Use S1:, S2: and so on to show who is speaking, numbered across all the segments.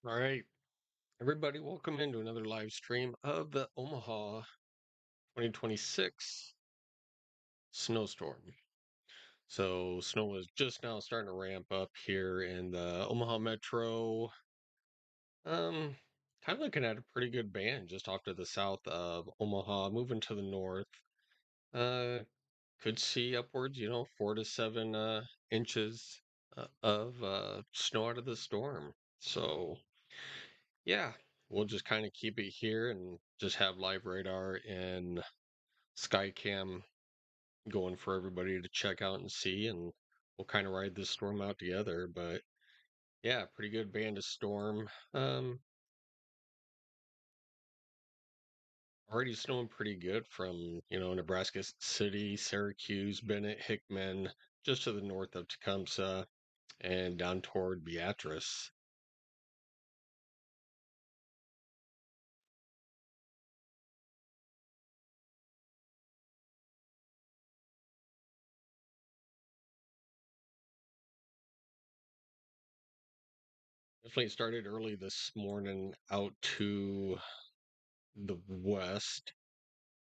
S1: All right, everybody, welcome into another live stream of the Omaha 2026 snowstorm. So, snow is just now starting to ramp up here in the Omaha Metro. Um, Kind of looking at a pretty good band just off to the south of Omaha, moving to the north. Uh, could see upwards, 4 to 7 inches of snow out of the storm. So, yeah, we'll just kind of keep it here and just have live radar and skycam going for everybody to check out and see, and we'll kind of ride this storm out together. But yeah, pretty good band of storm. Already snowing pretty good from Nebraska City, Syracuse, Bennett, Hickman, just to the north of Tecumseh and down toward Beatrice. Definitely started early this morning out to the west.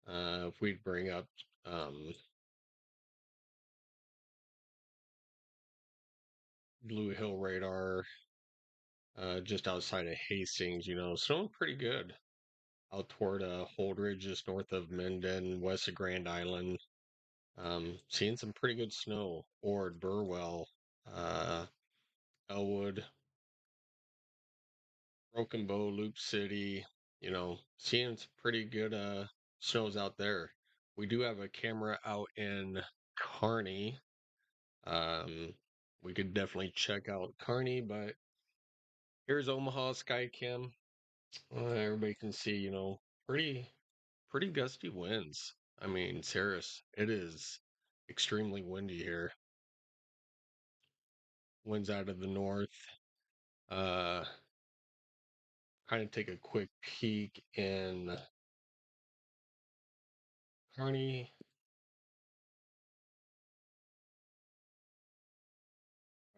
S1: If we'd bring up um, Blue Hill radar just outside of Hastings, snowing pretty good out toward Holdridge, just north of Minden, west of Grand Island. Seeing some pretty good snow. Ord, Burwell, uh, Elwood, Broken Bow, Loop City, seeing some pretty good snows out there. We do have a camera out in Kearney. Um, we could definitely check out Kearney, but here's Omaha Skycam. Everybody can see, pretty gusty winds. I mean, serious. It is extremely windy here. Winds out of the north. Uh, Kind of take a quick peek in Kearney.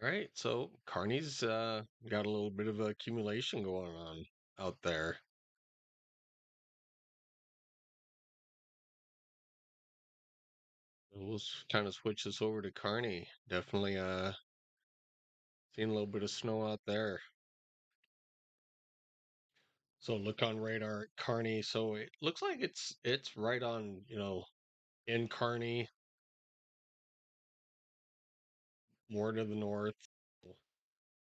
S1: All right, so Kearney's got a little bit of accumulation going on out there. We'll kind of switch this over to Kearney. Definitely seeing a little bit of snow out there. So look on radar, Kearney. So it looks like it's right on, in Kearney, more to the north.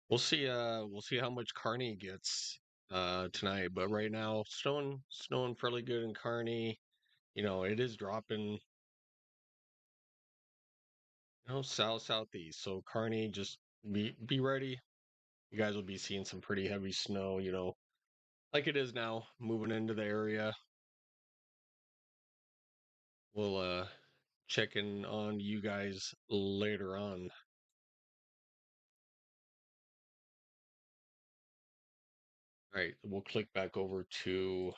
S1: We'll see how much Kearney gets tonight. But right now, snowing fairly good in Kearney. It is dropping, south southeast. So Kearney, just be ready. You guys will be seeing some pretty heavy snow, like it is now, moving into the area. We'll check in on you guys later on. All right, we'll click back over to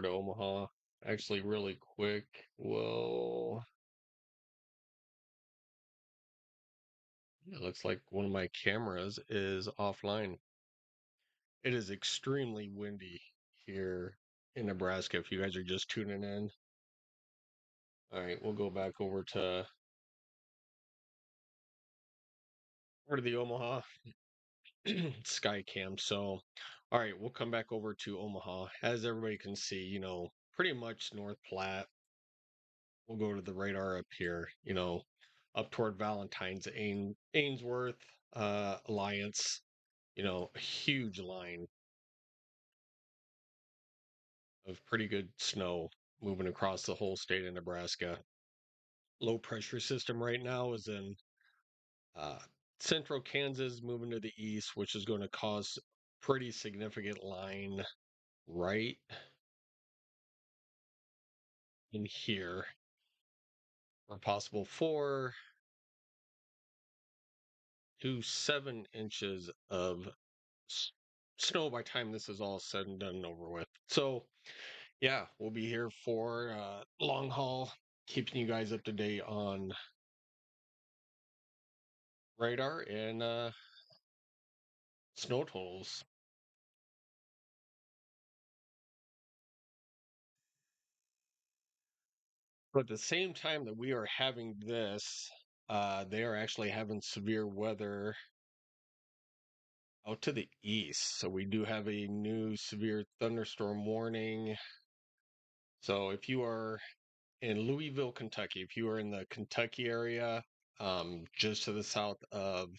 S1: Omaha. Actually, really quick. Well, it looks like one of my cameras is offline. It is extremely windy here in Nebraska. If you guys are just tuning in, all right, we'll go back over to the Omaha Skycam. So, all right, we'll come back over to Omaha. As everybody can see, pretty much North Platte. We'll go to the radar up here, up toward Valentine's, Ainsworth, Alliance, a huge line of pretty good snow moving across the whole state of Nebraska. Low pressure system right now is in uh, central Kansas, moving to the east, which is going to cause pretty significant line right in here, or possible 4 to 7 inches of snow by time this is all said and done and over with. So yeah, we'll be here for long haul, keeping you guys up to date on radar and snow totals. But at the same time that we are having this, they are actually having severe weather out to the east. So we do have a new severe thunderstorm warning. So if you are in Louisville, Kentucky, if you are in the Kentucky area, just to the south of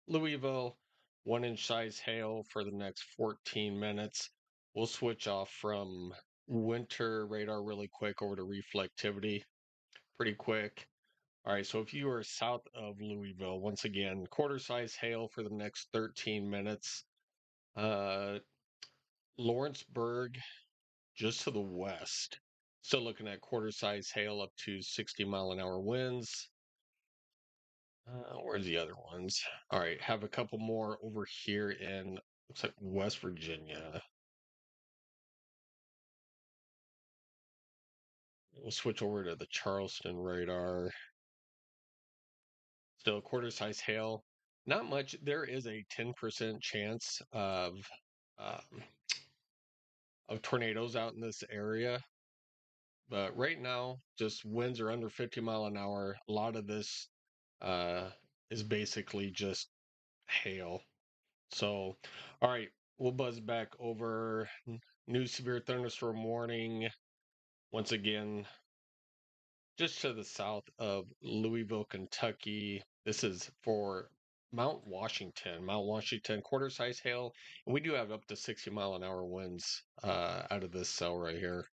S1: Louisville, 1 inch size hail for the next 14 minutes. We'll switch off from winter radar really quick over to reflectivity pretty quick. All right, so if you are south of Louisville, once again, quarter size hail for the next 13 minutes. Uh, Lawrenceburg, just to the west, still looking at quarter size hail up to 60-mile-an-hour winds. Where's the other ones? All right, have a couple more over here in, looks like West Virginia. We'll switch over to the Charleston radar. Still quarter size hail. Not much. There is a 10% chance um, of tornadoes out in this area. But right now, just winds are under 50 mile an hour. A lot of this uh, is basically just hail. So, all right, we'll buzz back over new severe thunderstorm warning. Once again, just to the south of Louisville, Kentucky. This is for Mount Washington. Mount Washington, quarter size hail. And we do have up to 60-mile-an-hour winds out of this cell right here.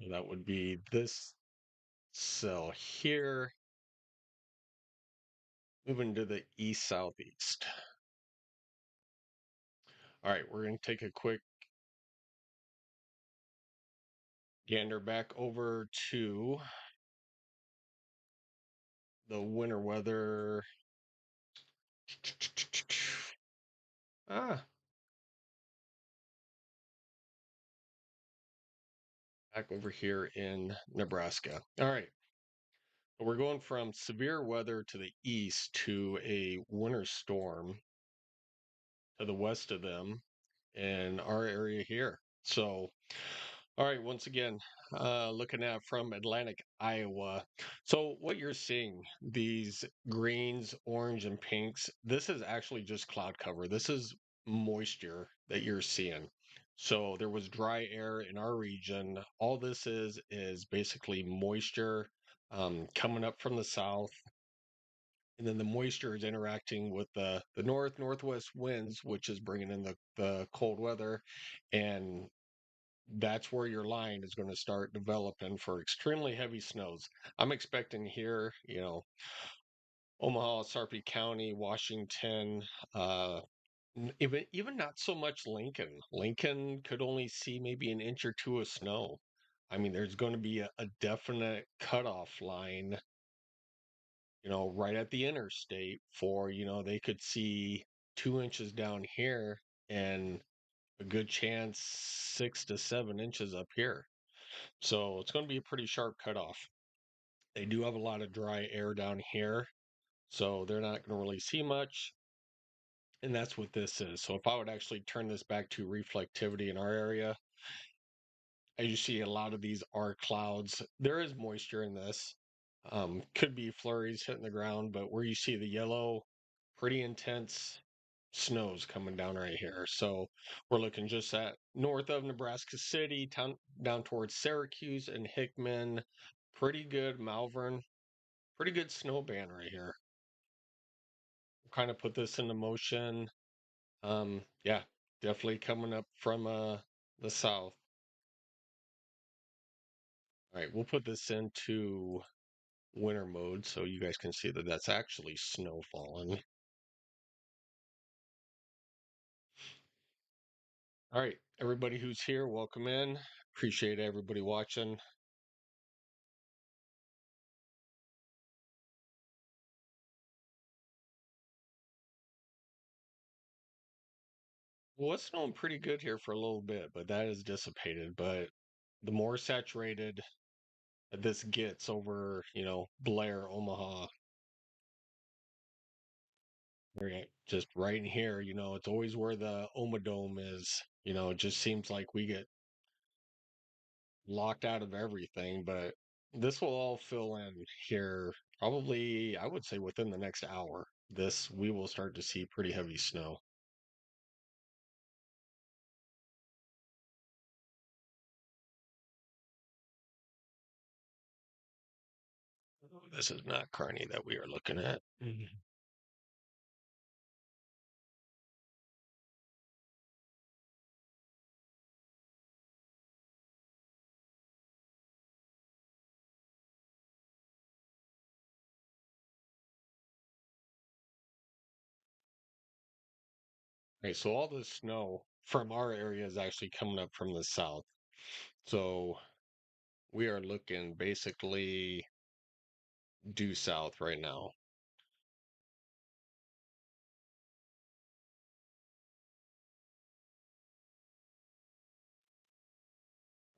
S1: So that would be this cell here, moving to the east southeast. All right, we're going to take a quick gander back over to the winter weather. Ah, back over here in Nebraska. All right. We're going from severe weather to the east to a winter storm to the west of them in our area here. So, all right, once again, looking at from Atlantic, Iowa. So, what you're seeing, these greens, orange, and pinks, this is actually just cloud cover. This is moisture that you're seeing. So, there was dry air in our region. All this is basically moisture coming up from the south, and then the moisture is interacting with the northwest winds, which is bringing in the cold weather, and that's where your line is going to start developing for extremely heavy snows. I'm expecting here, Omaha, Sarpy County, Washington, uh, even not so much Lincoln. Lincoln could only see maybe an inch or two of snow. I mean, there's going to be a definite cutoff line, right at the interstate for, they could see 2 inches down here and a good chance 6 to 7 inches up here. So it's going to be a pretty sharp cutoff. They do have a lot of dry air down here, so they're not going to really see much. And that's what this is. So if I would actually turn this back to reflectivity in our area, as you see, a lot of these are clouds. There is moisture in this. Could be flurries hitting the ground, but where you see the yellow, pretty intense snows coming down right here. So we're looking just at north of Nebraska City, down towards Syracuse and Hickman. Pretty good Malvern, pretty good snow band right here. We'll kind of put this into motion. Yeah, definitely coming up from the south. All right, we'll put this into winter mode so you guys can see that that's actually snow falling. All right, everybody who's here, welcome in. Appreciate everybody watching. Well, it's snowing pretty good here for a little bit, but that is dissipated. But the more saturated this gets over, Blair, Omaha area, just right in here. It's always where the Omadome is. It just seems like we get locked out of everything, but this will all fill in here probably, I would say, within the next hour. This we will start to see pretty heavy snow. This is not Carney that we are looking at. Okay, so all this snow from our area is actually coming up from the south. So we are looking basically due south right now.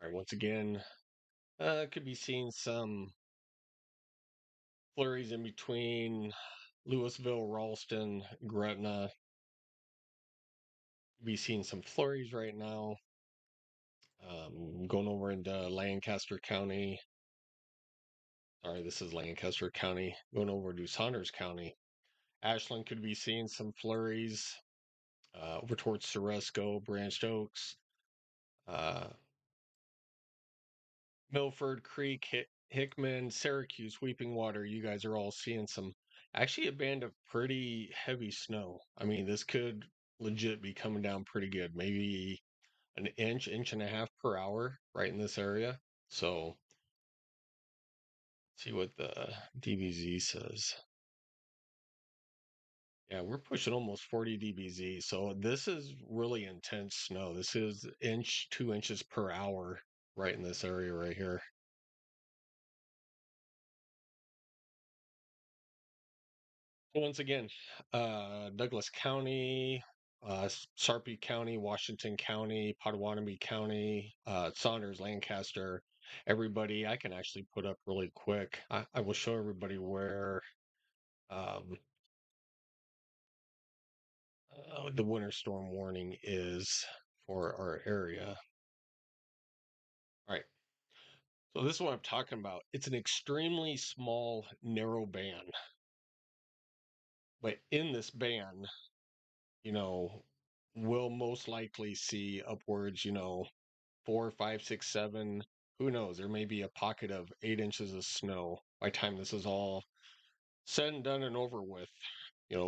S1: All right, once again, could be seeing some flurries in between Louisville, Ralston, Gretna. Be seeing some flurries right now. Going over into Lancaster County. Sorry, this is Lancaster County. Going over to Saunders County. Ashland could be seeing some flurries over towards Ceresco, Branched Oaks, uh, Milford Creek, Hickman, Syracuse, Weeping Water. You guys are all seeing some, actually, a band of pretty heavy snow. I mean, this could legit be coming down pretty good. Maybe an inch, inch and a half per hour right in this area. So, see what the DBZ says. Yeah, we're pushing almost 40 dBz. So this is really intense snow. This is inch, 2 inches per hour right in this area right here. Once again, Douglas County, Sarpy County, Washington County, Potawatomi County, Saunders, Lancaster, everybody I can actually put up really quick. I will show everybody where um, the winter storm warning is for our area. All right. So this is what I'm talking about. It's an extremely small, narrow band. But in this band, you know, we'll most likely see upwards, 4, 5, 6, 7. Who knows? There may be a pocket of 8 inches of snow by the time this is all said and done and over with.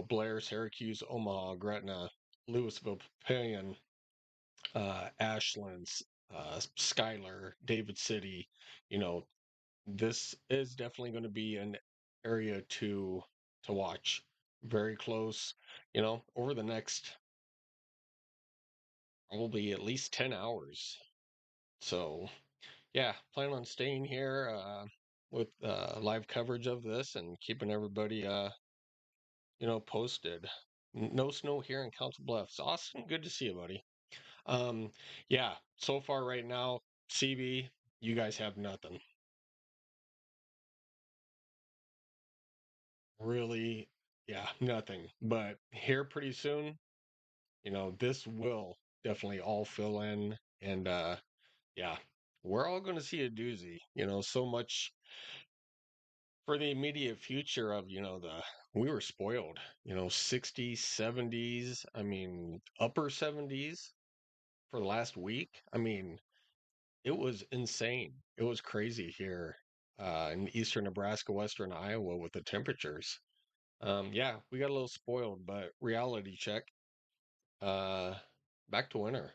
S1: Blair, Syracuse, Omaha, Gretna, Louisville, Papillion, Ashlands, Schuyler, David City. You know, this is definitely going to be an area to watch. Very close, over the next probably at least 10 hours. So, yeah, plan on staying here with live coverage of this and keeping everybody, posted. No snow here in Council Bluffs. Austin, good to see you, buddy. Um, yeah, so far right now, CB, you guys have nothing. Really, yeah, nothing. But here pretty soon, this will definitely all fill in. And yeah, we're all going to see a doozy. So much for the immediate future of, we were spoiled, 60s, 70s, I mean, upper 70s for the last week. I mean, it was insane. It was crazy here in eastern Nebraska, western Iowa with the temperatures. Yeah, we got a little spoiled, but reality check. Uh, Back to winter.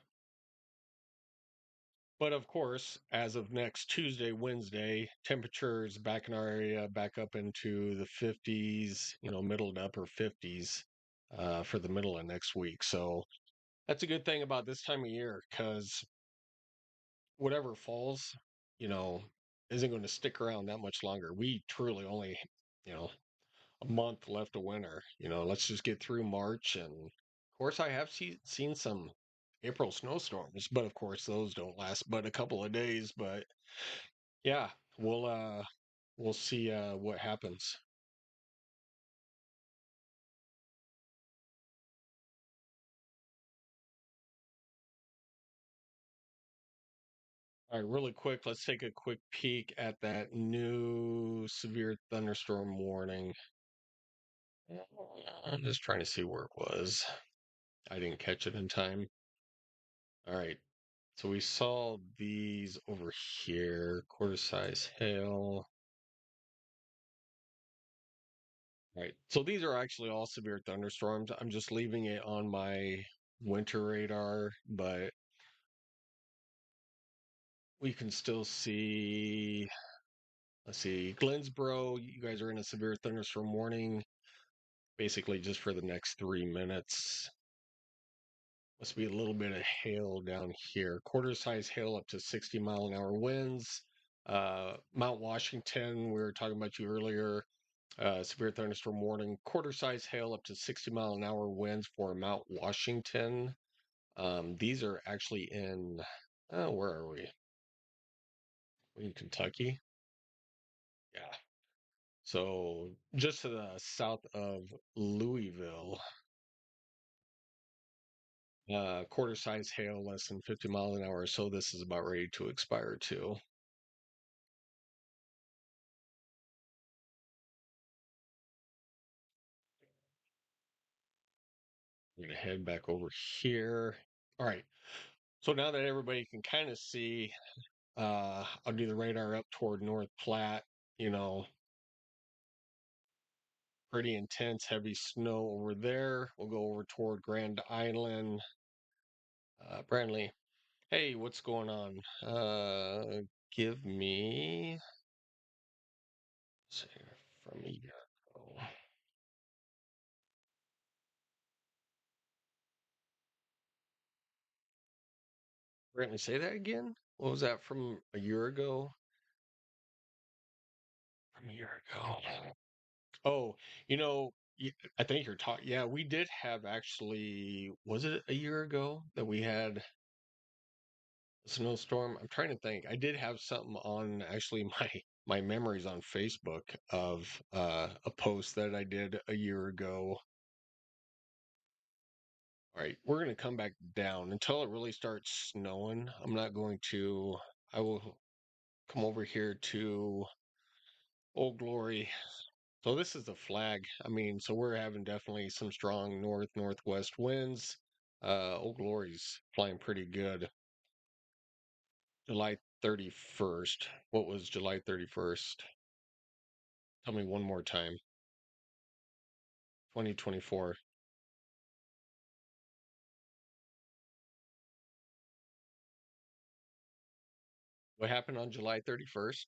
S1: But of course, as of next Tuesday, Wednesday, temperatures back in our area back up into the 50s, middle to upper 50s for the middle of next week. So that's a good thing about this time of year because whatever falls, you know, isn't going to stick around that much longer. We truly only, you know, a month left of winter. Let's just get through March. And of course, I have seen some April snowstorms, but of course, those don't last but a couple of days. But yeah, we'll uh we'll see what happens. All right, really quick, let's take a quick peek at that new severe thunderstorm warning. I'm just trying to see where it was. I didn't catch it in time. All right. So we saw these over here, quarter size hail. Right. So these are actually all severe thunderstorms. I'm just leaving it on my winter radar, but we can still see, let's see, Glensboro, you guys are in a severe thunderstorm warning, basically just for the next 3 minutes. Must be a little bit of hail down here. Quarter size hail up to 60-mile-an-hour winds. Mount Washington, we were talking about you earlier. Severe thunderstorm warning. Quarter size hail up to 60-mile-an-hour winds for Mount Washington. These are actually in, where are we? We in Kentucky? Yeah. So just to the south of Louisville, quarter size hail less than 50 mile an hour. So this is about ready to expire too. I'm gonna head back over here. All right. So now that everybody can kind of see, I'll do the radar up toward North Platte. You know, pretty intense, heavy snow over there. We'll go over toward Grand Island. Brandley, hey, what's going on? Give me, let's see, from a year ago. Brantley, say that again. What was that from a year ago? From a year ago. Oh, you know, I think you're talking. Yeah, we did have actually, was it a year ago that we had a snowstorm? I'm trying to think. I did have something on actually my memories on Facebook of a post that I did a year ago. All right, we're going to come back down until it really starts snowing. I'm not going to, I will come over here to Old Glory. So this is the flag. I mean, so we're having definitely some strong northwest winds. Old Glory's flying pretty good. July 31st. What was July 31st? Tell me one more time. 2024. What happened on July 31st?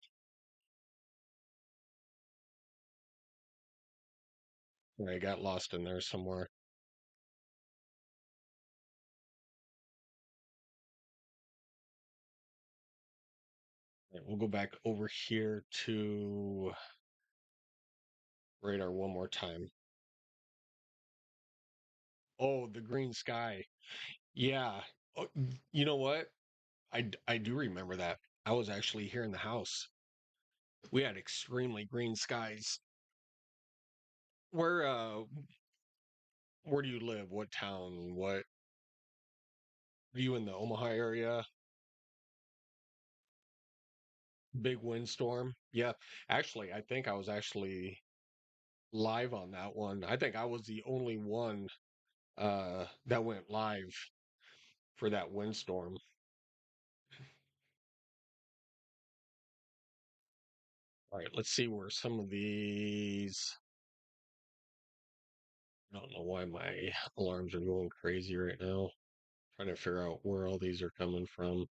S1: I got lost in there somewhere. Right, we'll go back over here to radar one more time. Oh, the green sky. Yeah. Oh, you know what? I do remember that. I was actually here in the house. We had extremely green skies. Where do you live? What town? What are you in the Omaha area? Big windstorm. Yeah. Actually, I think I was actually live on that one. I think I was the only one that went live for that windstorm. All right, let's see where some of these. I don't know why my alarms are going crazy right now. Trying to figure out where all these are coming from.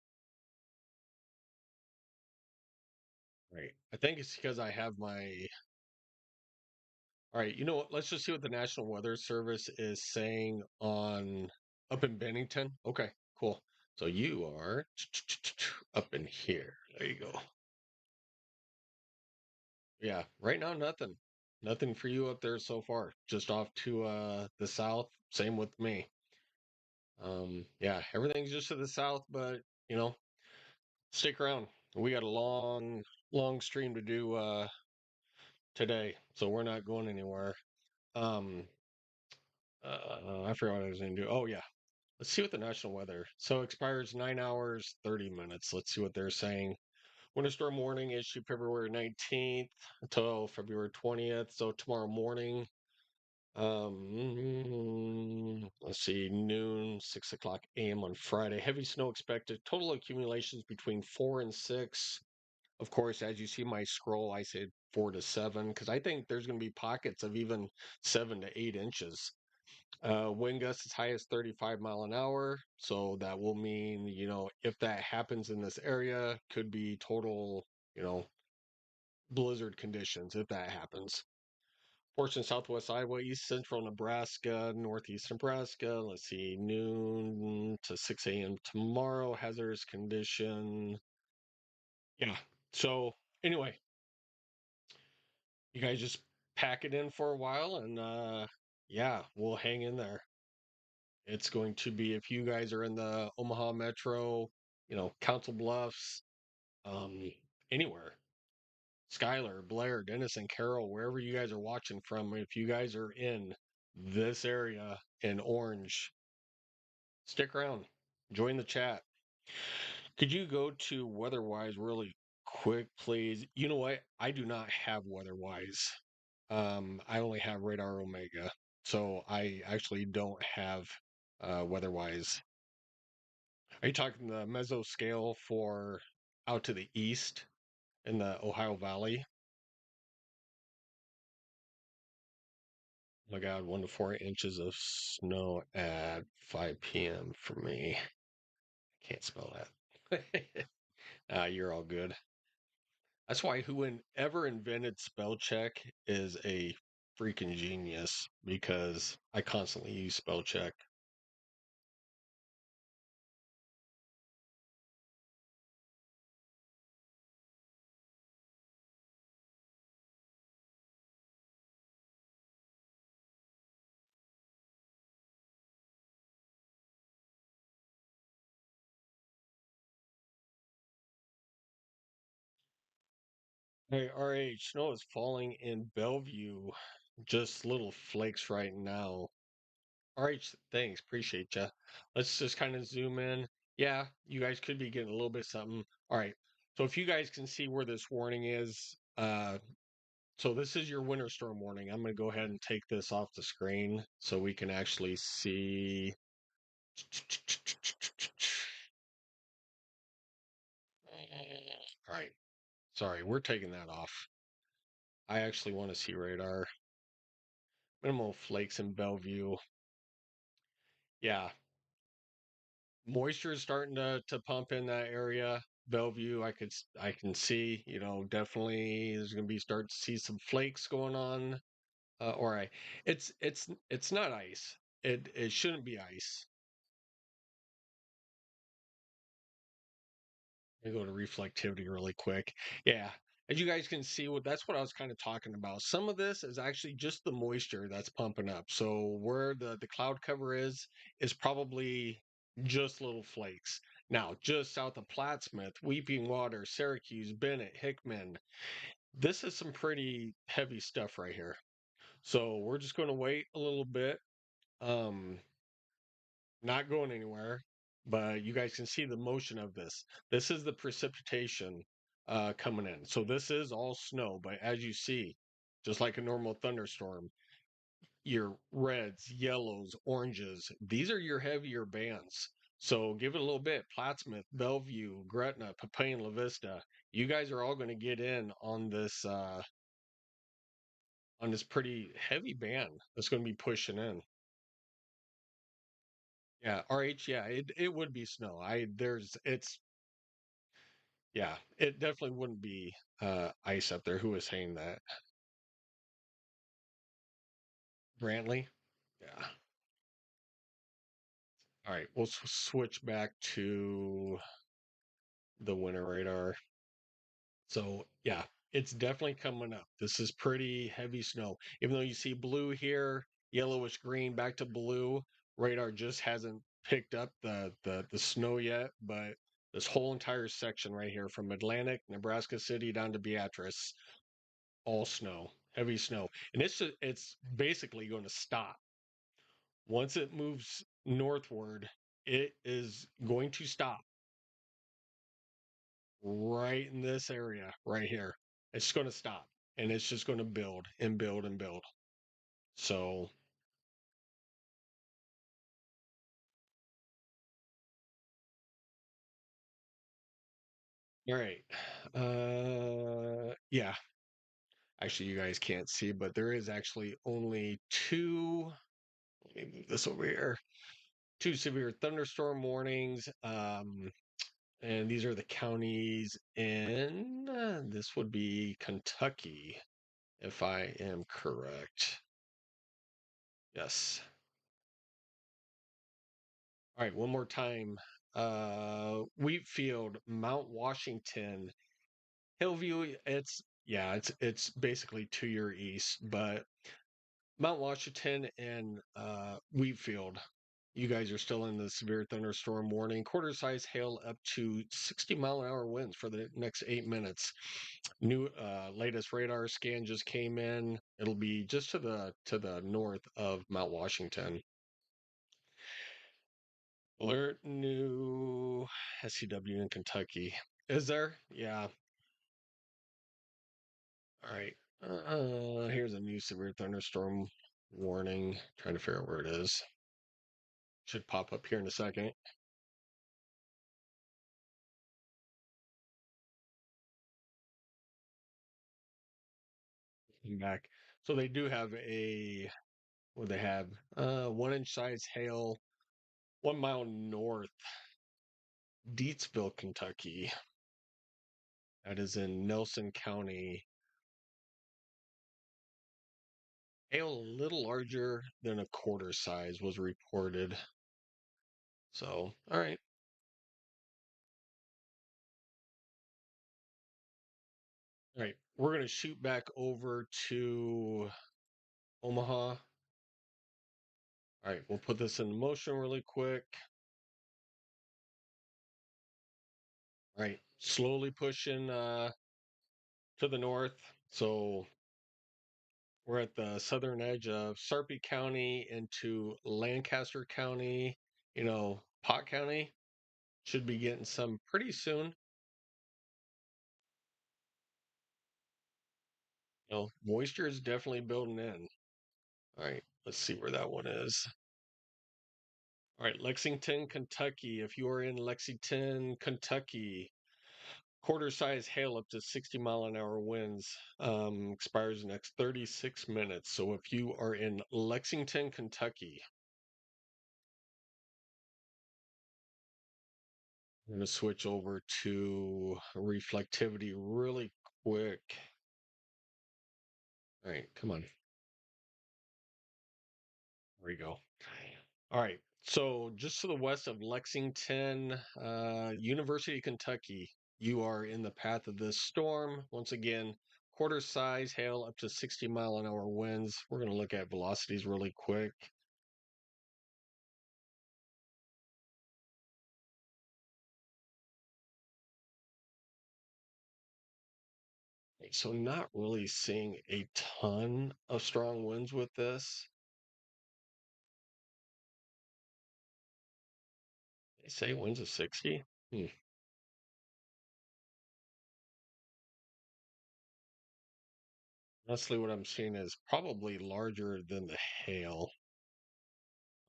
S1: Right. I think it's because I have my. All right, you know what? Let's just see what the National Weather Service is saying on up in Bennington. Okay, cool. So you are up in here. There you go. Yeah, right now nothing. Nothing for you up there so far. Just off to the south. Same with me. Yeah, everything's just to the south, but you know, stick around. We got a long stream to do today, so we're not going anywhere. Um, I forgot what I was going to do. Oh yeah, let's see what the national weather. So expires 9 hours 30 minutes. Let's see what they're saying. Winter storm warning issued February 19th until February 20th. So tomorrow morning, let's see, noon, 6 o'clock a.m. on Friday. Heavy snow expected. Total accumulations between 4 and 6. Of course, as you see my scroll, I said 4 to 7 because I think there's going to be pockets of even 7 to 8 inches. Wind gusts as high as 35 mile an hour. So that will mean, if that happens in this area, could be total, blizzard conditions if that happens. Portion southwest Iowa, east central Nebraska, northeast Nebraska. Let's see, noon to 6 a.m. tomorrow. Hazardous condition. Yeah. So anyway, you guys just pack it in for a while and yeah, we'll hang in there. It's going to be, if you guys are in the Omaha Metro, Council Bluffs, um, anywhere, Schuyler, Blair, Denison, Carroll, wherever you guys are watching from, if you guys are in this area in orange, stick around, join the chat. Could you go to WeatherWise really quick, please? You know what? I do not have WeatherWise. I only have Radar Omega, so I actually don't have WeatherWise. Are you talking the meso scale for out to the east in the Ohio Valley? Oh my God, 1 to 4 inches of snow at 5 p.m. for me. I can't spell that. You're all good. That's why whoever invented spell check is a freaking genius because I constantly use spell check. Hey, RH, snow is falling in Bellevue. Just little flakes right now. RH, thanks. Appreciate you. Let's just kind of zoom in. Yeah, you guys could be getting a little bit something. All right. So if you guys can see where this warning is, so this is your winter storm warning. I'm going to go ahead and take this off the screen so we can actually see. All right. Sorry, we're taking that off. I actually want to see radar. Minimal flakes in Bellevue. Yeah, moisture is starting to pump in that area. Bellevue, I can see, definitely there's going to be start to see some flakes going on. Or it's not ice. It shouldn't be ice. Let me go to reflectivity really quick. Yeah. As you guys can see, that's what I was kind of talking about. Some of this is actually just the moisture that's pumping up. So where the cloud cover is probably just little flakes. Now, just south of Plattsmouth, Weeping Water, Syracuse, Bennett, Hickman. This is some pretty heavy stuff right here. So we're just going to wait a little bit. Um, Not going anywhere, but you guys can see the motion of this. This is the precipitation coming in. So this is all snow, but as you see, just like a normal thunderstorm, your reds, yellows, oranges, these are your heavier bands. So give it a little bit. Plattsmouth, Bellevue, Gretna, Papine, La Vista. You guys are all going to get in on this pretty heavy band that's going to be pushing in. Yeah, RH, yeah, it would be snow. Yeah, it definitely wouldn't be ice up there. Who was saying that? Brantley? Yeah. All right, we'll switch back to the winter radar. So, yeah, it's definitely coming up. This is pretty heavy snow. Even though you see blue here, yellowish green, back to blue, radar just hasn't picked up the snow yet, but This whole entire section right here from Atlantic, Nebraska City down to Beatrice, all snow, heavy snow. And it's basically going to stop. Once it moves northward, it is going to stop right in this area right here. It's going to stop and it's just going to build and build and build. So, all right. Yeah. Actually, you guys can't see, but there is actually only two. Let me move this over here. Two severe thunderstorm warnings. And these are the counties in this would be Kentucky, if I am correct. Yes. All right, one more time. Wheatfield, Mount Washington, Hillview. It's basically to your east, but Mount Washington and Wheatfield, you guys are still in the severe thunderstorm warning. Quarter size hail up to 60-mile-an-hour winds for the next 8 minutes. New latest radar scan just came in. It'll be just to the north of Mount Washington. Alert new SCW in Kentucky. Is there? Yeah. All right. Here's a new severe thunderstorm warning. Trying to figure out where it is. Should pop up here in a second. Back. So they do have a what they have 1 inch size hail 1 mile north, Deatsville, Kentucky. That is in Nelson County. Hail a little larger than a quarter size was reported. So, all right. All right. We're going to shoot back over to Omaha. All right. We'll put this in motion really quick. All right. Slowly pushing to the north. So we're at the southern edge of Sarpy County into Lancaster County, Pot County. Should be getting some pretty soon. Moisture is definitely building in. All right, let's see where that one is. All right, Lexington, Kentucky. If you are in Lexington, Kentucky, quarter size hail up to 60-mile-an-hour winds expires next 36 minutes. So if you are in Lexington, Kentucky, I'm going to switch over to reflectivity really quick. All right, come on. There we go. All right. So just to the west of Lexington, University of Kentucky, you are in the path of this storm. Once again, quarter size hail up to 60-mile-an-hour winds. We're going to look at velocities really quick. So not really seeing a ton of strong winds with this. They say winds of 60. Honestly, what I'm seeing is probably larger than the hail.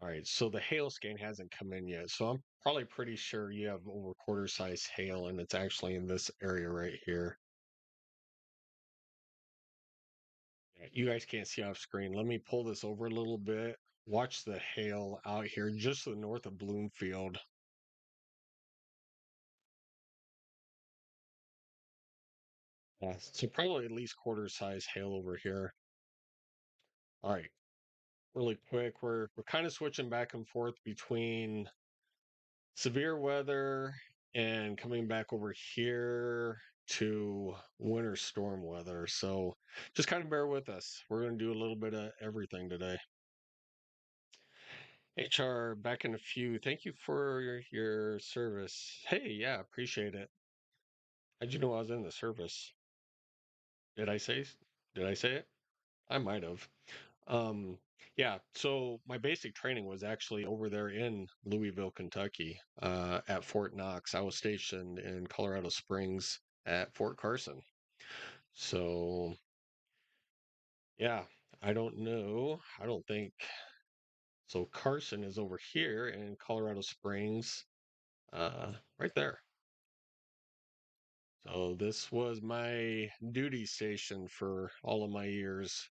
S1: All right, so the hail scan hasn't come in yet, so I'm probably pretty sure you have over quarter size hail, and it's actually in this area right here. Yeah, you guys can't see off screen. Let me pull this over a little bit. Watch the hail out here just to the north of Bloomfield. So probably at least quarter size hail over here. All right, really quick, we're kind of switching back and forth between severe weather and coming back over here to winter storm weather. So just kind of bear with us. We're going to do a little bit of everything today. HR back in a few. Thank you for your service. Hey, yeah, appreciate it. How'd you know I was in the service? Did I say did I say it? I might have. Um, yeah, so my basic training was actually over there in Louisville, Kentucky, at Fort Knox. I was stationed in Colorado Springs at Fort Carson. So yeah, I don't know. I don't think so. Carson is over here in Colorado Springs, right there. So this was my duty station for all of my years.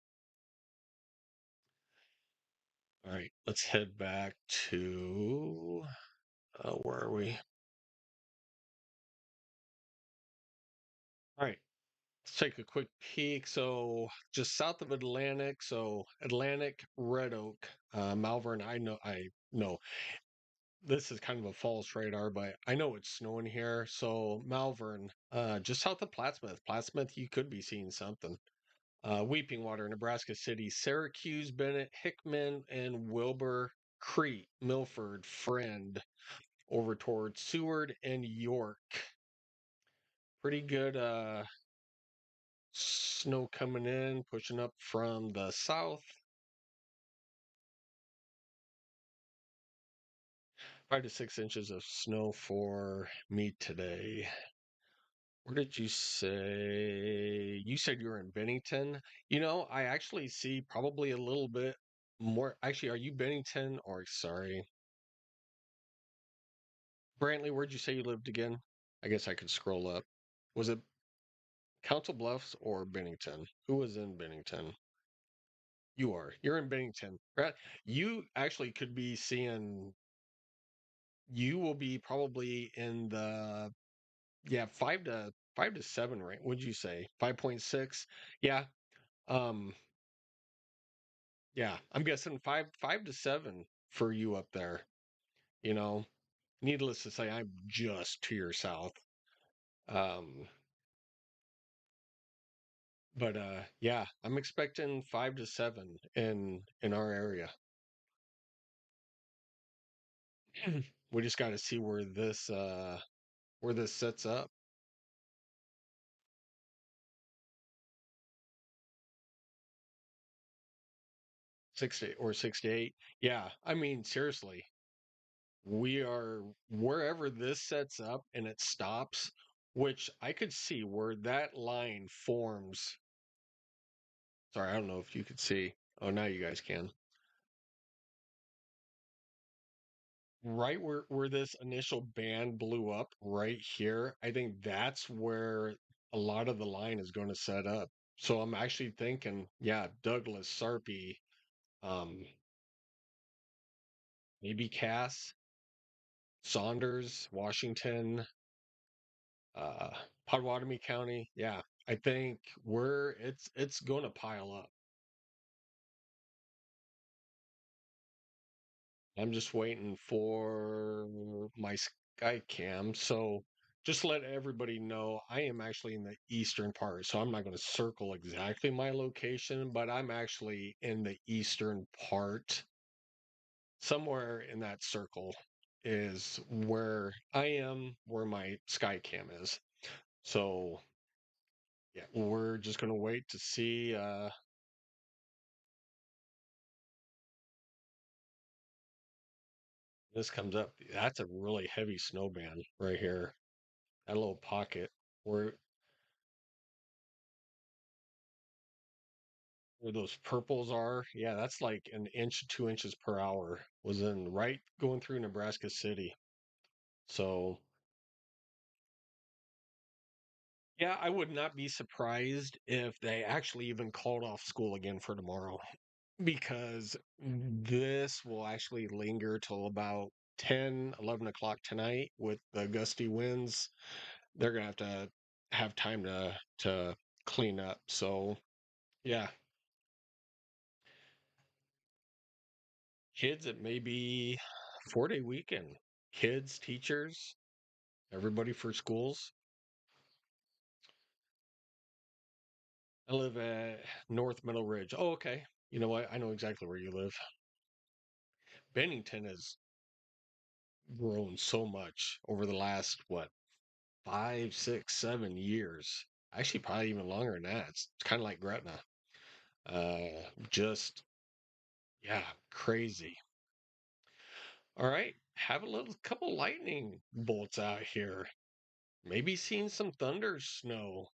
S1: All right, let's head back to where are we? All right, let's take a quick peek. So just south of Atlantic, so Atlantic, Red Oak, Malvern. I know this is kind of a false radar, but I know it's snowing here. So Malvern, just south of Plattsmouth. Plattsmouth, you could be seeing something. Weeping Water, Nebraska City, Syracuse, Bennett, Hickman, and Wilbur, Crete, Milford, Friend, over towards Seward and York. Pretty good snow coming in, pushing up from the south. 5 to 6 inches of snow for me today. Where did you say? You said you were in Bennington. I actually see probably a little bit more. Actually, are you Bennington or sorry, Brantley? Where'd you say you lived again? I guess I could scroll up. Was it Council Bluffs or Bennington? Who was in Bennington? You are. You're in Bennington, right? You actually could be seeing. You will be probably in the yeah 5 to 7 range. Would you say 5.6? Yeah. Um. Yeah. I'm guessing five to seven for you up there. You know. Needless to say, I'm just to your south. Um. But yeah, I'm expecting 5 to 7 in our area. We just got to see where this sets up. 60 or 68. Yeah, I mean seriously, we are wherever this sets up and it stops, which I could see where that line forms. Sorry, I don't know if you could see. Oh, now you guys can. Right where this initial band blew up right here, I think that's where a lot of the line is going to set up. So I'm actually thinking, yeah, Douglas, Sarpy, um, maybe Cass, Saunders, Washington, uh, Potawatomi County. Yeah, I think it's going to pile up. I'm just waiting for my skycam. So just let everybody know I am actually in the eastern part. So I'm not going to circle exactly my location, but I'm actually in the eastern part. Somewhere in that circle is where I am, where my skycam is. So yeah, we're just going to wait to see this comes up. That's a really heavy snow band right here. That little pocket where those purples are. Yeah, that's like an inch, 2 inches per hour was in right going through Nebraska City. So yeah, I would not be surprised if they actually even called off school again for tomorrow because this will actually linger till about 10, 11 o'clock tonight with the gusty winds. They're gonna have time to clean up. So yeah, kids, it may be 4 day weekend. Kids, teachers, everybody for schools. I live at North Middle Ridge. Oh, okay. You know what? I know exactly where you live. Bennington has grown so much over the last, what, 5, 6, 7 years. Actually, probably even longer than that. It's kind of like Gretna. Just, yeah, crazy. All right, have a little couple lightning bolts out here. Maybe seeing some thunder snow.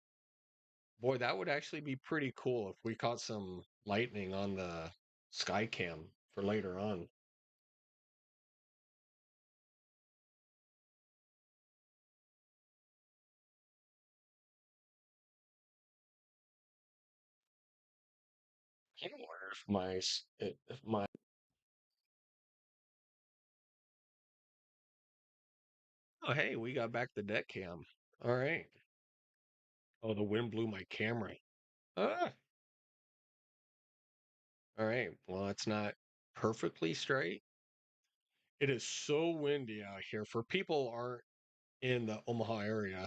S1: Boy, that would actually be pretty cool if we caught some lightning on the skycam for later on. I wonder if my oh hey, we got back the deck cam. All right. Oh, the wind blew my camera. Ah. All right. Well, it's not perfectly straight. It is so windy out here. For people who aren't in the Omaha area,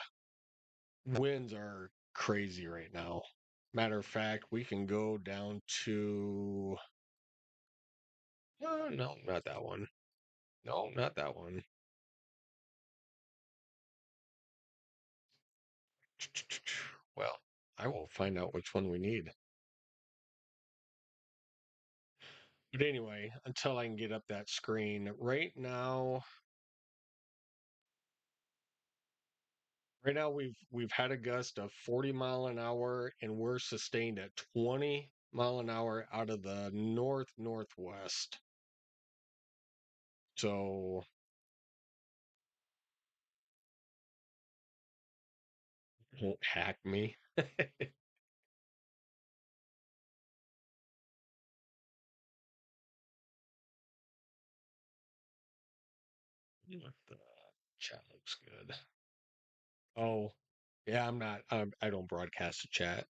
S1: winds are crazy right now. Matter of fact, we can go down to no, not that one. No, not that one. Well, I will find out which one we need. But anyway, until I can get up that screen, right now we've had a gust of 40 mile an hour and we're sustained at 20 mile an hour out of the northwest. So won't hack me. The chat looks good. Oh, yeah, I'm not. I don't broadcast the chat.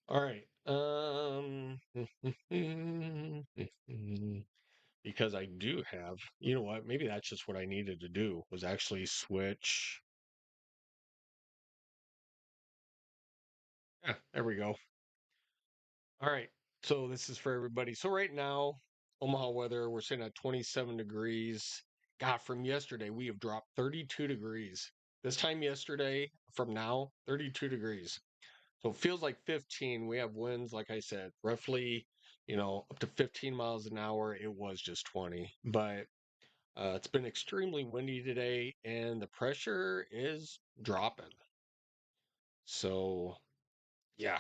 S1: All right. Because I do have, you know what? Maybe that's just what I needed to do was actually switch. Yeah, there we go. All right. So this is for everybody. So right now, Omaha weather, we're sitting at 27 degrees. God, from yesterday, we have dropped 32 degrees. This time yesterday, from now, 32 degrees. So it feels like 15. We have winds, like I said, roughly, up to 15 miles an hour. It was just 20. But it's been extremely windy today, and the pressure is dropping. So, yeah.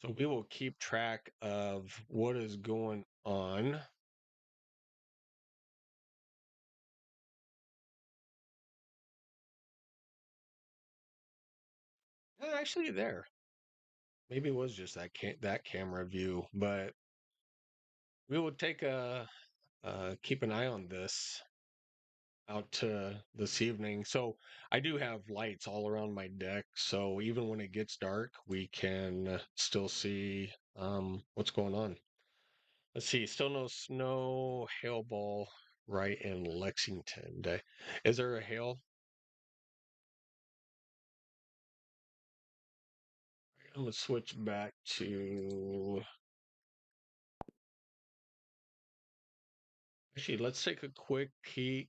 S1: So we will keep track of what is going on. Actually, there. Maybe it was just that camera view, but we will take a keep an eye on this out to this evening. So I do have lights all around my deck, so even when it gets dark, we can still see what's going on. Let's see, still no snow, hail ball right in Lexington. Is there a hail? I'm gonna switch back to actually let's take a quick peek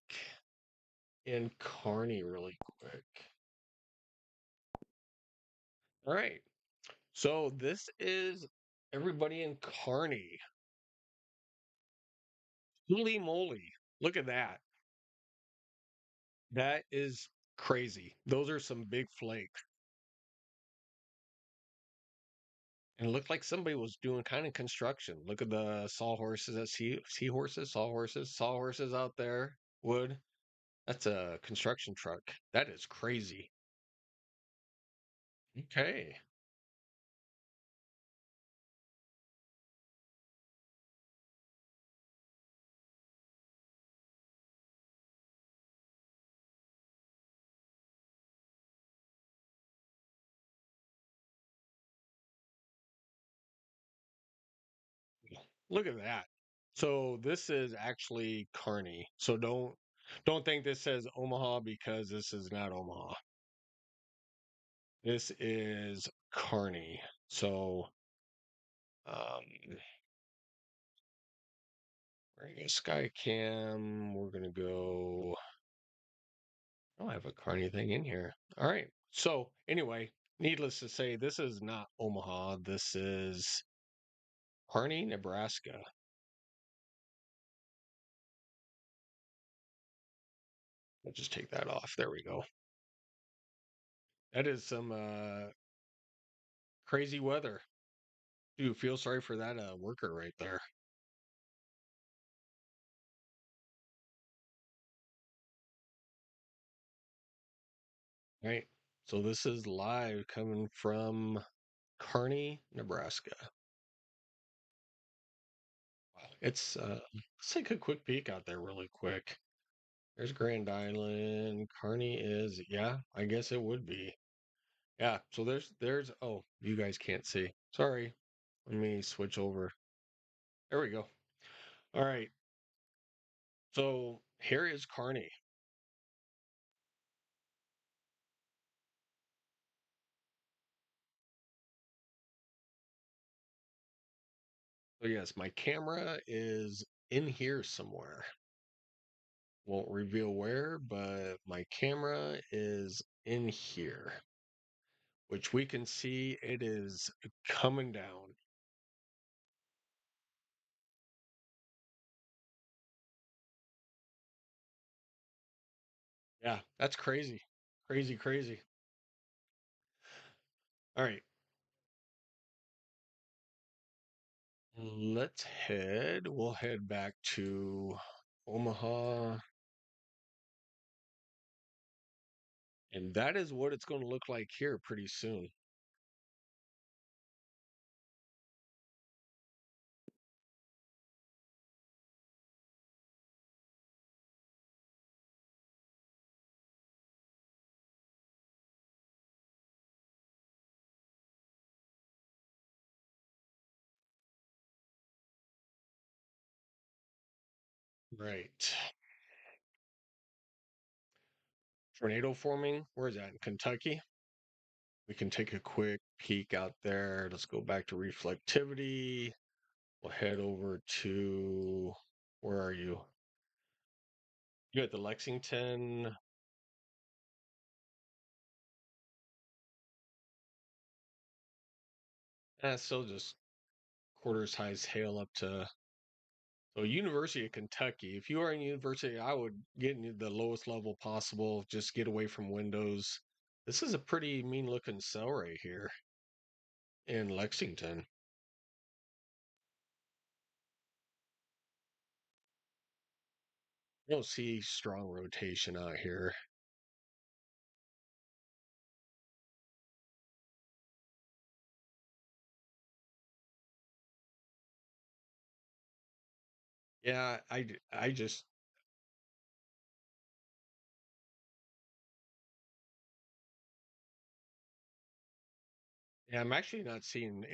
S1: in Kearney really quick. All right. So this is everybody in Kearney. Holy moly. Look at that. That is crazy. Those are some big flakes. And it looked like somebody was doing kind of construction. Look at the sawhorses at seahorses, sawhorses out there. Wood. That's a construction truck. That is crazy. Okay. Look at that. So this is actually Kearney. So don't think this says Omaha because this is not Omaha. This is Kearney. So um Right, a sky cam. We're gonna go. I don't have a car anything in here. All right. So anyway, needless to say, this is not Omaha. This is Kearney, Nebraska. I'll just take that off. There we go. That is some crazy weather. Dude, feel sorry for that worker right there. Right. So this is live coming from Kearney, Nebraska. Wow. Let's take a quick peek out there really quick. There's Grand Island. Kearney is, yeah, I guess it would be. Yeah, so there's oh, you guys can't see. Sorry. Let me switch over. There we go. All right. So here is Kearney. So yes, my camera is in here somewhere. Won't reveal where, but my camera is in here, which we can see it is coming down. Yeah, that's crazy. Crazy, crazy. All right. We'll head back to Omaha, and that is what it's going to look like here pretty soon. Right. Tornado forming. Where is that? In Kentucky? We can take a quick peek out there. Let's go back to reflectivity. We'll head over to, where are you? You at the Lexington. Still just quarter size hail up to, so University of Kentucky. If you are in university, I would get in the lowest level possible. Just get away from windows. This is a pretty mean looking cell right here in Lexington. You don't see strong rotation out here. Yeah, I just, yeah, I'm actually not seeing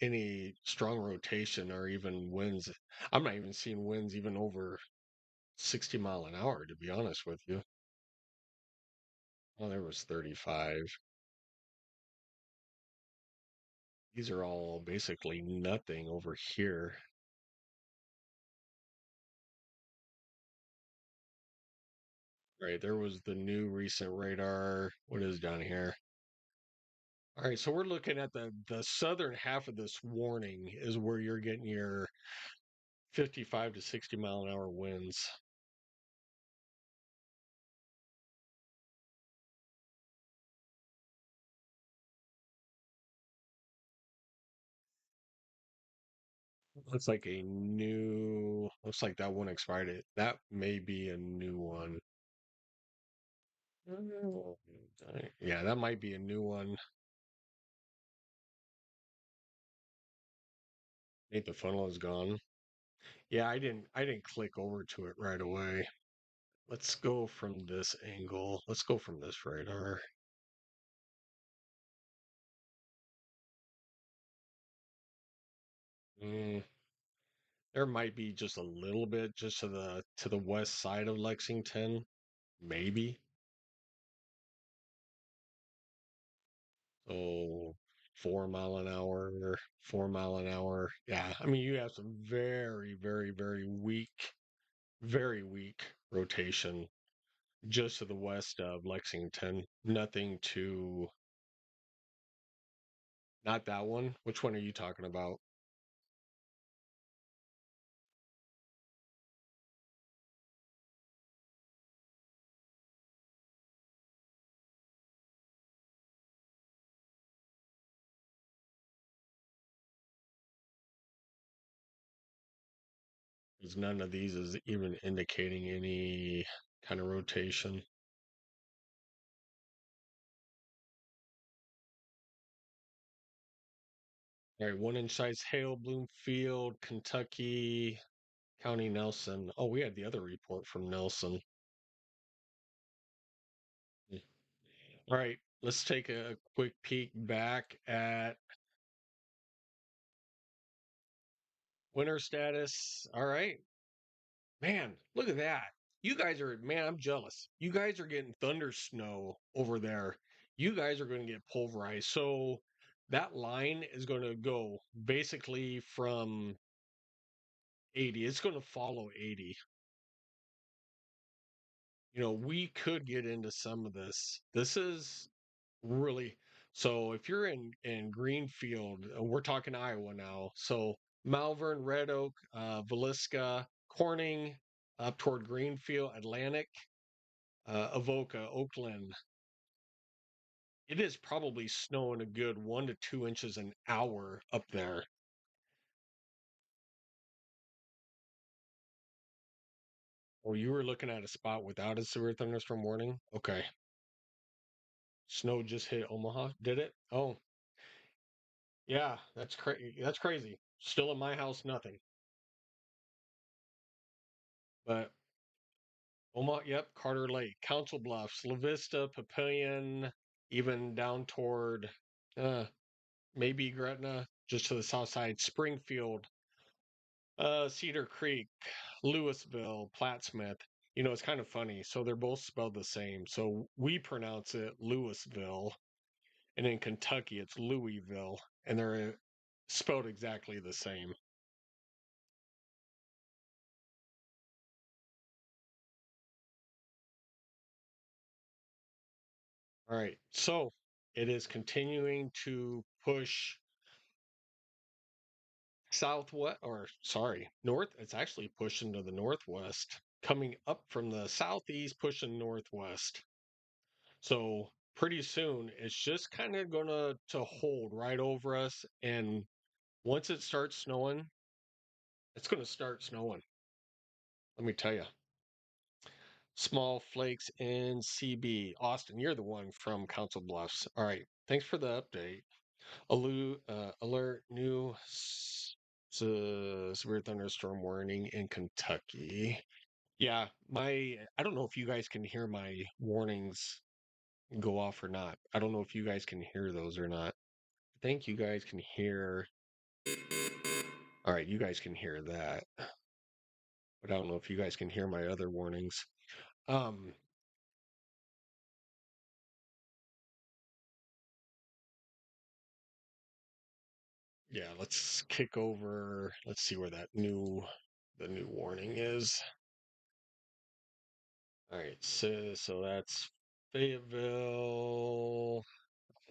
S1: any strong rotation or even winds. I'm not even seeing winds even over 60 mile an hour, to be honest with you. Oh, there was 35. These are all basically nothing over here. Right, there was the new recent radar. What is down here? All right, so we're looking at the southern half of this warning is where you're getting your 55 to 60 mile an hour winds. Looks like that one expired. That may be a new one. Oh, yeah, that might be a new one. I think the funnel is gone. Yeah, I didn't click over to it right away. Let's go from this angle. Let's go from this radar. Mm, there might be just a little bit just to the west side of Lexington, maybe. So 4 mile an hour, 4 mile an hour. Yeah, I mean, you have some very, very, very weak rotation just to the west of Lexington. Nothing to, not that one. Which one are you talking about? Because none of these is even indicating any kind of rotation. All right, 1 inch size hail, Bloomfield, Kentucky, County Nelson. Oh, we had the other report from Nelson. Mm. All right, let's take a quick peek back at winter status. All right, man, look at that. You guys are, man, I'm jealous. You guys are getting thunder snow over there. You guys are going to get pulverized. So that line is going to go basically from 80. It's going to follow 80. You know, we could get into some of this. This is really so if you're in Greenfield, we're talking Iowa now. So Malvern, Red Oak, Villisca, Corning, up toward Greenfield, Atlantic, Avoca, Oakland. It is probably snowing a good 1 to 2 inches an hour up there. Oh, you were looking at a spot without a severe thunderstorm warning? Okay. Snow just hit Omaha, did it? Oh, yeah, that's crazy. That's crazy. Still in my house, nothing. But Omaha, yep, Carter Lake, Council Bluffs, La Vista, Papillion, even down toward uh maybe Gretna, just to the south side, Springfield, Cedar Creek, Louisville, Plattsmouth. You know, it's kind of funny. So they're both spelled the same. So we pronounce it Louisville, and in Kentucky it's Louisville, and they're spelled exactly the same. All right. So it is continuing to push southwest, or sorry, north. It's actually pushing to the northwest, coming up from the southeast, pushing northwest. So pretty soon, it's just kind of gonna to hold right over us. And once it starts snowing, it's gonna start snowing. Let me tell you. Small flakes in CB. Austin, you're the one from Council Bluffs. All right. Thanks for the update. Alert new severe thunderstorm warning in Kentucky. Yeah, I don't know if you guys can hear my warnings go off or not. I don't know if you guys can hear those or not. I think you guys can hear. All right, you guys can hear that, but I don't know if you guys can hear my other warnings. Um, yeah, let's kick over. Let's see where the new warning is. All right, so that's Fayetteville.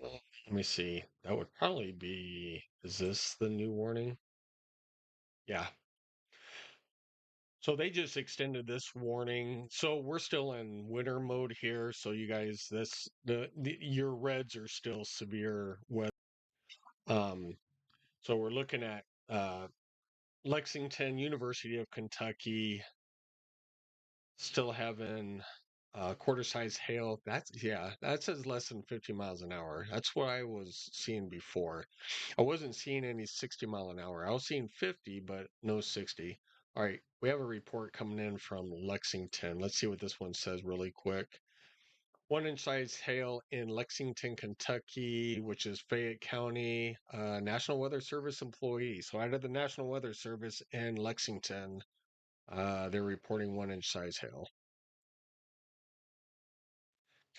S1: Let me see. That would probably be. Is this the new warning? Yeah. So they just extended this warning. So we're still in winter mode here. So you guys, your reds are still severe weather. Um, so we're looking at Lexington, University of Kentucky, still having quarter size hail. That says less than 50 miles an hour. That's what I was seeing before. I wasn't seeing any 60-mile an hour. I was seeing 50, but no 60. All right, we have a report coming in from Lexington. Let's see what this one says really quick. 1 inch size hail in Lexington, Kentucky, which is Fayette County, National Weather Service employee. So out of the National Weather Service in Lexington, they're reporting 1 inch size hail.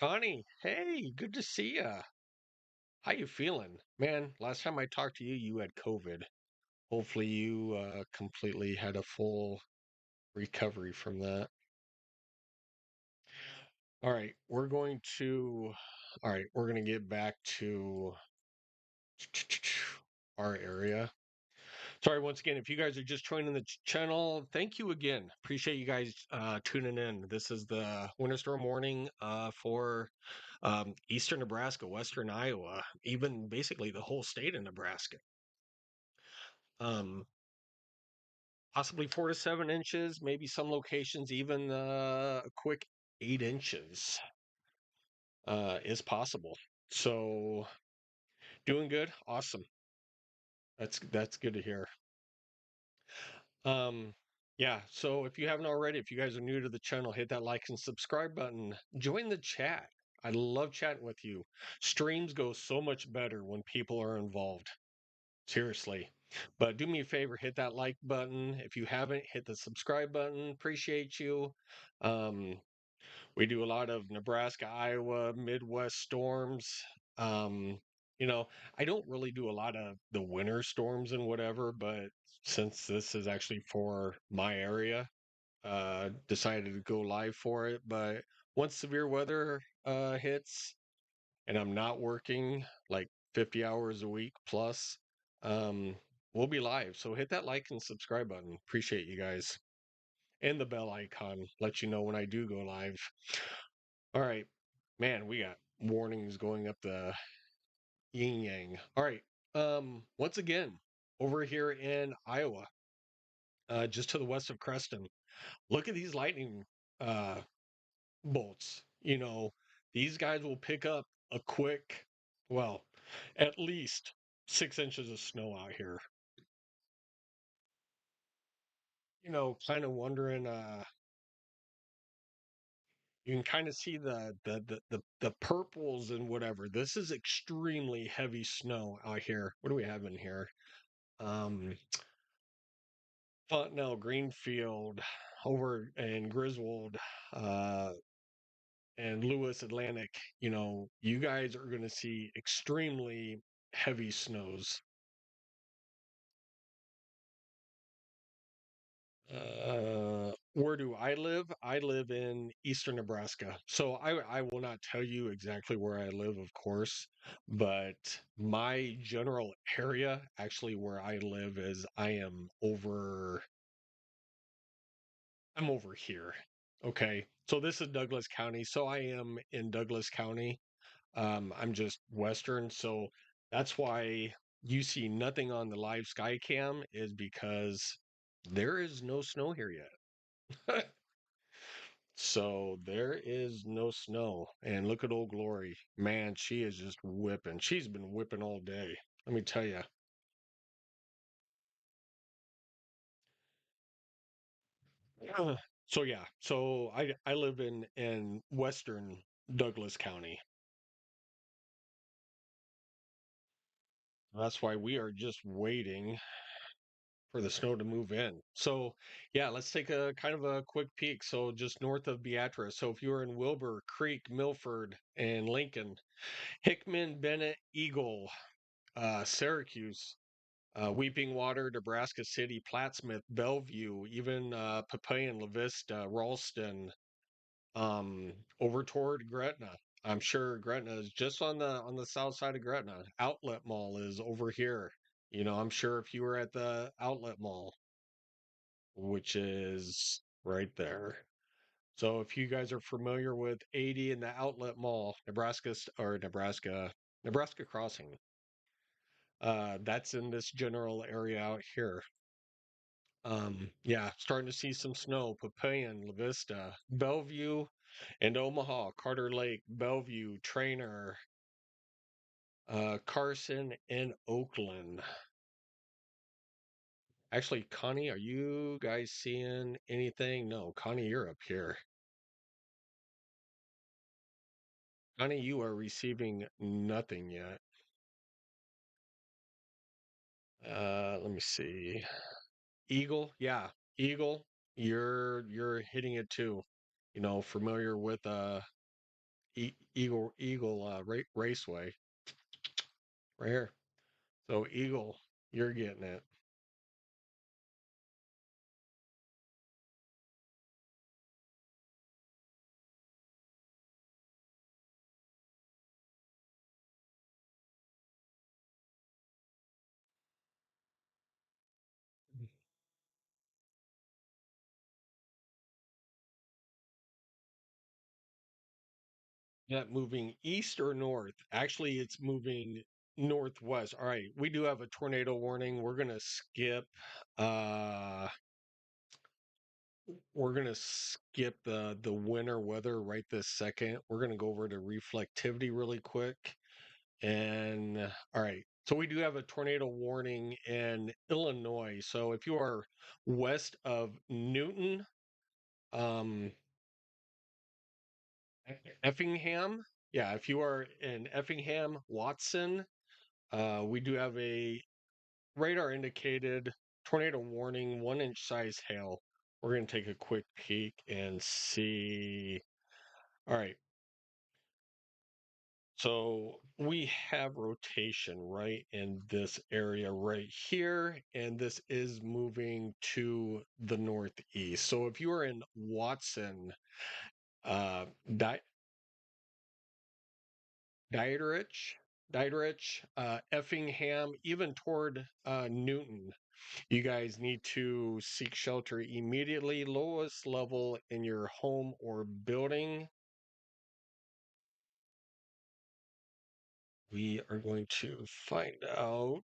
S1: Connie, hey, good to see ya. How you feeling? Man, last time I talked to you, you had COVID. Hopefully you completely had a full recovery from that. All right, we're going to get back to our area. Sorry, once again, if you guys are just joining the channel, thank you again. Appreciate you guys tuning in. This is the winter storm warning for eastern Nebraska, western Iowa, even basically the whole state of Nebraska. Um, Possibly 4 to 7 inches, maybe some locations even a quick 8 inches is possible. So doing good, awesome. That's good to hear. Um, yeah. So if you haven't already, if you guys are new to the channel, hit that like and subscribe button. Join the chat. I love chatting with you. Streams go so much better when people are involved. Seriously. But do me a favor, hit that like button. If you haven't, hit the subscribe button. Appreciate you. Um, we do a lot of Nebraska, Iowa, Midwest storms. Um, you know, I don't really do a lot of the winter storms and whatever, but since this is actually for my area, decided to go live for it. But once severe weather hits, and I'm not working like 50 hours a week plus, um, we'll be live. So hit that like and subscribe button. Appreciate you guys. And the bell icon let you know when I do go live. All right. Man, we got warnings going up the yin yang. All right. Once again, over here in Iowa, just to the west of Creston, look at these lightning uh bolts. These guys will pick up a quick, well, at least 6 inches of snow out here. Kind of wondering, you can kind of see the purples and whatever. This is extremely heavy snow out here. What do we have in here? Um, Fontenelle, Greenfield, over in Griswold, uh, and Lewis Atlantic, you guys are going to see extremely heavy snows. Where do I live? I live in eastern Nebraska. So I will not tell you exactly where I live, of course, but my general area, actually where I live, is I'm over here. Okay. So this is Douglas County. So I am in Douglas County. I'm just western, so that's why you see nothing on the live skycam is because there is no snow here yet. So there is no snow. And look at Old Glory. Man, she is just whipping. She's been whipping all day. Let me tell you. So yeah, so I live in western Douglas County. That's why we are just waiting for the snow to move in. So, yeah, let's take a kind of a quick peek. So, just north of Beatrice. So, if you're in Wilbur, Creek, Milford, and Lincoln, Hickman, Bennett, Eagle, Syracuse, Weeping Water, Nebraska City, Plattsmouth, Bellevue, even Papaya, La Vista, Ralston, over toward Gretna. I'm sure Gretna is just on the south side of Gretna. Outlet Mall is over here. I'm sure if you were at the Outlet Mall, which is right there. So if you guys are familiar with 80 in the Outlet Mall, Nebraska Crossing, that's in this general area out here. Yeah, starting to see some snow. Papayan, La Vista, Bellevue, and Omaha, Carter Lake, Bellevue, Trainer, Carson, and Oakland. Actually, Connie, are you guys seeing anything? No, Connie, you're up here. Connie, you are receiving nothing yet. Let me see. Eagle, yeah, Eagle, you're hitting it too. Familiar with Eagle Raceway. right here. So Eagle, you're getting it. Yeah, moving east or north? Actually, it's moving northwest. All right, we do have a tornado warning. Uh we're gonna skip the winter weather right this second. We're gonna go over to reflectivity really quick. And all right, so we do have a tornado warning in Illinois. So if you are west of Newton, um, Effingham, yeah, if you are in Effingham, Watson, we do have a radar indicated tornado warning, 1 inch size hail. We're going to take a quick peek and see. All right. So we have rotation right in this area right here, and this is moving to the northeast. So if you are in Watson, uh, Di- Dieterich, Effingham, even toward Newton, you guys need to seek shelter immediately. Lowest level in your home or building. We are going to find out.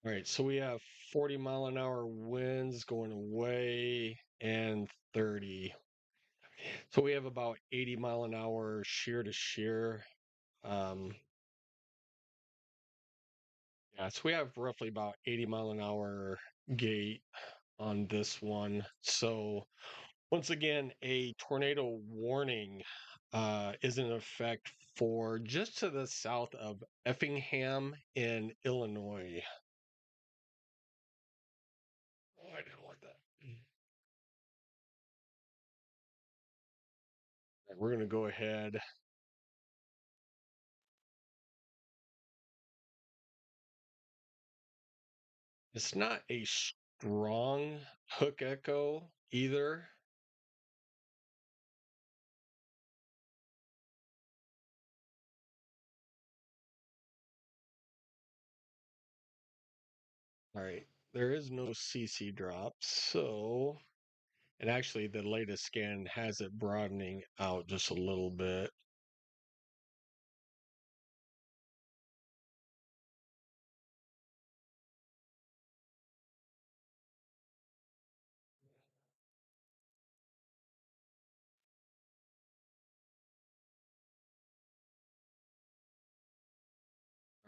S1: All right, so we have 40-mile-an-hour winds going away and 30. So we have about 80-mile-an-hour shear to shear. Um, yeah, so we have roughly about 80-mile-an-hour gate on this one. So once again, a tornado warning is in effect for just to the south of Effingham in Illinois. Oh, I didn't like that. We're going to go ahead. It's not a strong hook echo either. All right, there is no CC drop, so and actually the latest scan has it broadening out just a little bit.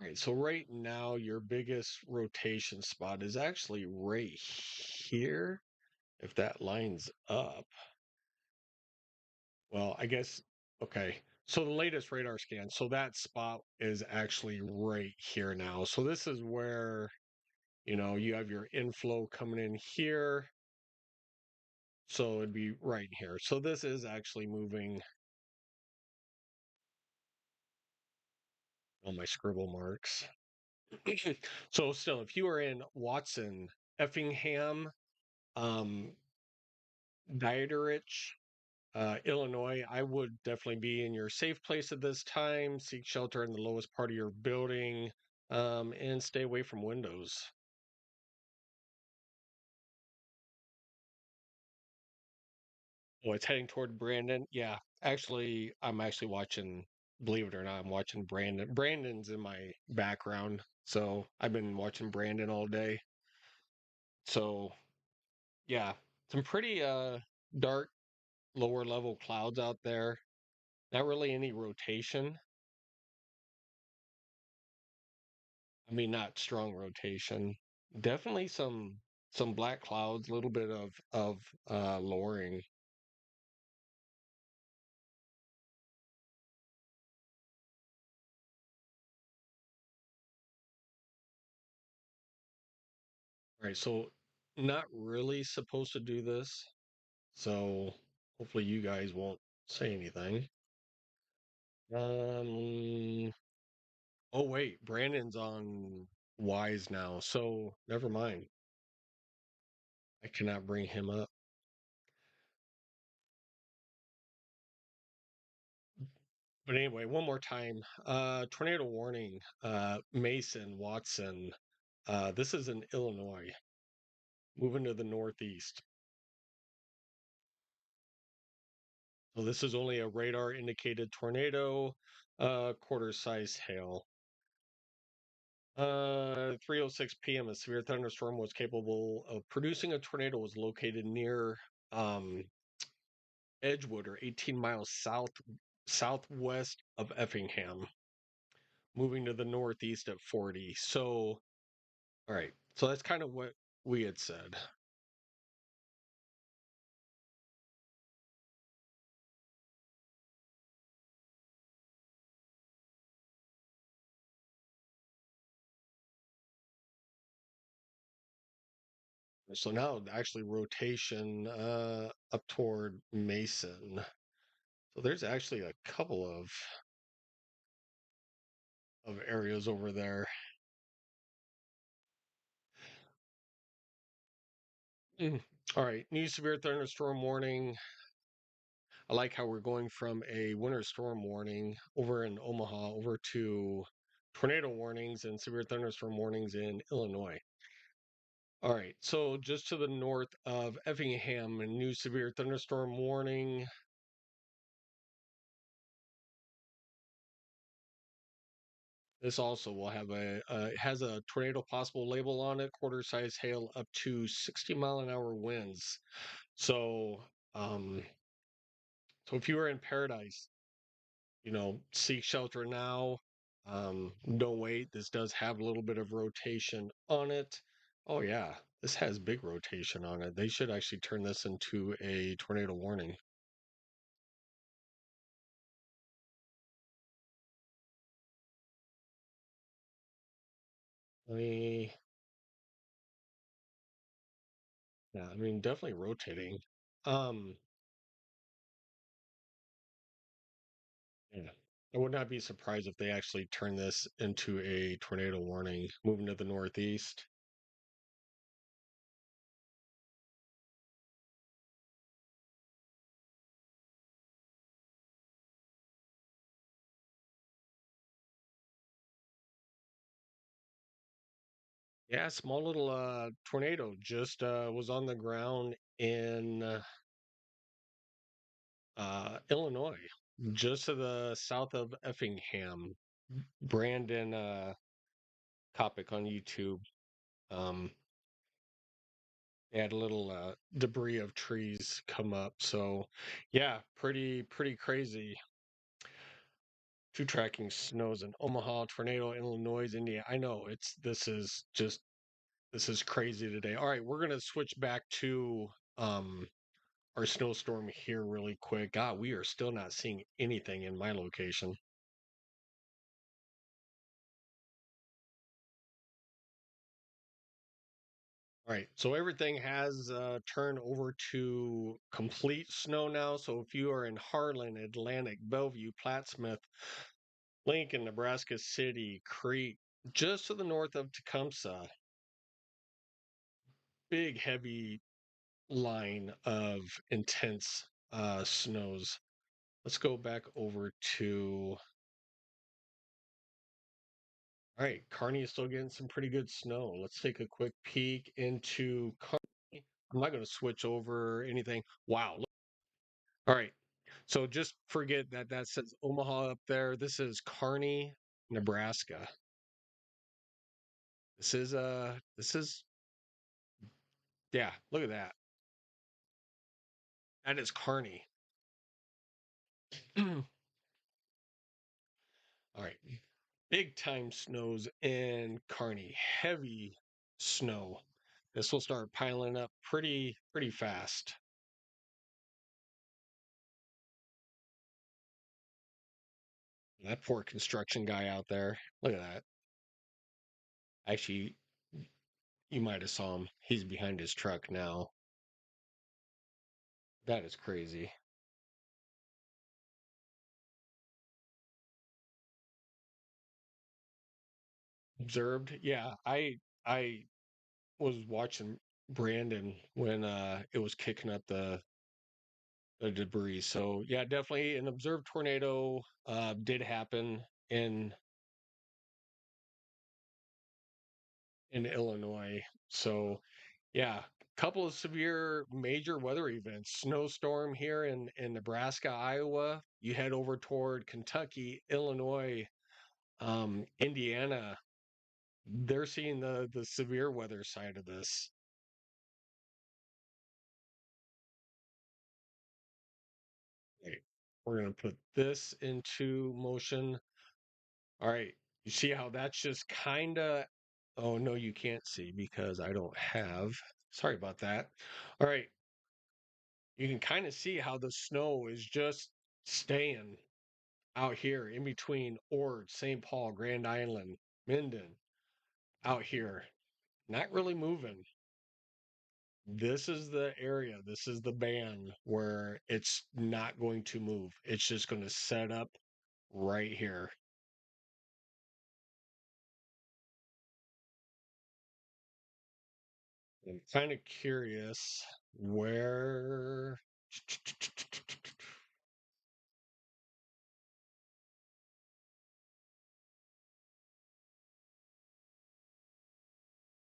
S1: All right, so right now your biggest rotation spot is actually right here. If that lines up, well, I guess okay. So the latest radar scan, so that spot is actually right here now. So this is where you have your inflow coming in here. So it'd be right here. So this is actually moving on my scribble marks. So still, if you are in Watson, Effingham, um, Dieterich, Illinois, I would definitely be in your safe place at this time. Seek shelter in the lowest part of your building, and stay away from windows. Oh, it's heading toward Brandon. Yeah, actually, I'm actually watching. Believe it or not, I'm watching Brandon. Brandon's in my background, so I've been watching Brandon all day. So yeah, some pretty dark lower level clouds out there. Not really any rotation. I mean, not strong rotation. Definitely some black clouds, a little bit of lowering. All right, so not really supposed to do this. So hopefully you guys won't say anything. Um, oh wait, Brandon's on Wise now, so never mind. I cannot bring him up. But anyway, one more time. Tornado warning. Mason, Watson. This is in Illinois, moving to the northeast. So this is only a radar indicated tornado, quarter size hail. 3:06 p.m. A severe thunderstorm was capable of producing a tornado was located near um Edgewood, or 18 miles southwest of Effingham, moving to the northeast at 40. So, all right. So that's kind of what we had said. So now actually rotation up toward Mason. So there's actually a couple of areas over there. Mm. All right, new severe thunderstorm warning. I like how we're going from a winter storm warning over in Omaha over to tornado warnings and severe thunderstorm warnings in Illinois. All right, so just to the north of Effingham, a new severe thunderstorm warning. This also will have has a tornado possible label on it, quarter size hail up to 60-mile-an-hour winds. So, um, so if you are in Paradise, seek shelter now. Don't wait. This does have a little bit of rotation on it. Oh yeah, this has big rotation on it. They should actually turn this into a tornado warning. I mean, yeah, I mean, definitely rotating. Um, yeah. I would not be surprised if they actually turn this into a tornado warning moving to the northeast. Yeah, small little tornado just was on the ground in Illinois, just to the south of Effingham. Brandon Kopic on YouTube. Um, they had a little debris of trees come up. So, yeah, pretty crazy. Two tracking snows in Omaha, tornado, Illinois, India. I know this is crazy today. All right, we're gonna switch back to um our snowstorm here really quick. God, we are still not seeing anything in my location. All right, so everything has turned over to complete snow now. So if you are in Harlan, Atlantic, Bellevue, Plattsmouth, Lincoln, Nebraska City, Crete, just to the north of Tecumseh, big heavy line of intense snows. Let's go back over to. All right, Kearney is still getting some pretty good snow. Let's take a quick peek into Kearney. I'm not going to switch over anything. Wow. All right. So just forget that that says Omaha up there. This is Kearney, Nebraska. This is yeah, look at that. That is Kearney. All right. Big time snows in Kearney. Heavy snow. This will start piling up pretty fast. That poor construction guy out there. Look at that. Actually, you might have saw him. He's behind his truck now. That is crazy. observed. Yeah, I was watching Brandon when it was kicking up the debris. So yeah, definitely an observed tornado did happen in Illinois. So yeah, couple of severe major weather events. Snowstorm here in Nebraska, Iowa. You head over toward Kentucky, Illinois, Indiana. They're seeing the severe weather side of this. Right. We're gonna put this into motion. All right. You see how that's just kind of. Oh no, you can't see because I don't have. Sorry about that. All right. You can kind of see how the snow is just staying out here in between Ord, St. Paul, Grand Island, Minden, out here, not really moving. This is the area, this is the band where it's not going to move. It's just going to set up right here. I'm kind of curious where.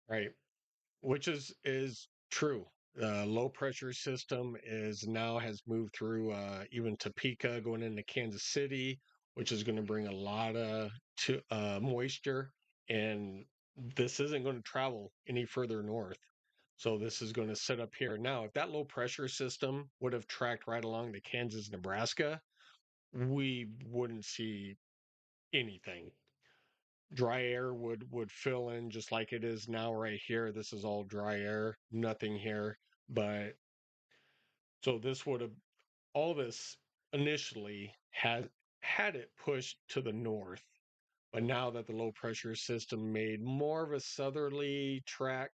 S1: Right. Which is true. Low pressure system is now has moved through even Topeka, going into Kansas City, which is going to bring a lot of moisture, and this isn't going to travel any further north. So this is going to sit up here. Now, if that low pressure system would have tracked right along to Kansas, Nebraska, we wouldn't see anything. Dry air would fill in just like it is now right here. This is all dry air, nothing here. But so this would have all this initially had it pushed to the north. But now that the low pressure system made more of a southerly track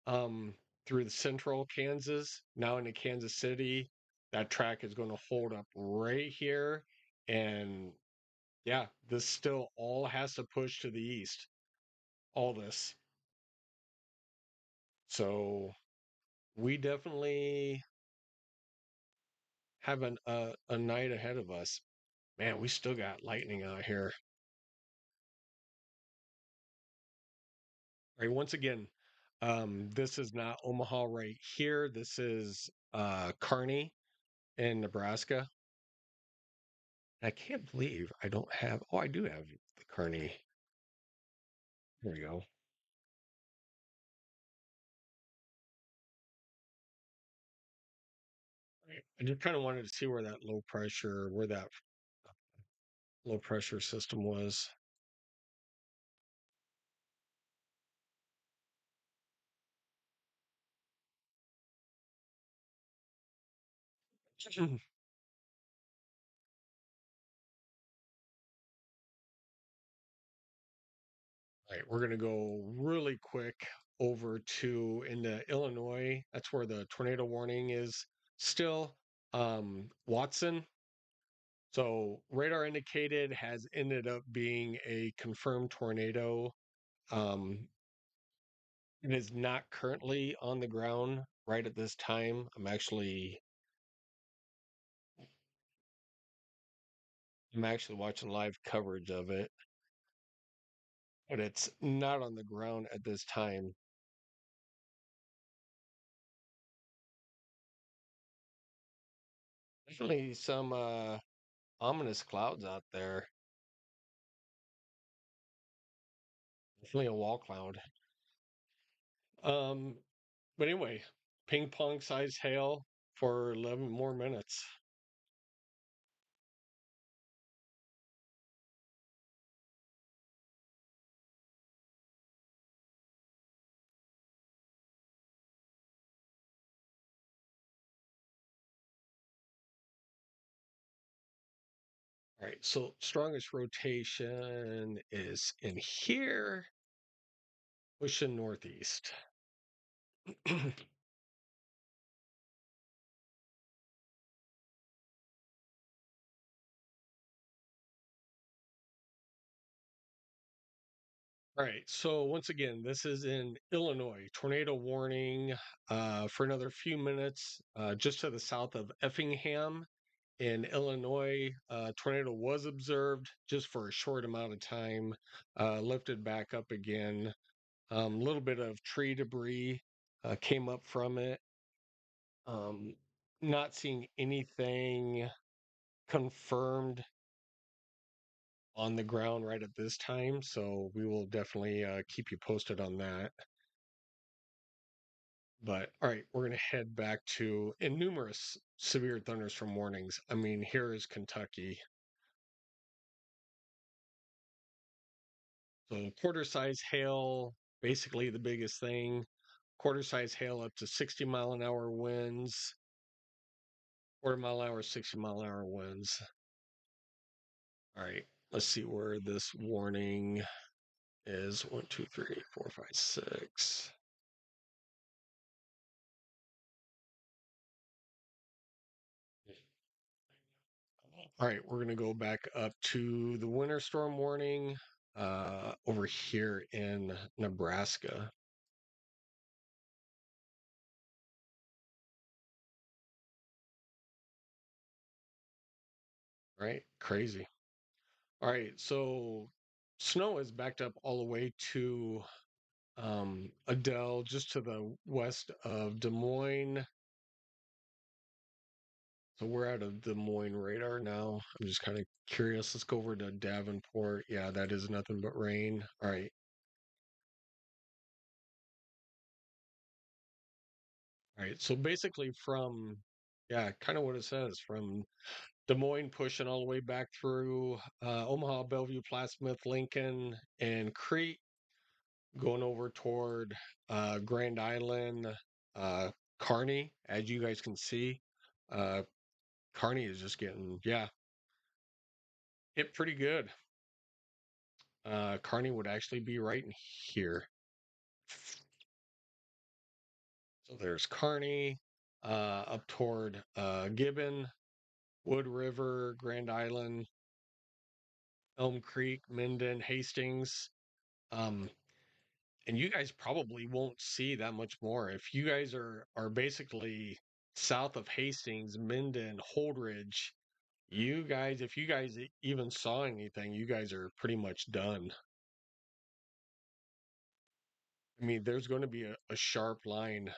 S1: um through the central Kansas, now into Kansas City, that track is going to hold up right here. And yeah, this still all has to push to the east. All this. So we definitely have a night ahead of us. Man, we still got lightning out here. All right, once again, this is not Omaha right here. This is Kearney in Nebraska. I can't believe I don't have. Oh, I do have the Kearney. There we go. Right. I just kind of wanted to see where that low pressure system was. Right, we're going to go really quick over to into Illinois. That's where the tornado warning is still. Watson. So radar indicated has ended up being a confirmed tornado. Um, it is not currently on the ground right at this time. I'm actually watching live coverage of it, but it's not on the ground at this time. Definitely some ominous clouds out there. Definitely a wall cloud. Um, but anyway, ping pong size hail for 11 more minutes. All right, so strongest rotation is in here, pushing northeast. All right. So once again, this is in Illinois. Tornado warning for another few minutes, just to the south of Effingham in Illinois. Tornado was observed just for a short amount of time, lifted back up again. A little bit of tree debris came up from it. Um, Not seeing anything confirmed on the ground right at this time, so we will definitely keep you posted on that. But all right, we're going to head back to in numerous severe thunderstorm warnings. I mean, here is Kentucky. So quarter size hail, basically the biggest thing. Quarter size hail up to 60-mile-an-hour winds. Quarter mile an hour, 60-mile-an-hour winds. All right, let's see where this warning is. 1, 2, 3, 4, 5, 6. All right, we're going to go back up to the winter storm warning over here in Nebraska. Right, crazy. All right, so snow is backed up all the way to Adele, just to the west of Des Moines. So we're out of Des Moines radar now. I'm just kind of curious. Let's go over to Davenport. Yeah, that is nothing but rain. All right. All right. So basically from, yeah, kind of what it says, from Des Moines pushing all the way back through Omaha, Bellevue, Plattsmouth, Lincoln, and Crete, going over toward Grand Island, uh, Kearney, as you guys can see. Uh, Kearney is just getting, yeah, hit pretty good. Kearney would actually be right in here. So there's Kearney, up toward Gibbon, Wood River, Grand Island, Elm Creek, Minden, Hastings. Um, and you guys probably won't see that much more. If you guys are basically south of Hastings, Minden, Holdridge, you guys, if you guys even saw anything, you guys are pretty much done. I mean, there's going to be a sharp line.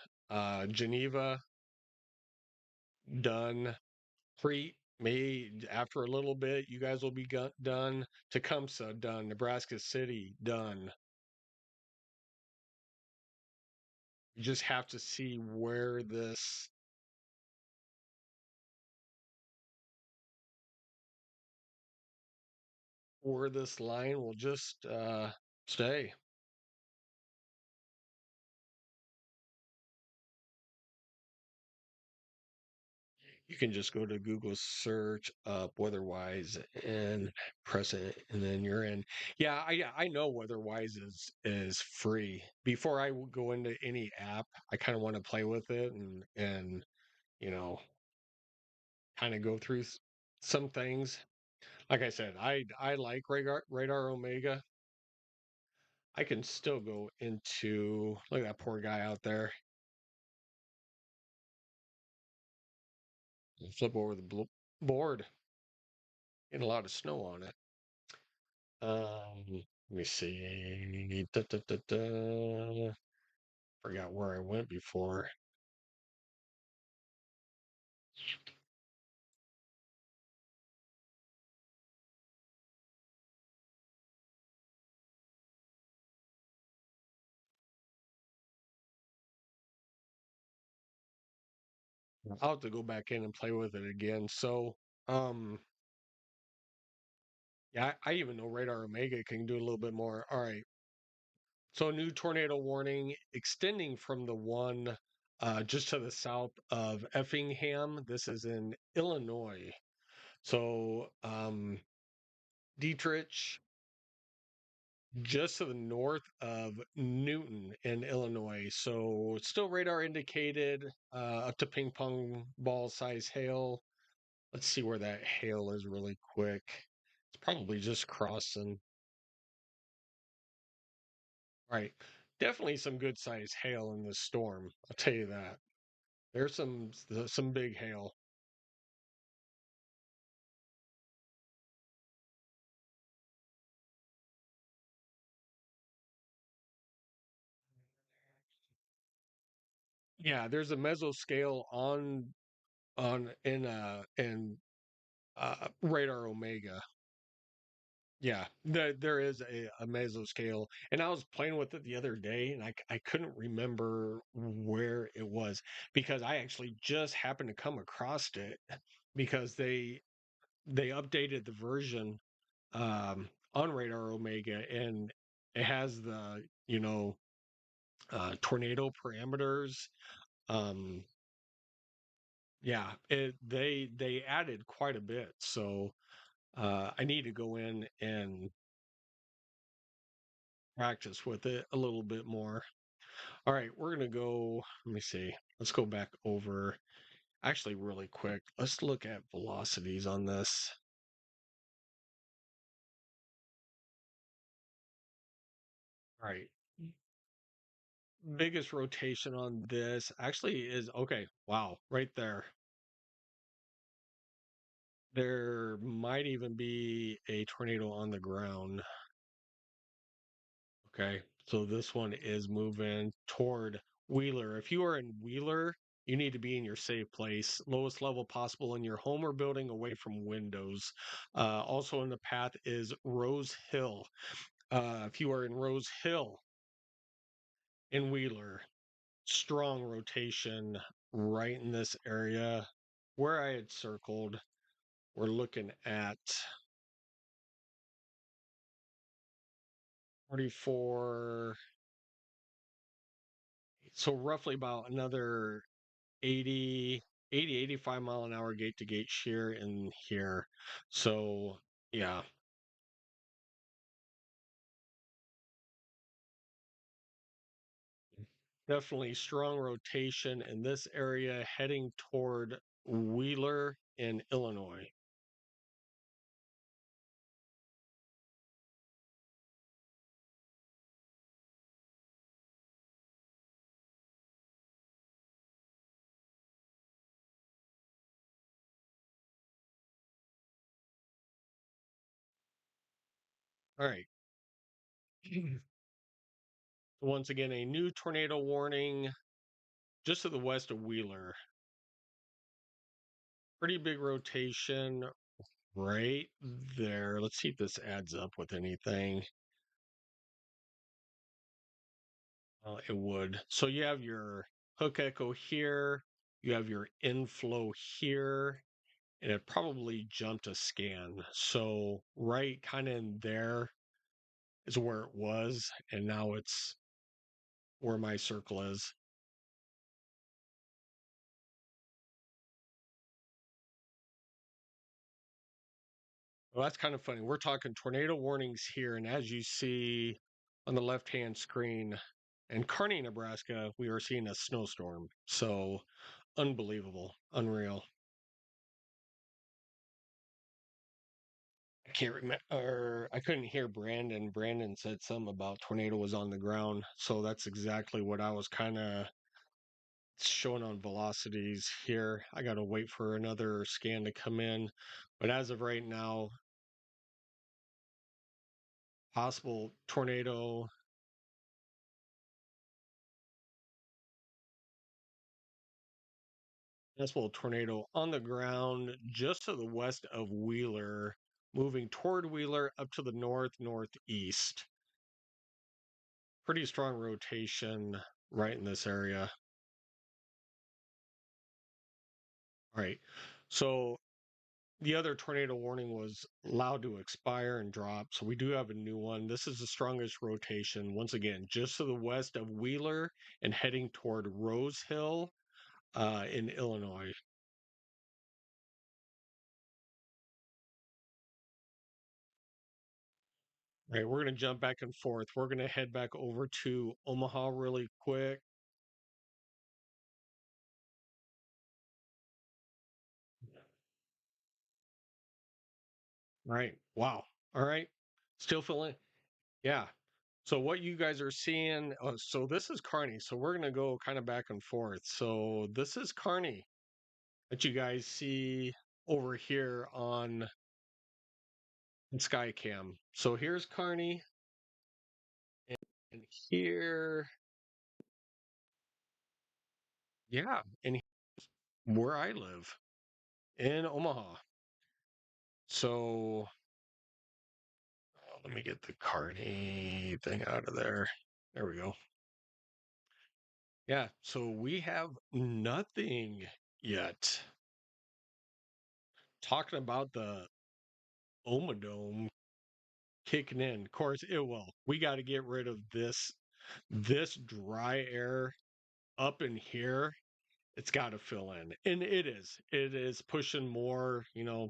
S1: Geneva, done. Crete, may after a little bit, you guys will be done. Tecumseh, done. Nebraska City, done. You just have to see where this line will just stay. You can just go to Google search up weatherwise and press it, and then you're in. Yeah, I know weatherwise is free. Before I go into any app, I kind of want to play with it and you know kind of go through some things. Like I said, I like Radar Omega. I can still go into look at that poor guy out there. Flip over the board. Getting a lot of snow on it. Let me see. Da, da, da, da. Forgot where I went before. I'll have to go back in and play with it again. So, um, yeah, I even know Radar Omega can do a little bit more. All right. So, new tornado warning extending from the one just to the south of Effingham. This is in Illinois. So, Dietrich, just to the north of Newton in Illinois. So, it's still radar indicated up to ping pong ball size hail. Let's see where that hail is really quick. It's probably just crossing. Right. Definitely some good sized hail in this storm. I'll tell you that. There's some big hail. Yeah, there's a mesoscale on in radar Omega. Yeah, there is a mesoscale, and I was playing with it the other day, and I couldn't remember where it was because I actually just happened to come across it because they updated the version on Radar Omega, and it has the tornado parameters. Um, yeah, they added quite a bit, so I need to go in and practice with it a little bit more. All right, we're gonna go. Let me see. Let's go back over. Actually, really quick. Let's look at velocities on this. All right. Biggest rotation on this actually is okay. Wow, right there. There might even be a tornado on the ground. Okay. So this one is moving toward Wheeler. If you are in Wheeler, you need to be in your safe place, lowest level possible in your home or building away from windows. Also in the path is Rose Hill. If you are in Rose Hill in Wheeler, strong rotation right in this area where I had circled. We're looking at 44, so roughly about another 80, 80, 85 mile an hour gate to gate shear in here. So, yeah, definitely strong rotation in this area heading toward Wheeler in Illinois. All right. Once again, a new tornado warning just to the west of Wheeler. Pretty big rotation right there. Let's see if this adds up with anything. It would. So you have your hook echo here, you have your inflow here, and it probably jumped a scan. So right kind of in there is where it was, and now it's where my circle is. Well, that's kind of funny. We're talking tornado warnings here, and as you see on the left-hand screen in Kearney, Nebraska, we are seeing a snowstorm. So unbelievable, unreal. I can't remember, or I couldn't hear Brandon. Brandon said something about tornado was on the ground. So that's exactly what I was kind of showing on velocities here. I got to wait for another scan to come in. But as of right now, possible tornado. Possible tornado on the ground just to the west of Wheeler, moving toward Wheeler up to the northeast. Pretty strong rotation right in this area. All right. So the other tornado warning was allowed to expire and drop. So we do have a new one. This is the strongest rotation. Once again, just to the west of Wheeler and heading toward Rose Hill in Illinois. All right, we're going to jump back and forth. We're going to head back over to Omaha really quick. Right. Wow. All right. Still feeling, yeah. So what you guys are seeing, so this is Carney. So we're gonna go kind of back and forth. So this is Carney that you guys see over here on Skycam. So here's Carney, and here, yeah, and where I live in Omaha. So let me get the Carney thing out of there. There we go. Yeah, so we have nothing yet. Talking about the Omadome kicking in. Of course, it will. We got to get rid of this dry air up in here. It's got to fill in, and it is. It is pushing more.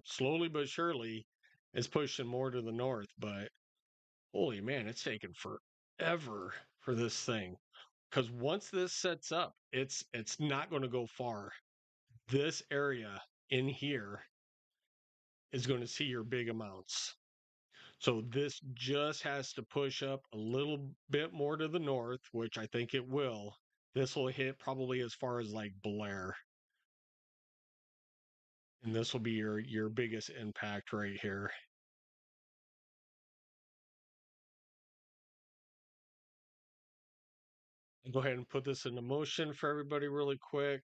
S1: Slowly but surely, it's pushing more to the north. But holy man, it's taking forever for this thing. Because once this sets up, it's not going to go far. This area in here is going to see your big amounts. So this just has to push up a little bit more to the north, which I think it will. This will hit probably as far as like Blair. And this will be your biggest impact right here. I'll go ahead and put this into motion for everybody really quick.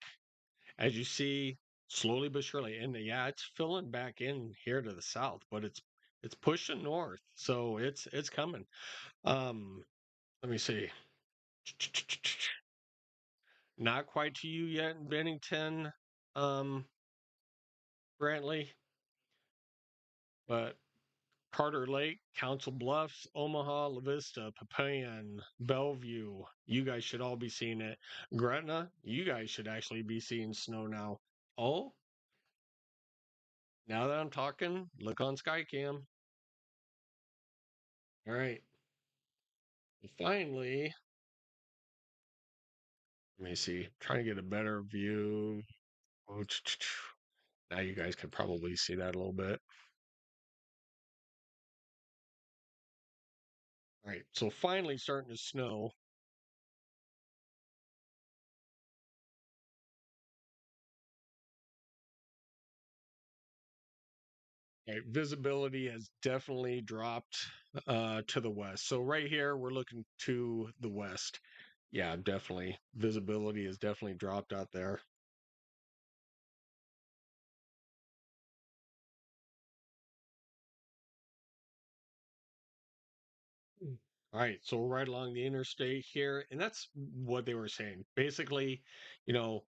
S1: As you see, slowly but surely, and yeah, it's filling back in here to the south, but it's pushing north, so it's coming. Let me see. Not quite to you yet in Bennington, Brantley, but Carter Lake, Council Bluffs, Omaha, La Vista, Papayan, Bellevue. You guys should all be seeing it. Gretna, you guys should actually be seeing snow now. Oh, now that I'm talking, look on Skycam. All right. Finally, let me see. Trying to get a better view. Oh, now you guys can probably see that a little bit. All right. So finally starting to snow. Right, visibility has definitely dropped to the west. So right here, we're looking to the west. Yeah, definitely. Visibility has definitely dropped out there. Mm. All right, so we're right along the interstate here, and that's what they were saying. Basically, you know,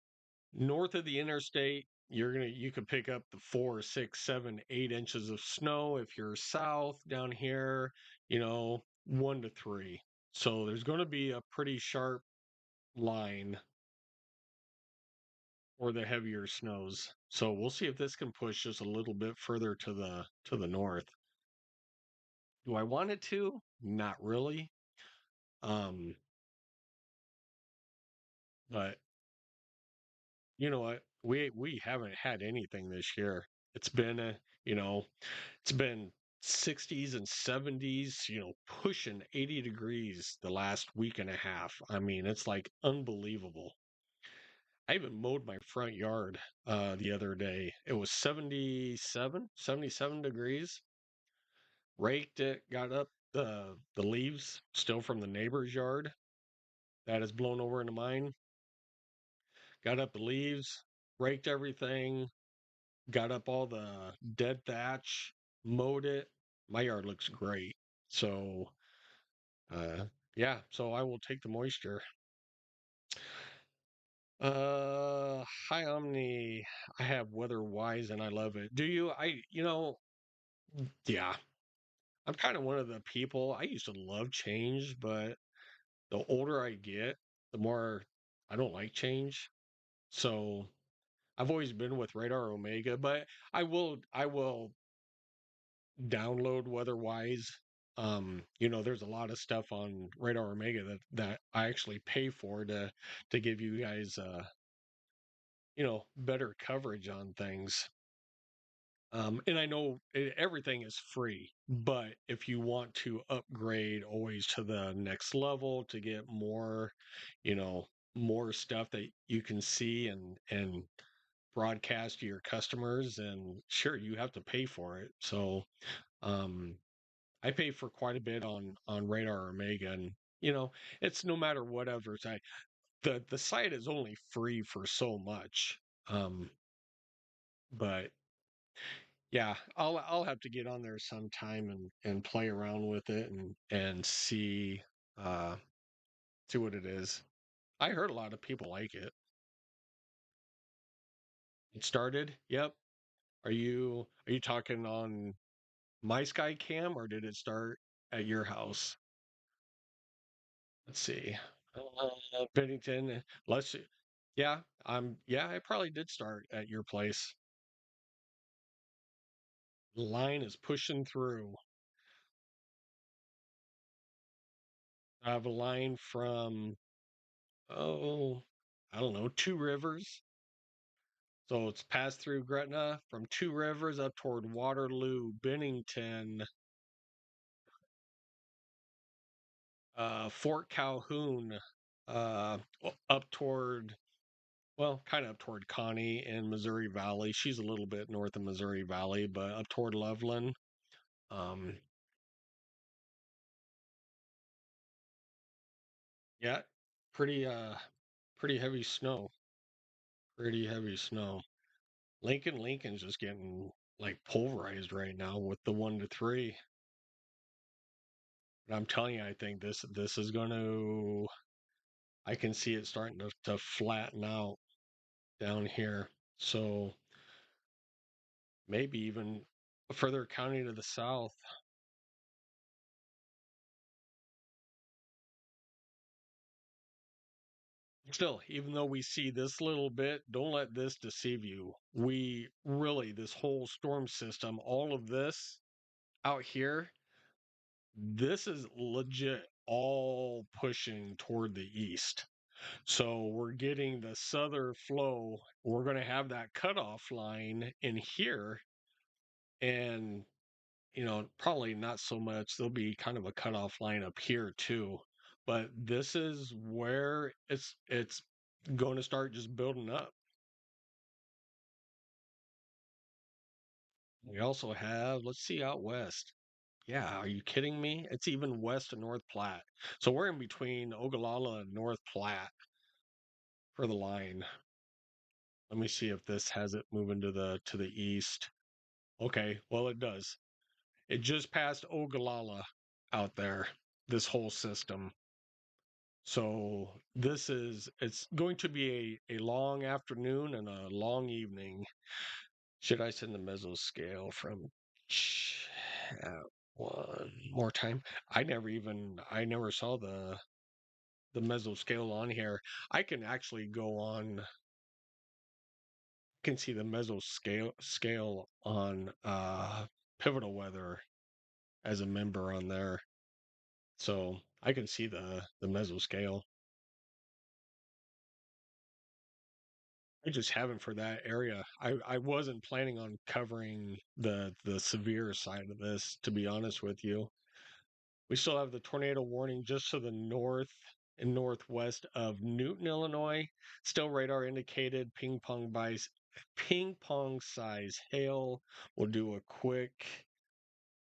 S1: north of the interstate, you could pick up the 4, 6, 7, 8 inches of snow. If you're south down here, 1 to 3. So there's going to be a pretty sharp line or the heavier snows. So we'll see if this can push just a little bit further to the north. Do I want it to? Not really. Um, but you know what? We haven't had anything this year. It's been you know, it's been 60s and 70s, pushing 80 degrees the last week and a half. I mean, it's like unbelievable. I even mowed my front yard the other day. It was 77 degrees. Raked it, got up the leaves still from the neighbor's yard that is blown over into mine. Got up the leaves, raked everything, got up all the dead thatch, mowed it. My yard looks great. So, yeah, so I will take the moisture. Hi Omni. I have Weather Wise and I love it. Do you? Yeah. I'm kind of one of the people. I used to love change, but the older I get, the more I don't like change. So I've always been with Radar Omega, but I will download weatherwise. There's a lot of stuff on Radar Omega that I actually pay for to give you guys better coverage on things. And I know everything is free, but if you want to upgrade always to the next level to get more, you know, more stuff that you can see and broadcast to your customers, and sure, you have to pay for it. So, um, I pay for quite a bit on Radar Omega, and it's no matter whatever site. The site is only free for so much. Um, but yeah, I'll have to get on there sometime and play around with it and uh see what it is. I heard a lot of people like it. It started. Yep. Are you talking on my Skycam or did it start at your house? Let's see. Bennington. Let's see. Yeah, yeah, I probably did start at your place. Line is pushing through. I have a line from oh, I don't know, Two Rivers. So it's passed through Gretna from Two Rivers up toward Waterloo, Bennington, Fort Calhoun, up toward, well, kind of up toward Connie in Missouri Valley. She's a little bit north of Missouri Valley, but up toward Loveland. Um, yeah, pretty pretty heavy snow. Pretty heavy snow. Lincoln's just getting like pulverized right now with the 1 to 3. And I'm telling you, I think this is going to. I can see it starting to flatten out down here. So maybe even a further county to the south. Still, even though we see this little bit, don't let this deceive you. We really, this whole storm system, all of this out here, this is legit all pushing toward the east. So we're getting the southern flow. We're going to have that cutoff line in here. And, probably not so much. There'll be kind of a cutoff line up here too. But this is where it's going to start just building up. We also have, let's see, out west. Yeah, are you kidding me? It's even west of North Platte. So we're in between Ogallala and North Platte for the line. Let me see if this has it moving to the east. Okay, well it does. It just passed Ogallala out there, this whole system. So it's going to be a long afternoon and a long evening. Should I send the mesoscale from one more time? I never saw the mesoscale on here. I can actually go on, can see the mesoscale on Pivotal Weather as a member on there. So I can see the mesoscale. I just haven't for that area. I wasn't planning on covering the severe side of this, to be honest with you. We still have the tornado warning just to the north and northwest of Newton, Illinois. Still radar indicated ping pong size hail. We'll do a quick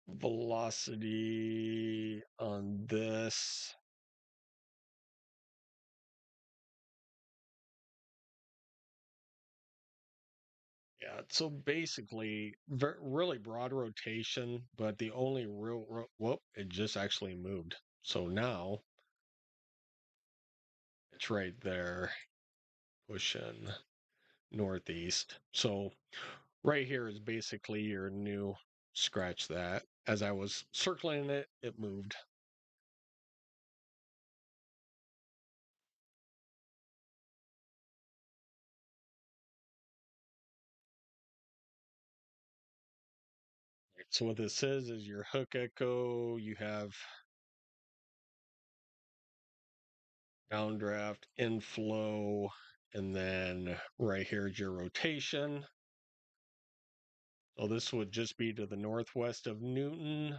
S1: velocity on this. Yeah, so basically, really broad rotation, but the only whoop, it just actually moved. So now it's right there, pushing northeast. So right here is basically your new scratch that. As I was circling it, it moved. So what this says is your hook echo, you have downdraft, inflow, and then right here is your rotation. So this would just be to the northwest of Newton.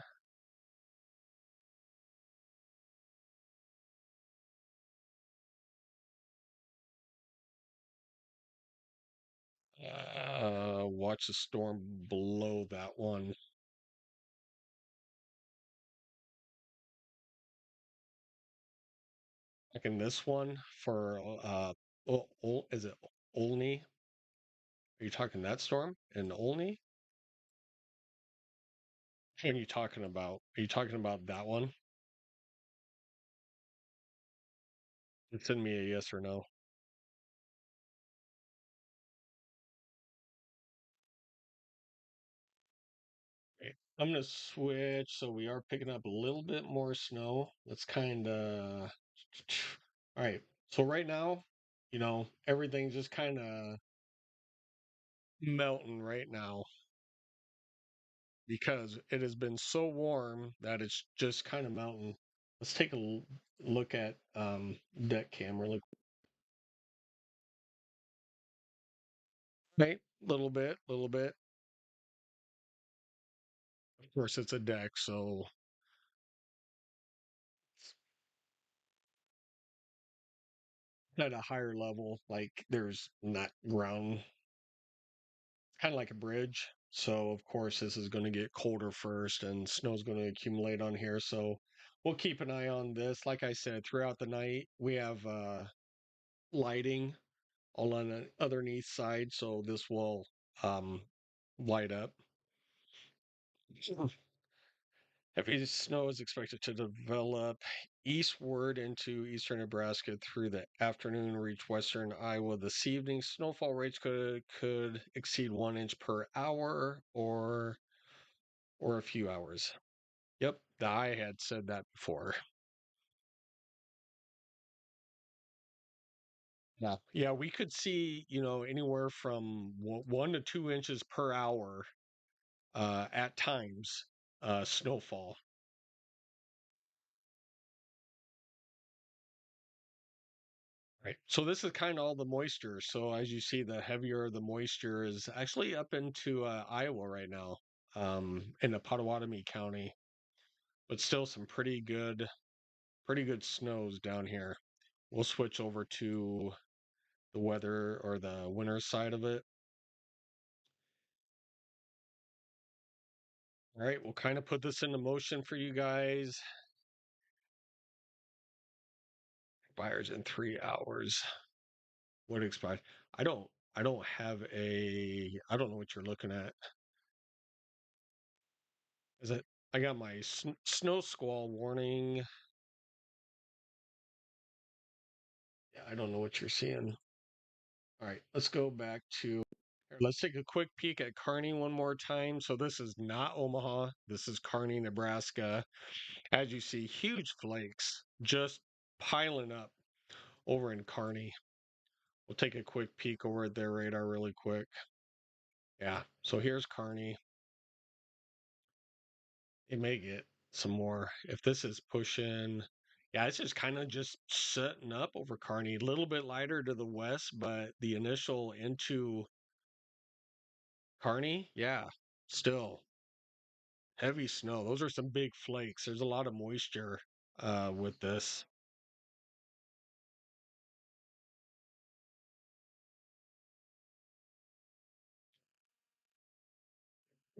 S1: Watch the storm below that one. Like in this one for is it Olney? Are you talking that storm in Olney? What are you talking about? Are you talking about that one? Send me a yes or no. Okay. I'm gonna switch. So we are picking up a little bit more snow. Let's kind of. All right. So right now, everything's just kind of melting right now because it has been so warm that it's just kind of melting. Let's take a look at deck cam really quick. Right, little bit. Of course, it's a deck, so at a higher level, like there's not ground, kind of like a bridge. So of course, this is going to get colder first, and snow's going to accumulate on here. So we'll keep an eye on this. Like I said, throughout the night, we have lighting all on the underneath side, so this will um, light up. Heavy snow is expected to develop eastward into eastern Nebraska through the afternoon, reach western Iowa this evening. Snowfall rates could exceed 1 inch per hour or a few hours. Yep, I had said that before. Yeah, we could see anywhere from 1 to 2 inches per hour at times snowfall. Right. So this is kind of all the moisture. So as you see, the heavier the moisture is actually up into Iowa right now, in the Potawatomi County, but still some pretty good snows down here. We'll switch over to the weather or the winter side of it. All right, we'll kind of put this into motion for you guys. Expires in 3 hours. What expired? I don't. I don't have a. I don't know what you're looking at. Is it? I got my snow squall warning. Yeah, I don't know what you're seeing. All right, let's go back to. Let's take a quick peek at Kearney one more time. So this is not Omaha. This is Kearney, Nebraska. As you see, huge flakes just piling up over in Kearney. We'll take a quick peek over at their radar really quick. Yeah, so here's Kearney. It may get some more. If this is pushing, yeah, it's just kind of just setting up over Kearney. A little bit lighter to the west, but the initial into Kearney, yeah, still heavy snow. Those are some big flakes. There's a lot of moisture with this.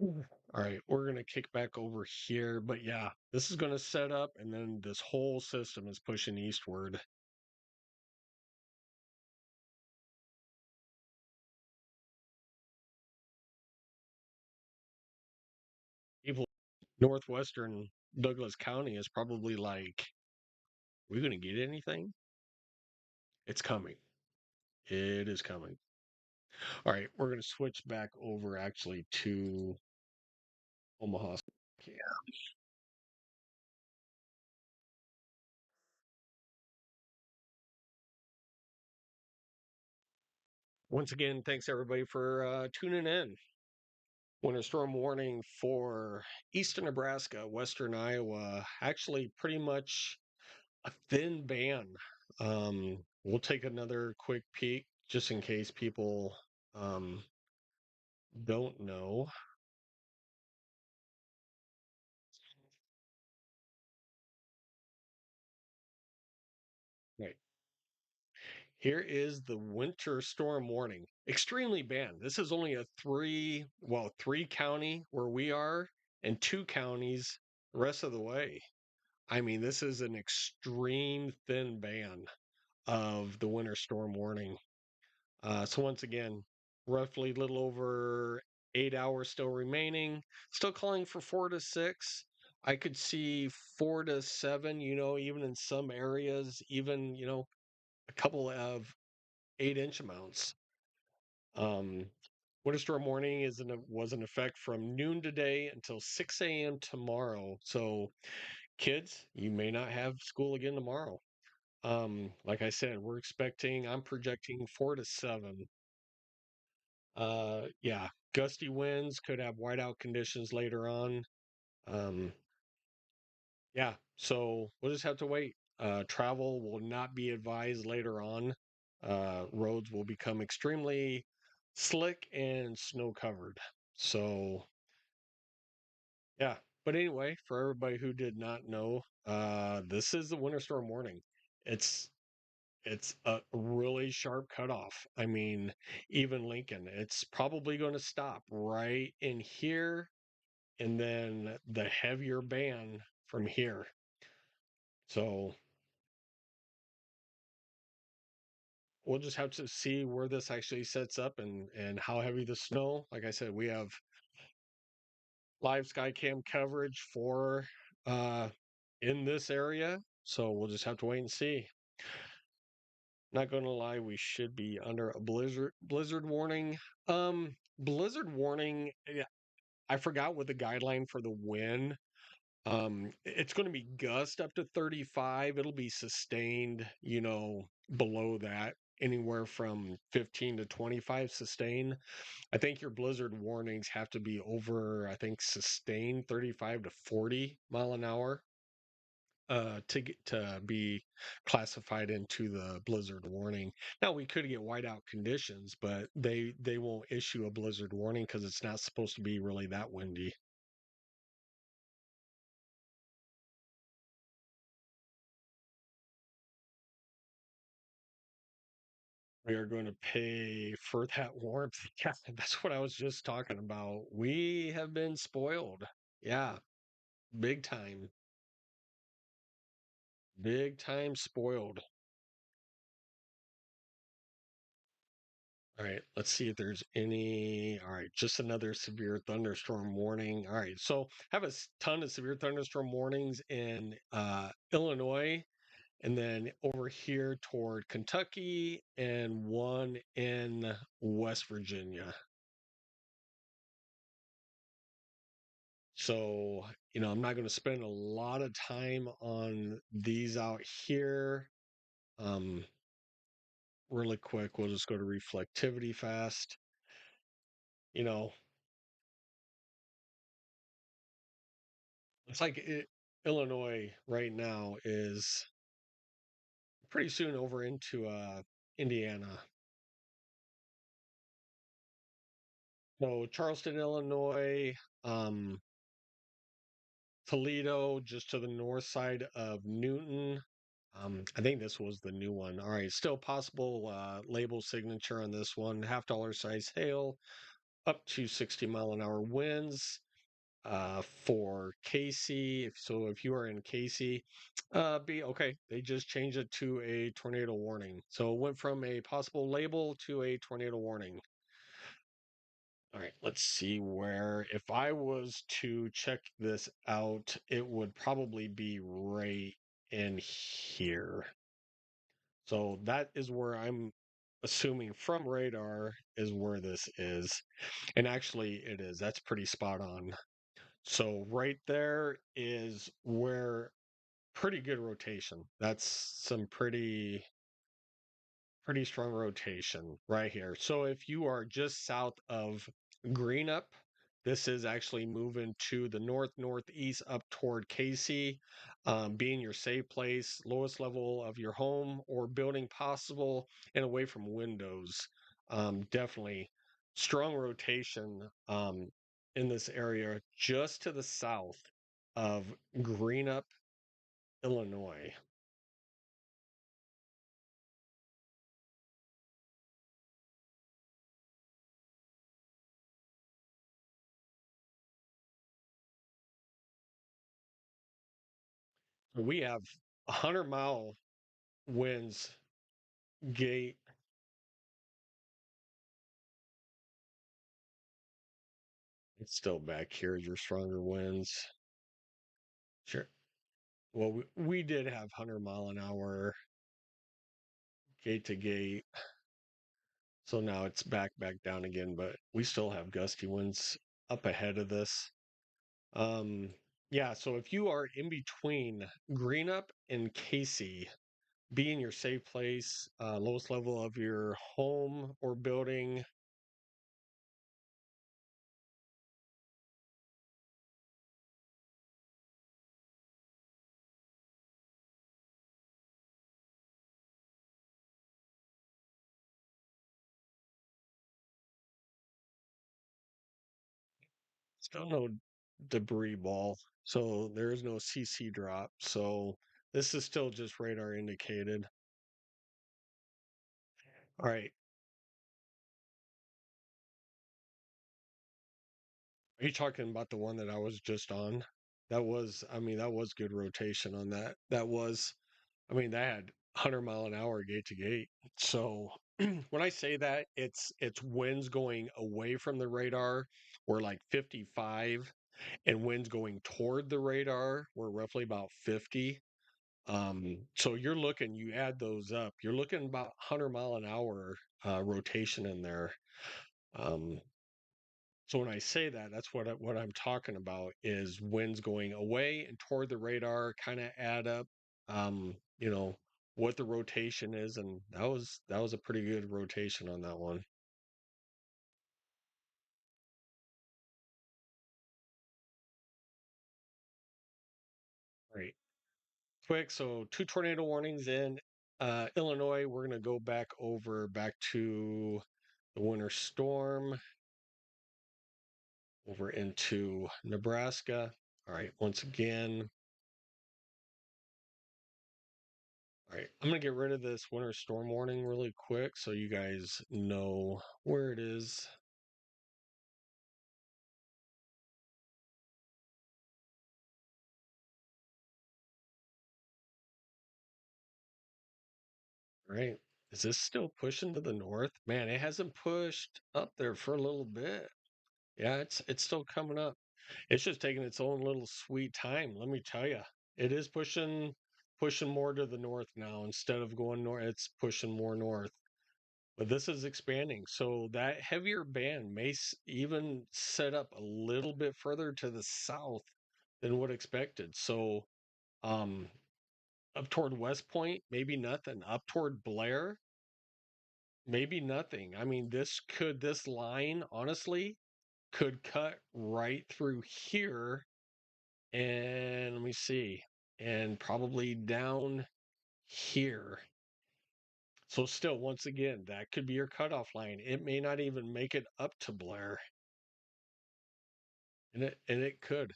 S1: All right, we're gonna kick back over here, but yeah, this is gonna set up, and then this whole system is pushing eastward. People northwestern Douglas County is probably like, we're gonna get anything? It's coming. It is coming. All right, we're gonna switch back over actually to Omaha. Yeah. Once again, thanks everybody for tuning in. Winter storm warning for eastern Nebraska, western Iowa. Actually, pretty much a thin band. We'll take another quick peek just in case people don't know. Here is the winter storm warning. Extremely bad. This is only a three county where we are and two counties the rest of the way. I mean, this is an extreme thin band of the winter storm warning. So once again, roughly a little over 8 hours still remaining. Still calling for 4 to 6. I could see 4 to 7, even in some areas, even, a couple of 8-inch amounts. Um, Winter storm warning was in effect from noon today until 6 a.m. tomorrow. So kids, you may not have school again tomorrow. Like I said, I'm projecting 4 to 7. Yeah, gusty winds could have whiteout conditions later on. Um, yeah, so we'll just have to wait. Travel will not be advised later on. Roads will become extremely slick and snow covered. So, yeah. But anyway, for everybody who did not know, this is the winter storm warning. It's it's a really sharp cutoff. I mean, even Lincoln, it's probably going to stop right in here, and then the heavier band from here. So we'll just have to see where this actually sets up and how heavy the snow. Like I said, we have live skycam coverage for uh in this area, so we'll just have to wait and see. Not going to lie, we should be under a blizzard warning. Blizzard warning. Yeah, I forgot what the guideline for the wind. It's going to be gust up to 35. It'll be sustained, below that, anywhere from 15 to 25 sustained. I think your blizzard warnings have to be over, I think, sustained 35 to 40 mile an hour to be classified into the blizzard warning. Now we could get whiteout conditions, but they won't issue a blizzard warning because it's not supposed to be really that windy. We are going to pay for that warmth. Yeah, that's what I was just talking about. We have been spoiled. Yeah, big time. Big time spoiled. All right, let's see if there's any. All right, just another severe thunderstorm warning. All right, so have a ton of severe thunderstorm warnings in Illinois, and then over here toward Kentucky, and one in West Virginia. So, I'm not going to spend a lot of time on these out here. Um, Really quick, we'll just go to reflectivity fast. You know, it's like Illinois right now is pretty soon over into Indiana. So Charleston, Illinois, um, Toledo, just to the north side of Newton. I think this was the new one. All right, still possible label signature on this one. $50 size hail, up to 60-mile-an-hour winds. For Casey, if you are in Casey, be okay. They just changed it to a tornado warning. So it went from a possible label to a tornado warning. All right, let's see where, if I was to check this out, it would probably be right in here. So that is where I'm assuming from radar is where this is. And actually, it is. That's pretty spot on. So right there is where pretty good rotation. That's some pretty strong rotation right here. So if you are just south of Greenup, this is actually moving to the northeast up toward Casey, being your safe place, lowest level of your home or building possible, and away from windows. Definitely strong rotation in this area just to the south of Greenup, Illinois. We have 100-mile winds gate. It's still back here, your stronger winds. Sure. Well, we did have 100-mile-an-hour gate to gate. So now it's back down again, but we still have gusty winds up ahead of this. Um, yeah, so if you are in between Greenup and Casey, be in your safe place, lowest level of your home or building. Still no debris ball, so there is no CC drop. So this is still just radar indicated. All right. Are you talking about the one that I was just on? That was, I mean, that was good rotation on that. That was, I mean, that had 100-mile-an-hour gate to gate. So when I say that, it's winds going away from the radar, we're like 55, and winds going toward the radar, we're roughly about 50. So you're looking, you add those up, you're looking about 100-mile-an-hour rotation in there. Um, so when I say that, that's what I'm talking about is winds going away and toward the radar, kind of add up, you know, what the rotation is, and that was a pretty good rotation on that one. Right. Quick, so two tornado warnings in Illinois. We're gonna go back to the winter storm over into Nebraska. All right, once again, all right, I'm gonna get rid of this winter storm warning really quick so you guys know where it is. All right, is this still pushing to the north? Man, it hasn't pushed up there for a little bit. Yeah, it's still coming up. It's just taking its own little sweet time. Let me tell you, it is pushing more to the north now instead of going north. It's pushing more north. But this is expanding. So that heavier band may even set up a little bit further to the south than what expected. So um, up toward West Point, maybe nothing. Up toward Blair, maybe nothing. I mean, this line, honestly, could cut right through here. And let me see, and probably down here. So still, once again, that could be your cutoff line. It may not even make it up to Blair. And it could.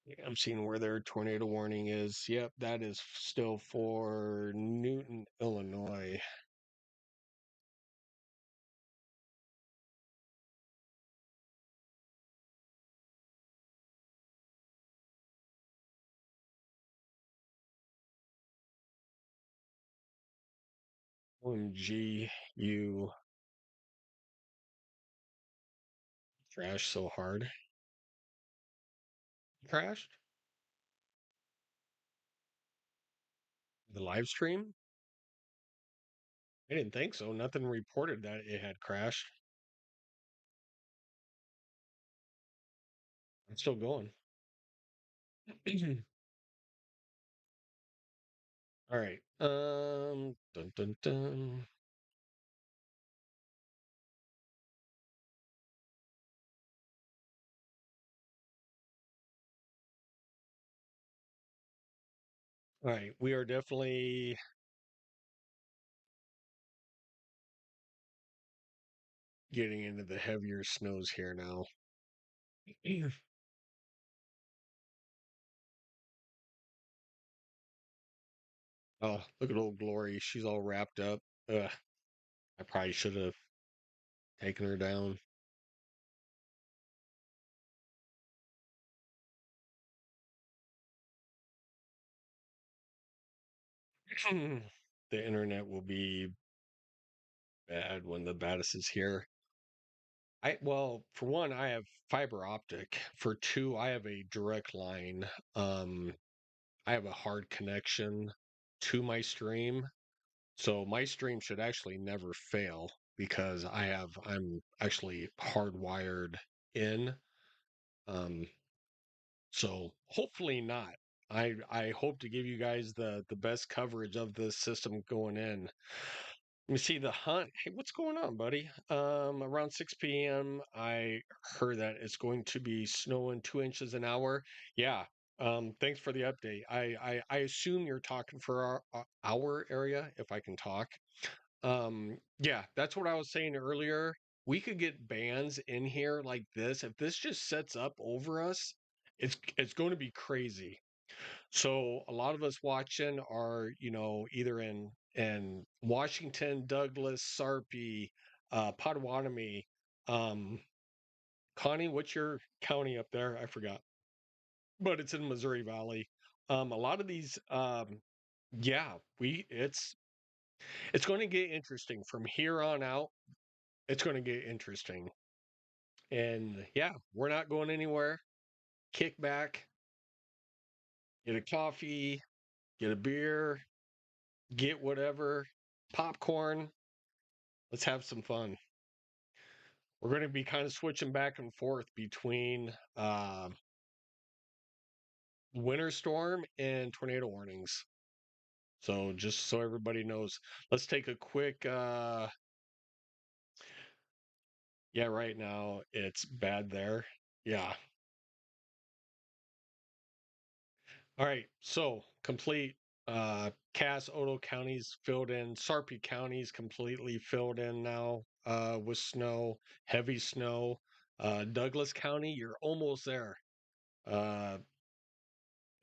S1: Yeah, I'm seeing where their tornado warning is. Yep, that is still for Newton, Illinois. OMG, you crashed so hard. Crashed the live stream? I didn't think so. Nothing reported that it had crashed. It's still going. All right. Dun dun dun. All right, we are definitely getting into the heavier snows here now. Oh, look at old Glory. She's all wrapped up. Ugh, I probably should have taken her down. The internet will be bad when the baddest is here. Well, for one, I have fiber optic. For two, I have a direct line. Um, I have a hard connection to my stream. So my stream should actually never fail because I'm actually hardwired in. Um, so hopefully not. I hope to give you guys the best coverage of this system going in. Let me see the hunt. Hey, what's going on, buddy? Around 6 p.m. I heard that it's going to be snowing 2 inches an hour. Yeah. Thanks for the update. I assume you're talking for our area, if I can talk. Yeah, that's what I was saying earlier. We could get bands in here like this. If this just sets up over us, it's going to be crazy. So a lot of us watching are, either in Washington, Douglas, Sarpy, Potawatomi. Um, Connie, what's your county up there? I forgot, but it's in Missouri Valley. A lot of these, yeah, we it's going to get interesting from here on out. It's going to get interesting, and yeah, we're not going anywhere. Kick back, get a coffee, get a beer, get whatever, popcorn. Let's have some fun. We're going to be kind of switching back and forth between winter storm and tornado warnings. So just so everybody knows, let's take a quick yeah, right now it's bad there. Yeah. All right. So complete Cass, Odo counties filled in. Sarpy counties completely filled in now with snow, heavy snow. Douglas County, you're almost there. Uh,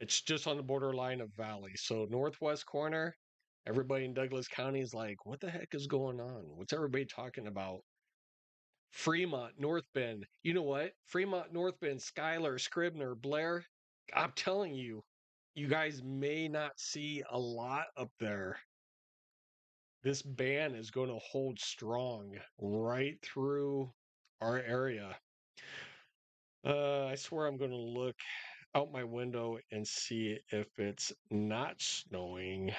S1: it's just on the borderline of valley. So northwest corner, everybody in Douglas County is like, what the heck is going on? What's everybody talking about? Fremont, North Bend. You know what? Fremont, North Bend, Schuyler, Scribner, Blair. I'm telling you, you guys may not see a lot up there. This ban is going to hold strong right through our area. I swear I'm going to look out my window and see if it's not snowing.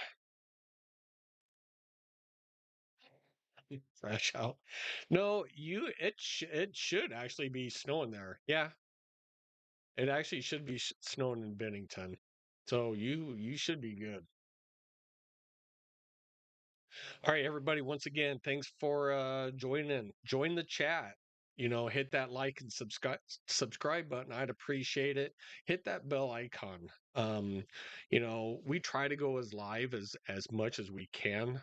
S1: Fresh out. No, it should actually be snowing there. Yeah, it actually should be snowing in Bennington. So you should be good. All right, everybody. Once again, thanks for joining in. Join the chat. Hit that like and subscribe button. I'd appreciate it. Hit that bell icon. We try to go as live as much as we can.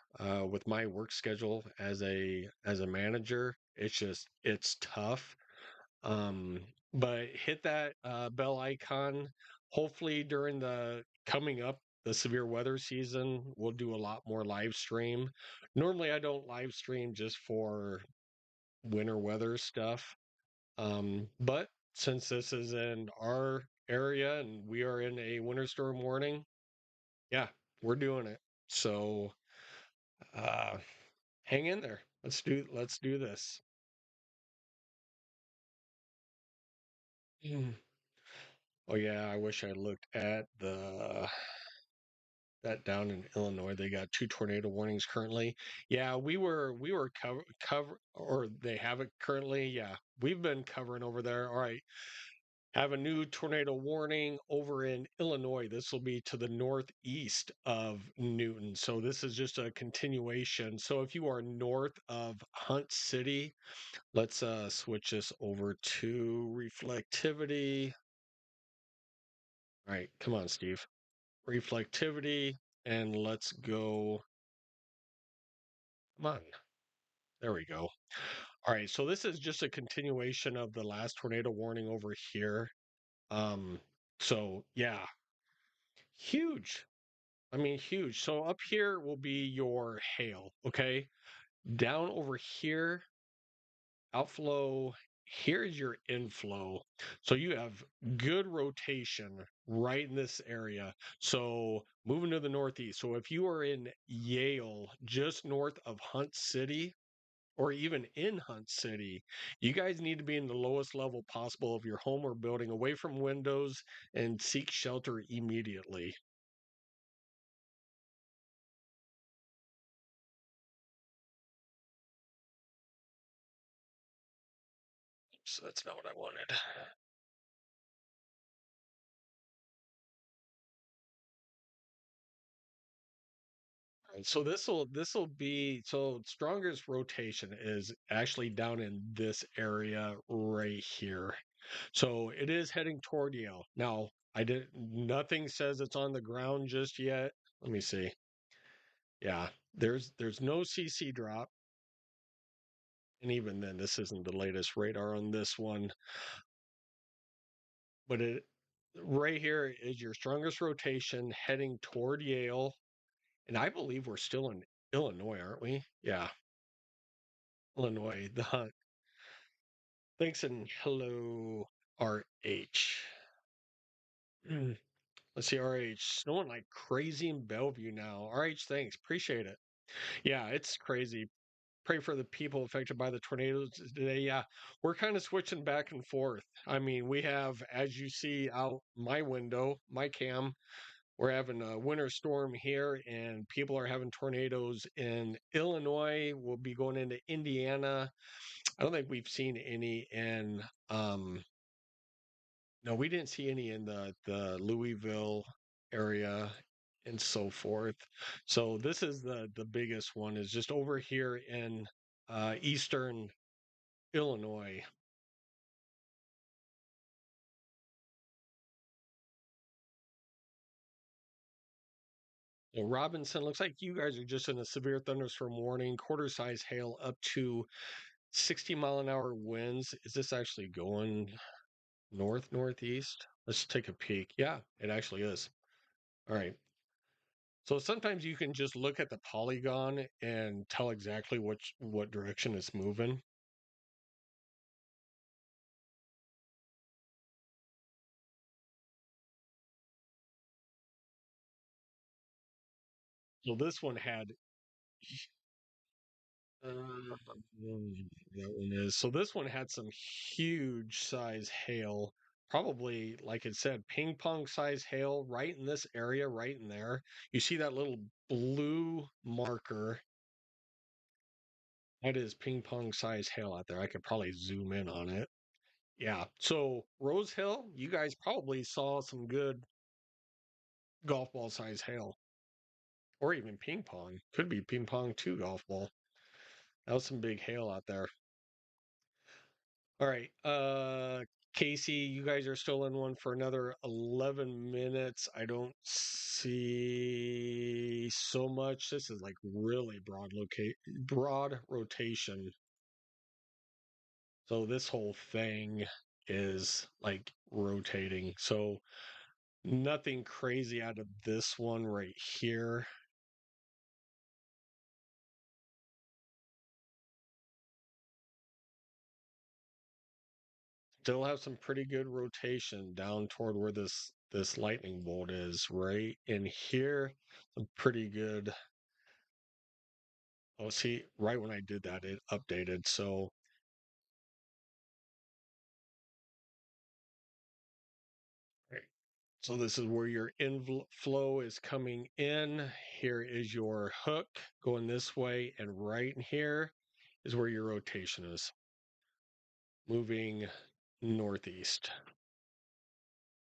S1: With my work schedule as a manager, it's tough. Um, but hit that bell icon. Hopefully, during the severe weather season, we'll do a lot more live stream. Normally, I don't live stream just for winter weather stuff. But since this is in our area and we are in a winter storm warning, yeah, we're doing it. So uh, hang in there. Let's do this. Mm. Oh yeah, I wish I looked at the that down in Illinois. They got two tornado warnings currently. Yeah, we were cover or they have it currently. Yeah, we've been covering over there. All right. Have a new tornado warning over in Illinois. This will be to the northeast of Newton. So this is just a continuation. So if you are north of Hunt City, let's switch this over to reflectivity. All right, come on, Steve. Reflectivity, and let's go. Come on. There we go. All right, so this is just a continuation of the last tornado warning over here. Um, so yeah, huge. I mean, huge. So up here will be your hail, okay? Down over here, outflow here's your inflow. So you have good rotation right in this area. So moving to the northeast. So if you are in Yale, just north of Hunt City, or even in Hunt City, you guys need to be in the lowest level possible of your home or building, away from windows, and seek shelter immediately. So that's not what I wanted. Right, so this will be, so strongest rotation is actually down in this area right here. So it is heading toward Yale. Now, I did nothing says it's on the ground just yet. Let me see. Yeah, there's no CC drop. And even then, this isn't the latest radar on this one, but it right here is your strongest rotation heading toward Yale. And I believe we're still in Illinois, aren't we? Yeah, Illinois. The hunt. Thanks and hello, RH. Let's see, RH. Snowing like crazy in Bellevue now. RH, thanks. Appreciate it. Yeah, it's crazy. Pray for the people affected by the tornadoes today. Yeah, we're kind of switching back and forth. I mean, we have, as you see out my window, my cam, we're having a winter storm here, and people are having tornadoes in Illinois. We'll be going into Indiana. I don't think we've seen any in no, we didn't see any in the Louisville area and so forth. So this is the biggest one, is just over here in eastern Illinois. So Robinson, looks like you guys are just in a severe thunderstorm warning, quarter size hail up to 60-mile-an-hour winds. Is this actually going northeast? Let's take a peek. Yeah, it actually is. All right. So sometimes you can just look at the polygon and tell exactly what direction it's moving. So this one had that one is. So this one had some huge size hail, probably like it said, ping pong size hail right in this area, right in there. You see that little blue marker? That is ping pong size hail out there. I could probably zoom in on it. Yeah. So Rose Hill, you guys probably saw some good golf ball size hail, or even ping pong. Could be ping pong too, golf ball. That was some big hail out there. All right. Casey, you guys are still in one for another 11 minutes. I don't see so much. This is like really broad rotation. So this whole thing is like rotating. So nothing crazy out of this one right here. Still have some pretty good rotation down toward where this lightning bolt is, right in here. Some pretty good. Oh, see, right when I did that, it updated. So, right. So this is where your inflow is coming in. Here is your hook going this way, and right in here is where your rotation is moving northeast.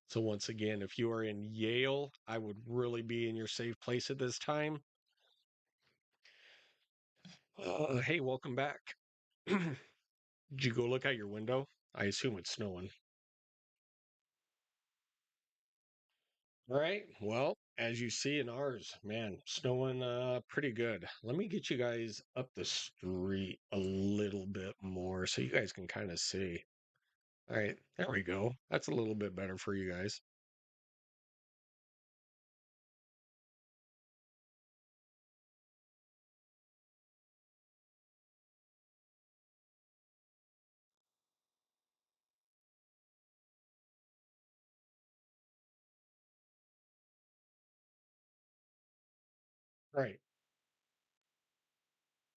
S1: So once again, if you are in Yale, I would really be in your safe place at this time. Hey, welcome back. Did you go look out your window? I assume it's snowing. All right. Well, as you see in ours, man, snowing pretty good. Let me get you guys up the street a little bit more so you guys can kind of see. All right, there we go. That's a little bit better for you guys. Right.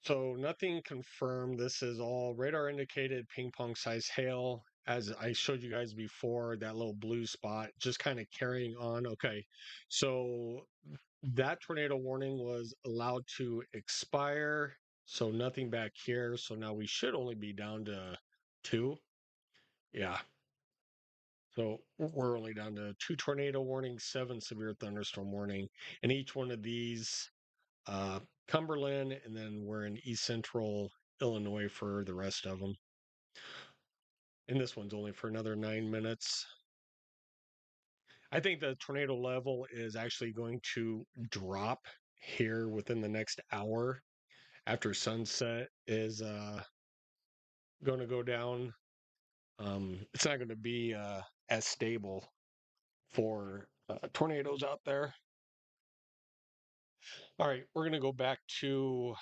S1: So nothing confirmed. This is all radar indicated ping pong size hail. As I showed you guys before, that little blue spot just kind of carrying on. Okay. So that tornado warning was allowed to expire. So nothing back here. So now we should only be down to two. Yeah. So we're only down to two tornado warnings, seven severe thunderstorm warning. And each one of these uh, Cumberland, and then we're in East Central Illinois for the rest of them. And this one's only for another 9 minutes. I think the tornado level is actually going to drop here within the next hour after sunset is going to go down. It's not going to be as stable for tornadoes out there. All right, we're going to go back to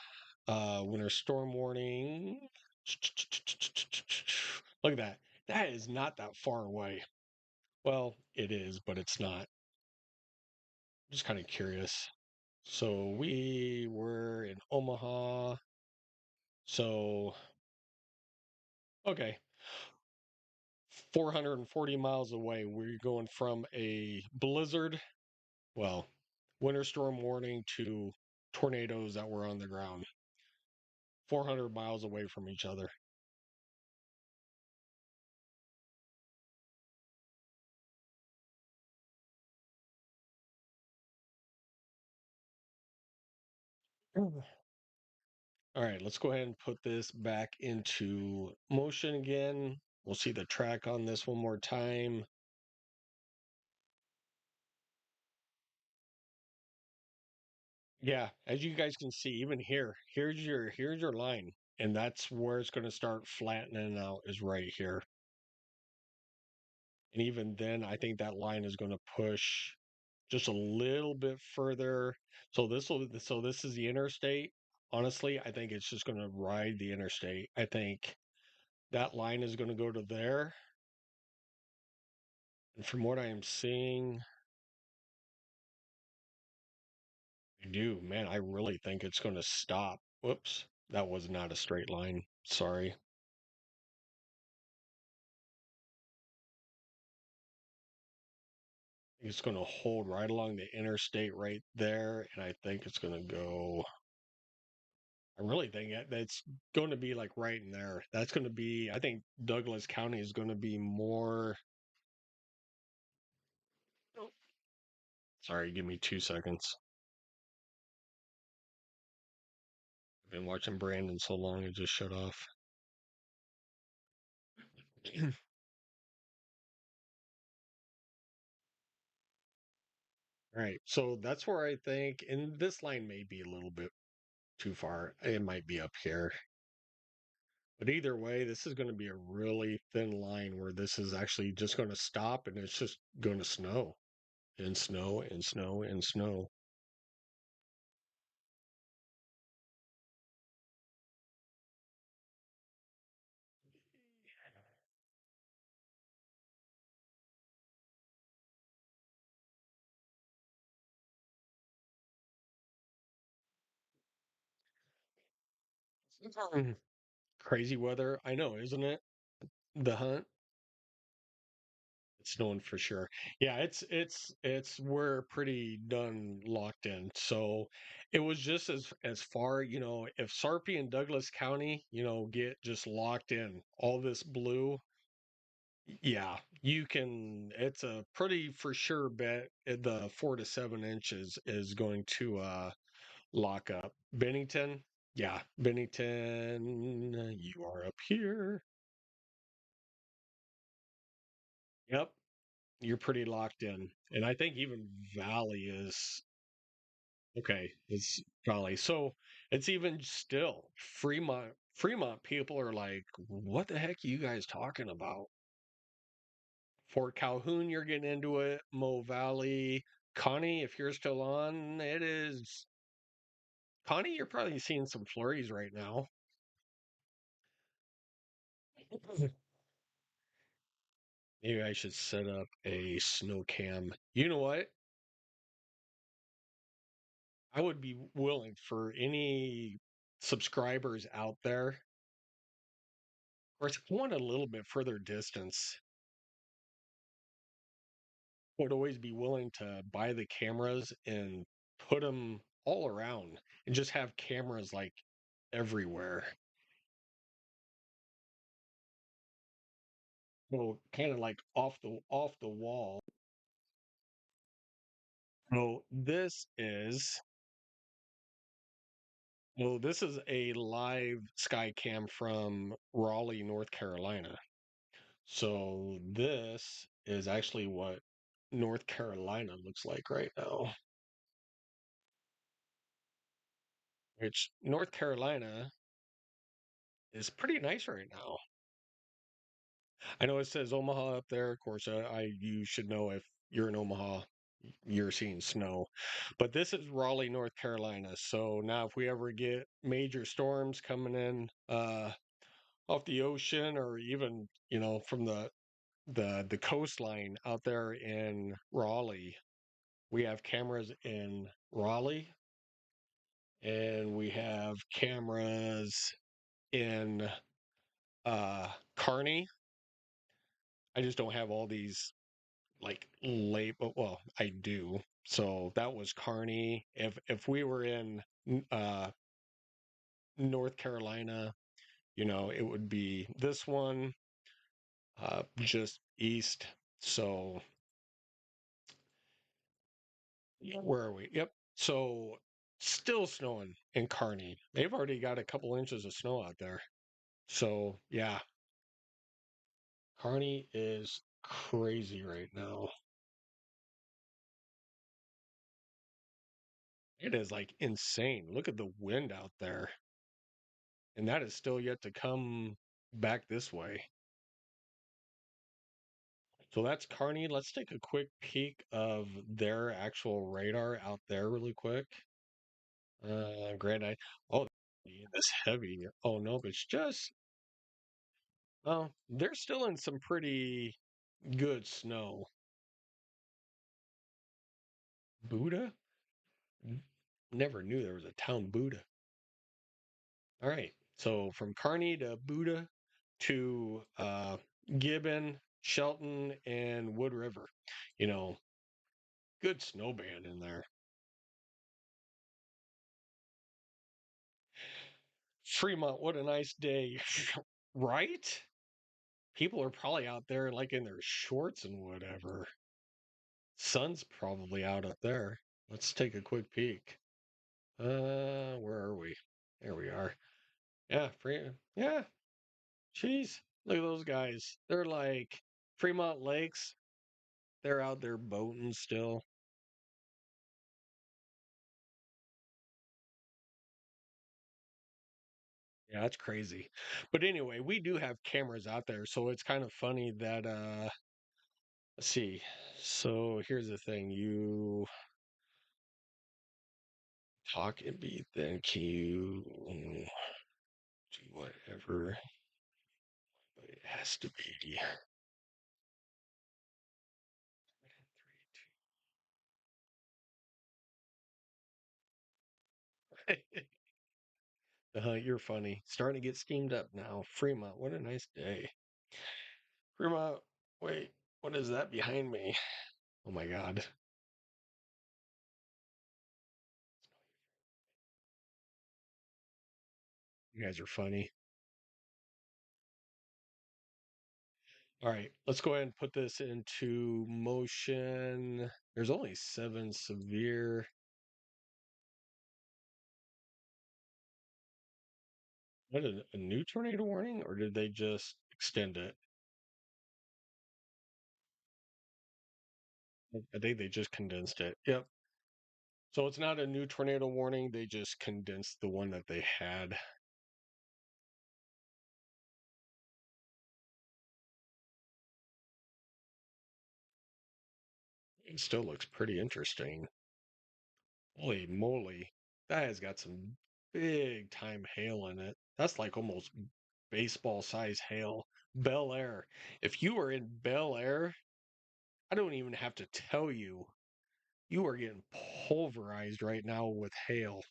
S1: winter storm warning. Look at that. That is not that far away. Well, it is, but it's not. Just kind of curious. So we were in Omaha. So, okay, 440 miles away. We're going from a blizzard, well, winter storm warning to tornadoes that were on the ground. 400 miles away from each other. All right, let's go ahead and put this back into motion again. We'll see the track on this one more time. Yeah, as you guys can see, even here, here's your line, and that's where it's going to start flattening out is right here. And even then, I think that line is going to push just a little bit further. So this is the interstate. Honestly, I think it's just going to ride the interstate. I think that line is going to go to there. And from what I am seeing, I do, man, I really think it's going to stop. Whoops, that was not a straight line. Sorry. It's going to hold right along the interstate right there, and I think it's going to go. I really think that's going to be like right in there. That's going to be. I think Douglas County is going to be more. Oh, sorry, give me 2 seconds. I've been watching Brandon so long, it just shut off. All right, so that's where I think, and this line may be a little bit too far. It might be up here. But either way, this is going to be a really thin line where this is actually just going to stop and it's just going to snow and snow and snow and snow. Mm. Crazy weather. I know, isn't it? The hunt. It's snowing for sure. Yeah, it's we're pretty done locked in. So it was just as far, if Sarpy and Douglas County, get just locked in, all this blue. Yeah, you can. It's a pretty for sure bet. The 4 to 7 inches is going to lock up. Bennington, yeah, Bennington, you are up here. Yep, you're pretty locked in, and I think even Valley is okay. It's Valley, so it's even still Fremont. Fremont people are like, what the heck are you guys talking about? Fort Calhoun, you're getting into it. Mo Valley, Connie, if you're still on, it is Connie. You're probably seeing some flurries right now. Maybe I should set up a snow cam. You know what? I would be willing for any subscribers out there. Of course, if I want a little bit further distance, I would always be willing to buy the cameras and put them all around and just have cameras like everywhere. Well, kind of like off the wall. So this is a live skycam from Raleigh, North Carolina. So this is actually what North Carolina looks like right now, which North Carolina is pretty nice right now. I know it says Omaha up there. Of course, you should know if you're in Omaha, you're seeing snow. But this is Raleigh, North Carolina. So now, if we ever get major storms coming in off the ocean, or even from the coastline out there in Raleigh, we have cameras in Raleigh, and we have cameras in Kearney. I just don't have all these like label. Well, I do. So that was Kearney. If we were in uh North Carolina, it would be this one just east. So yeah, where are we? Yep. So still snowing in Kearney. They've already got a couple inches of snow out there. So yeah, Kearney is crazy right now. It is like insane. Look at the wind out there. And that is still yet to come back this way. So that's Kearney. Let's take a quick peek of their actual radar out there really quick. Granted, oh, this heavy. Oh no, but it's just, oh, they're still in some pretty good snow. Buddha? Never knew there was a town Buddha. All right. So from Kearney to Buda to Gibbon, Shelton, and Wood River. You know, good snow band in there. Fremont, what a nice day. Right? People are probably out there like in their shorts and whatever. Sun's probably out up there. Let's take a quick peek. Where are we? There we are. Yeah, yeah, jeez. Look at those guys. They're like Fremont Lakes. They're out there boating still. Yeah, that's crazy. But anyway, we do have cameras out there, so it's kind of funny that let's see. So here's the thing, you talk and be then can you do whatever, but it has to be you're funny. Starting to get steamed up now. Fremont, what a nice day. Fremont, wait, what is that behind me? Oh my God. You guys are funny. All right, let's go ahead and put this into motion. There's only 7 severe. What a new tornado warning, or did they just extend it? I think they just condensed it. Yep. So it's not a new tornado warning. They just condensed the one that they had. It still looks pretty interesting. Holy moly. That has got some big time hail in it. That's like almost baseball size hail. Bel Air. If you were in Bel Air, I don't even have to tell you. You are getting pulverized right now with hail.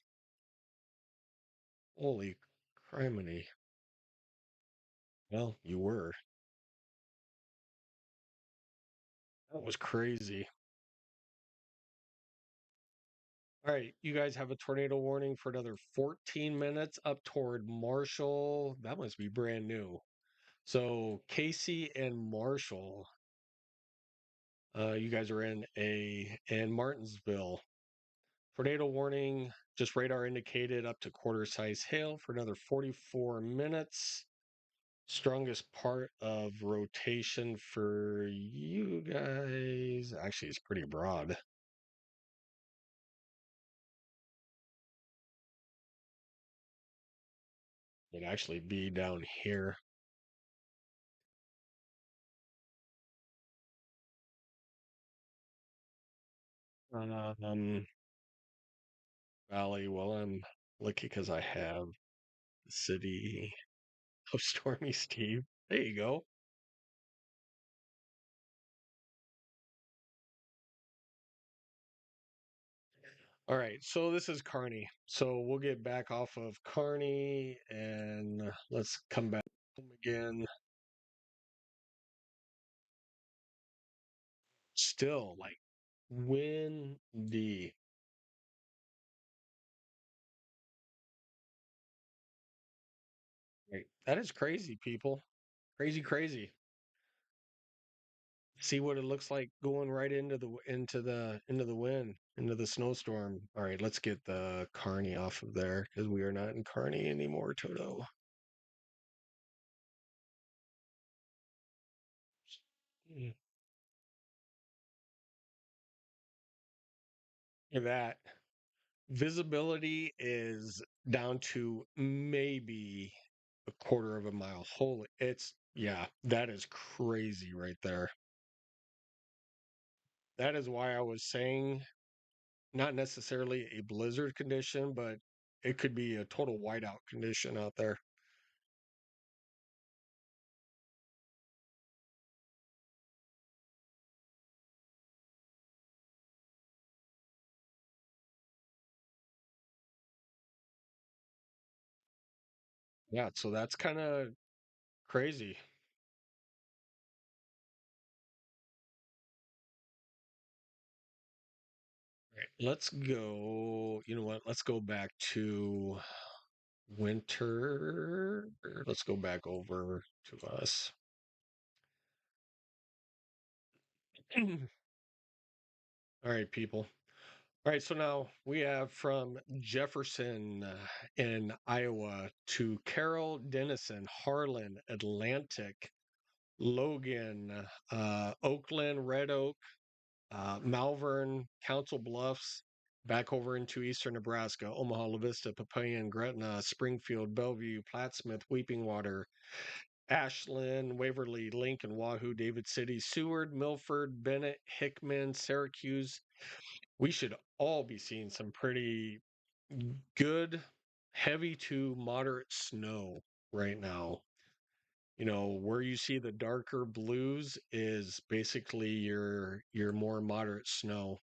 S1: Holy criminy. Well, you were. That was crazy. All right, you guys have a tornado warning for another 14 minutes up toward Marshall. That must be brand new. So Casey and Marshall, you guys are in Martinsville. Tornado warning, just radar indicated up to quarter size hail for another 44 minutes. Strongest part of rotation for you guys. Actually, it's pretty broad. It'd actually be down here. Um, Valley. Well, I'm lucky because I have the city of Stormy Steve. There you go. All right, so this is Carney. So we'll get back off of Carney and let's come back home again. Still like windy. Right. That is crazy, people. Crazy, crazy. See what it looks like going right into the wind, into the snowstorm. All right, let's get the Carney off of there because we are not in Carney anymore, Toto. Mm. Look at that. Visibility is down to maybe a quarter of a mile. Holy, yeah, that is crazy right there. That is why I was saying not necessarily a blizzard condition, but it could be a total whiteout condition out there. Yeah, so that's kind of crazy. Right, let's go. You know what? Let's go back to winter. Let's go back over to us. All right, people. All right, so now we have from Jefferson in Iowa to Carroll, Denison, Harlan, Atlantic, Logan, Oakland, Red Oak, Malvern, Council Bluffs, back over into eastern Nebraska, Omaha, La Vista, Papillion, Gretna, Springfield, Bellevue, Plattsmouth, Weeping Water, Ashland, Waverly, Lincoln, Wahoo, David City, Seward, Milford, Bennett, Hickman, Syracuse. We should all be seeing some pretty good, heavy to moderate snow right now. Where you see the darker blues is basically your more moderate snow.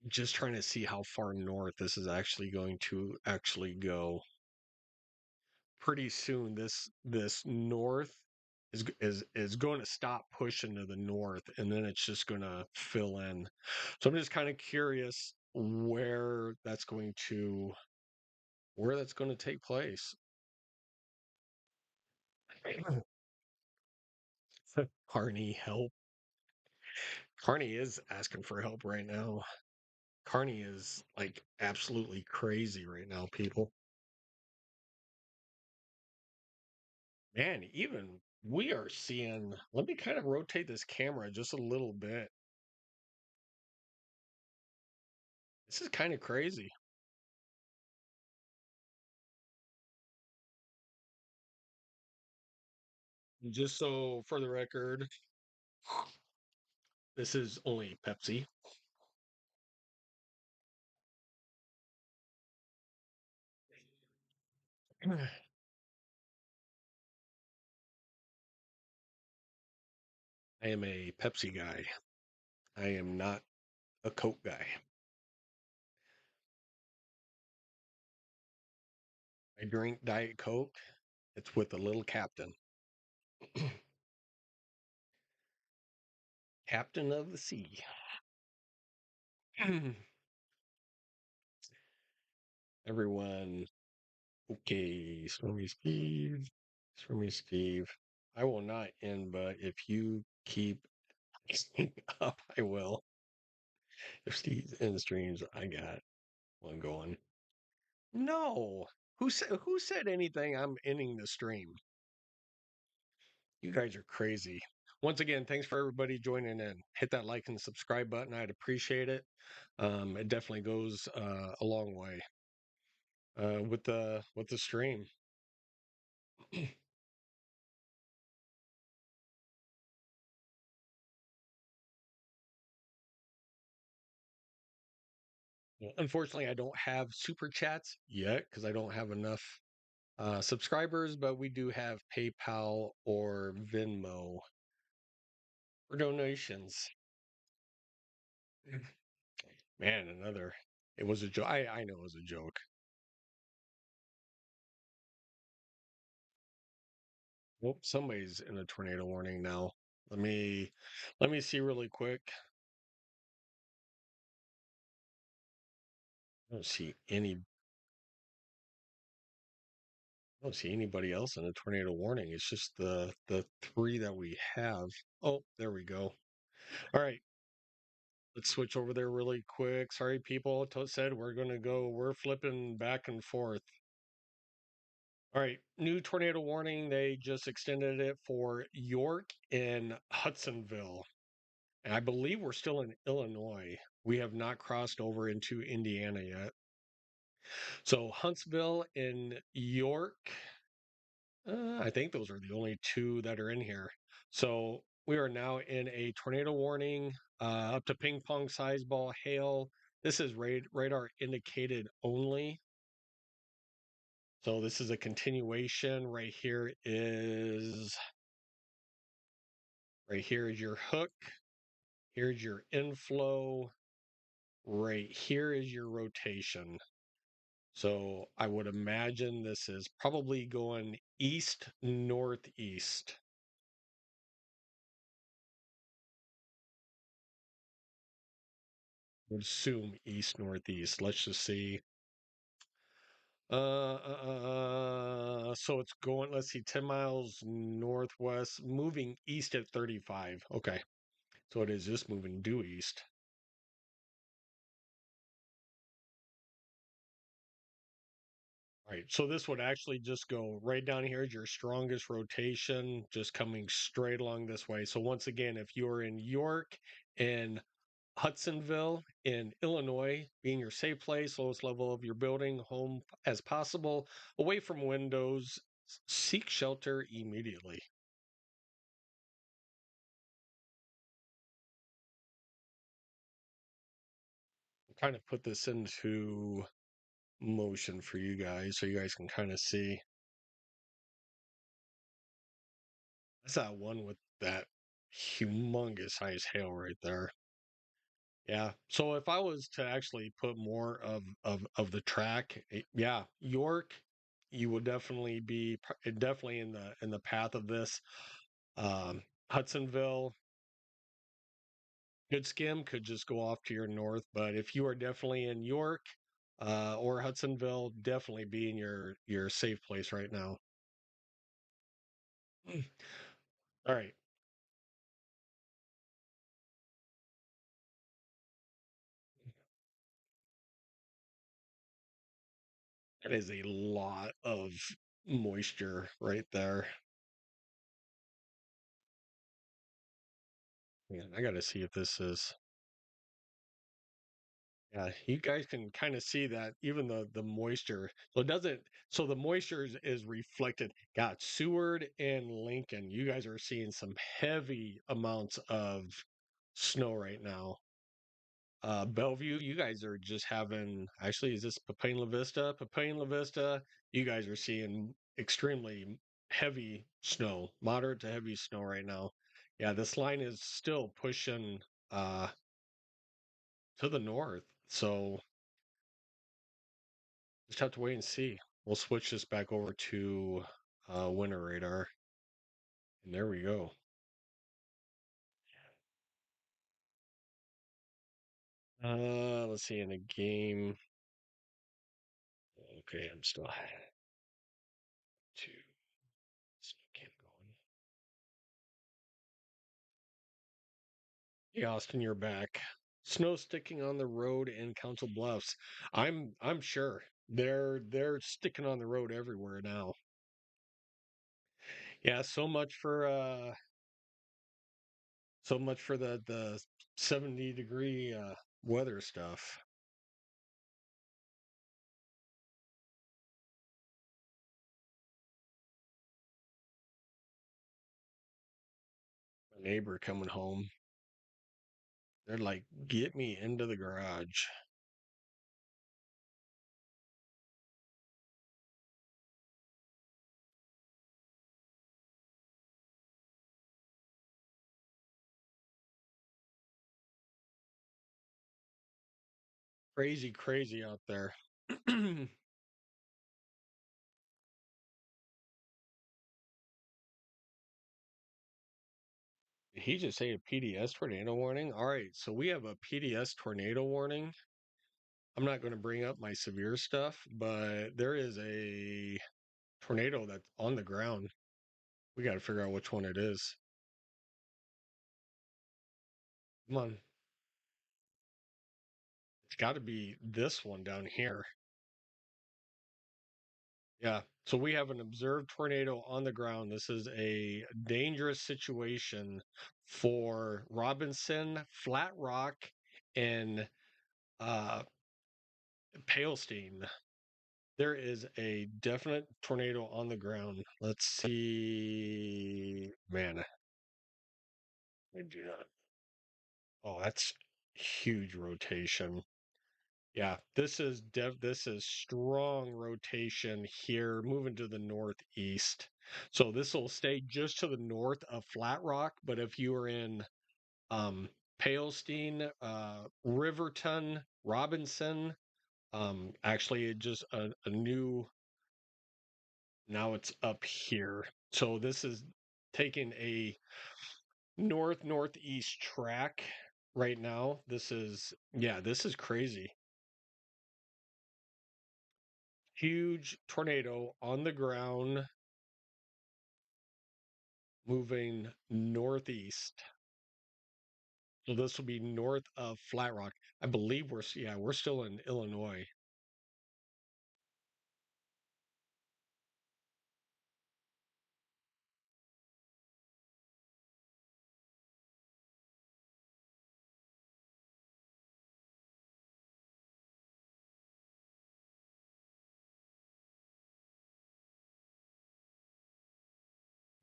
S1: Just trying to see how far north this is actually going to actually go. Pretty soon this north is going to stop pushing to the north and then it's just going to fill in. So I'm just kind of curious where that's going to take place. Carney help. Carney is asking for help right now. Carney is like absolutely crazy right now, people. Man, even we are seeing. Let me kind of rotate this camera just a little bit. This is kind of crazy. Just so for the record, this is only Pepsi. I am a Pepsi guy. I am not a Coke guy. I drink Diet Coke. It's with a little captain. Captain of the sea. Everyone, okay, Stormy Steve. Stormy Steve. I will not end, but if you keep up, I will. If Steve's in streams, I got one going. No. Who said anything? I'm ending the stream. You guys are crazy. Once again, thanks for everybody joining in. Hit that like and subscribe button. I'd appreciate it. It definitely goes a long way with the stream. Unfortunately, I don't have super chats yet because I don't have enough subscribers, but we do have PayPal or Venmo for donations. Man, another. It was a joke. I know it was a joke. Well, somebody's in a tornado warning now. Let me see really quick. I don't see any. I don't see anybody else in a tornado warning. It's just the three that we have. Oh, there we go. All right, let's switch over there really quick. Sorry, people. Toad said we're gonna go. We're flipping back and forth. All right, new tornado warning. They just extended it for York and Hudsonville. And I believe we're still in Illinois. We have not crossed over into Indiana yet. So Huntsville and York, I think those are the only two that are in here. So we are now in a tornado warning, up to ping pong size ball hail. This is radar indicated only. So this is a continuation. Right here is your hook. Here's your inflow. Right here is your rotation. So I would imagine this is probably going east northeast. Would assume east northeast. Let's just see. So it's going, let's see, 10 miles northwest, moving east at 35. Okay. So it is just moving due east. All right. So this would actually just go right down here is your strongest rotation, just coming straight along this way. So once again, if you're in York and Hudsonville in Illinois, being your safe place, lowest level of your building, home as possible, away from windows, seek shelter immediately. Kind of put this into motion for you guys so you guys can kind of see. That's that one with that humongous size hail right there. Yeah. So if I was to actually put more of the track, yeah, York, you will definitely be definitely in the path of this. Hudsonville, good skim could just go off to your north, but if you are definitely in York or Hudsonville, definitely be in your safe place right now. All right. That is a lot of moisture right there. Man, I got to see if this is. Yeah, you guys can kind of see that even the moisture. So it doesn't. So the moisture is reflected. Got Seward and Lincoln. You guys are seeing some heavy amounts of snow right now. Bellevue, you guys are just having. Actually, is this Papine La Vista? Papine La Vista, you guys are seeing extremely heavy snow, moderate to heavy snow right now. Yeah, this line is still pushing uh to the north. So just have to wait and see. We'll switch this back over to winter radar. And there we go. Let's see in a game. Okay, I'm still two. Skycam going. Hey Austin, you're back. Snow sticking on the road in Council Bluffs. I'm sure they're sticking on the road everywhere now. Yeah, so much for the 70-degree weather stuff. My neighbor coming home. They're like, get me into the garage. Crazy, crazy out there. He just say a PDS tornado warning. All right, so we have a PDS tornado warning. I'm not going to bring up my severe stuff, but there is a tornado that's on the ground. We got to figure out which one it is. Come on. It's got to be this one down here. Yeah. So we have an observed tornado on the ground. This is a dangerous situation for Robinson, Flat Rock, and uh, Palestine. There is a definite tornado on the ground. Let's see. Man, I do not. Oh, that's huge rotation. Yeah, this is strong rotation here, moving to the northeast. So this will stay just to the north of Flat Rock, but if you are in um Palestine, Riverton, Robinson, actually it just a new now it's up here. So this is taking a northeast track right now. This is crazy. Huge tornado on the ground moving northeast. So this will be north of Flat Rock. I believe we're still in Illinois.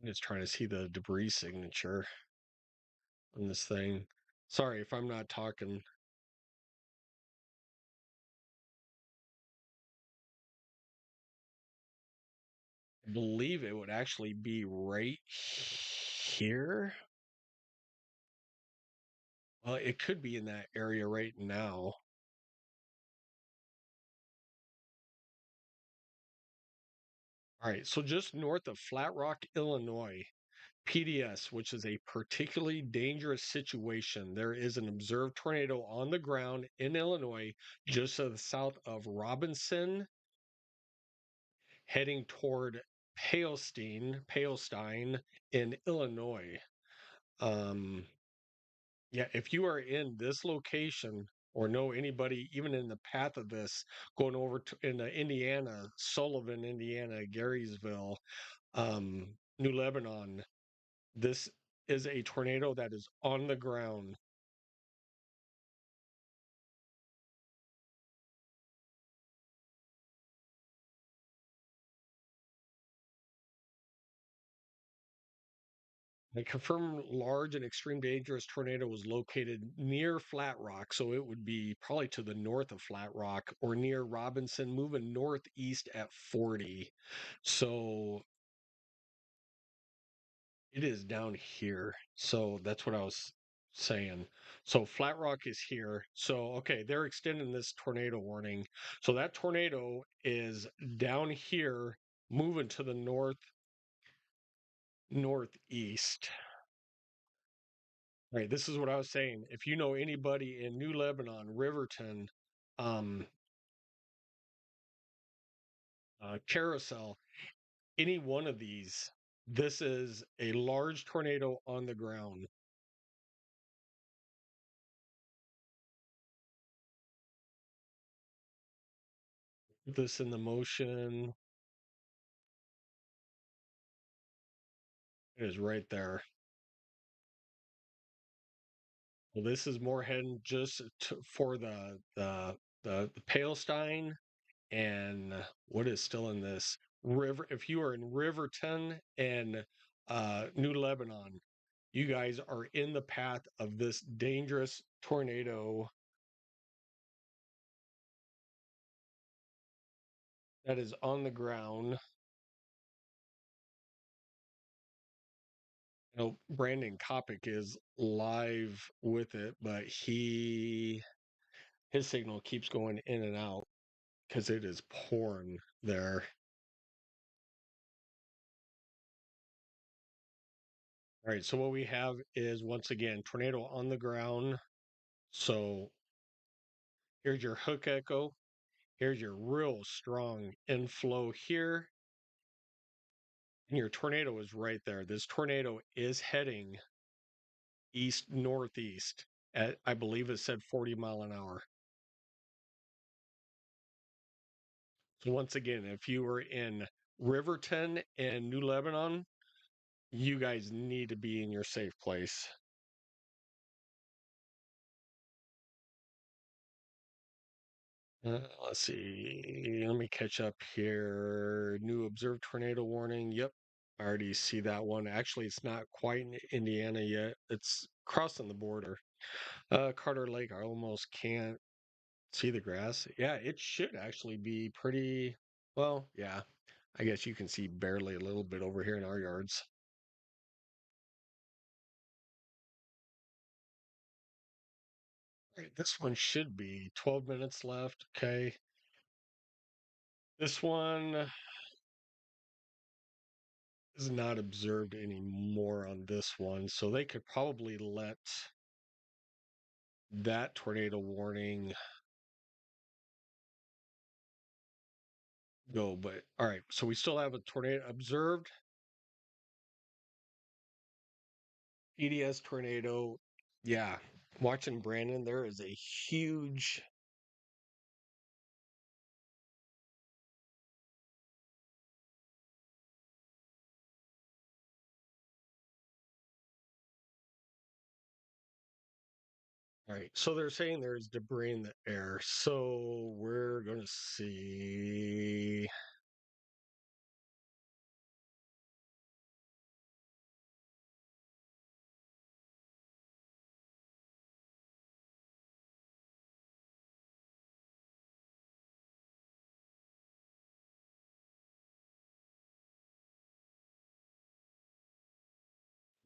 S1: I'm just trying to see the debris signature on this thing. Sorry if I'm not talking. I believe it would actually be right here. Well, it could be in that area right now. All right, so just north of Flat Rock, Illinois, PDS, which is a particularly dangerous situation. There is an observed tornado on the ground in Illinois, just to the south of Robinson, heading toward Palestine in Illinois. Um, yeah, if you are in this location or know anybody even in the path of this, going over to in Indiana, Sullivan, Indiana, Garysville, New Lebanon, this is a tornado that is on the ground. A confirmed large and extreme dangerous tornado was located near Flat Rock, so it would be probably to the north of Flat Rock or near Robinson, moving northeast at 40. So It is down here. So that's what I was saying. So Flat Rock is here. So, okay, they're extending this tornado warning. So that tornado is down here, moving to the northeast. Right. This is what I was saying. If you know anybody in New Lebanon, Riverton, um, Carousel, any one of these, this is a large tornado on the ground. This in the motion. It is right there. Well, this is more heading just for the Palestine and what is still in this river. If you are in Riverton and New Lebanon, you guys are in the path of this dangerous tornado that is on the ground. You know, Brandon Kopic is live with it, but his signal keeps going in and out because it is pouring there. All right, so what we have is once again tornado on the ground. So here's your hook echo. Here's your real strong inflow here. And your tornado is right there. This tornado is heading east northeast at, I believe it said 40 mile an hour. So once again, if you were in Riverton and New Lebanon, you guys need to be in your safe place. Let's see. Let me catch up here. New observed tornado warning. Yep. I already see that one. Actually, it's not quite in Indiana yet. It's crossing the border. Carter Lake, I almost can't see the grass. Yeah, it should actually be pretty well, yeah. I guess you can see barely a little bit over here in our yards. All right, this one should be 12 minutes left. Okay. This one is not observed anymore on this one, so they could probably let that tornado warning go. But all right, so we still have a tornado observed. EDS tornado. Yeah, watching Brandon, there is a huge. All right, so they're saying there's debris in the air. So we're going to see.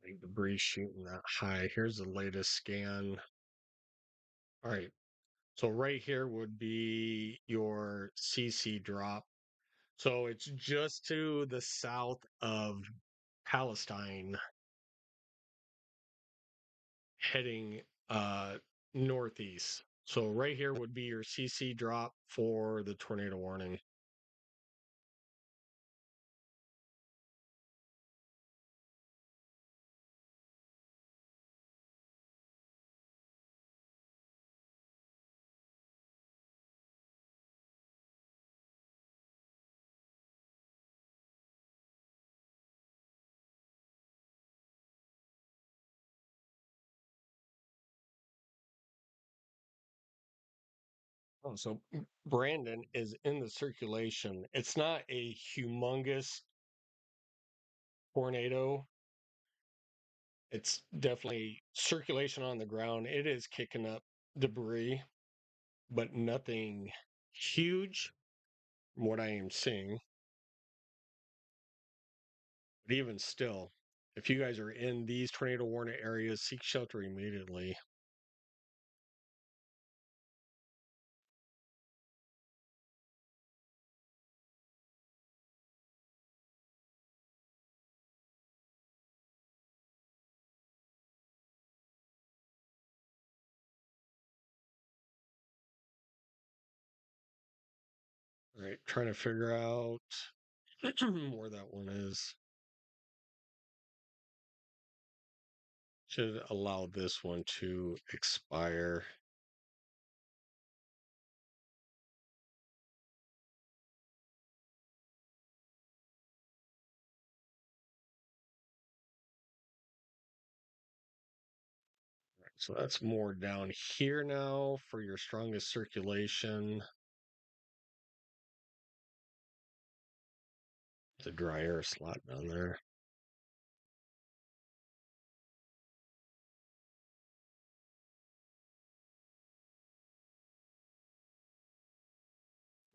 S1: Like debris shooting that high. Here's the latest scan. All right, so right here would be your CC drop. So it's just to the south of Palestine, heading northeast. So right here would be your CC drop for the tornado warning. Oh, so Brandon is in the circulation. It's not a humongous tornado. It's definitely circulation on the ground. It is kicking up debris, but nothing huge from what I am seeing. But even still. if you guys are in these tornado warning areas, seek shelter immediately. All right, trying to figure out where that one is. Should allow this one to expire. Right, so that's more down here now for your strongest circulation. The dry air slot down there.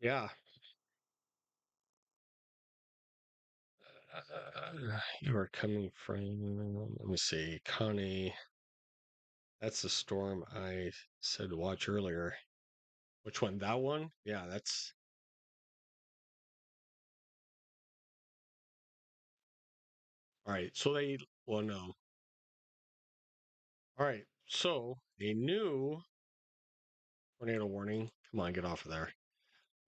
S1: Yeah. You are coming from, let me see, Connie. That's the storm I said to watch earlier. Which one? That one? Yeah, that's all right. So they, well, no. All right. So a new tornado warning. Come on, get off of there.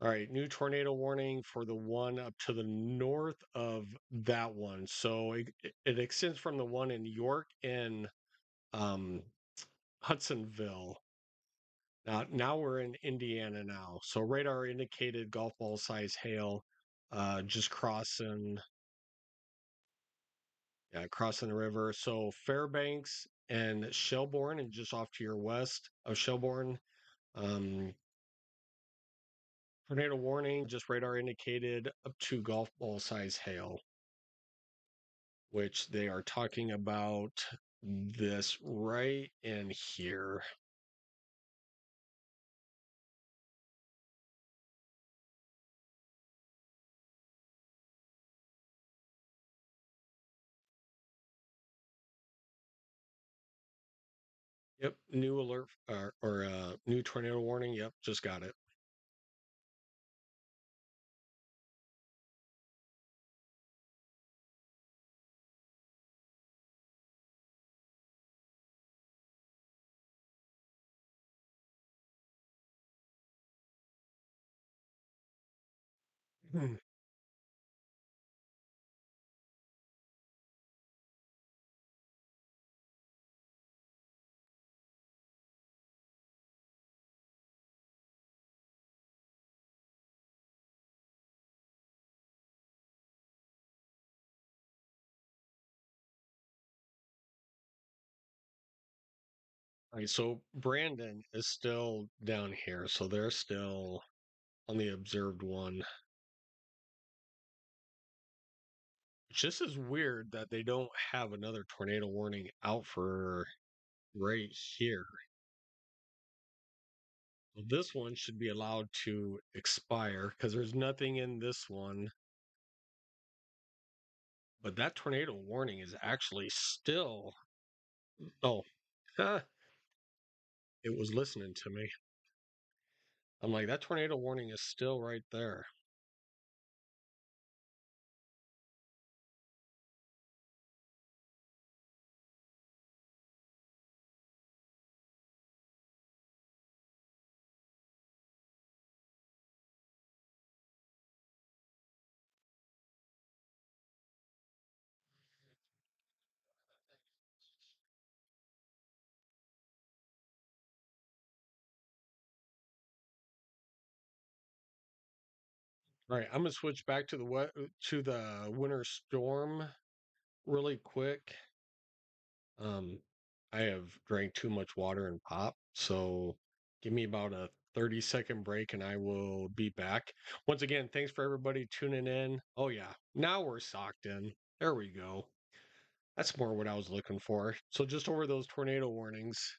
S1: All right. New tornado warning for the one up to the north of that one. So it extends from the one in York and um, Hudsonville. Now we're in Indiana now. So radar indicated golf ball size hail, just crossing the river. So Fairbanks and Shelbourne, and just off to your west of Shelbourne, um, tornado warning, just radar indicated up to golf ball size hail, which they are talking about this right in here. Yep, new alert or new tornado warning. Yep, just got it. Hmm. All right, so Brandon is still down here, so they're still on the observed one. Which this is weird that they don't have another tornado warning out for right here. So this one should be allowed to expire because there's nothing in this one. But that tornado warning is actually still. Oh, huh, it was listening to me. I'm like, that tornado warning is still right there. All right, I'm gonna switch back to the winter storm really quick. Um, I have drank too much water and pop, so give me about a 30-second break and I will be back. Once again, thanks for everybody tuning in. Oh yeah, now we're socked in. There we go. That's more what I was looking for. So just over those tornado warnings.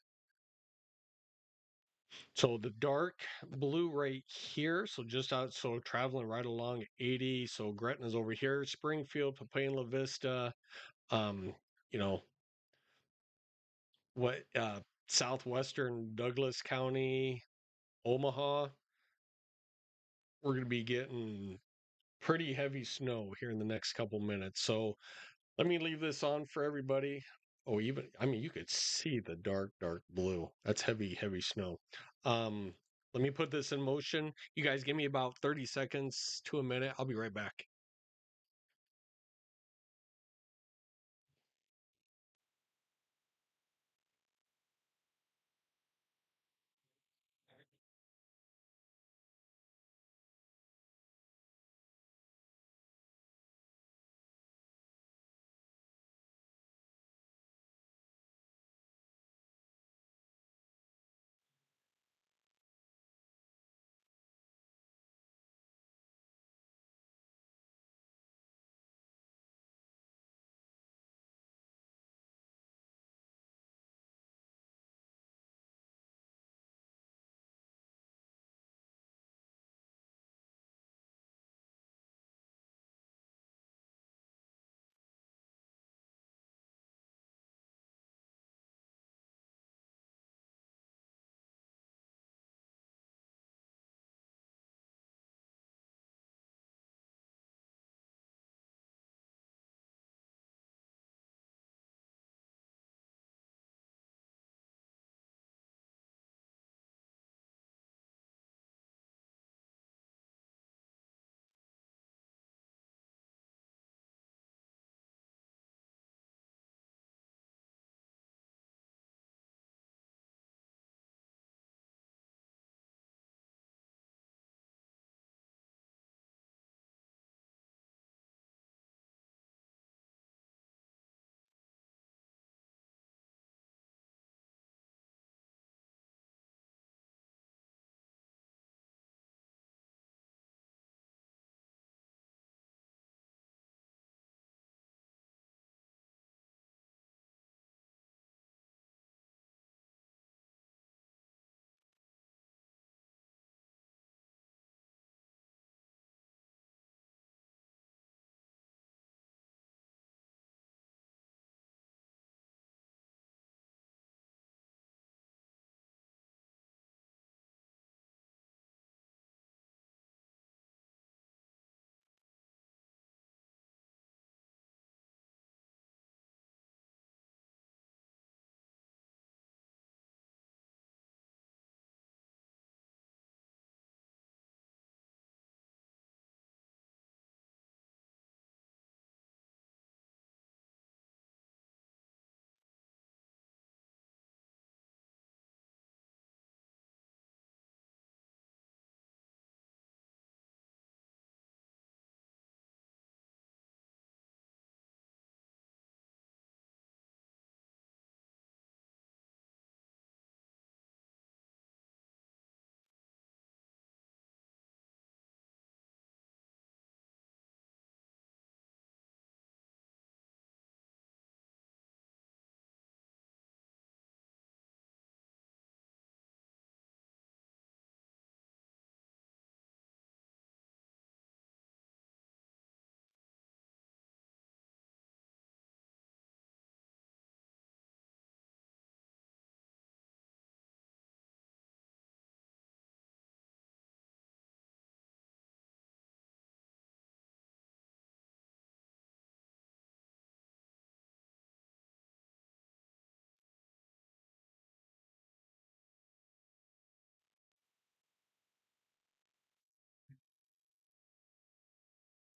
S1: So the dark blue right here, so just out, so traveling right along 80. So Gretna's over here, Springfield, Papaya La Vista, Um, you know, what southwestern Douglas County, Omaha, we're going to be getting pretty heavy snow here in the next couple minutes. So let me leave this on for everybody. Oh, even I mean, you could see the dark, dark blue. That's heavy, heavy snow. Um, Let me put this in motion. You guys give me about 30 seconds to a minute. I'll be right back.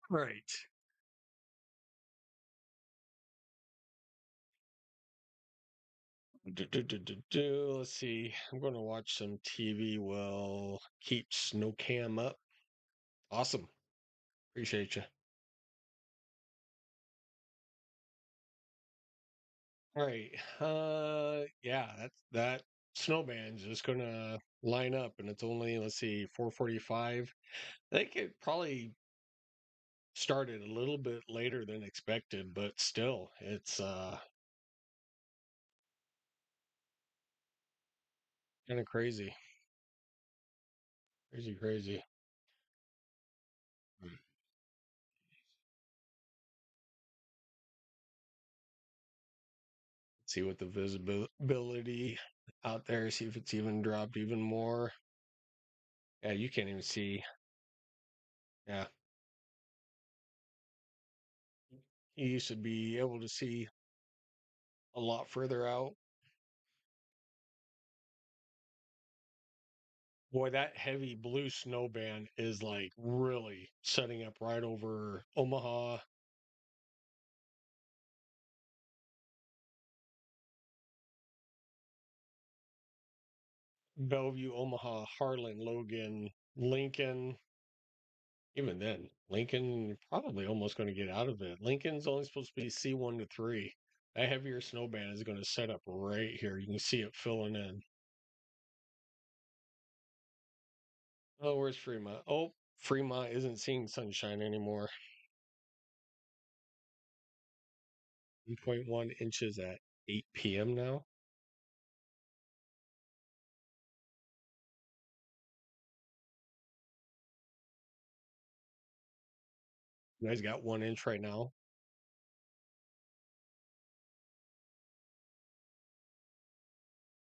S1: Right. Let's see. I'm going to watch some TV while keep snow cam up. Awesome. Appreciate you. All right. Yeah, that snowman's just gonna line up, and it's only, let's see, 4:45. I think it probably started a little bit later than expected, but still, it's kind of crazy, crazy, crazy. See what the visibility out there, see if it's even dropped even more. Yeah, you can't even see. Yeah, you used to be able to see a lot further out. Boy, that heavy blue snow band is like really setting up right over Omaha, Bellevue, Omaha, Harlan, Logan, Lincoln. Even then, Lincoln probably almost going to get out of it. Lincoln's only supposed to be C1 to 3. That heavier snow band is going to set up right here. You can see it filling in. Oh, where's Fremont? Oh, Fremont isn't seeing sunshine anymore. 1.1 inches at 8 p.m. now. You guys got 1 inch right now.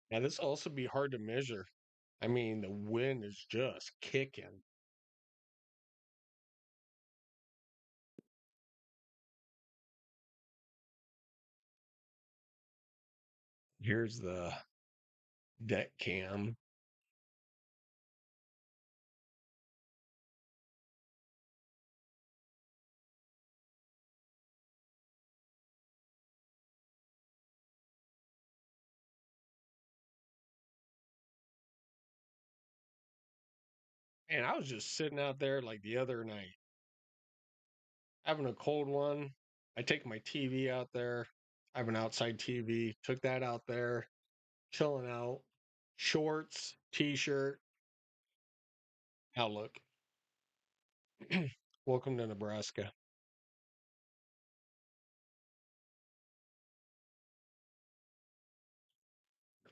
S1: Now, this will also be hard to measure. I mean, the wind is just kicking. Here's the deck cam. And I was just sitting out there like the other night, having a cold one. I take my TV out there. I have an outside TV. Took that out there, chilling out, shorts, t-shirt. Outlook. Welcome to Nebraska.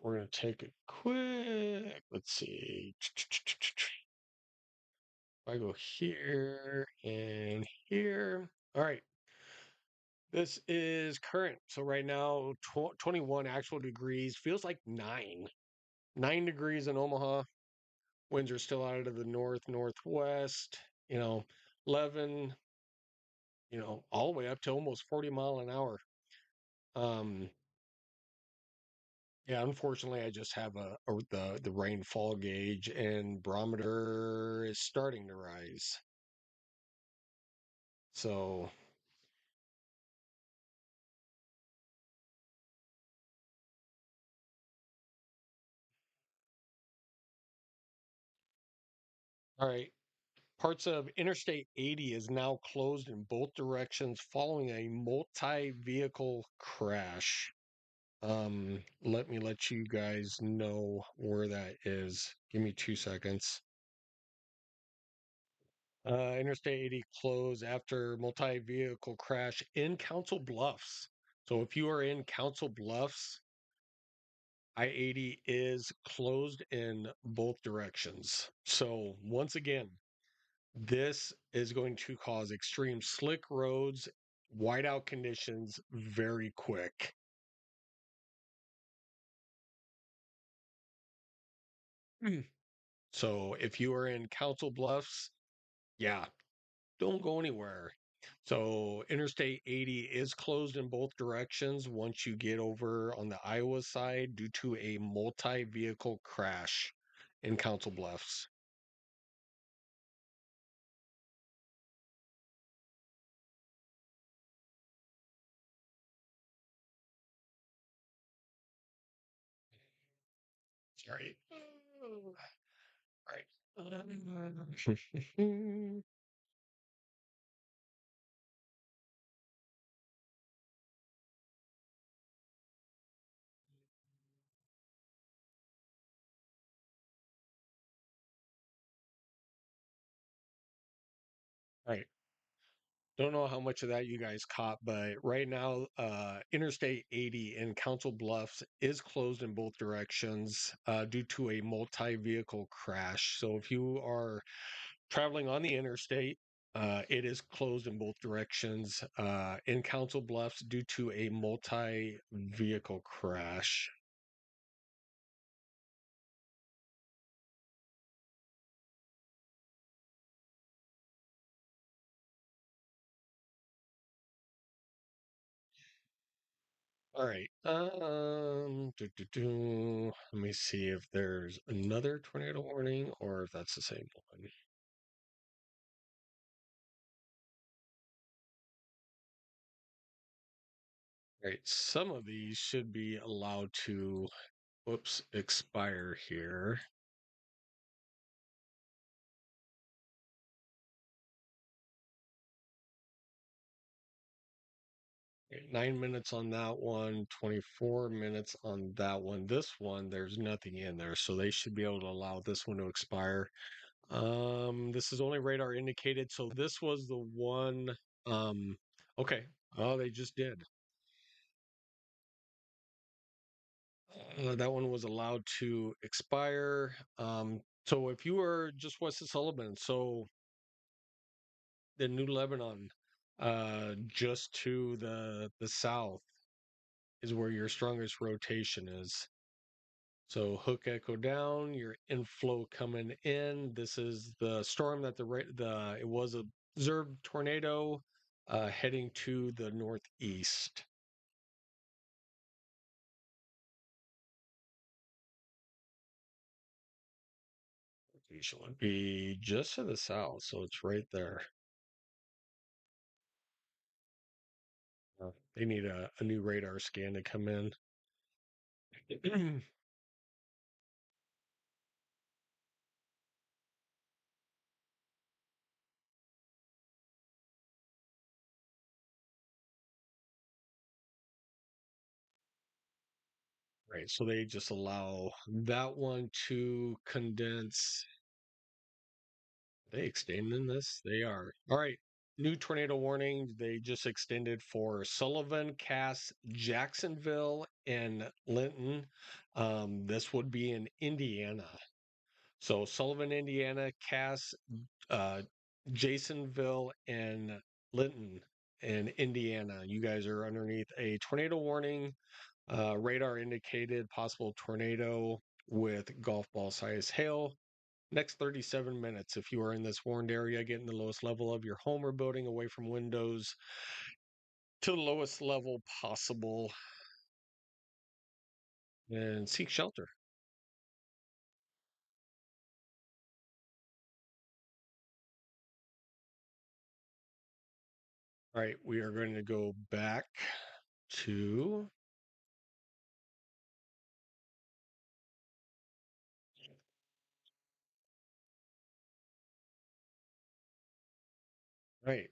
S1: We're gonna take a quick. Let's see. I go here and here. All right. This is current. So right now, 21 actual degrees. Feels like 9. 9 degrees in Omaha. Winds are still out of the north, northwest. You know, 11, all the way up to almost 40 mile an hour. Um, yeah, unfortunately, I just have the rainfall gauge and barometer is starting to rise. So, all right. Parts of Interstate 80 is now closed in both directions following a multi-vehicle crash. Let me let you guys know where that is. Give me 2 seconds. Interstate 80 closed after multi-vehicle crash in Council Bluffs. So if you are in Council Bluffs, I-80 is closed in both directions. So once again, this is going to cause extreme slick roads, whiteout conditions very quick. So if you are in Council Bluffs, yeah, don't go anywhere. So Interstate 80 is closed in both directions once you get over on the Iowa side due to a multi-vehicle crash in Council Bluffs. Sorry. All right. All right. Don't know how much of that you guys caught, but right now, Interstate 80 in Council Bluffs is closed in both directions due to a multi-vehicle crash. So if you are traveling on the interstate, It is closed in both directions in Council Bluffs due to a multi-vehicle crash. All right. Let me see if there's another tornado warning or if that's the same one. Right. Some of these should be allowed to, whoops, expire here. Okay, 9 minutes on that one, 24 minutes on that one. This one, there's nothing in there, so they should be able to allow this one to expire. This is only radar indicated, so this was the one. Okay. Oh, they just did. That one was allowed to expire. So if you were just west of Sullivan, so the New Lebanon, just to the south is where your strongest rotation is. So hook echo down, your inflow coming in. This is the storm that the it was a observed tornado heading to the northeast. Location would be just to the south, so it's right there. They need a new radar scan to come in. Right, so they just allow that one to condense. They extending this? They are. All right. New tornado warning. They just extended for Sullivan, Cass, Jacksonville, and Linton. This would be in Indiana. So Sullivan, Indiana, Cass, uh, Jasonville, and Linton in Indiana. You guys are underneath a tornado warning. Radar indicated possible tornado with golf ball size hail. Next 37 minutes, if you are in this warned area, get in the lowest level of your home or building away from windows to the lowest level possible and seek shelter. All right, we are going to go back to. Right,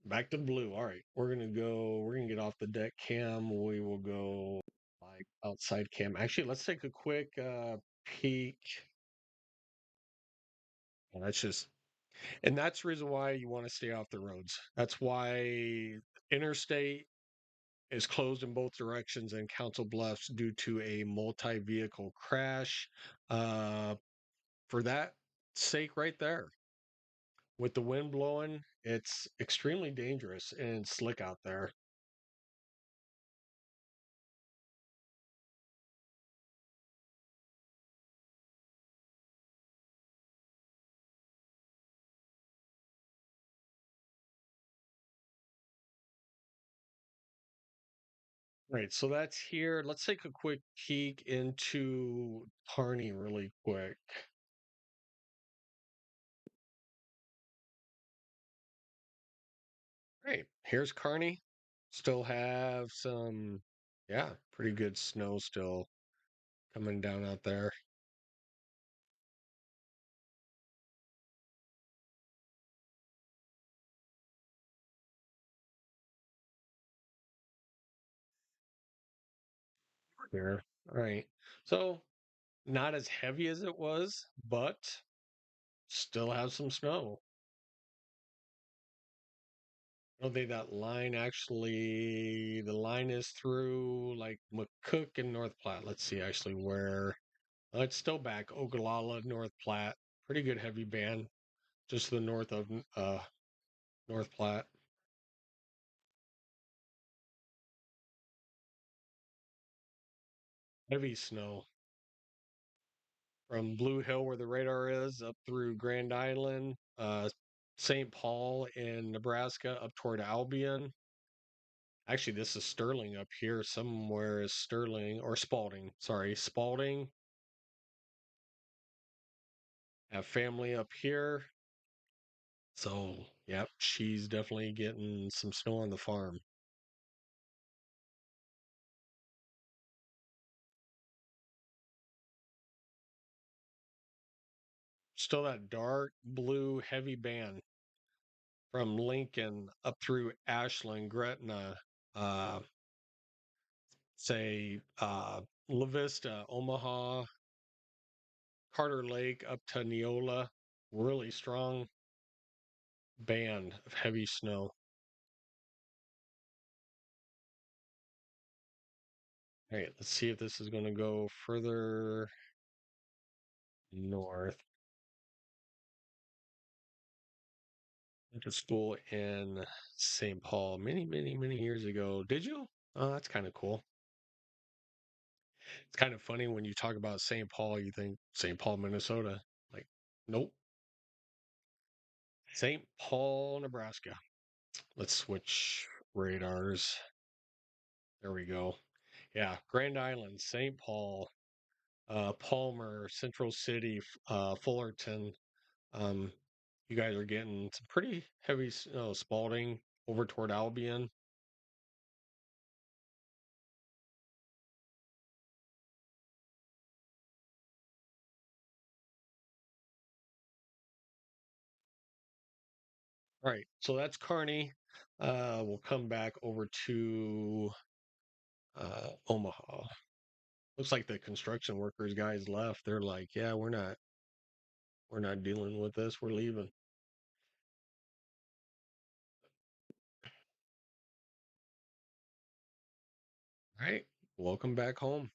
S1: back to blue. All right, we're going to get off the deck cam. We will go like outside cam. Actually, let's take a quick peek. And that's the reason why you want to stay off the roads. That's why interstate is closed in both directions in Council Bluffs due to a multi-vehicle crash. Uh, for that sake, right there, with the wind blowing, it's extremely dangerous and slick out there. Right, so that's here. Let's take a quick peek into Kearney really quick. Right, here's Kearney. Still have some, yeah, pretty good snow still coming down out there. Here. All right. So not as heavy as it was, but still have some snow. I don't think that line actually, the line is through like McCook and North Platte. Let's see actually where it's still back. Ogallala, North Platte, pretty good heavy band just to the north of North Platte. Heavy snow from Blue Hill, where the radar is, up through Grand Island, St. Paul in Nebraska, up toward Albion. Actually, this is Sterling up here. Somewhere is Sterling or Spalding. Sorry, Spalding. Have family up here. So, yep, she's definitely getting some snow on the farm. Still that dark blue heavy band from Lincoln up through Ashland, Gretna, uh, say La Vista, Omaha, Carter Lake up to Neola. Really strong band of heavy snow. All right, let's see if this is going to go further north. Went to school in St. Paul many, many, many years ago. Did you? Oh, that's kind of cool. It's kind of funny when you talk about St. Paul, you think St. Paul, Minnesota. Like, nope. St. Paul, Nebraska. Let's switch radars. There we go. Yeah, Grand Island, St. Paul, Palmer, Central City, Fullerton. Um, you guys are getting some pretty heavy snow. Spalding over toward Albion. All right, so that's Kearney. We'll come back over to Omaha. Looks like the construction workers guys left. They're like, yeah, we're not dealing with this. We're leaving. All right, welcome back home.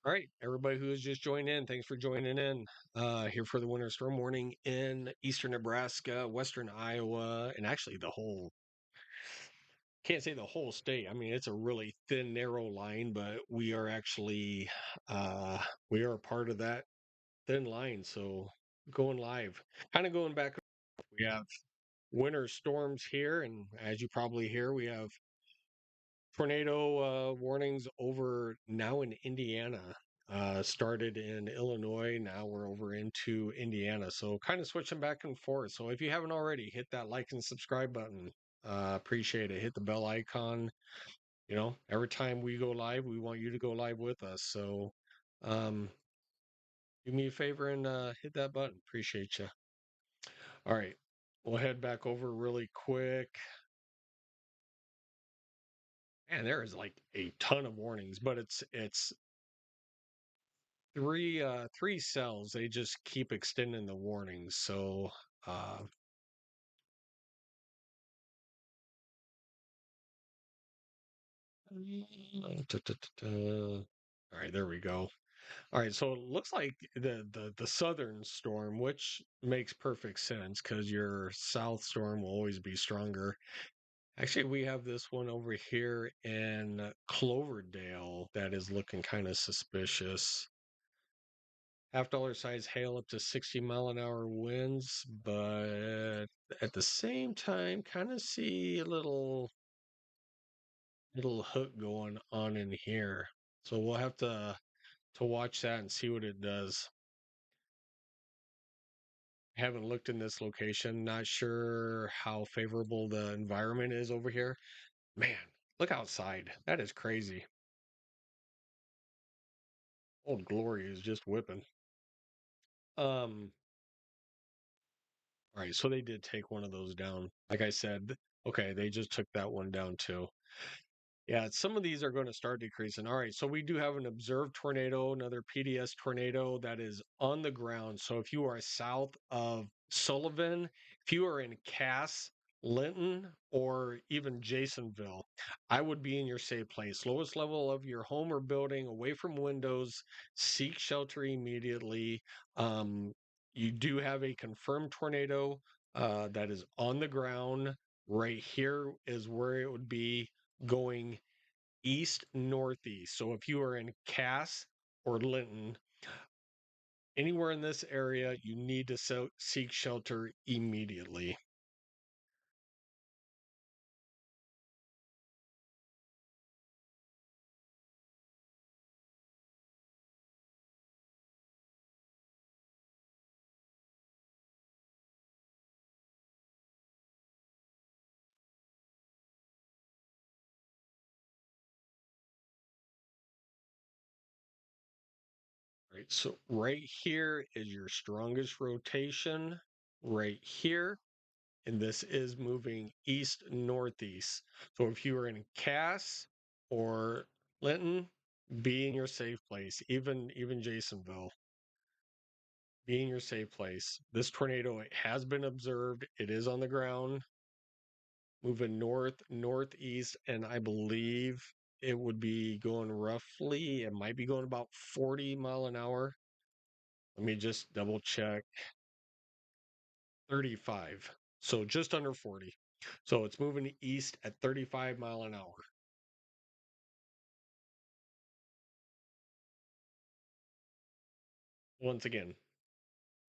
S1: All right, everybody who has just joined in, thanks for joining in. Here for the winter storm warning in eastern Nebraska, western Iowa, and actually the whole, can't say the whole state. I mean, it's a really thin, narrow line, but we are actually, uh, we are a part of that thin line. So going live, kind of going back, we have winter storms here. And as you probably hear, we have tornado warnings over now in Indiana. Started in Illinois. Now we're over into Indiana. So kind of switching back and forth. So if you haven't already, hit that like and subscribe button. Appreciate it. Hit the bell icon. Every time we go live, we want you to go live with us. So um, do me a favor and hit that button. Appreciate you. All right. We'll head back over really quick. And there is like a ton of warnings, but it's three cells. They just keep extending the warnings. So uh all right, there we go. All right, so it looks like the southern storm, which makes perfect sense because your south storm will always be stronger. Actually, we have this one over here in Cloverdale that is looking kind of suspicious. $5 size hail up to 60-mile-an-hour winds, but at the same time, kind of see a little hook going on in here. So we'll have to watch that and see what it does. Haven't looked in this location. Not sure how favorable the environment is over here. Man, look outside. That is crazy. Old Glory is just whipping. Um, all right, so they did take one of those down. Like I said, okay, they just took that one down too. Yeah, some of these are going to start decreasing. All right, so we do have an observed tornado, another PDS tornado that is on the ground. So if you are south of Sullivan, if you are in Cass, Linton, or even Jasonville, I would be in your safe place. Lowest level of your home or building, away from windows, seek shelter immediately. Um, you do have a confirmed tornado that is on the ground. Right here is where it would be going east northeast. So if you are in Cass or Linton, anywhere in this area, you need to seek shelter immediately. Right. So right here is your strongest rotation right here. And this is moving east northeast. So if you are in Cass or Linton, be in your safe place. Even Jasonville, be in your safe place. This tornado has been observed. It is on the ground, moving north northeast, and I believe it would be going roughly. It might be going about 40 mile an hour. Let me just double check. 35. So just under 40. So it's moving east at 35 mile an hour. Once again,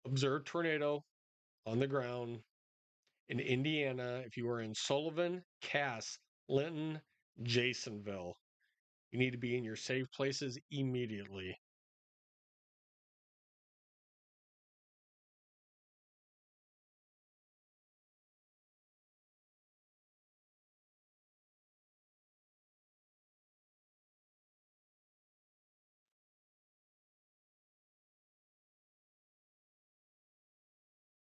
S1: observed tornado on the ground in Indiana. If you are in Sullivan, Cass, Linton, Jasonville, you need to be in your safe places immediately.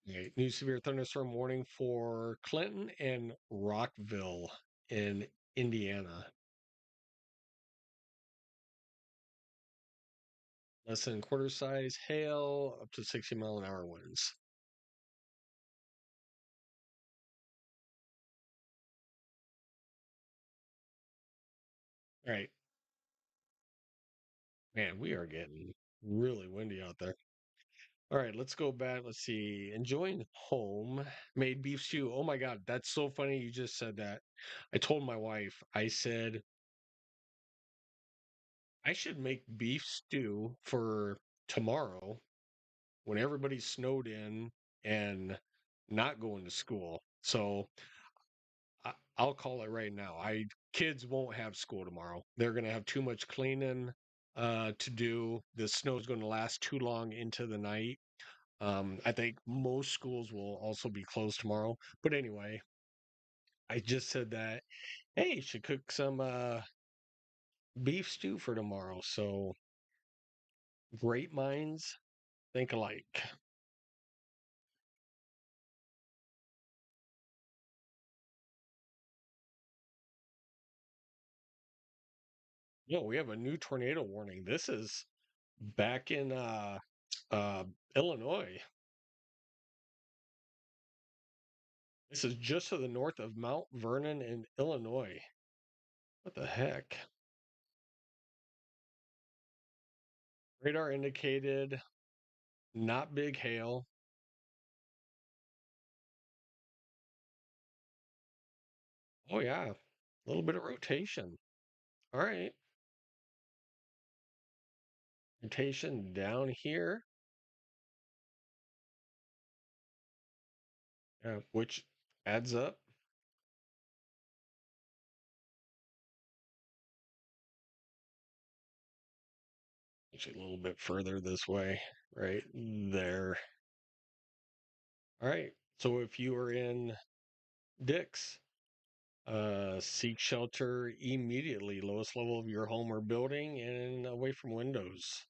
S1: Okay. New severe thunderstorm warning for Clinton and Rockville in Indiana. Less than quarter size hail, up to 60 mile an hour winds. All right. Man, we are getting really windy out there. All right, let's go back. Let's see. Enjoying home made beef stew. Oh my God, that's so funny you just said that. I told my wife, I said, I should make beef stew for tomorrow when everybody's snowed in and not going to school. So I'll call it right now. Kids won't have school tomorrow. They're going to have too much cleaning to do. The snow is going to last too long into the night. I think most schools will also be closed tomorrow. But anyway, I just said that, hey, you should cook some beef stew for tomorrow. So great minds think alike. No, we have a new tornado warning. This is back in uh, Illinois. This is just to the north of Mount Vernon in Illinois. What the heck? Radar indicated not big hail. Oh, yeah. A little bit of rotation. All right. Rotation down here, which adds up. Actually, a little bit further this way, right there. All right. So if you are in Dix, seek shelter immediately, lowest level of your home or building, and away from windows.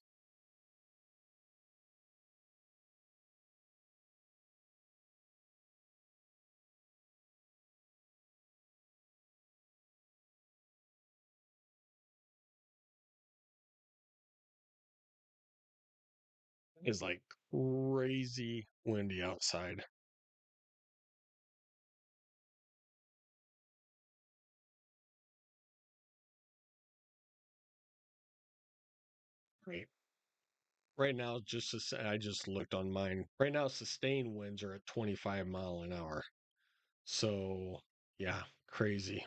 S1: It's like crazy windy outside. Right now, I just looked on mine. Right now, sustained winds are at 25 mile an hour. So yeah, crazy.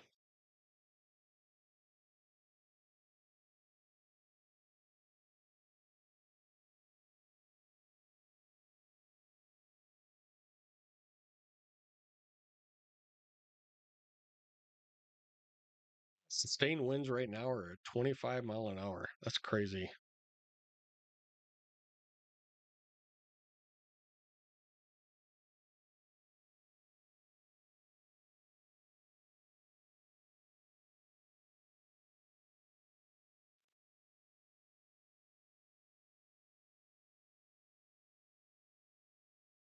S1: Sustained winds right now are at 25 mile an hour. That's crazy.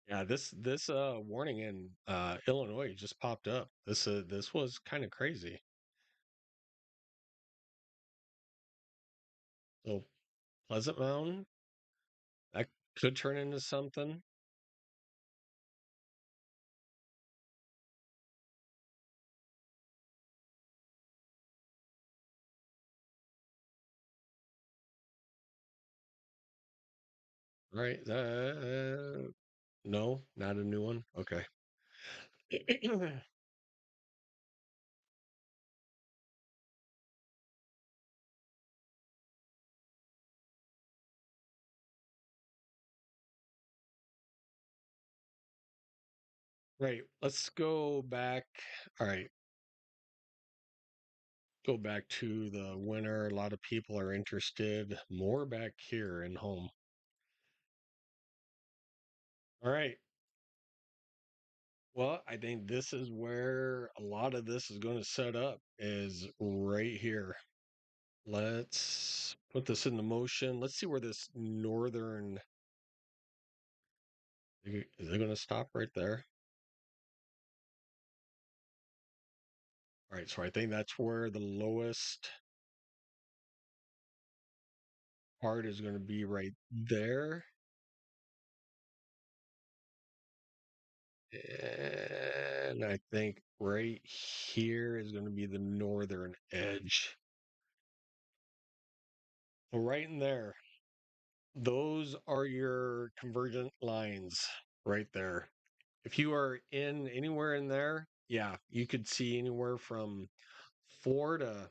S1: Yeah, this warning in Illinois just popped up. This was kind of crazy. So Pleasant Mountain, that could turn into something. Right? No, not a new one. Okay. Right. Let's go back. All right. Go back to the winter. A lot of people are interested more back here in home. All right. Well, I think this is where a lot of this is going to set up is right here. Let's put this into motion. Let's see where this northern is it going to stop right there? All right, so I think that's where the lowest part is going to be right there. And I think right here is going to be the northern edge. So right in there, those are your convergent lines right there. If you are in anywhere in there, yeah, you could see anywhere from 4 to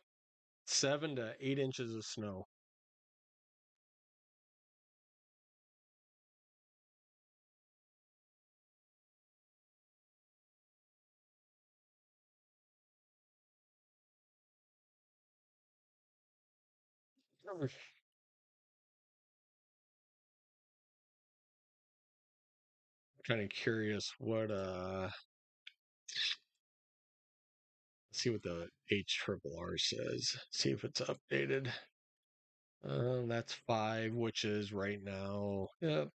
S1: 7 to 8 inches of snow. I'm kind of curious what let's see what the H triple R says. See if it's updated. That's 5, which is right now. Yep.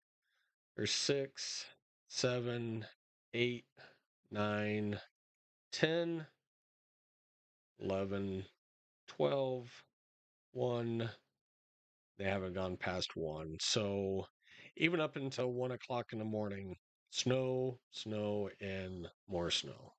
S1: There's 6, 7, 8, 9, 10, 11, 12, 1. They haven't gone past 1. So even up until 1 o'clock in the morning, snow, snow, and more snow.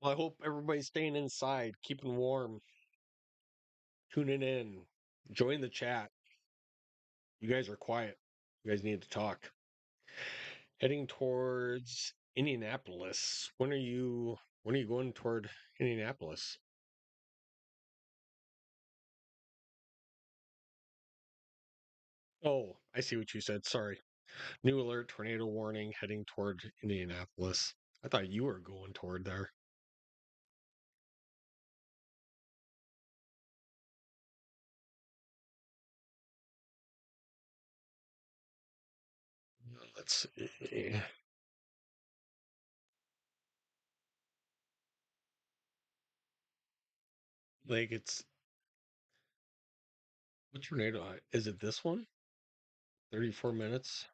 S1: Well, I hope everybody's staying inside, keeping warm, tuning in, join the chat. You guys are quiet. You guys need to talk. Heading towards Indianapolis. When are you going toward Indianapolis? Oh, I see what you said. Sorry. New alert, tornado warning, heading toward Indianapolis. I thought you were going toward there. Let's see. Like it's what tornado is it this one? 34 minutes.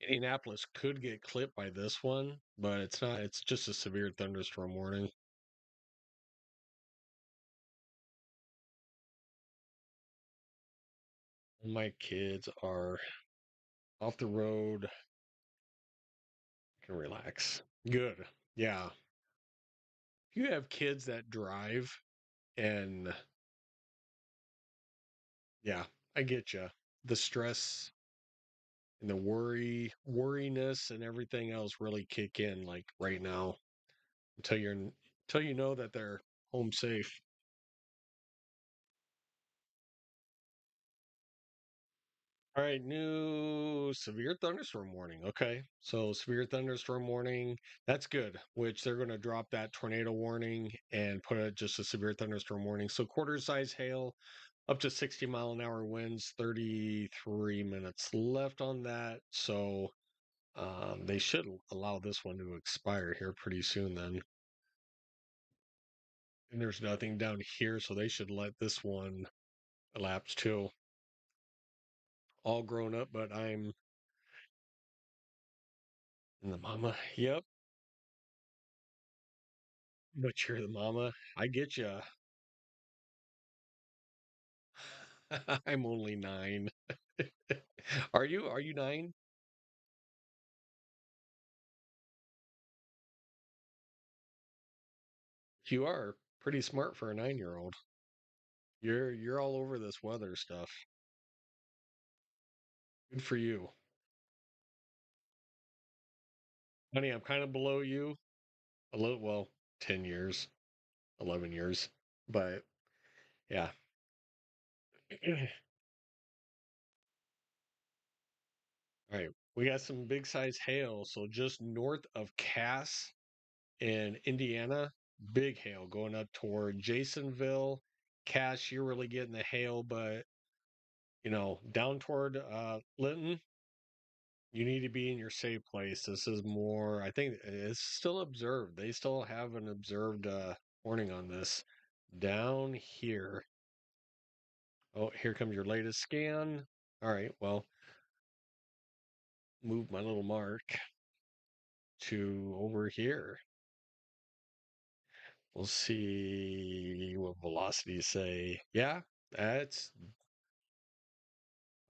S1: Indianapolis could get clipped by this one, but it's not. It's just a severe thunderstorm warning. My kids are off the road. Can relax. Good. Yeah. If you have kids that drive, and yeah, I get you. The stress and the worriness, and everything else really kick in like right now until you know that they're home safe. All right, new severe thunderstorm warning. Okay, so severe thunderstorm warning, that's good. Which they're going to drop that tornado warning and put it just a severe thunderstorm warning. So quarter size hail, up to 60-mile-an-hour winds, 33 minutes left on that. So they should allow this one to expire here pretty soon then. And there's nothing down here, so they should let this one elapse too. All grown up, but I'm in the mama. Yep, but you're the mama. I get you. I'm only 9. Are you? Are you 9? You are pretty smart for a 9-year-old. You're all over this weather stuff. Good for you. Honey, I'm kind of below you. A little, well, 10 years, 11 years. But yeah. All right. We got some big size hail. So just north of Cass in Indiana, big hail going up toward Jasonville. Cass, you're really getting the hail, but down toward Linton, you need to be in your safe place. This is more, I think it's still observed. They still have an observed warning on this. Down here. Oh, here comes your latest scan. All right, well, move my little mark to over here. We'll see what velocities say. Yeah, that's,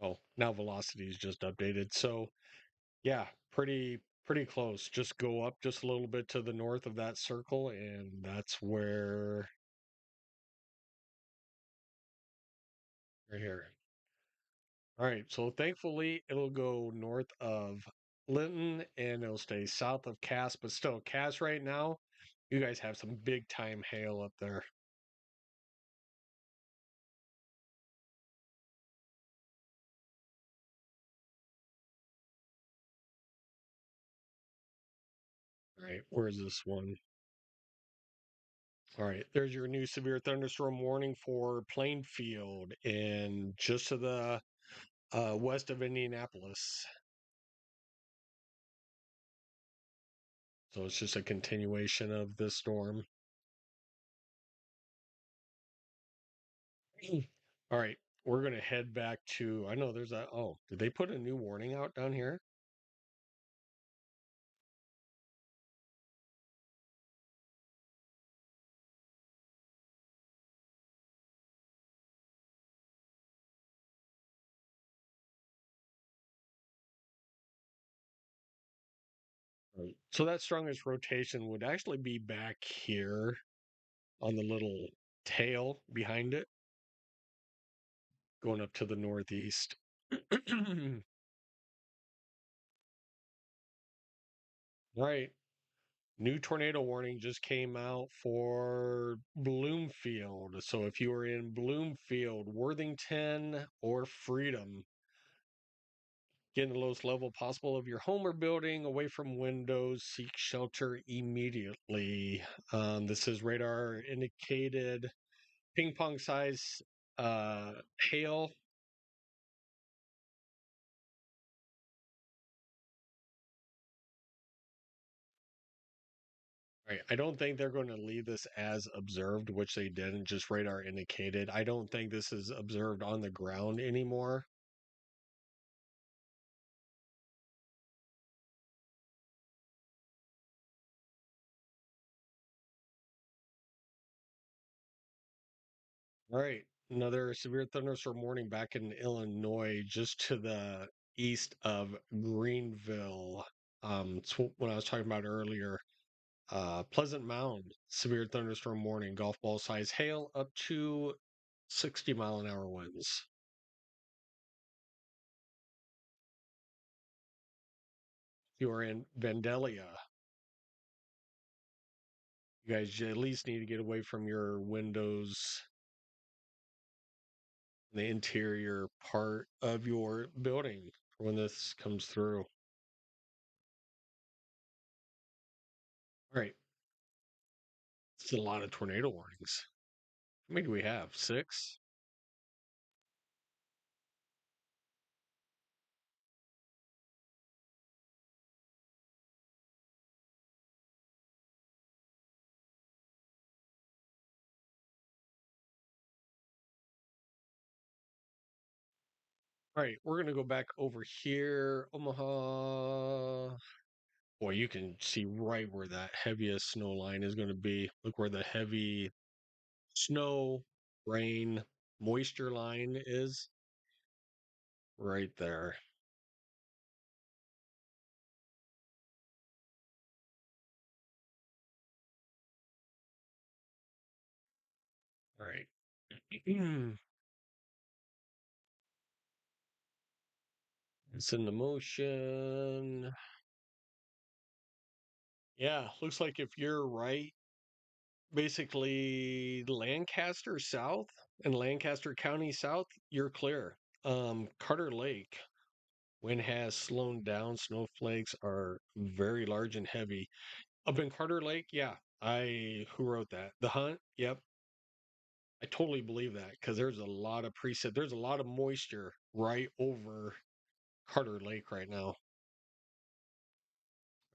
S1: oh, now velocity is just updated. So, yeah, pretty close. Just go up just a little bit to the north of that circle, and that's where right here. All right, so thankfully it'll go north of Linton and it'll stay south of Cass, but still Cass right now, you guys have some big time hail up there. All right, where's this one? All right, there's your new severe thunderstorm warning for Plainfield and just to the west of Indianapolis. So it's just a continuation of this storm. All right, we're gonna head back to. I know there's a. Oh, did they put a new warning out down here? Right. So that strongest rotation would actually be back here on the little tail behind it, going up to the northeast. All right. New tornado warning just came out for Bloomfield. So if you are in Bloomfield, Worthington, or Freedom, get in the lowest level possible of your home or building, away from windows, seek shelter immediately. This is radar indicated ping pong size uh, hail. Right. I don't think they're going to leave this as observed, which they didn't, just radar indicated. I don't think this is observed on the ground anymore. All right. Another severe thunderstorm warning back in Illinois, just to the east of Greenville. It's what I was talking about earlier. Pleasant Mound, severe thunderstorm warning, golf ball size hail up to 60-mile-an-hour winds. If you are in Vandalia, you guys at least need to get away from your windows, the interior part of your building when this comes through. All right. It's a lot of tornado warnings. How many do we have? Six? All right, we're gonna go back over here, Omaha. Boy, you can see right where that heaviest snow line is going to be. Look where the heavy snow, rain, moisture line is right there. All right. It's in the motion. Yeah, looks like if you're right, basically Lancaster South and Lancaster County South, you're clear. Carter Lake, wind has slowed down. Snowflakes are very large and heavy. Up in Carter Lake, yeah. Who wrote that? The Hunt? Yep. I totally believe that because there's a lot of precip. There's a lot of moisture right over Carter Lake right now. All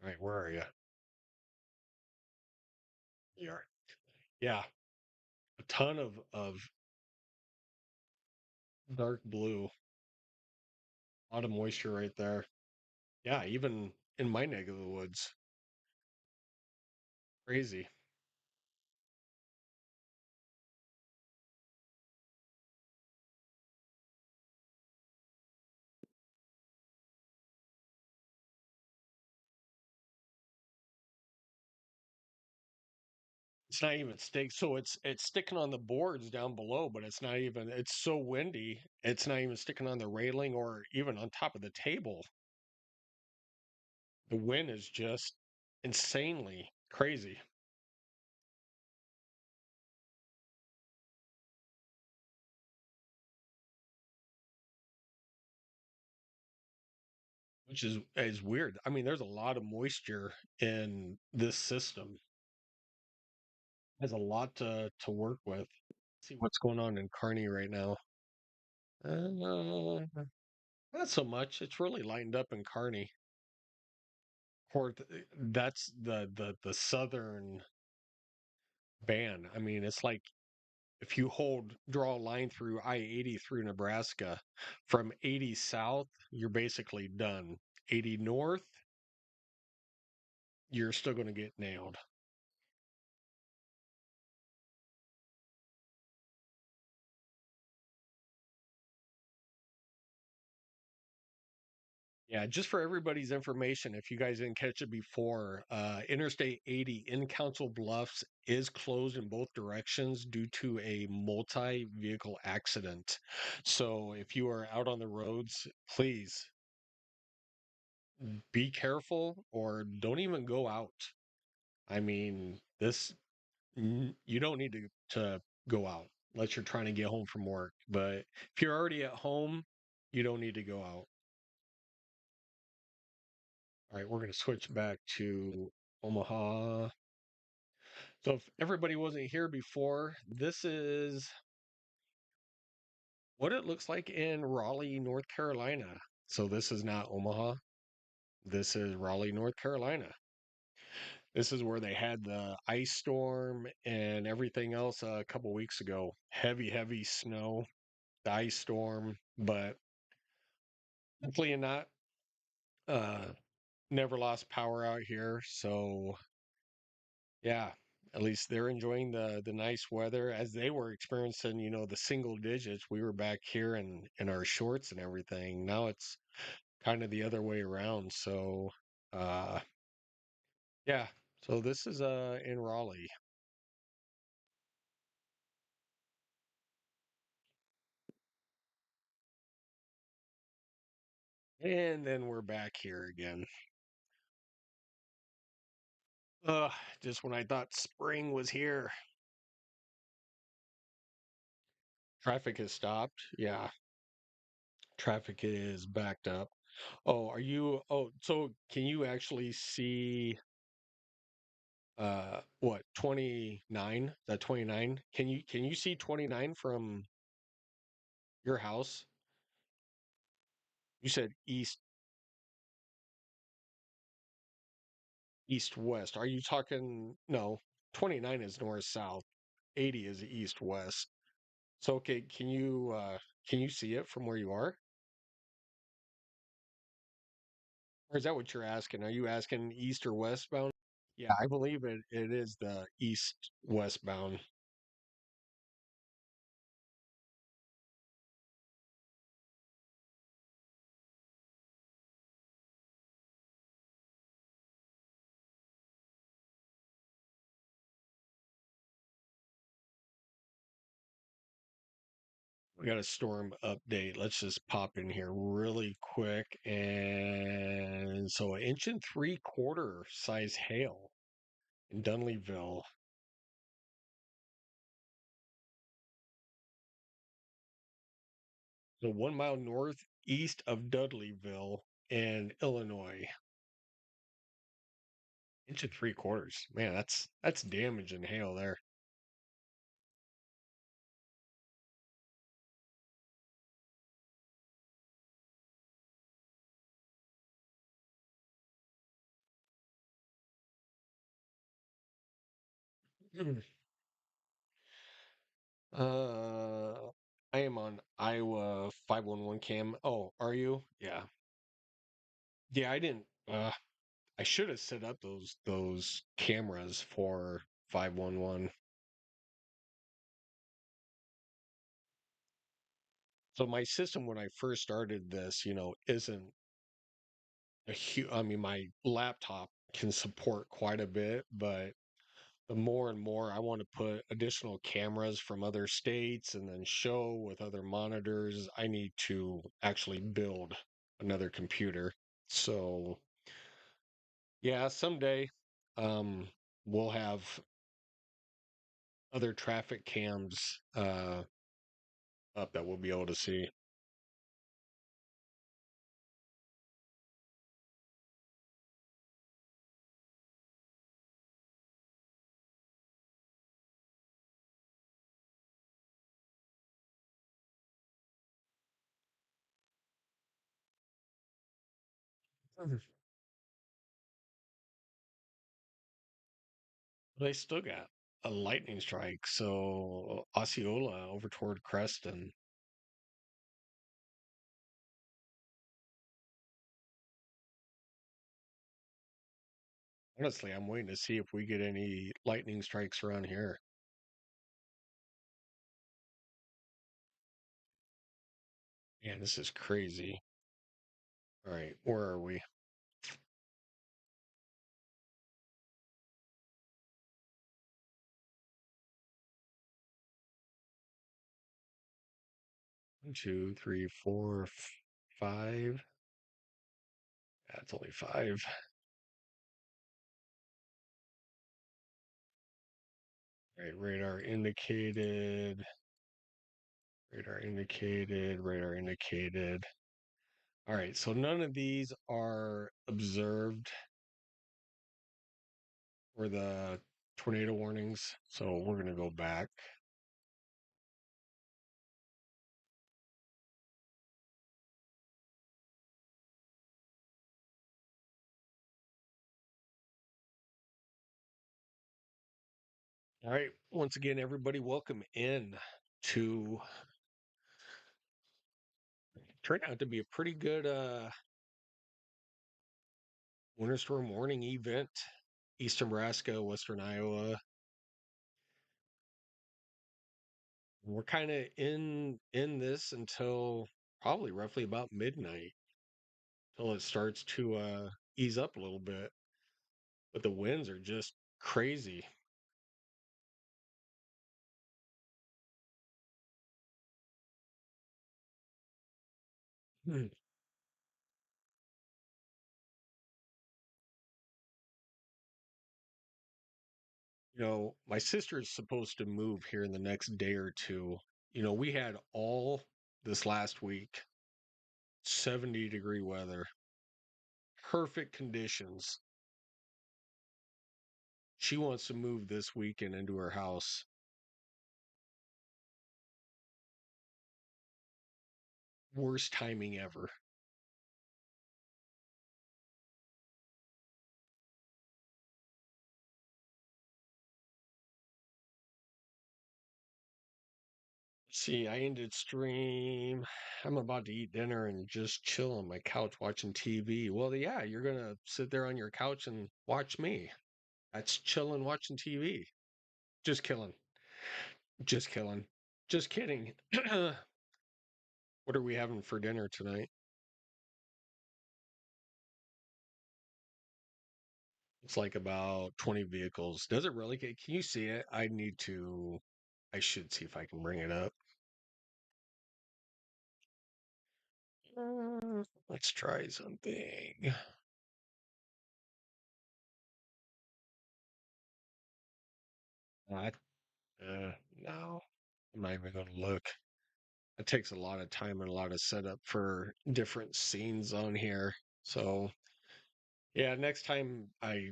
S1: right, where are you? You are. Yeah, a ton of dark blue, a lot of moisture right there. Yeah, even in my neck of the woods. Crazy. It's not even stick. So it's sticking on the boards down below, but it's not even. It's so windy. It's not even sticking on the railing or even on top of the table. The wind is just insanely crazy, which is weird. I mean, there's a lot of moisture in this system. Has a lot to work with. See what's going on in Kearney right now. Uh, Not so much. It's really lightened up in Kearney. That's the southern band. I mean, it's like if you draw a line through I-80 through Nebraska, from 80 south, you're basically done. 80 north, you're still going to get nailed. Yeah, just for everybody's information, if you guys didn't catch it before, Interstate 80 in Council Bluffs is closed in both directions due to a multi-vehicle accident. So if you are out on the roads, please be careful or don't even go out. I mean, you don't need to go out unless you're trying to get home from work. But if you're already at home, you don't need to go out. All right, we're going to switch back to Omaha. So if everybody wasn't here before, this is what it looks like in Raleigh, North Carolina. So this is not Omaha. This is Raleigh, North Carolina. This is where they had the ice storm and everything else a couple weeks ago. Heavy, heavy snow, the ice storm, but hopefully not. Uh, Never lost power out here, so yeah, at least they're enjoying the nice weather as they were experiencing, the single digits. We were back here in our shorts and everything. Now it's kind of the other way around. So, uh, yeah. So this is in Raleigh, and then we're back here again. Uh, just when I thought spring was here, traffic has stopped. Yeah, traffic is backed up. Oh, are you? Oh, so can you actually see what, 29? That 29? Can you see 29 from your house? You said east west. Are you talking? No, 29 is north south. 80 is east west. So okay, can you see it from where you are? Or is that what you're asking? Are you asking east or westbound? Yeah, I believe it is the east westbound. We got a storm update. Let's just pop in here really quick. And so, an inch and three quarter size hail in Dunleaville. So 1 mile northeast of Dudleyville in Illinois. Inch and three quarters. Man, that's damage and hail there. uh I am on Iowa 511 cam. Oh, are you? Yeah. Yeah, I didn't I should have set up those cameras for 511. So my system when I first started this, isn't a huge. I mean, my laptop can support quite a bit, but the more and more I want to put additional cameras from other states and then show with other monitors, I need to actually build another computer. So, yeah, someday um we'll have other traffic cams up that we'll be able to see. Mhm. They still got a lightning strike, so Osceola over toward Creston. Honestly, I'm waiting to see if we get any lightning strikes around here. Man, this is crazy. All right, where are we? 1, 2, 3, 4, 5. That's only five. All right, radar indicated, radar indicated. All right, so none of these are observed for the tornado warnings. So we're going to go back. All right. Once again, everybody, welcome in to turned out to be a pretty good winter storm warning event. Eastern Nebraska, Western Iowa. We're kind of in this until probably roughly about midnight till it starts to ease up a little bit. But the winds are just crazy. Hmm. My sister is supposed to move here in the next day or two. We had all this last week 70-degree weather, perfect conditions. She wants to move this weekend into her house. Worst timing ever. See, I ended stream. I'm about to eat dinner and just chill on my couch watching TV. Well, yeah, you're gonna sit there on your couch and watch me. That's chilling watching TV. Just killing. Just killing. Just kidding. What are we having for dinner tonight? It's like about 20 vehicles. Does it really get, can you see it? I should see if I can bring it up. Let's try something. I, no, I'm not even going to look. It takes a lot of time and a lot of setup for different scenes on here. So, yeah, next time I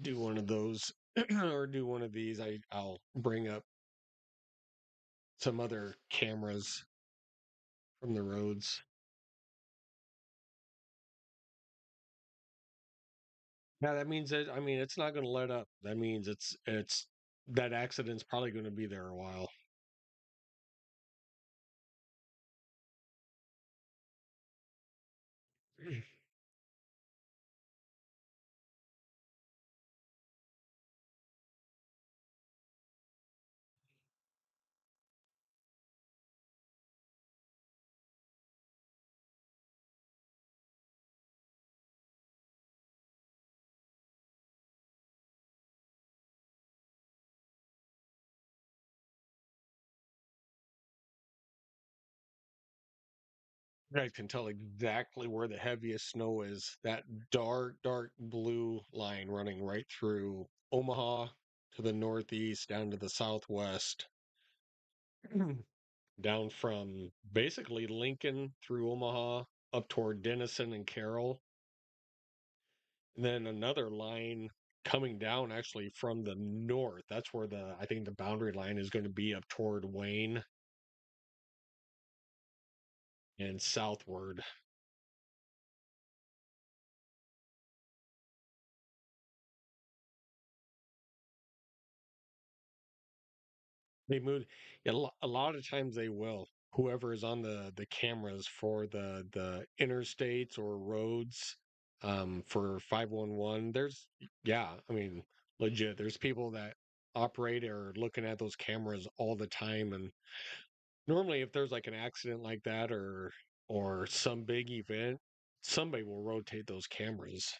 S1: do one of those or do one of these, I'll bring up some other cameras from the roads. Yeah, that means that, I mean, it's not going to let up. That means that accident's probably going to be there a while. You guys can tell exactly where the heaviest snow is. That dark, dark blue line running right through Omaha to the northeast, down to the southwest, down from basically Lincoln through Omaha up toward Denison and Carroll. And then another line coming down actually from the north. That's where I think the boundary line is going to be up toward Wayne and southward. They moved. Yeah, a lot of times they will. Whoever is on the cameras for the interstates or roads, for 511. Yeah, I mean, legit. There's people that operate or looking at those cameras all the time, and normally if there's like an accident like that or some big event, somebody will rotate those cameras.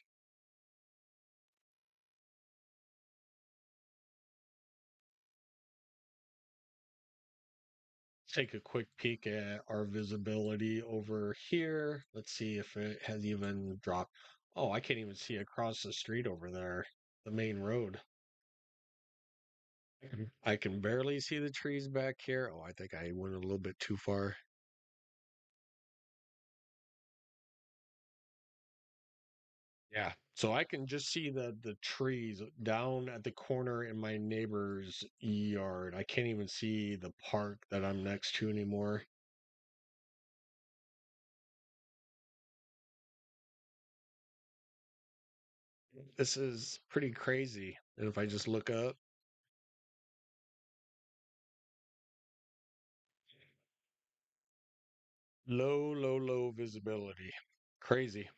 S1: Take a quick peek at our visibility over here. Let's see if it has even dropped. Oh, I can't even see across the street over there, the main road. I can barely see the trees back here. Oh, I think I went a little bit too far. Yeah. So I can just see the trees down at the corner in my neighbor's yard. I can't even see the park that I'm next to anymore. This is pretty crazy. And if I just look up, low visibility. Crazy.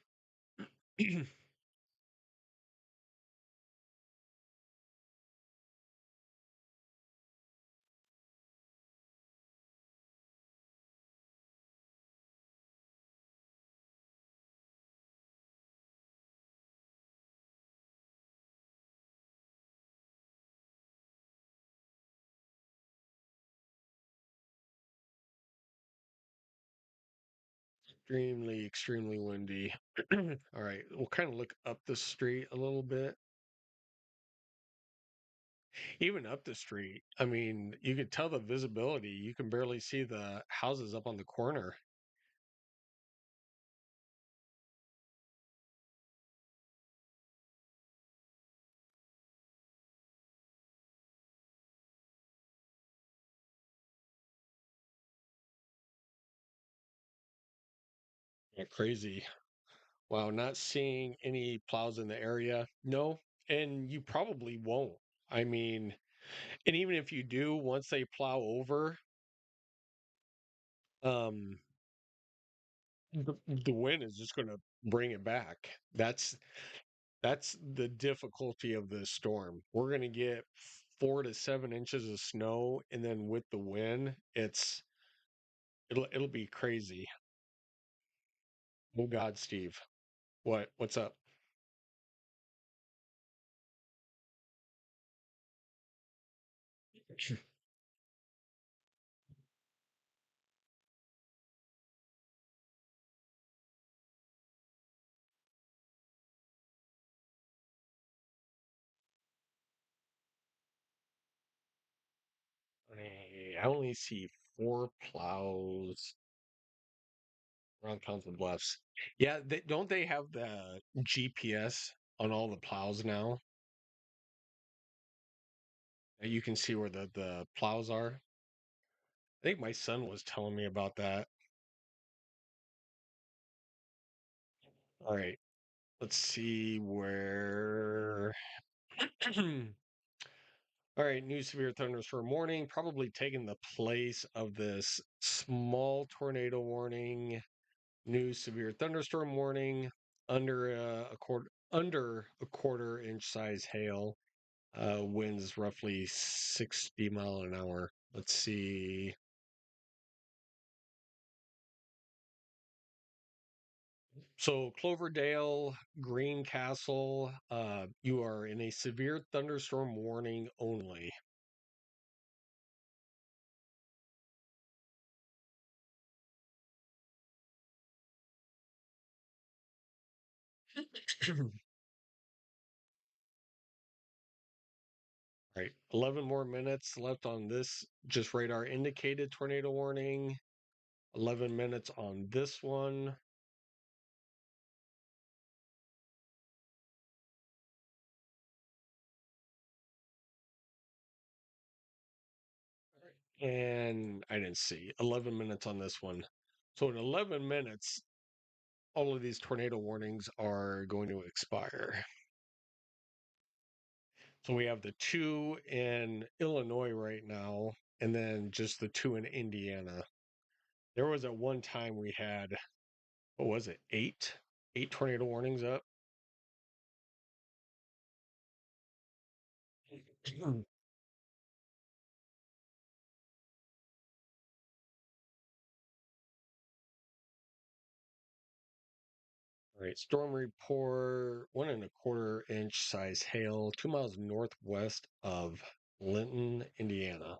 S1: Extremely windy. All right, we'll kind of look up the street a little bit. Even up the street, I mean, you could tell the visibility. You can barely see the houses up on the corner. Yeah, crazy. Wow, not seeing any plows in the area. No, and you probably won't. I mean, and even if you do, once they plow over, um, the wind is just going to bring it back. That's the difficulty of this storm. We're going to get 4 to 7 inches of snow, and then with the wind, it'll be crazy. Oh God, Steve, what's up? I only see 4 plows around Council Bluffs. Yeah, don't they have the GPS on all the plows now? You can see where the plows are. I think my son was telling me about that. All right, let's see where. All right, new severe thunderstorm warning, probably taking the place of this small tornado warning. New severe thunderstorm warning under a quarter inch size hail. Winds roughly 60 mile an hour. Let's see. So Cloverdale, Greencastle, you are in a severe thunderstorm warning only. Right, 11 more minutes left on this. Just radar indicated tornado warning. 11 minutes on this one. And I didn't see 11 minutes on this one. So in 11 minutes, all of these tornado warnings are going to expire. So we have the two in Illinois right now, and then just the two in Indiana. There was at one time we had, what was it, eight tornado warnings up. All right, storm report 1.25 inch size hail, 2 miles northwest of Linton, Indiana.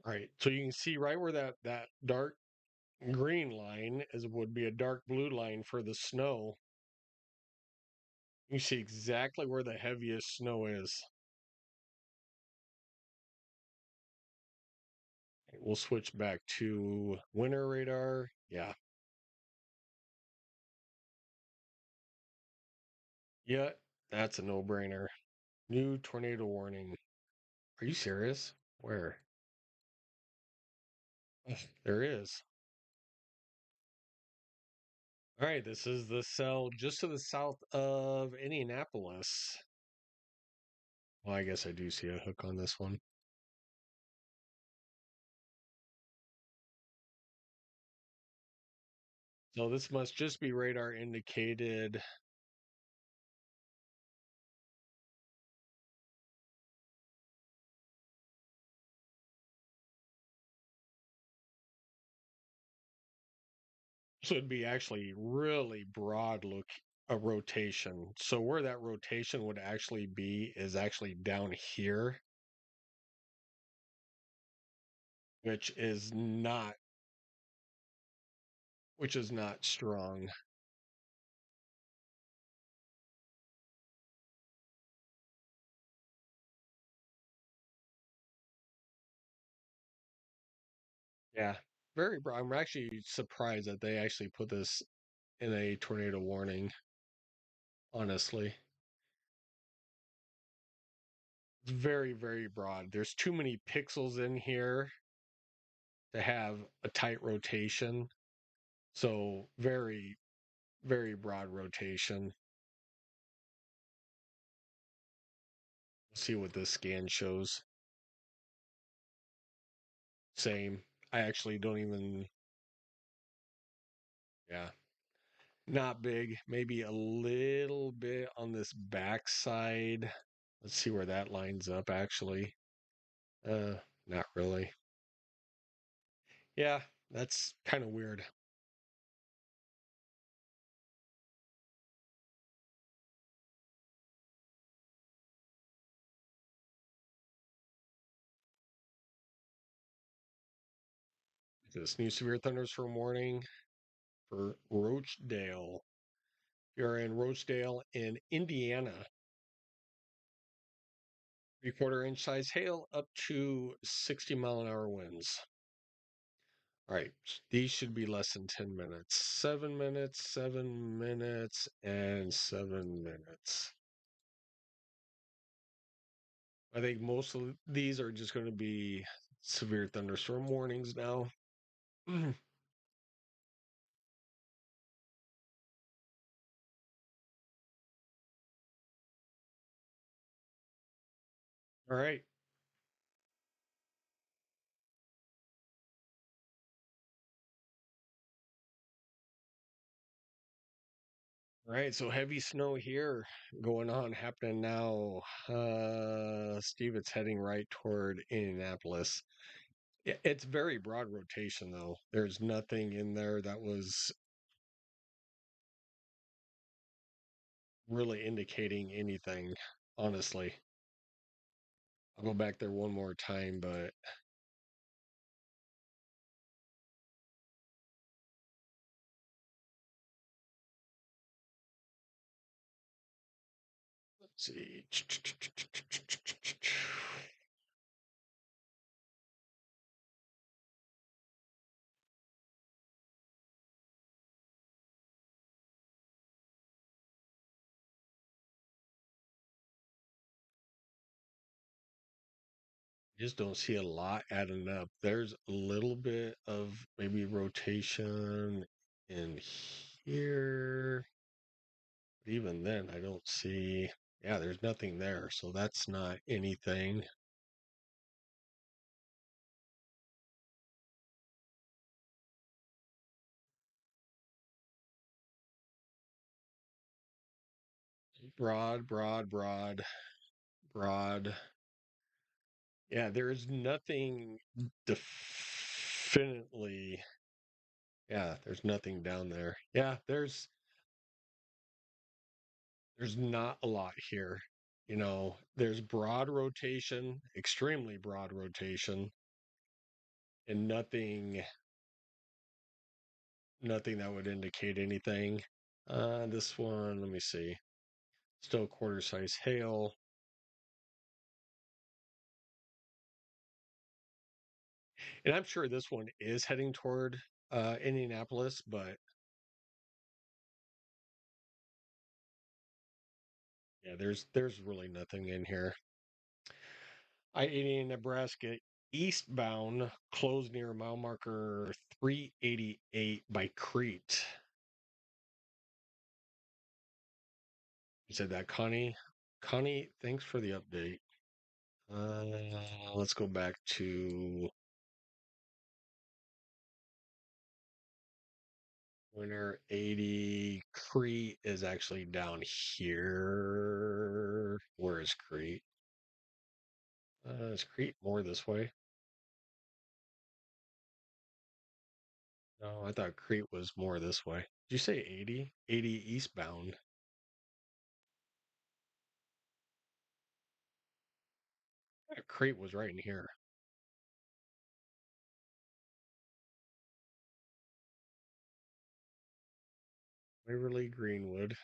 S1: All right, so you can see right where that dark green line is would be a dark blue line for the snow. You see exactly where the heaviest snow is. We'll switch back to winter radar. Yeah. Yeah. That's a no-brainer. New tornado warning. Are you serious? Where? Ugh, there is. All right, this is the cell just to the south of Indianapolis. Well, I guess I do see a hook on this one. So this must just be radar indicated. So it'd be actually really broad look a rotation. So where that rotation would actually be is actually down here, which is not strong. Yeah. Very broad. I'm actually surprised that they actually put this in a tornado warning, honestly. It's very, very broad. There's too many pixels in here to have a tight rotation. So very, very broad rotation. Let's see what this scan shows. Same. I actually don't even, yeah, not big. Maybe a little bit on this back side. Let's see where that lines up actually. Uh, Not really. Yeah, that's kind of weird. This new severe thunderstorm warning for Roachdale. You're in Roachdale in Indiana. 3/4 inch size hail up to 60-mile-an-hour winds. All right, these should be less than 10 minutes. 7 minutes, 7 minutes, and 7 minutes. I think most of these are just going to be severe thunderstorm warnings now. All right. All right. So heavy snow here going on, happening now. Steve, it's heading right toward Indianapolis. It's very broad rotation, though. There's nothing in there that was really indicating anything, honestly. I'll go back there one more time, but let's see. Just don't see a lot adding up. There's a little bit of maybe rotation in here. But even then, I don't see. Yeah, there's nothing there. So that's not anything. Broad, broad, broad, broad. Yeah, there's nothing definitely. Yeah, there's nothing down there. Yeah, there's not a lot here. There's broad rotation, extremely broad rotation, and nothing that would indicate anything. This one, let me see. Still quarter size hail. And I'm sure this one is heading toward Indianapolis, but Yeah, there's really nothing in here. I-80 in Nebraska eastbound closed near mile marker 388 by Crete. You said that, Connie. Connie, thanks for the update. Let's go back to winter 80. Crete is actually down here. Where is Crete? Is Crete more this way? No, I thought Crete was more this way. Did you say 80? 80 eastbound. Crete was right in here. Waverly Greenwood.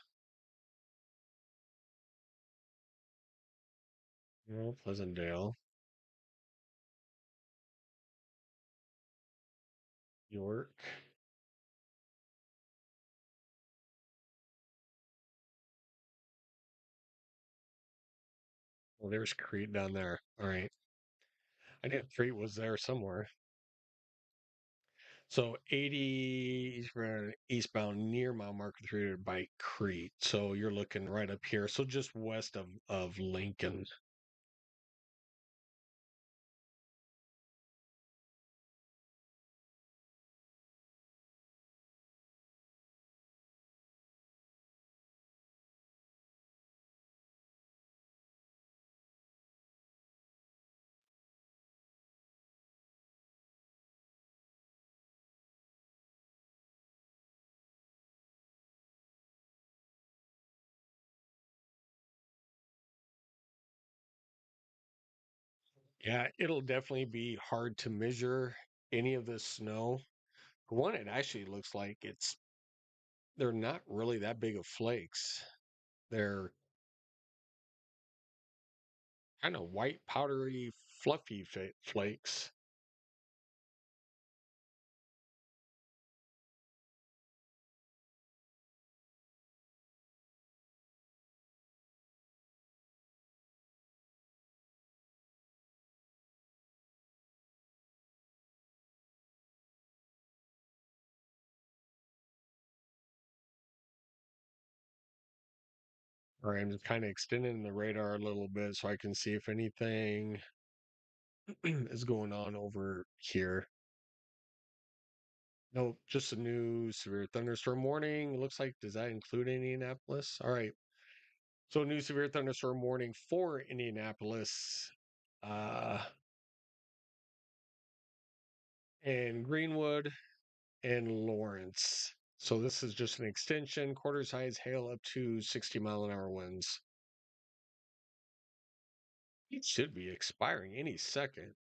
S1: No, Pleasantdale. York. Well, there's Crete down there. All right. I knew Crete was there somewhere. So 80 eastbound near mile marker 3 by Crete. So you're looking right up here. So just west of Lincoln. Yeah, it'll definitely be hard to measure any of this snow. For one, it actually looks like they're not really that big of flakes. They're kind of white, powdery, fluffy flakes. All right, I'm just kind of extending the radar a little bit so I can see if anything is going on over here. No, just a new severe thunderstorm warning. It looks like, does that include Indianapolis? All right. So, new severe thunderstorm warning for Indianapolis uh, and Greenwood and Lawrence. So, this is just an extension, quarter size hail up to 60-mile-an-hour winds. It should be expiring any second.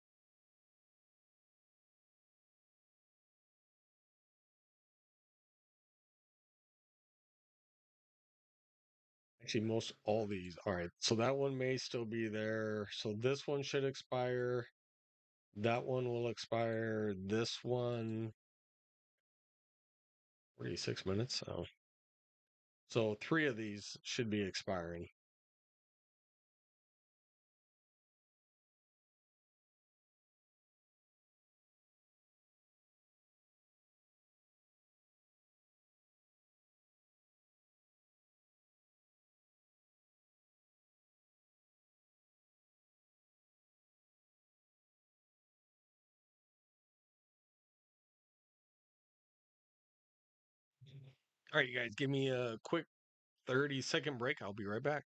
S1: Actually, most all these. All right. So, that one may still be there. So, this one should expire. That one will expire. This one 46 minutes. Oh. So three of these should be expiring. All right, you guys, give me a quick 30-second break. I'll be right back.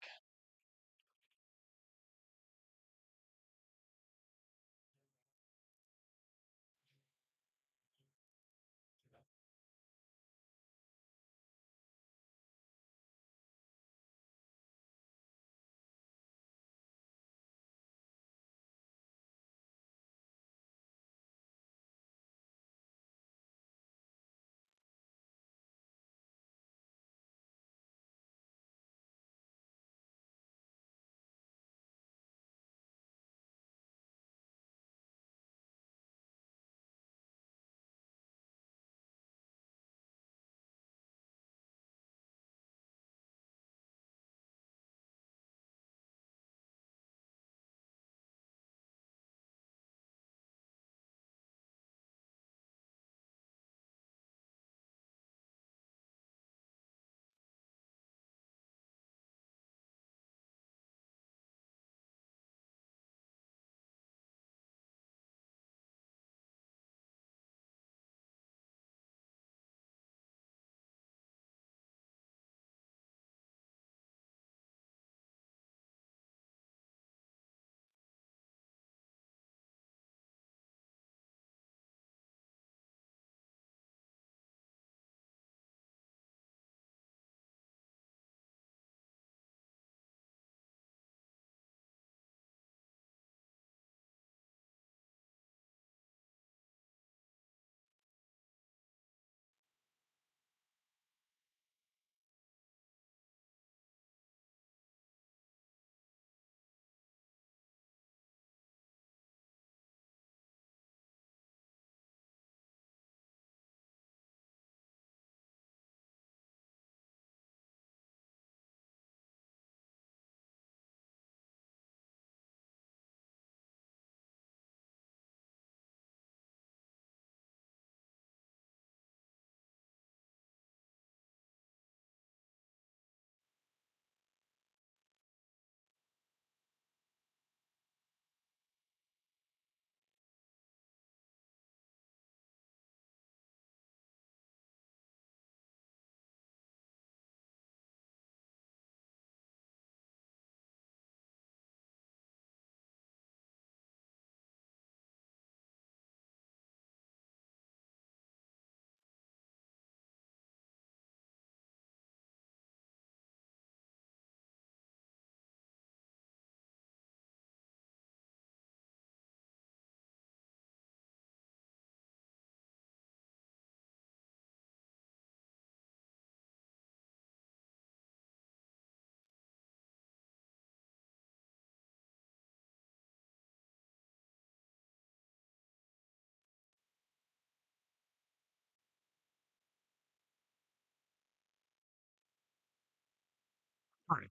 S1: Right.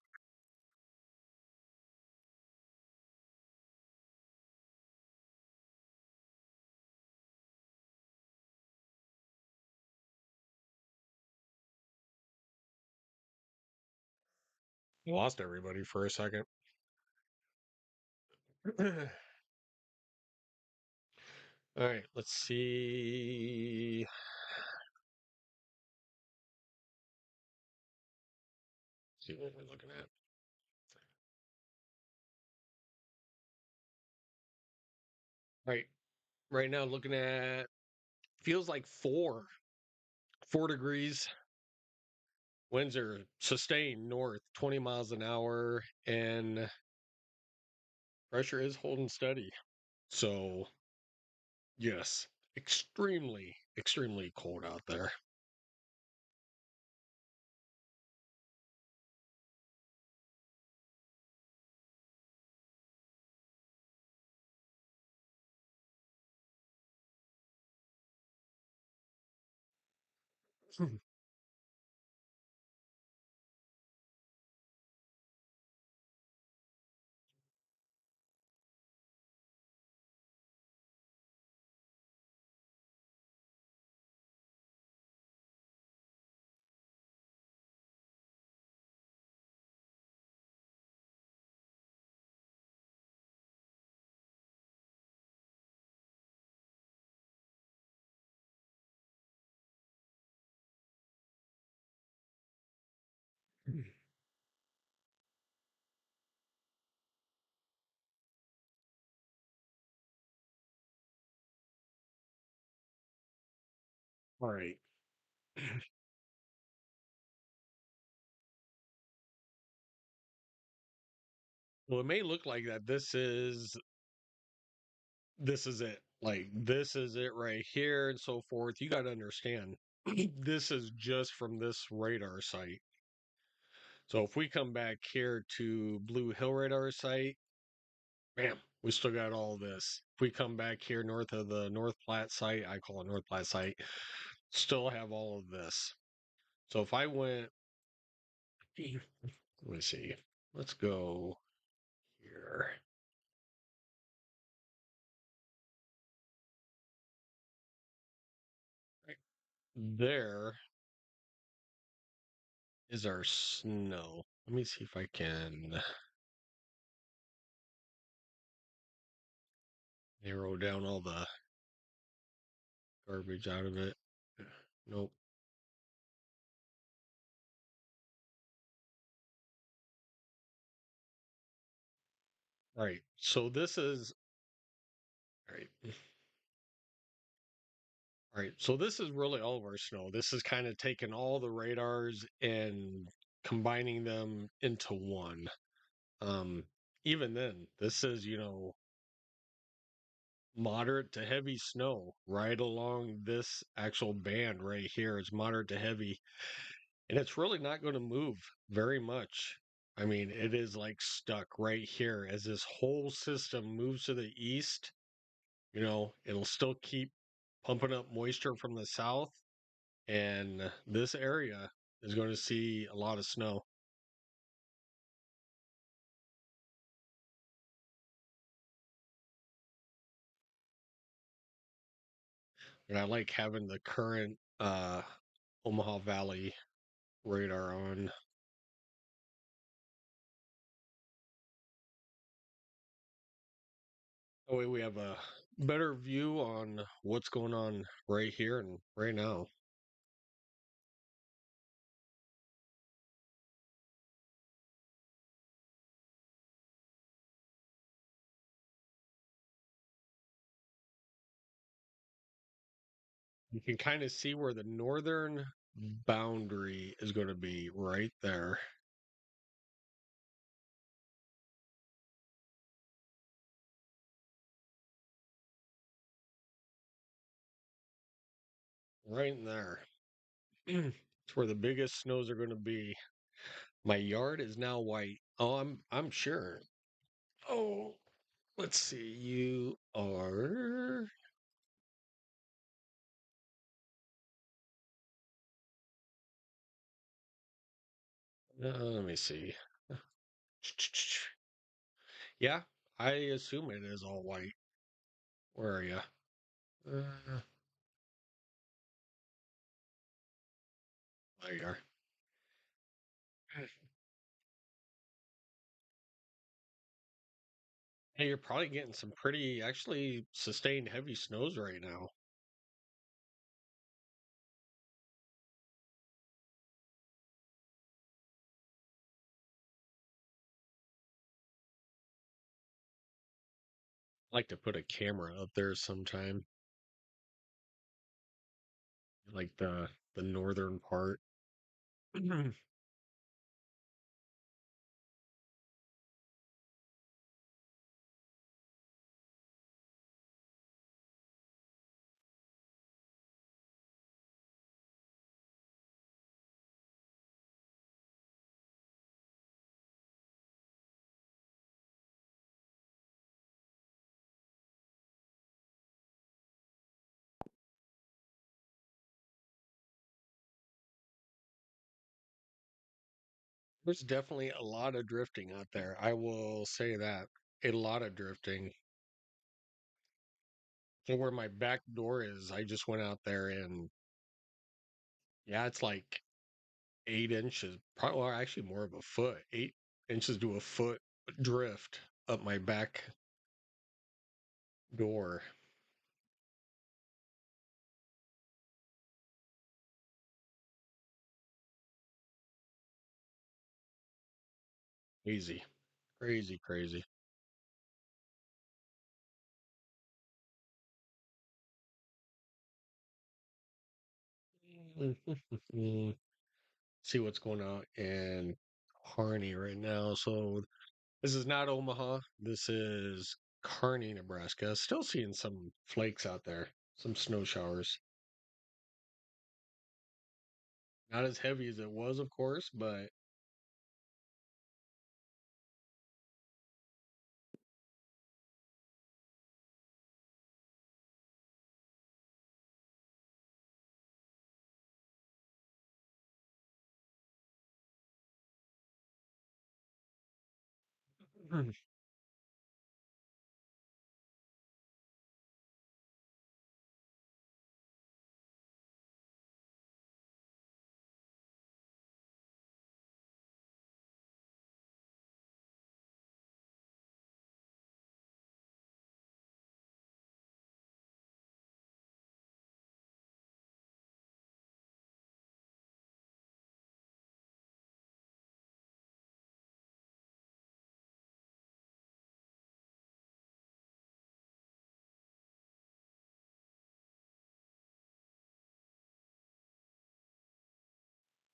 S1: Lost everybody for a second. All right, let's see. See what we're looking at. Right, right now looking at feels like 4 degrees. Winds are sustained north, 20 miles an hour, and pressure is holding steady. So yes, extremely, extremely cold out there. All right. Well, it may look like that. This is it. Like this is it right here and so forth. You got to understand. This is just from this radar site. So if we come back here to Blue Hill radar site, bam, we still got all this. If we come back here north of the North Platte site, I call it North Platte site, still have all of this. So if I went, let me see, let's go here. Right there is our snow. Let me see if I can narrow down all the garbage out of it. Nope. All right. So this is all right. All right. So this is really all of our snow. This is kind of taking all the radars and combining them into one. Um, Even then, this is, moderate to heavy snow right along this actual band right here. It's moderate to heavy, and it's really not going to move very much. I mean, it is like stuck right here as this whole system moves to the east. It'll still keep pumping up moisture from the south, and this area is going to see a lot of snow. And I like having the current Omaha Valley radar on. That way we have a better view on what's going on right here and right now. You can kind of see where the northern boundary is going to be right there. Right in there. It's where the biggest snows are going to be. My yard is now white. Oh, I'm sure. Oh, let's see. You are Let me see. Yeah, I assume it is all white. Where are you? Uh, there you are. Hey, you're probably getting some pretty, actually sustained heavy snows right now. I'd like to put a camera up there sometime, like the northern part. There's definitely a lot of drifting out there. I will say that. A lot of drifting. So where my back door is, I just went out there and yeah, it's like 8 inches, probably well, actually more of a foot, 8 inches to a foot drift up my back door. Crazy, crazy, crazy. See what's going on in Kearney right now. So this is not Omaha. This is Kearney, Nebraska. Still seeing some flakes out there, some snow showers. Not as heavy as it was, of course, but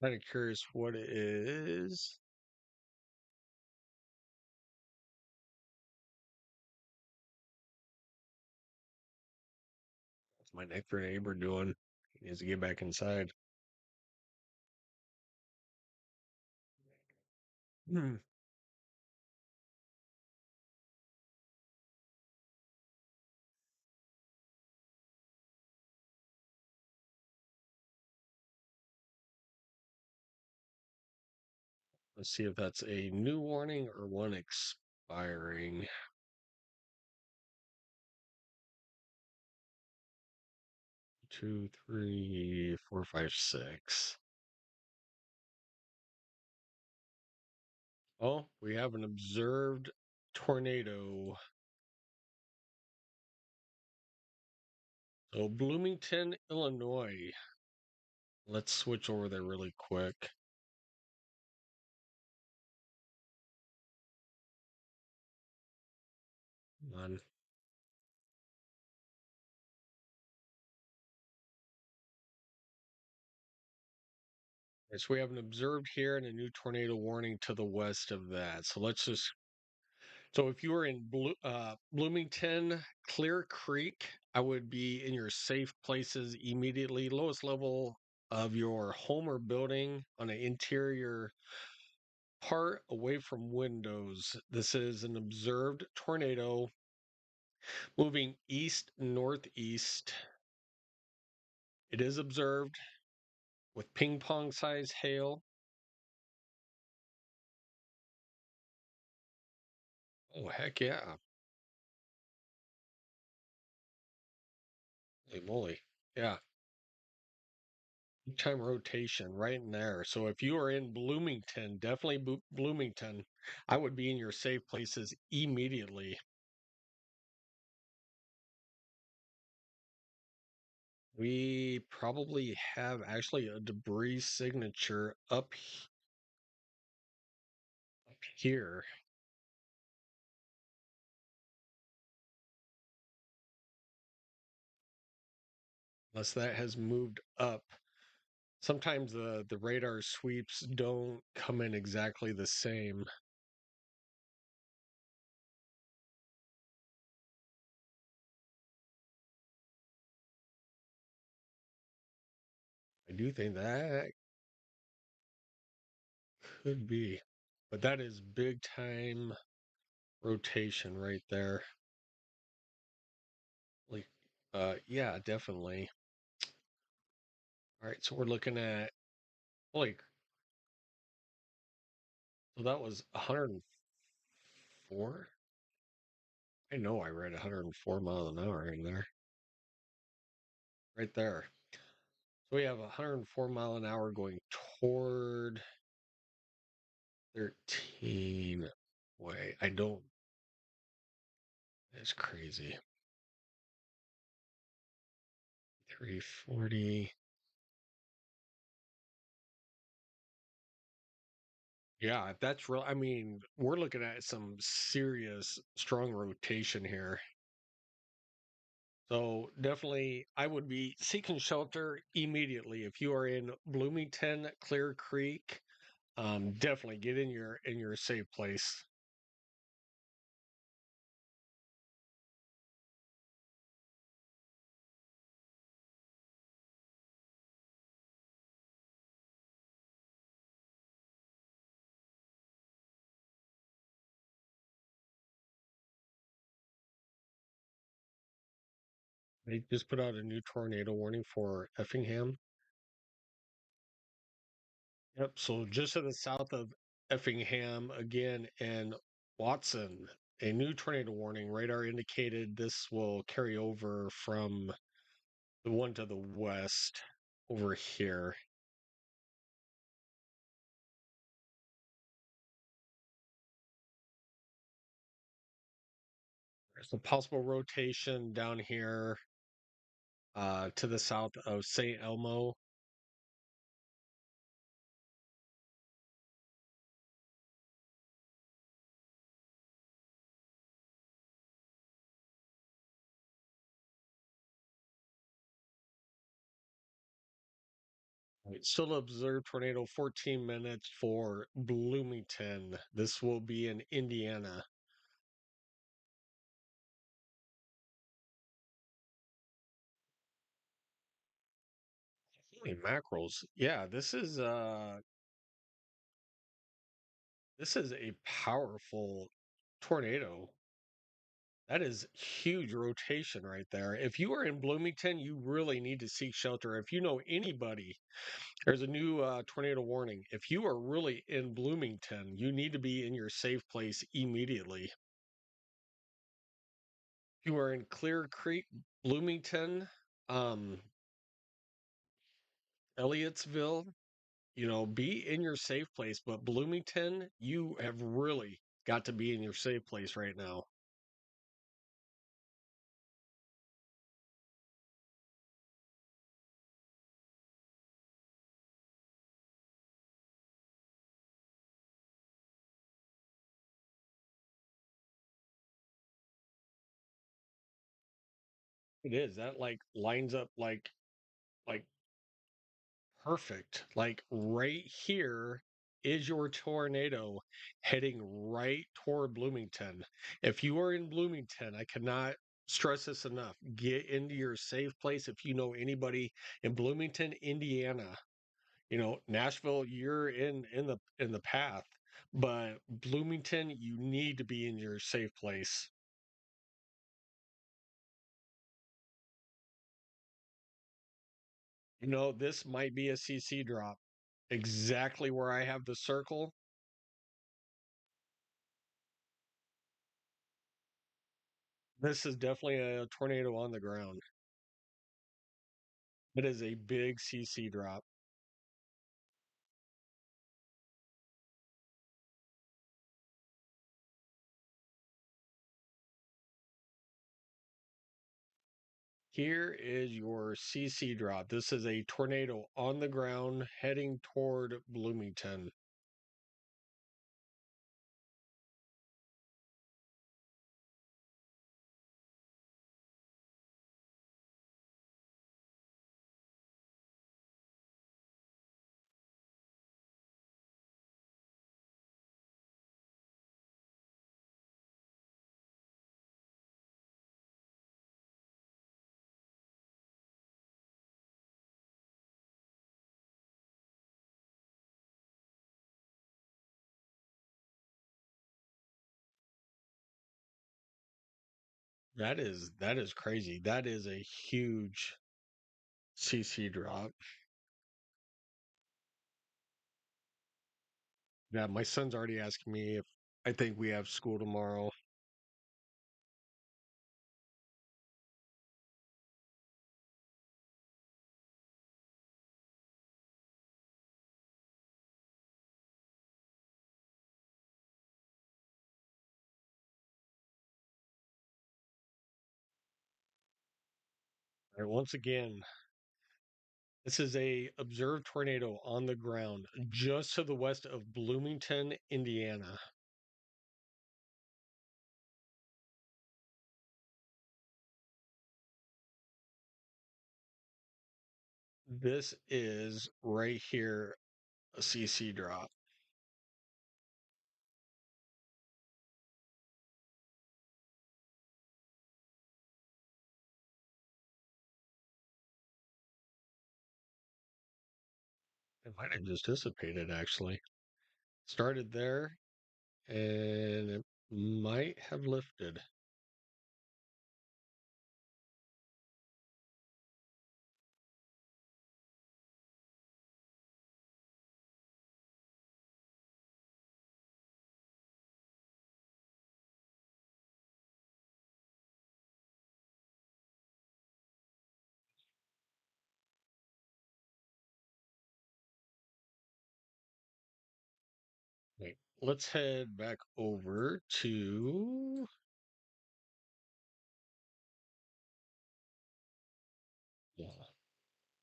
S1: kind of curious what it is. What's my next door neighbor doing? He needs to get back inside. Hmm. Let's see if that's a new warning or one expiring. 2, 3, 4, 5, 6. Oh, we have an observed tornado. So Bloomington, Illinois. Let's switch over there really quick. Come on. Okay, so we have an observed here and a new tornado warning to the west of that. So let's just. So if you were in Bloomington, Clear Creek, I would be in your safe places immediately. Lowest level of your home or building on an interior part away from windows. This is an observed tornado moving east northeast. It is observed with ping pong size hail. Oh, heck yeah. Holy moly. Yeah. Time rotation right in there. So if you are in Bloomington, definitely Bloomington, I would be in your safe places immediately. We probably have actually a debris signature up here, unless that has moved up. Sometimes the radar sweeps don't come in exactly the same. I do think that could be, but that is big time rotation right there. Like, yeah, definitely. All right, so we're looking at like, so that was 104. I know I read 104 miles an hour in there, right there. So we have 104 mile an hour going toward 13 way. I don't, that's crazy. 340. Yeah, if that's real. I mean, we're looking at some serious strong rotation here. So definitely, I would be seeking shelter immediately. If you are in Bloomington, Clear Creek, definitely get in your safe place. They just put out a new tornado warning for Effingham. Yep. So just to the south of Effingham, again, and Watson, a new tornado warning. Radar indicated this will carry over from the one to the west over here. There's a possible rotation down here to the south of St. Elmo. Right, still observed tornado 14 minutes for Bloomington. This will be in Indiana. Holy mackerels. Yeah, this is a powerful tornado. That is huge rotation right there. If you are in Bloomington, you really need to seek shelter. If you know anybody, there's a new tornado warning. If you are really in Bloomington, you need to be in your safe place immediately. If you are in Clear Creek, Bloomington, um, Elliotsville, be in your safe place. But Bloomington, you have really got to be in your safe place right now. It is that like lines up like perfect. Like right here is your tornado heading right toward Bloomington. If you are in Bloomington, I cannot stress this enough. Get into your safe place if you know anybody in Bloomington, Indiana. Nashville, you're in the path, but Bloomington, you need to be in your safe place. This might be a CC drop. Exactly where I have the circle. This is definitely a tornado on the ground. It is a big CC drop. Here is your CC drop. This is a tornado on the ground heading toward Bloomington. That is crazy. That is a huge CC drop. Yeah, my son's already asking me if I think we have school tomorrow. All right, once again, this is a observed tornado on the ground just to the west of Bloomington, Indiana. This is right here, a CC drop. It might have just dissipated actually. Started there and it might have lifted. Right. Let's head back over to yeah,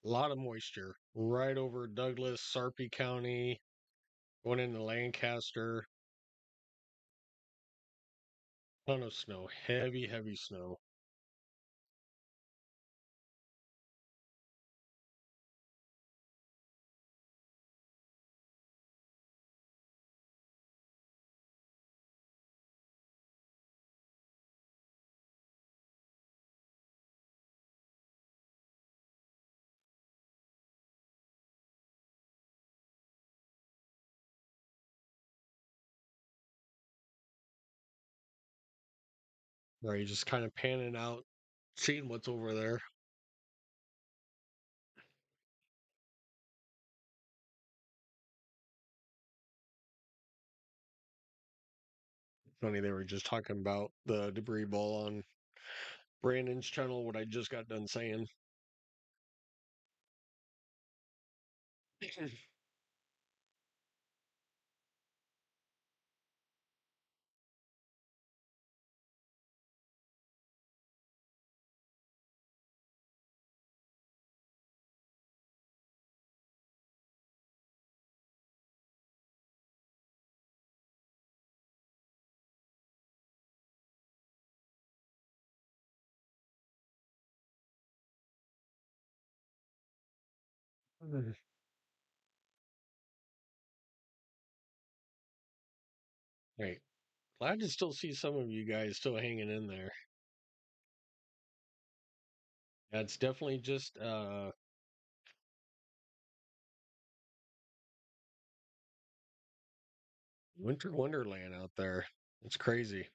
S1: a lot of moisture right over Douglas, Sarpy County, going into Lancaster. Ton of snow, heavy, heavy snow. Right, just kind of panning out, seeing what's over there. Funny, they were just talking about the debris ball on Brandon's channel, what I just got done saying. Right. Glad to still see some of you guys still hanging in there. Yeah, it's definitely just winter wonderland out there. It's crazy.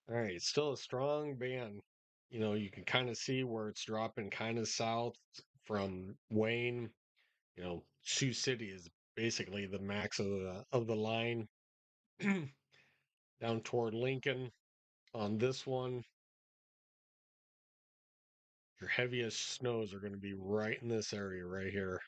S1: All right, still a strong band. You can kind of see where it's dropping kind of south from Wayne. Sioux City is basically the max of the line down toward Lincoln. On this one, your heaviest snows are going to be right in this area right here.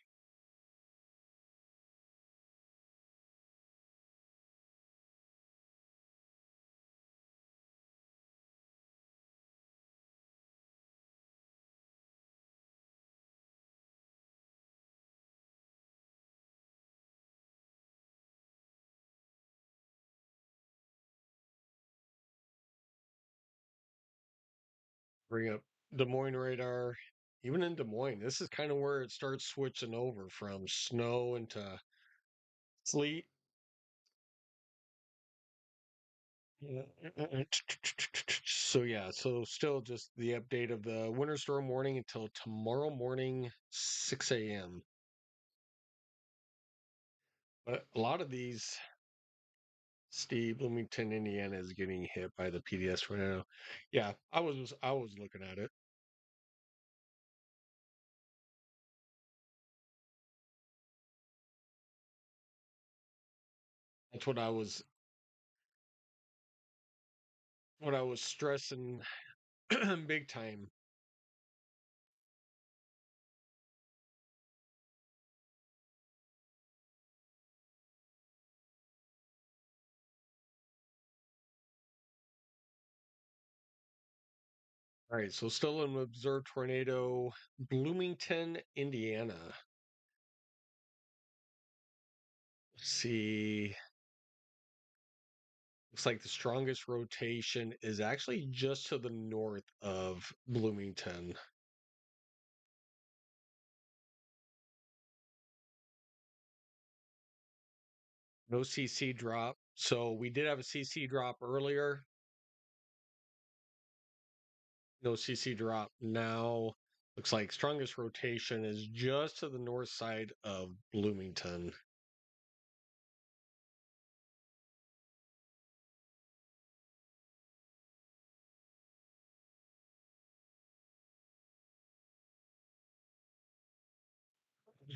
S1: Bring up Des Moines radar. Even in Des Moines, this is kind of where it starts switching over from snow into sleet. Yeah. So yeah, so still just the update of the winter storm warning until tomorrow morning, 6 a.m. But a lot of these, Steve, Bloomington, Indiana is getting hit by the PDS right now. Yeah, I was looking at it. That's what I was stressing big time. All right, so still an observed tornado, Bloomington, Indiana. Let's see. Looks like the strongest rotation is actually just to the north of Bloomington. No CC drop. So we did have a CC drop earlier. No CC drop now. Looks like strongest rotation is just to the north side of Bloomington.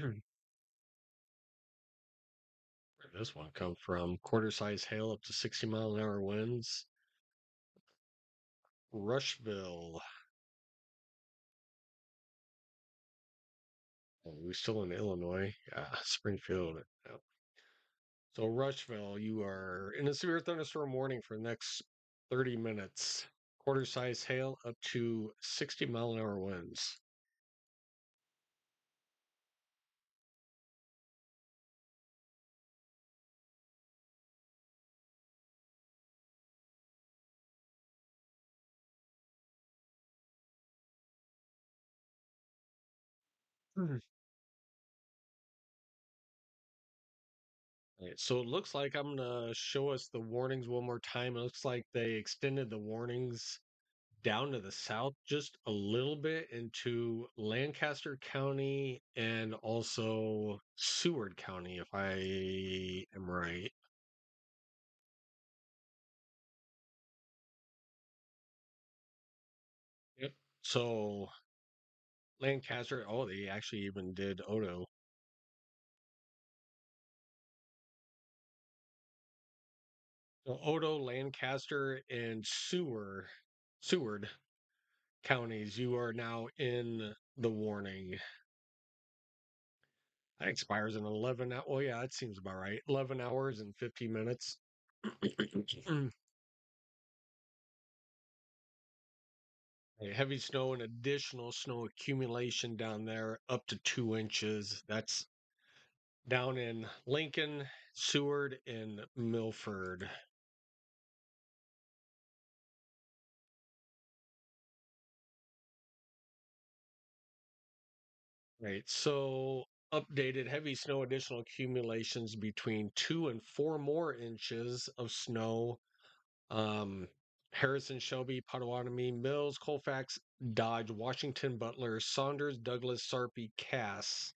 S1: Where did this one come from? Quarter size hail up to 60-mile-an-hour winds. Rushville. Oh, we still in Illinois? Yeah, Springfield. Yeah. So Rushville, you are in a severe thunderstorm warning for the next 30 minutes. Quarter size hail up to 60-mile-an-hour winds. Mhm. Right, so it looks like I'm gonna show us the warnings one more time. It looks like they extended the warnings down to the south just a little bit into Lancaster County and also Seward County, if I am right. Yep. So Lancaster, oh, they actually even did Odo. So Odo, Lancaster, and Seward counties, you are now in the warning. That expires in 11 hours. Well, yeah, that seems about right. 11 hours and 15 minutes. Heavy snow and additional snow accumulation down there up to 2 inches. That's down in Lincoln, Seward, and Milford. Right. So updated heavy snow additional accumulations between 2 and 4 more inches of snow. Um, Harrison, Shelby, Potawatomi, Mills, Colfax, Dodge, Washington, Butler, Saunders, Douglas, Sarpy, Cass.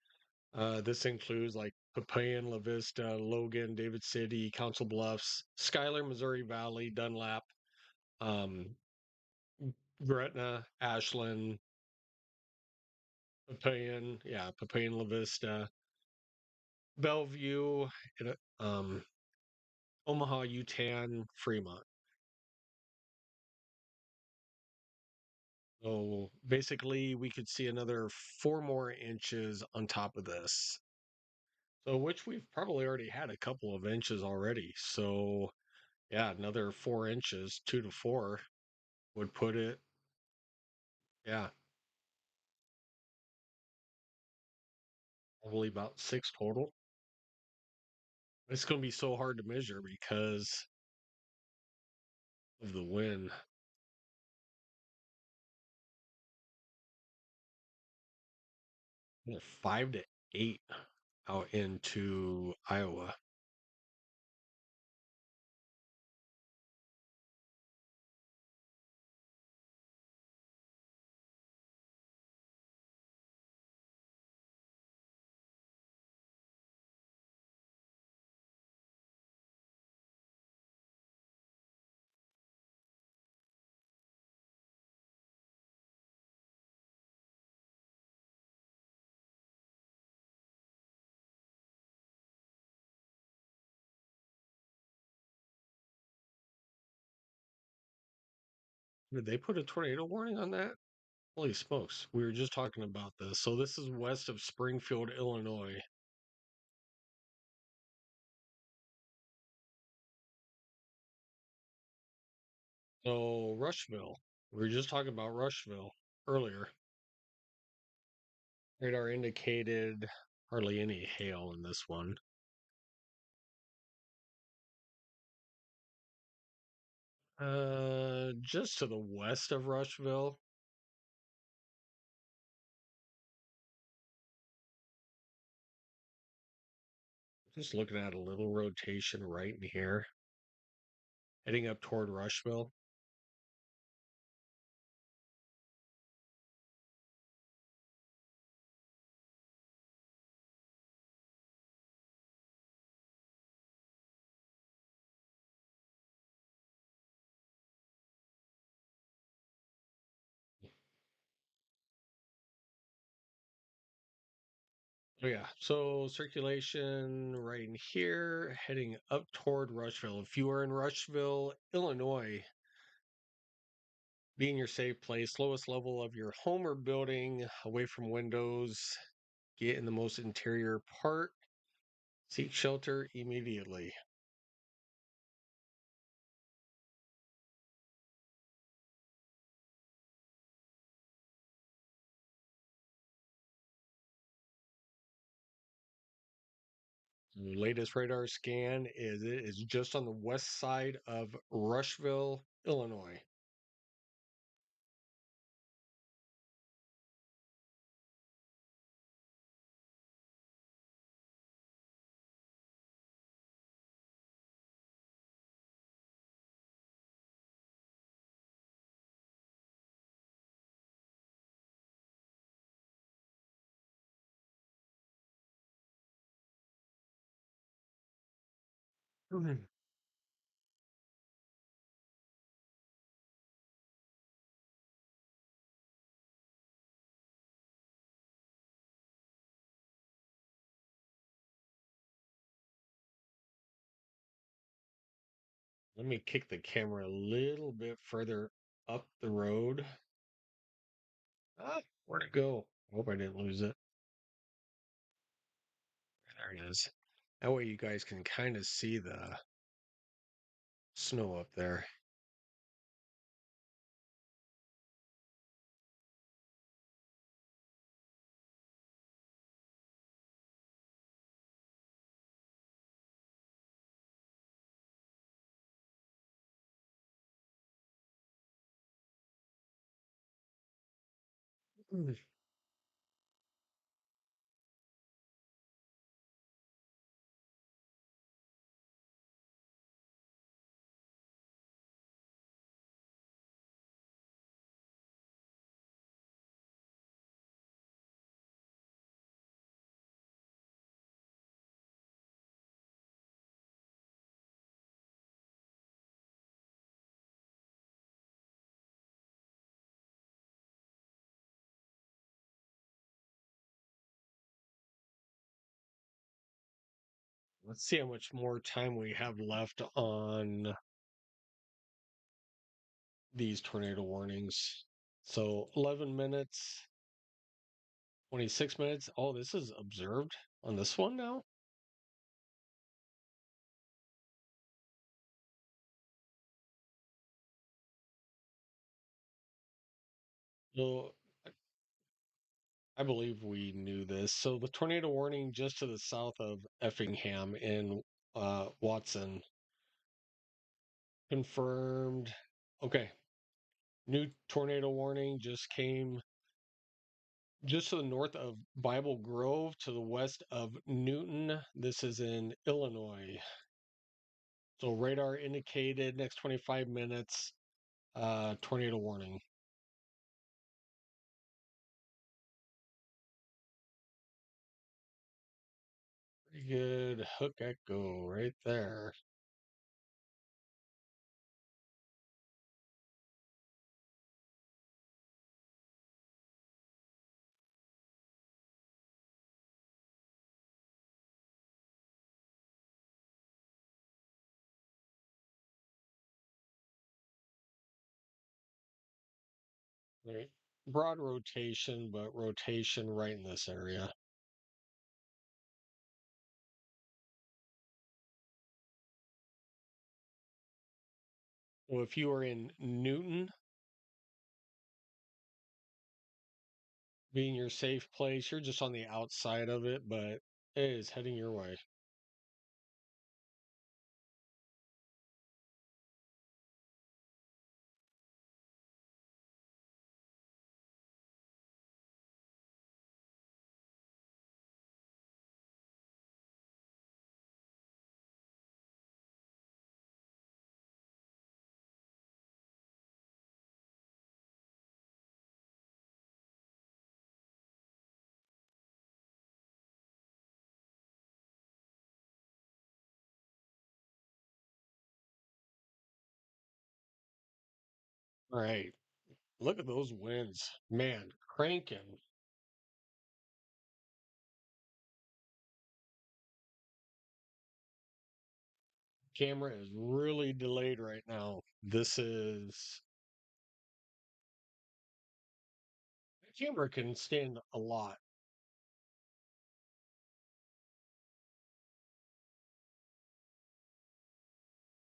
S1: This includes like Papayan, La Vista, Logan, David City, Council Bluffs, Schuyler, Missouri Valley, Dunlap, um, Gretna, Ashland, Papayan, yeah, Papayan, La Vista, Bellevue, Omaha, Utan, Fremont. So basically, we could see another 4 more inches on top of this. So, which we've probably already had a couple of inches already. So, yeah, another 4 inches, 2 to 4, would put it, yeah, probably about 6 total. It's going to be so hard to measure because of the wind. 5 to 8 out into Iowa. Did they put a tornado warning on that? Holy smokes. We were just talking about this. So this is west of Springfield, Illinois. So Rushville. We were just talking about Rushville earlier. Radar indicated hardly any hail in this one. Just to the west of Rushville. Just looking at a little rotation right in here, heading up toward Rushville. Oh yeah, so circulation right in here, heading up toward Rushville. If you are in Rushville, Illinois, be in your safe place, lowest level of your home or building, away from windows, get in the most interior part, seek shelter immediately. The latest radar scan is it is just on the west side of Rushville, Illinois. Mhm. Let me kick the camera a little bit further up the road. Ah, where'd it go? I hope I didn't lose it. There it is. That way you guys can kind of see the snow up there. Mm. Let's see how much more time we have left on these tornado warnings. So 11 minutes, 26 minutes. Oh, this is observed on this one now. So I believe we knew this. So the tornado warning just to the south of Effingham in Watson confirmed. Okay, new tornado warning just came just to the north of Bible Grove to the west of Newton. This is in Illinois. So radar indicated next 25 minutes tornado warning. Pretty good hook echo right there. Right. Broad rotation, but rotation right in this area. So if you are in Newton, being your safe place, you're just on the outside of it, but it is heading your way. All right. Look at those winds. Man, cranking. Camera is really delayed right now. This is the camera can stand a lot.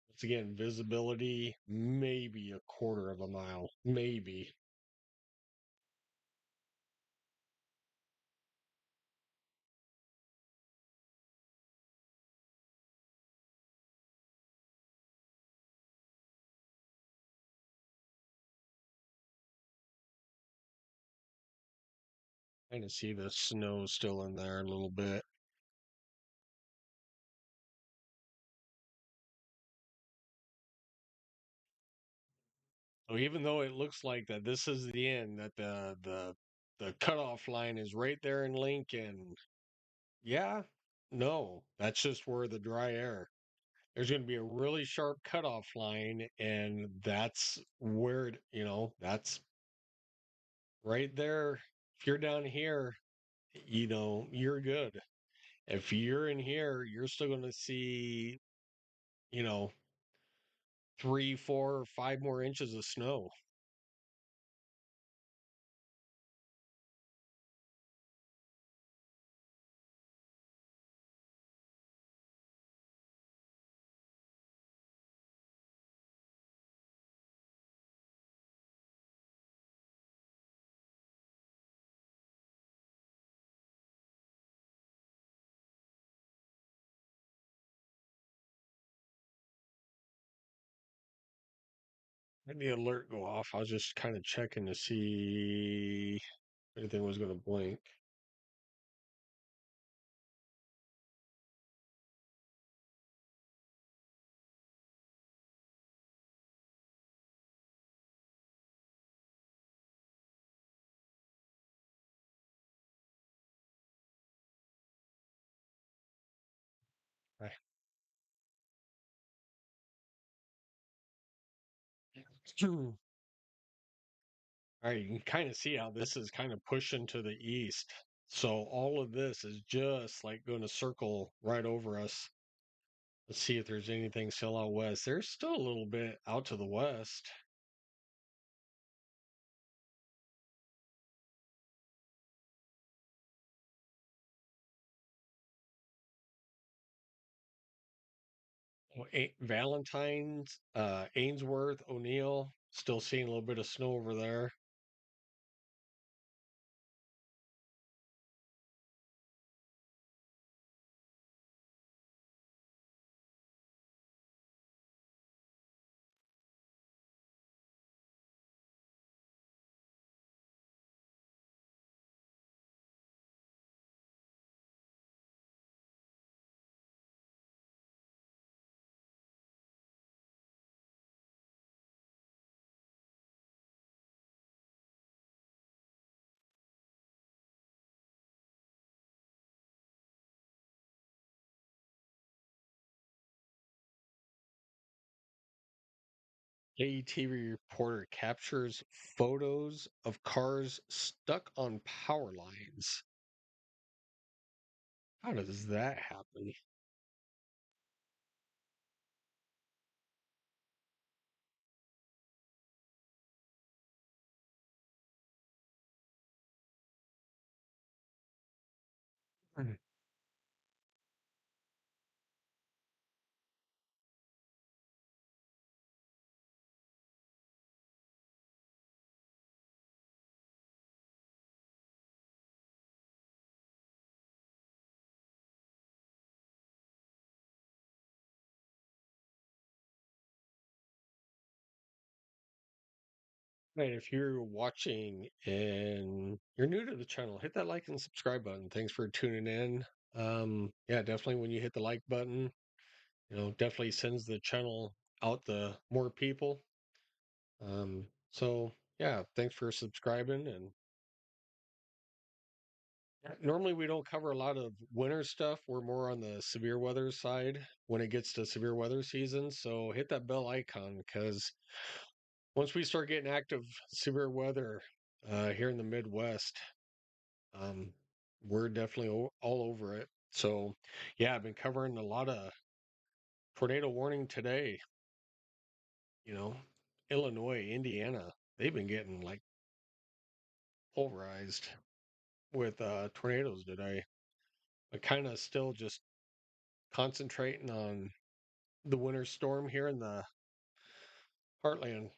S1: Once again, visibility maybe a quarter of a mile, maybe. Kind of see the snow still in there a little bit. So even though it looks like that this is the end, that the cutoff line is right there in Lincoln. Yeah, no, that's just where the dry air. There's going to be a really sharp cutoff line, and that's where that's right there. If you're down here, you're good. If you're in here, you're still going to see, you know, 3, 4, or 5 more inches of snow. Had the alert go off. I was just kind of checking to see. Anything was going to blink. Right. All right, you can kind of see how this is kind of pushing to the east. So all of this is just like going to circle right over us. Let's see if there's anything still out west. There's still a little bit out to the west. Valentine's, Ainsworth, O'Neill, still seeing a little bit of snow over there. AETV reporter captures photos of cars stuck on power lines. How does that happen? Hmm. Right, if you're watching and you're new to the channel, hit that like and subscribe button. Thanks for tuning in. Yeah, definitely when you hit the like button, definitely sends the channel out the more people. So yeah, thanks for subscribing. And normally we don't cover a lot of winter stuff. We're more on the severe weather side when it gets to severe weather season. So hit that bell icon because once we start getting active severe weather here in the Midwest, um, we're definitely all over it. So yeah, I've been covering a lot of tornado warning today. You know, Illinois, Indiana, they've been getting like pulverized with tornadoes today. But kind of still just concentrating on the winter storm here in the heartland.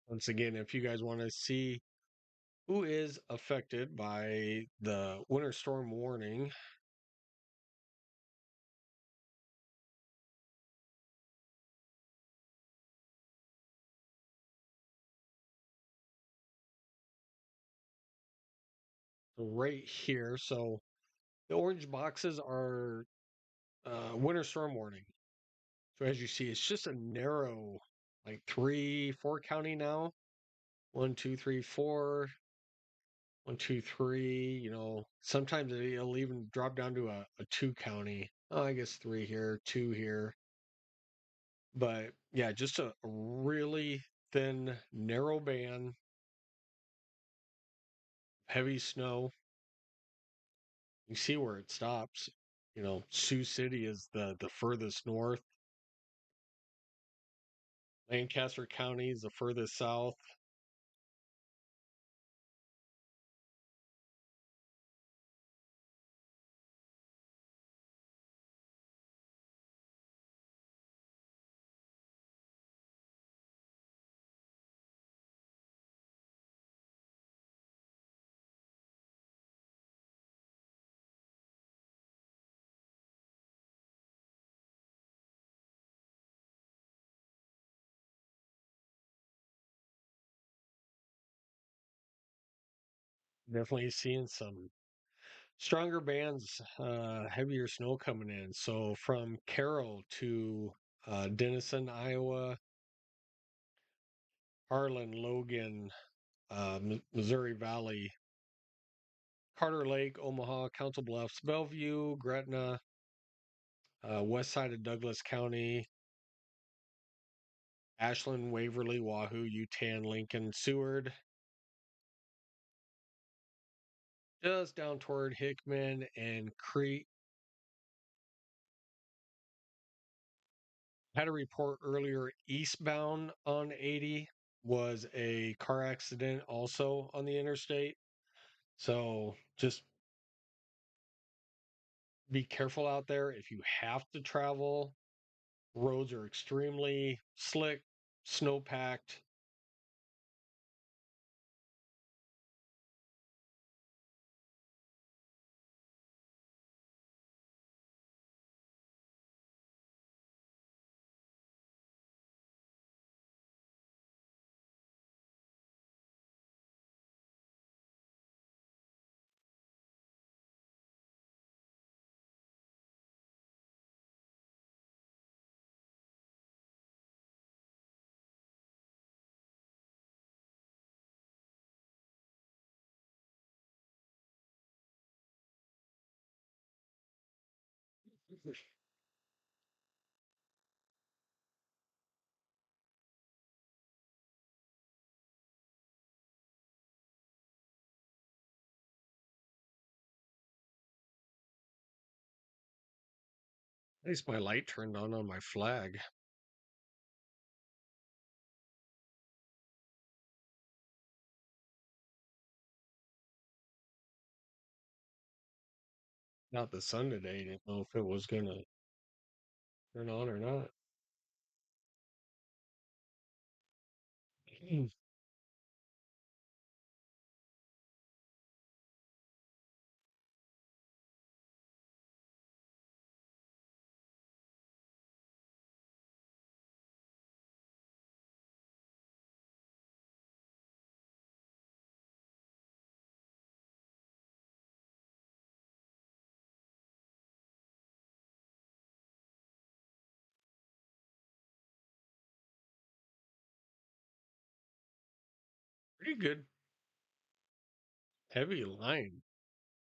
S1: Once again, if you guys want to see who is affected by the winter storm warning, right here. So the orange boxes are winter storm warning. So as you see, it's just a narrow, like 3, 4 county now. One, two, three, four. One, two, three. Sometimes it'll even drop down to a 2 county. Oh, I guess three here, two here. But yeah, just a really thin, narrow band, heavy snow. You see where it stops. Sioux City is the furthest north. Lancaster County is the furthest south. Definitely seeing some stronger bands, heavier snow coming in. So from Carroll to Denison, Iowa, Harlan, Logan, Missouri Valley, Carter Lake, Omaha, Council Bluffs, Bellevue, Gretna, west side of Douglas County, Ashland, Waverly, Wahoo, Utan, Lincoln, Seward, just down toward Hickman and Crete. Had a report earlier eastbound on 80 was a car accident also on the interstate. So just be careful out there if you have to travel. Roads are extremely slick, snow packed. At least my light turned on my flag. Not the sun today. Didn't know if it was gonna turn on or not. Pretty good heavy line.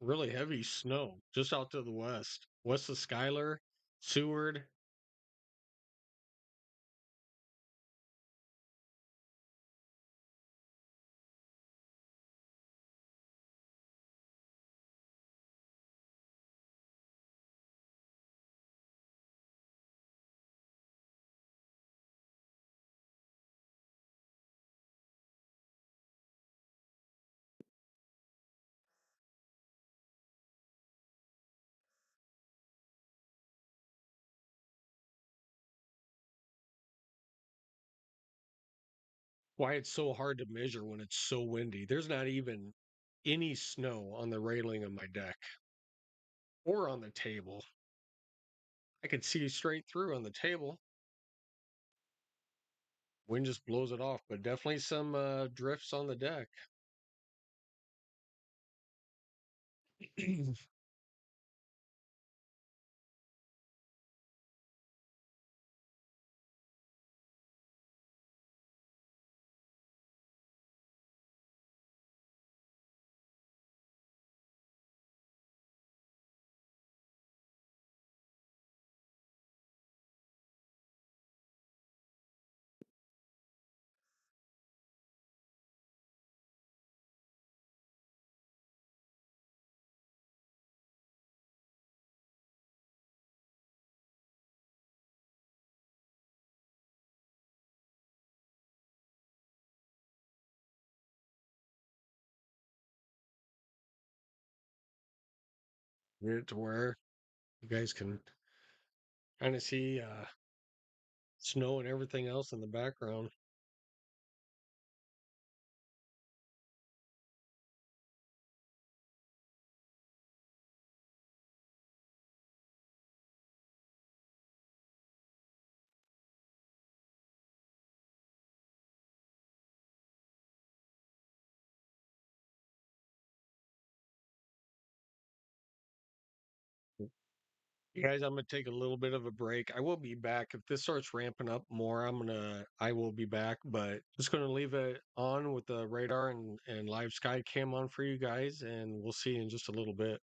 S1: Really heavy snow just out to the west of Schuyler, Seward. Why it's so hard to measure when it's so windy. There's not even any snow on the railing of my deck or on the table. I could see straight through on the table. Wind just blows it off, but definitely some drifts on the deck. Get it to where you guys can kind of see snow and everything else in the background. Guys, I'm gonna take a little bit of a break. I will be back if this starts ramping up more. I will be back, but just gonna leave it on with the radar and live sky cam on for you guys, and we'll see you in just a little bit.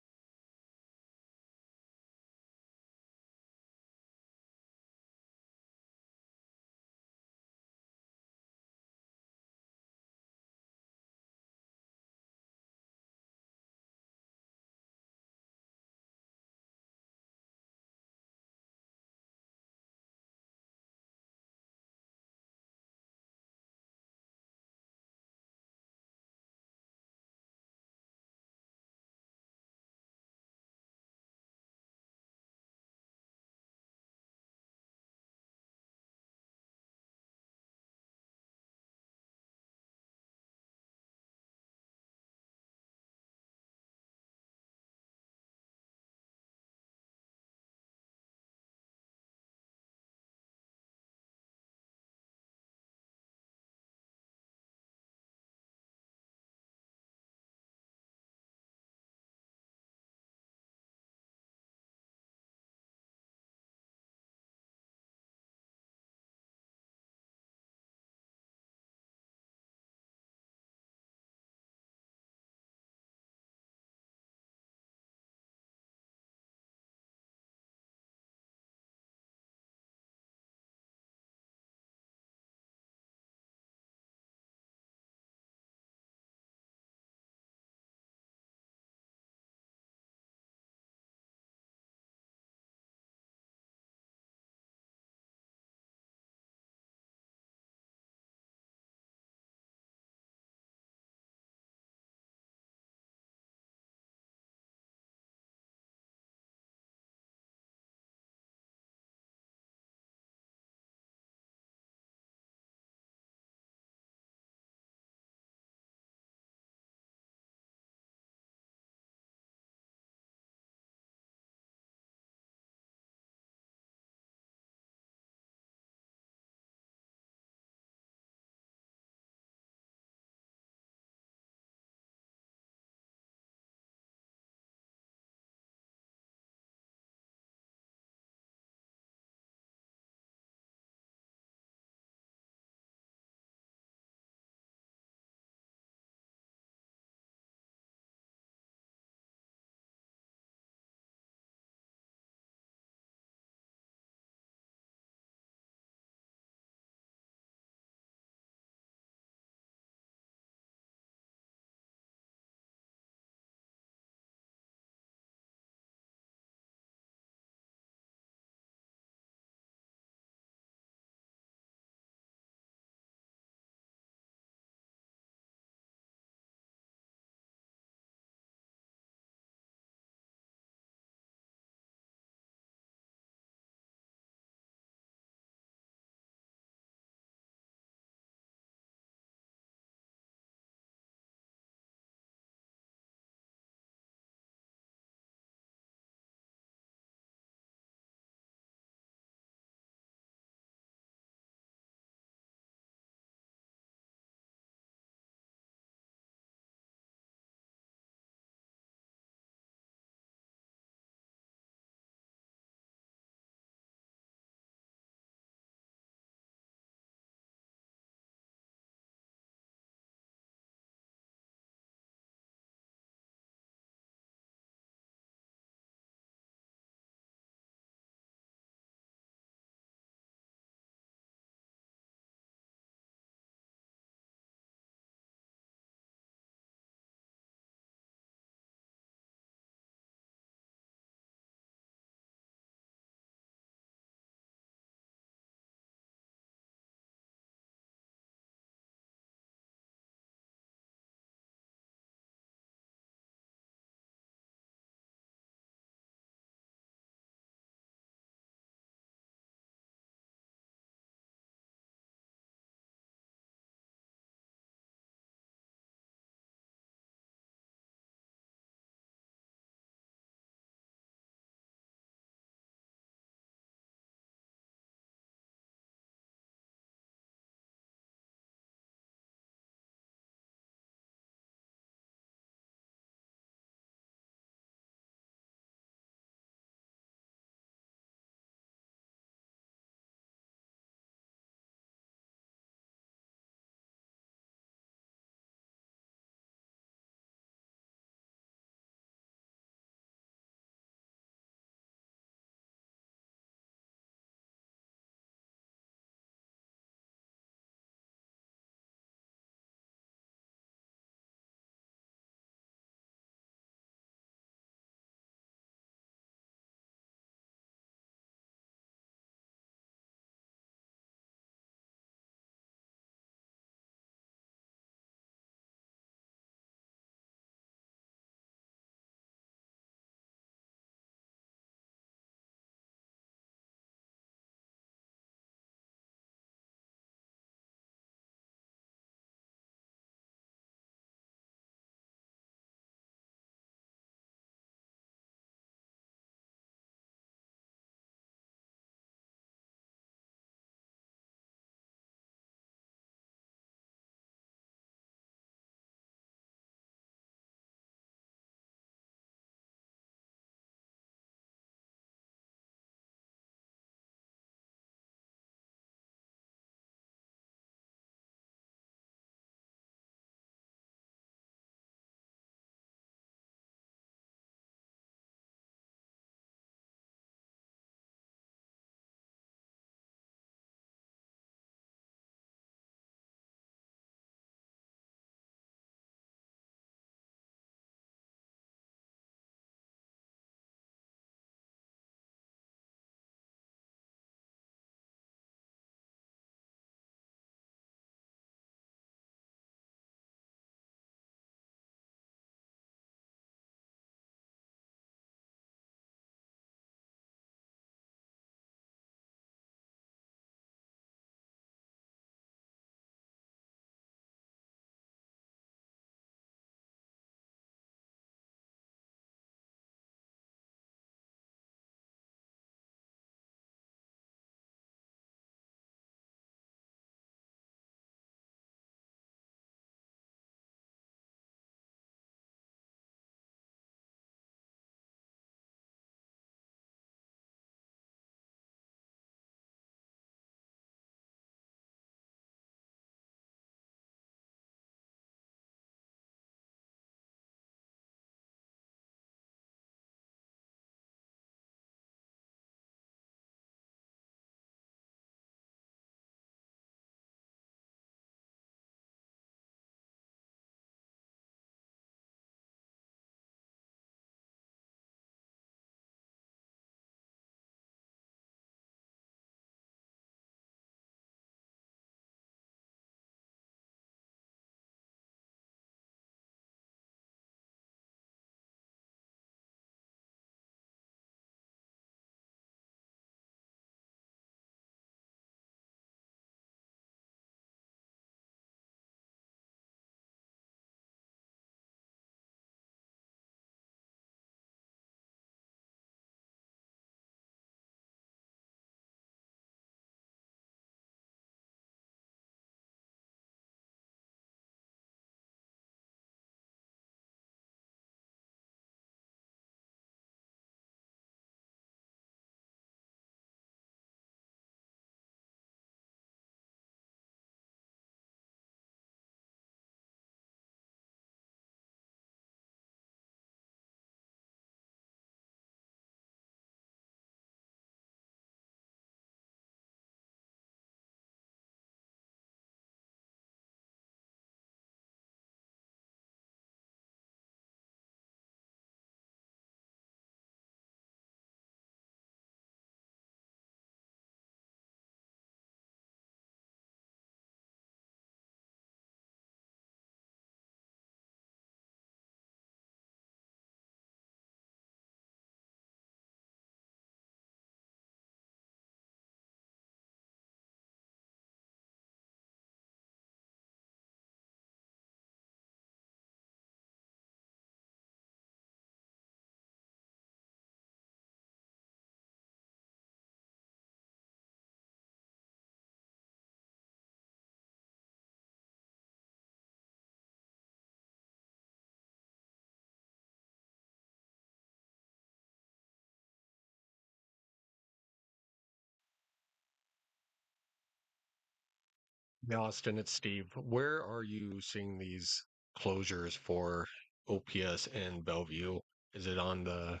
S1: Yeah, Austin, it's Steve. Where are you seeing these closures for OPS in Bellevue? Is it on the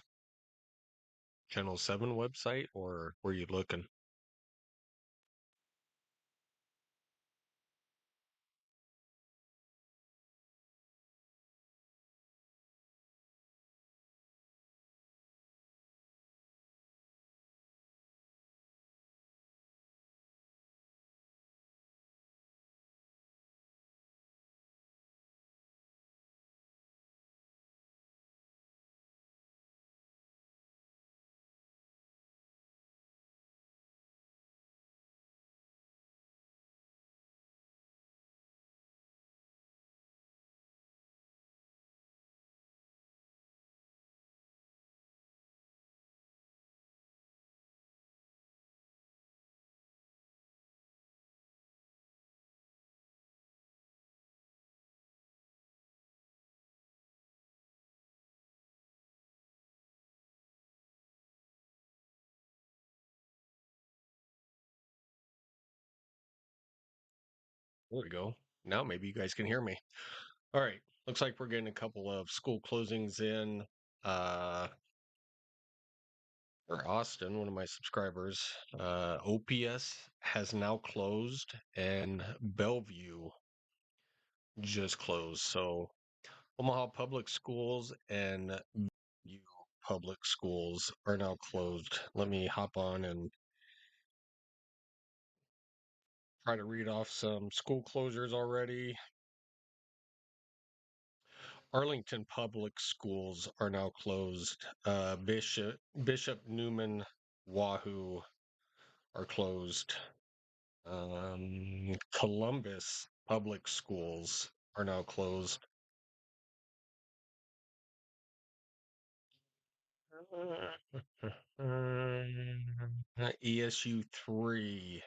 S1: Channel 7 website or where you looking? There we go. Now maybe you guys can hear me. All right. Looks like we're getting a couple of school closings in. Uh, for Austin, one of my subscribers, OPS has now closed and Bellevue just closed. So Omaha Public Schools and you public schools are now closed. Let me hop on and try to read off some school closures already. Arlington Public Schools are now closed. Bishop Newman Wahoo are closed. Columbus Public Schools are now closed. ESU 3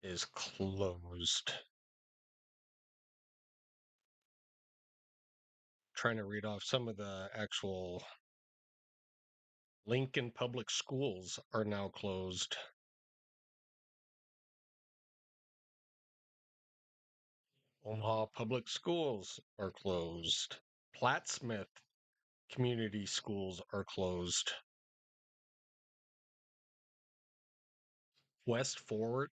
S1: is closed. Trying to read off some of the actual Lincoln Public Schools are now closed. Omaha Public Schools are closed. Plattsmouth Community Schools are closed. West Forward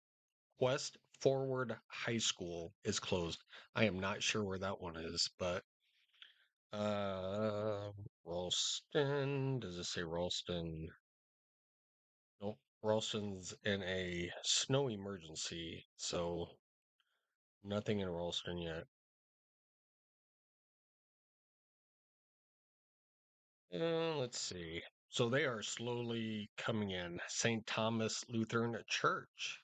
S1: West Forward High School is closed. I am not sure where that one is, but uh Ralston, does it say Ralston? Nope. Ralston's in a snow emergency, so nothing in Ralston yet. Let's see. So they are slowly coming in. St. Thomas Lutheran Church.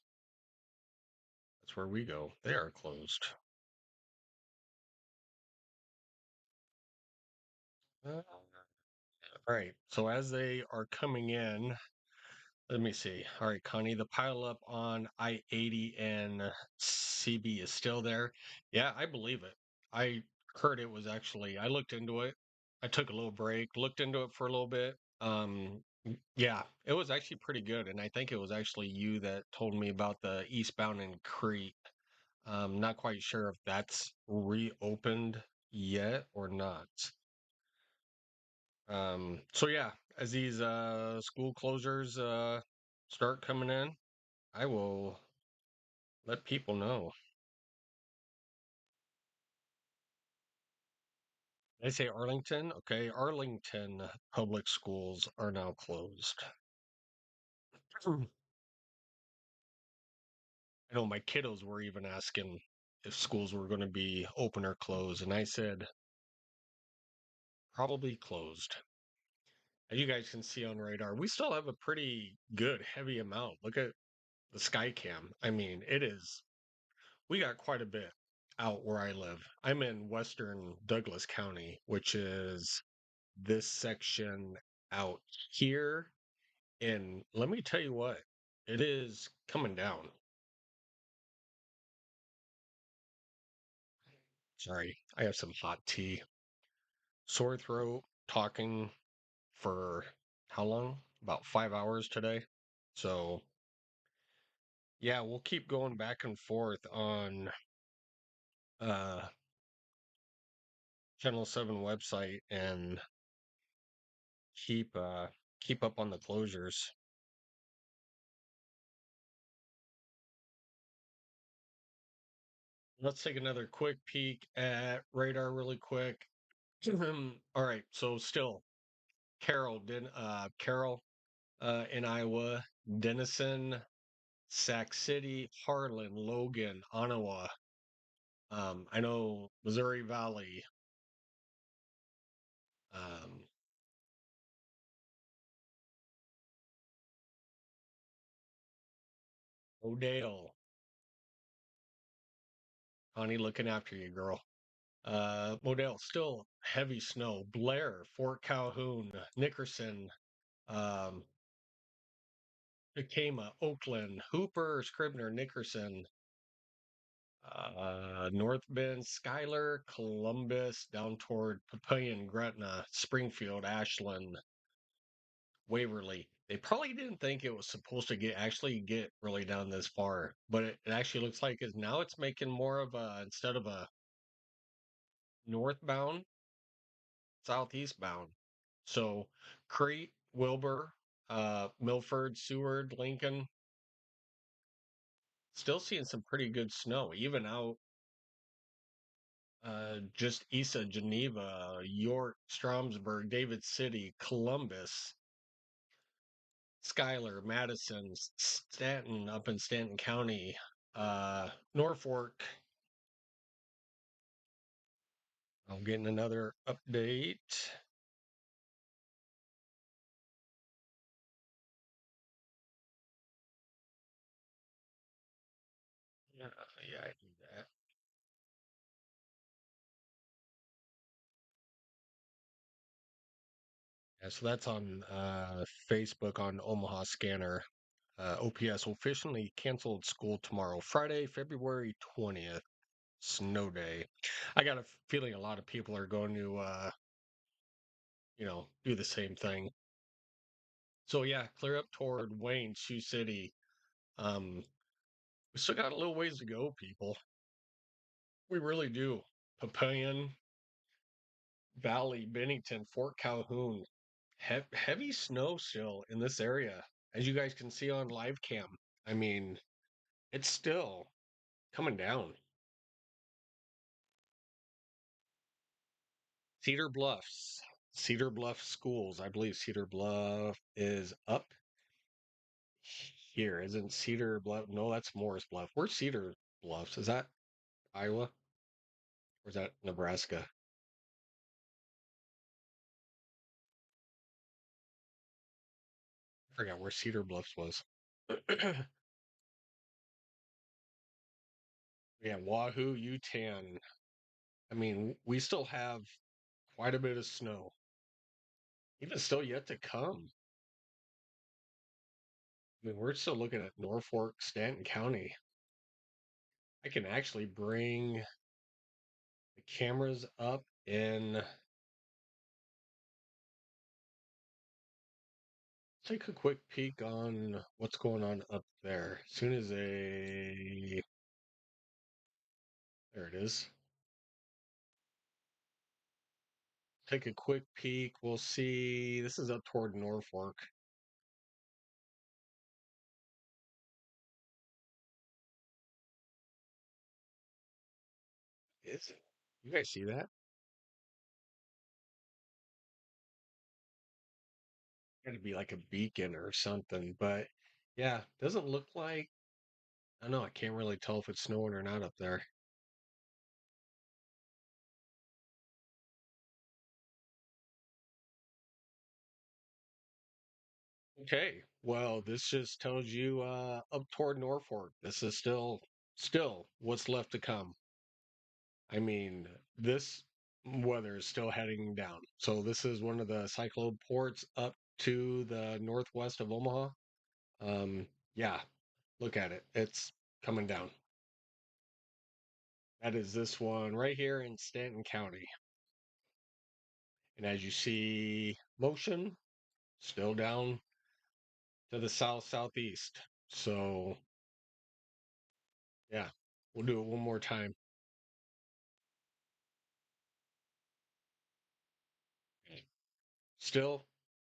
S1: That's where we go. They are closed. All right. So as they are coming in, let me see. All right, Connie, the pileup on I-80 and CB is still there. Yeah, I believe it. I heard it was actually, I looked into it. I took a little break, looked into it for a little bit. Yeah, it was actually pretty good. And I think it was actually you that told me about the eastbound in Crete. Not quite sure if that's reopened yet or not. So yeah, as these school closures start coming in, I will let people know. Did I say Arlington? Okay, Arlington public schools are now closed. I know my kiddos were even asking if schools were going to be open or closed, and I said probably closed. As you guys can see on radar, we still have a pretty good heavy amount. Look at the skycam. I mean, it is, we got quite a bit out where I live. I'm in western Douglas County, which is this section out here. And let me tell you what, it is coming down. Sorry, I have some hot tea. Sore throat, talking for how long? About 5 hours today. So Yeah, we'll keep going back and forth on uh Channel 7 website and keep uh keep up on the closures. Let's take another quick peek at radar really quick. All right, so still Carroll in Iowa, Denison, Sac City, Harlan, Logan, Ottawa. I know Missouri Valley, um, Odale, Connie looking after you, girl. Modell, still heavy snow. Blair, Fort Calhoun, Nickerson, um, Yakima, Oakland, Hooper, Scribner, Nickerson, North Bend, Schuyler, Columbus, down toward Papillion, Gretna, Springfield, Ashland, Waverly. They probably didn't think it was supposed to get really down this far, but it actually looks like is now it's making more of a instead of a northbound, southeast bound. So Crete, Wilbur, Milford, Seward, Lincoln, still seeing some pretty good snow, even out just east of Geneva, York, Stromsburg, David City, Columbus, Schuyler, Madison, Stanton up in Stanton County, Norfolk. I'm getting another update. Yeah, yeah, I do that. Yeah, so that's on Facebook on Omaha Scanner. OPS will officially canceled school tomorrow, Friday, February 20th, snow day. I got a feeling a lot of people are going to, do the same thing. So yeah, clear up toward Wayne, Sioux City. Um, we still got a little ways to go, people. We really do. Papillion, Valley, Bennington, Fort Calhoun. Heavy snow still in this area, as you guys can see on live cam. I mean, it's still coming down. Cedar Bluffs, Cedar Bluff schools. I believe Cedar Bluff is up here. Isn't Cedar Bluff? No, that's Morris Bluff. Where's Cedar Bluffs? Is that Iowa or is that Nebraska? I forgot where Cedar Bluffs was. Yeah, Wahoo, Utan. I mean, we still have quite a bit of snow, even still yet to come. I mean, we're still looking at Norfolk, Stanton County. I can actually bring the cameras up in. Take a quick peek on what's going on up there. As soon as there it is. Take a quick peek. We'll see. This is up toward Norfolk. Is it? You guys see that? Got to be like a beacon or something. But yeah, doesn't look like. I don't know. I can't really tell if it's snowing or not up there. Okay. Well, this just tells you up toward Norfolk. This is still what's left to come. I mean, this weather is still heading down. So this is one of the cyclone ports up to the northwest of Omaha. Yeah, look at it. It's coming down. That is this one right here in Stanton County. And as you see, motion still down to the south southeast. So Yeah, we'll do it one more time. Okay. Still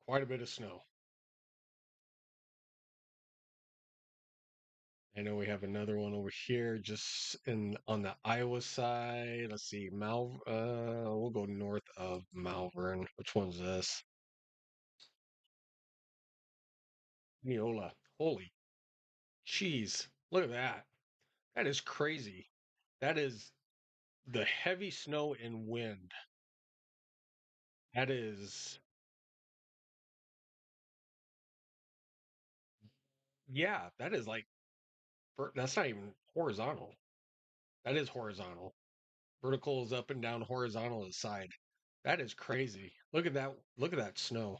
S1: quite a bit of snow. I know we have another one over here just in on the Iowa side. Let's see, we'll go north of Malvern. Which one's this? Neola. Holy jeez. Look at that. That is crazy. That is the heavy snow and wind. That is, yeah, that is like, that's not even horizontal. That is horizontal. Vertical is up and down, horizontal is side. That is crazy. Look at that. Look at that snow.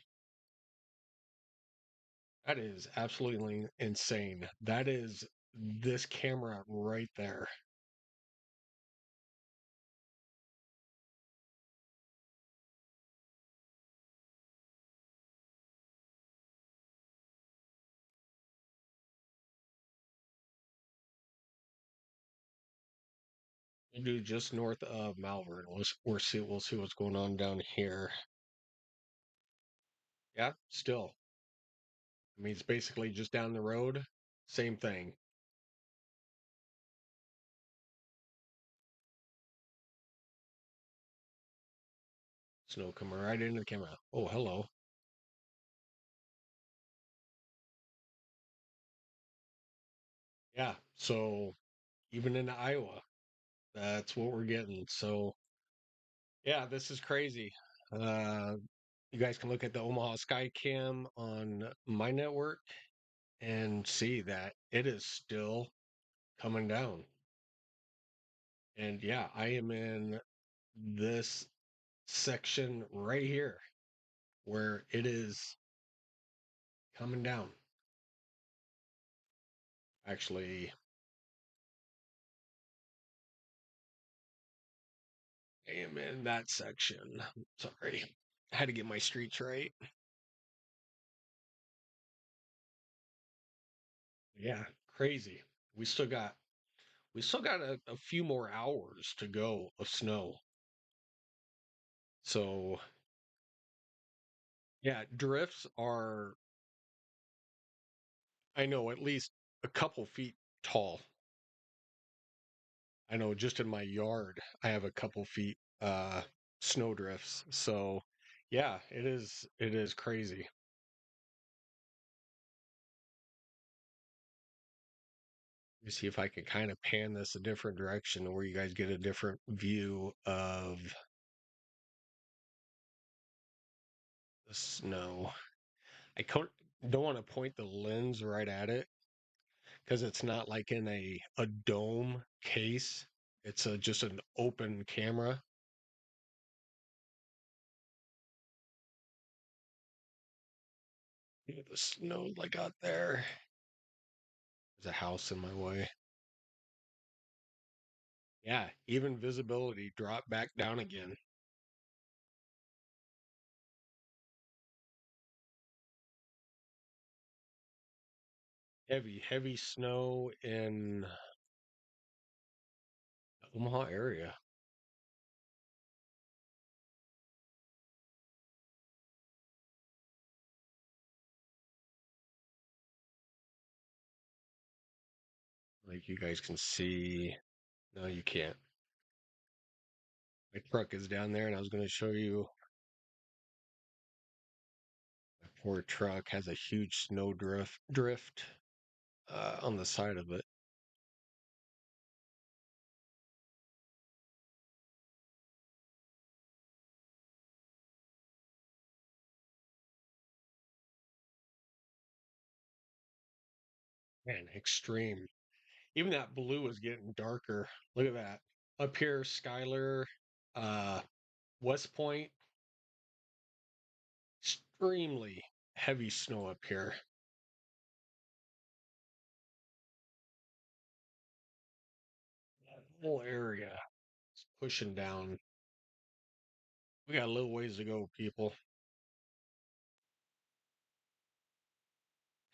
S1: That is absolutely insane. That is this camera right there. We'll do just north of Malvern. We'll see what's going on down here. Yeah, still. I mean, it's basically just down the road. Same thing. Snow coming right into the camera. Oh, hello. Yeah. So even in Iowa, that's what we're getting. So yeah, this is crazy. Uh, you guys can look at the Omaha Skycam on my network and see that it is still coming down. And yeah, I am in this section right here where it is coming down. Actually, I am in that section. Sorry. I had to get my streets right. Yeah, crazy. We still got a few more hours to go of snow. So yeah, drifts are, I know, at least a couple feet tall. I know just in my yard I have a couple feet snow drifts. So yeah, it is crazy. Let me see if I can kind of pan this a different direction where you guys get a different view of the snow. Don't want to point the lens right at it because it's not like in a dome case. It's just an open camera. Look at the snow I got there. There's a house in my way. Yeah, even visibility dropped back down again. Heavy, heavy snow in the Omaha area. Like you guys can see. No, you can't. My truck is down there, and I was going to show you. My poor truck has a huge snow drift on the side of it. Man, extreme. Even that blue is getting darker. Look at that. Up here, Skyler, uh, West Point, extremely heavy snow up here. That whole area is pushing down. We got a little ways to go, people.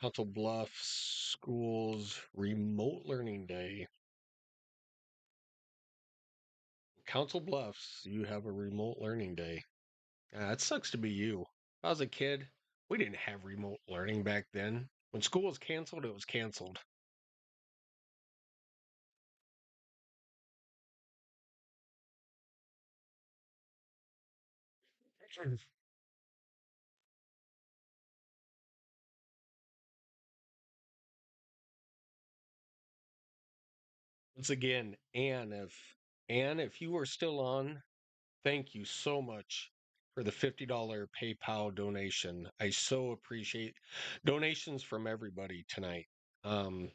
S1: Council Bluffs Schools Remote Learning Day. Council Bluffs, you have a remote learning day. It sucks to be you. If I was a kid, we didn't have remote learning back then. When school was canceled, it was canceled. Once again, Anne, if you are still on, thank you so much for the $50 PayPal donation. I so appreciate donations from everybody tonight. Um,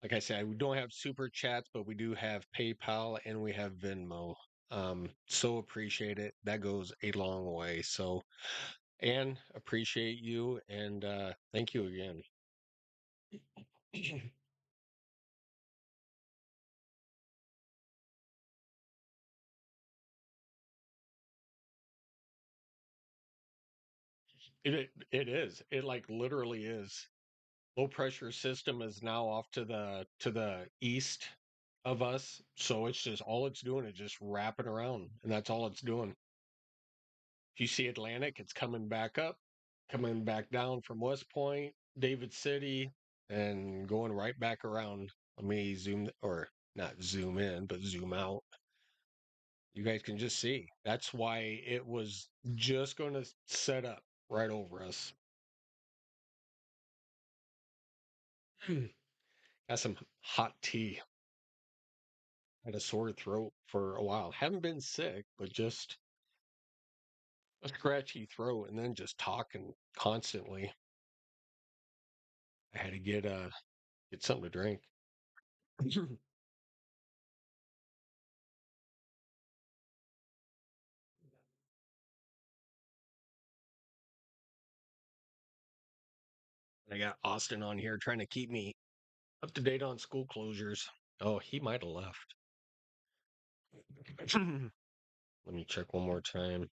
S1: like I said, we don't have super chats, but we do have PayPal and we have Venmo. So appreciate it. That goes a long way. So, Anne, appreciate you and thank you again. It is. It like literally is. Low pressure system is now off to the east of us, so it's just all it's doing is just wrapping around, and that's all it's doing. If you see Atlantic, it's coming back up, coming back down from West Point, David City, and going right back around. Let me zoom or not zoom in, but zoom out. You guys can just see. That's why it was just going to set up right over us. Got some hot tea. Had a sore throat for a while. Haven't been sick, but just a scratchy throat and then just talking constantly. I had to get something to drink. I got Austin on here trying to keep me up to date on school closures. Oh, he might have left. Let me check one more time.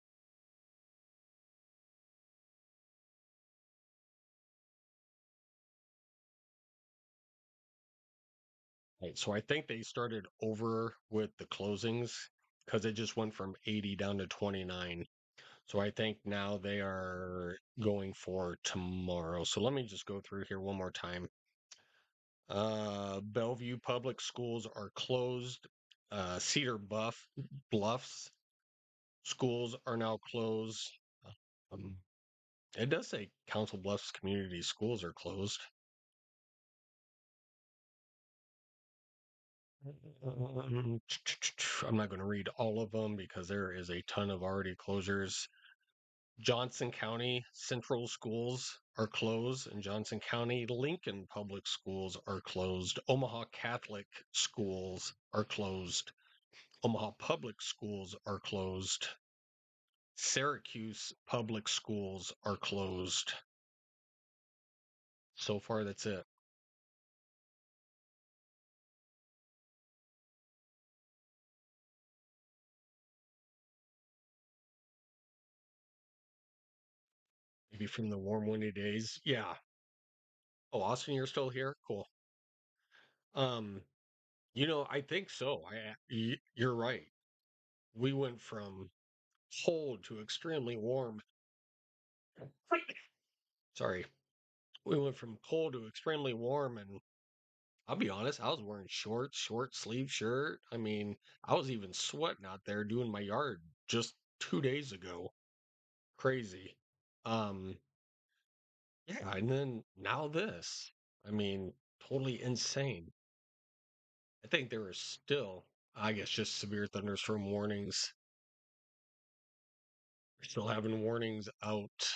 S1: Right, so I think they started over with the closings because it just went from 80 down to 29. So I think now they are going for tomorrow. So let me just go through here one more time. Bellevue Public Schools are closed. Cedar Bluffs schools are now closed. Um, it does say Council Bluffs Community Schools are closed. I'm not going to read all of them because there is a ton of already closures. Johnson County Central Schools are closed in Johnson County. Lincoln Public Schools are closed. Omaha Catholic Schools are closed. Omaha Public Schools are closed. Syracuse Public Schools are closed. So far, that's it. Maybe from the warm, windy days. Yeah. Oh, Austin, you're still here? Cool. Um, I think so. You're right. We went from cold to extremely warm. Sorry. We went from cold to extremely warm, and I'll be honest, I was wearing shorts, short sleeve shirt. I mean, I was even sweating out there doing my yard just 2 days ago. Crazy. Um, yeah, and then now this. I mean, totally insane. I think there are still, I guess, just severe thunderstorm warnings. We're still having warnings out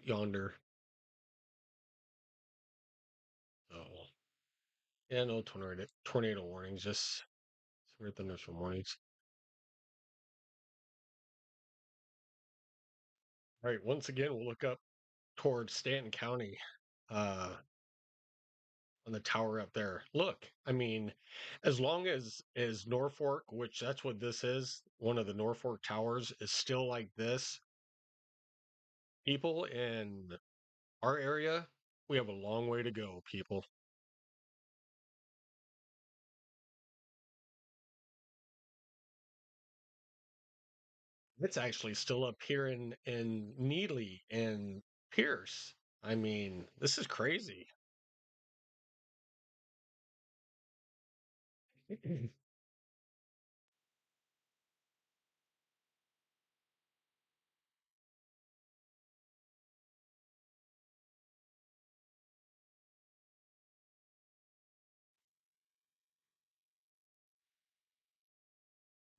S1: yonder. So yeah, no tornado warnings, just severe thunderstorm warnings. All right, once again, we'll look up towards Stanton County, on the tower up there. Look, I mean, as long as Norfolk, which that's what this is, one of the Norfolk towers is still like this, people in our area, we have a long way to go, people. It's actually still up here in Neely and Pierce. I mean, this is crazy.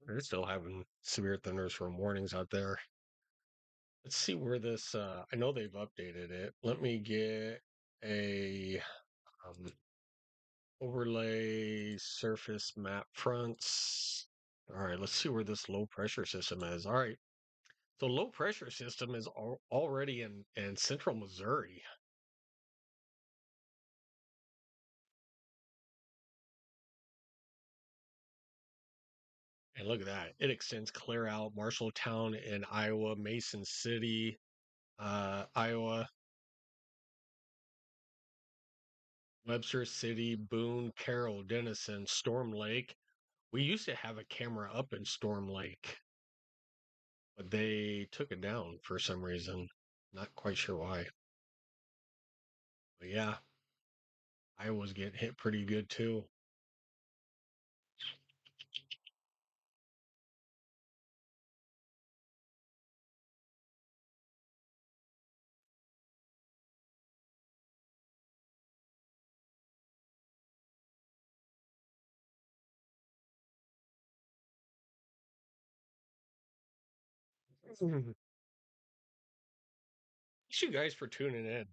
S1: They're still having severe thunderstorm warnings out there. Let's see where this. I know they've updated it. Let me get a um, overlay surface map fronts. All right, let's see where this low pressure system is. All right, so low pressure system is already in central Missouri. And look at that. It extends clear out Marshalltown in Iowa, Mason City, Iowa, Webster City, Boone, Carroll, Denison, Storm Lake. We used to have a camera up in Storm Lake, but they took it down for some reason. Not quite sure why. But yeah, Iowa's getting hit pretty good too. Thanks you guys for tuning in.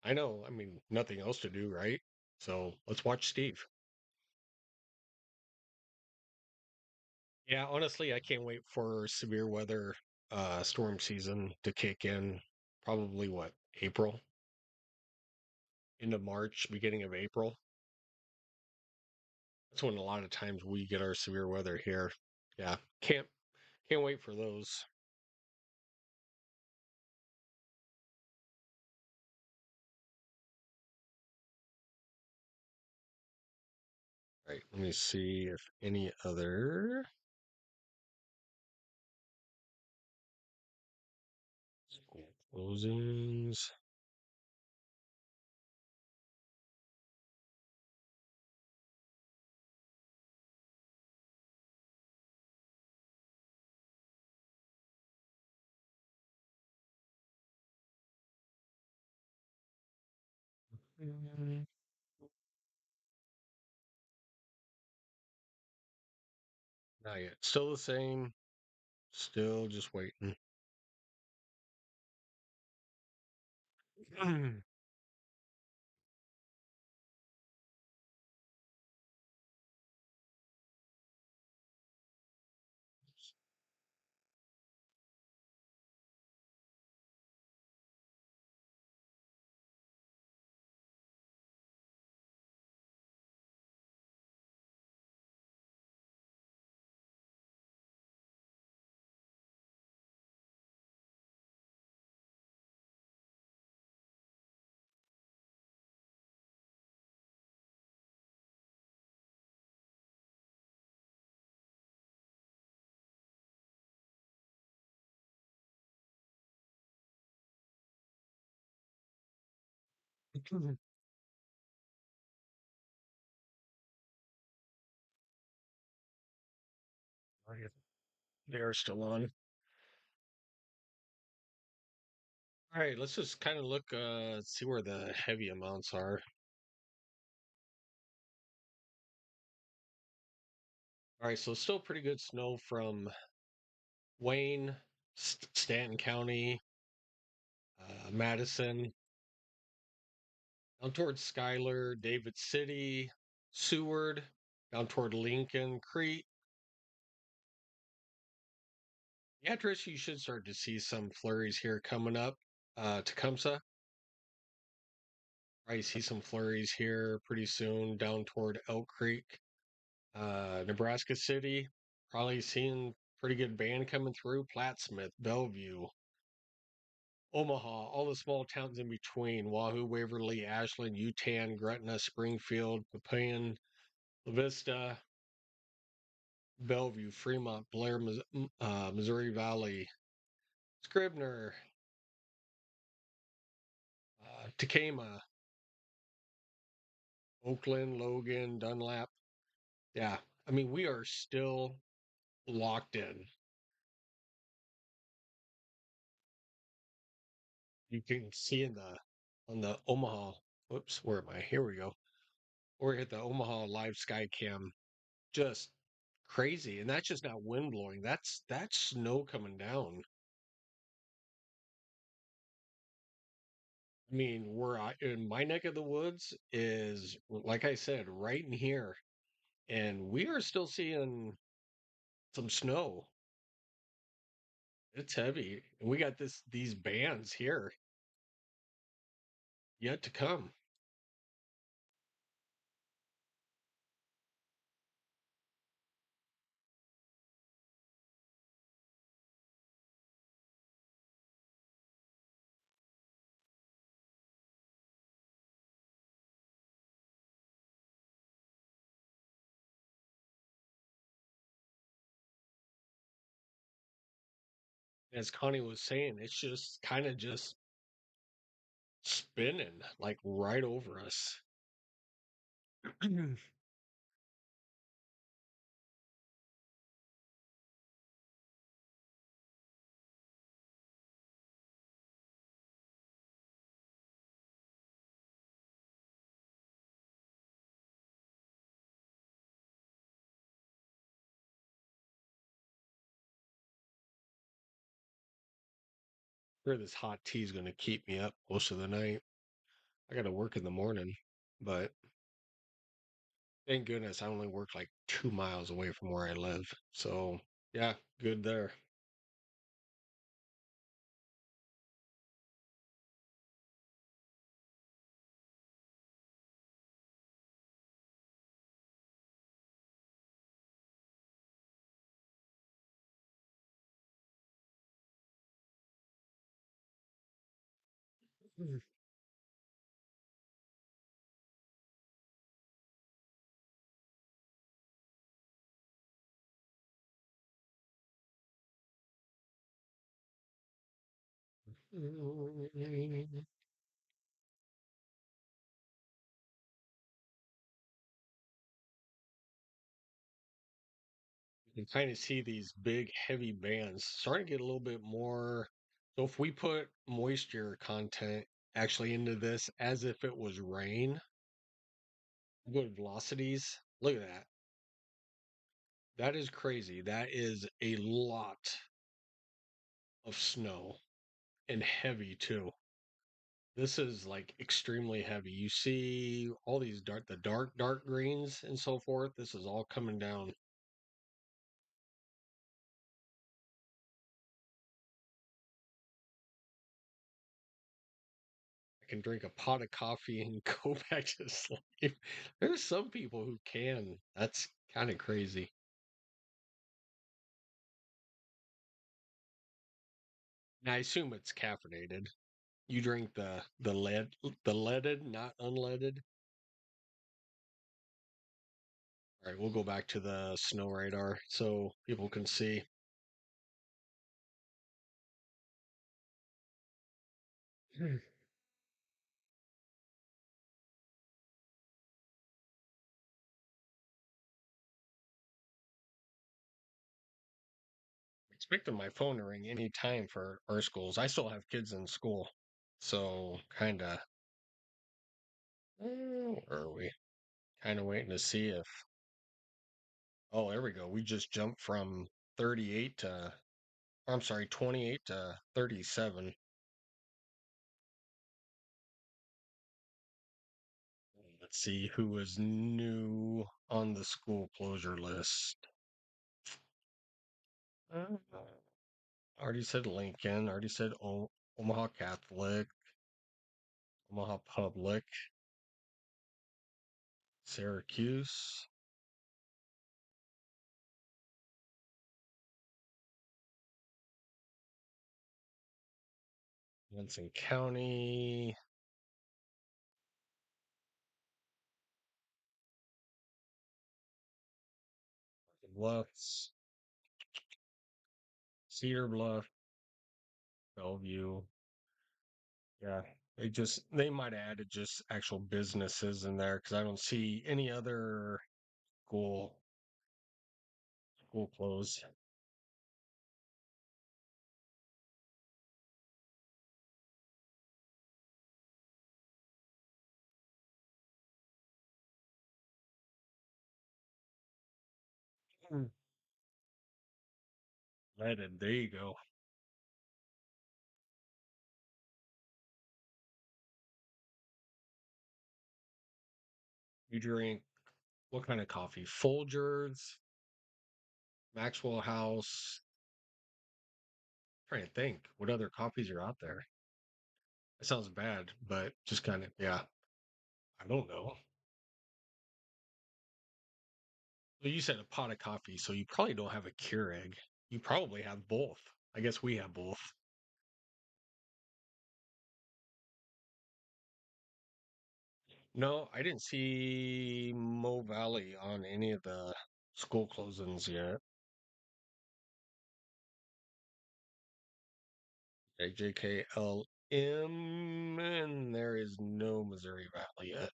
S1: I know, I mean, nothing else to do, right? So let's watch Steve. Yeah, honestly, I can't wait for severe weather storm season to kick in. Probably what, April? End of March, beginning of April. That's when a lot of times we get our severe weather here. Yeah, can't wait for those. Right, let me see if any other school closings. Mm, Not yet. Still the same. Still just waiting. They are still on. All right, let's just kind of look, see where the heavy amounts are. All right, so still pretty good snow from Wayne, Stanton County, Madison, down towards Schuyler, David City, Seward, down toward Lincoln, Crete. Yeah, Trish, you should start to see some flurries here coming up. Tecumseh, I see some flurries here pretty soon down toward Elk Creek. Nebraska City, probably seeing pretty good band coming through. Plattsmouth, Bellevue, Omaha, all the small towns in between. Wahoo, Waverly, Ashland, Utan, Gretna, Springfield, Papillion, La Vista, Bellevue, Fremont, Blair, Missouri Valley, Scribner, Tacoma, Oakland, Logan, Dunlap. Yeah, I mean, we are still locked in. You can see in the on the Omaha. Whoops, where am I? Here we go. We're at the Omaha live skycam. Just crazy, and that's just not wind blowing. That's snow coming down. I mean, where I in my neck of the woods is, like I said, right in here, and we are still seeing some snow. It's heavy, and we got these bands here yet to come. As Connie was saying, it's just kind of just spinning like right over us. Sure, this hot tea is going to keep me up most of the night. I got to work in the morning, but thank goodness I only work like 2 miles away from where I live. So, yeah, good there. You can kind of see these big, heavy bands starting to get a little bit more. So, if we put moisture content actually into this as if it was rain, good velocities, look at that. That is crazy. That is a lot of snow and heavy too. This is like extremely heavy. You see all these dark greens and so forth. This is all coming down. I can drink a pot of coffee and go back to sleep. There's some people who can. That's kind of crazy. And I assume it's caffeinated. You drink the leaded, not unleaded. All right, we'll go back to the snow radar so people can see. Expecting my phone to ring any time for our schools. I still have kids in school, so kind of. Where are we? Kind of waiting to see if. Oh, there we go. We just jumped from 38 to. I'm sorry, 28 to 37. Let's see who is new on the school closure list. Uh, already said Lincoln. Already said Omaha Catholic, Omaha Public, Syracuse, Benson County, Bluffs, Cedar Bluff, Bellevue. Yeah, they might have added just actual businesses in there because I don't see any other school school closed. Hmm. There you go. You drink what kind of coffee? Folgers, Maxwell House. Trying to think what other coffees are out there. It sounds bad, but just kind of yeah. I don't know. Well, you said a pot of coffee, so you probably don't have a Keurig. You probably have both. I guess we have both. No, I didn't see Mo Valley on any of the school closings yet. JKLM, and there is no Missouri Valley yet.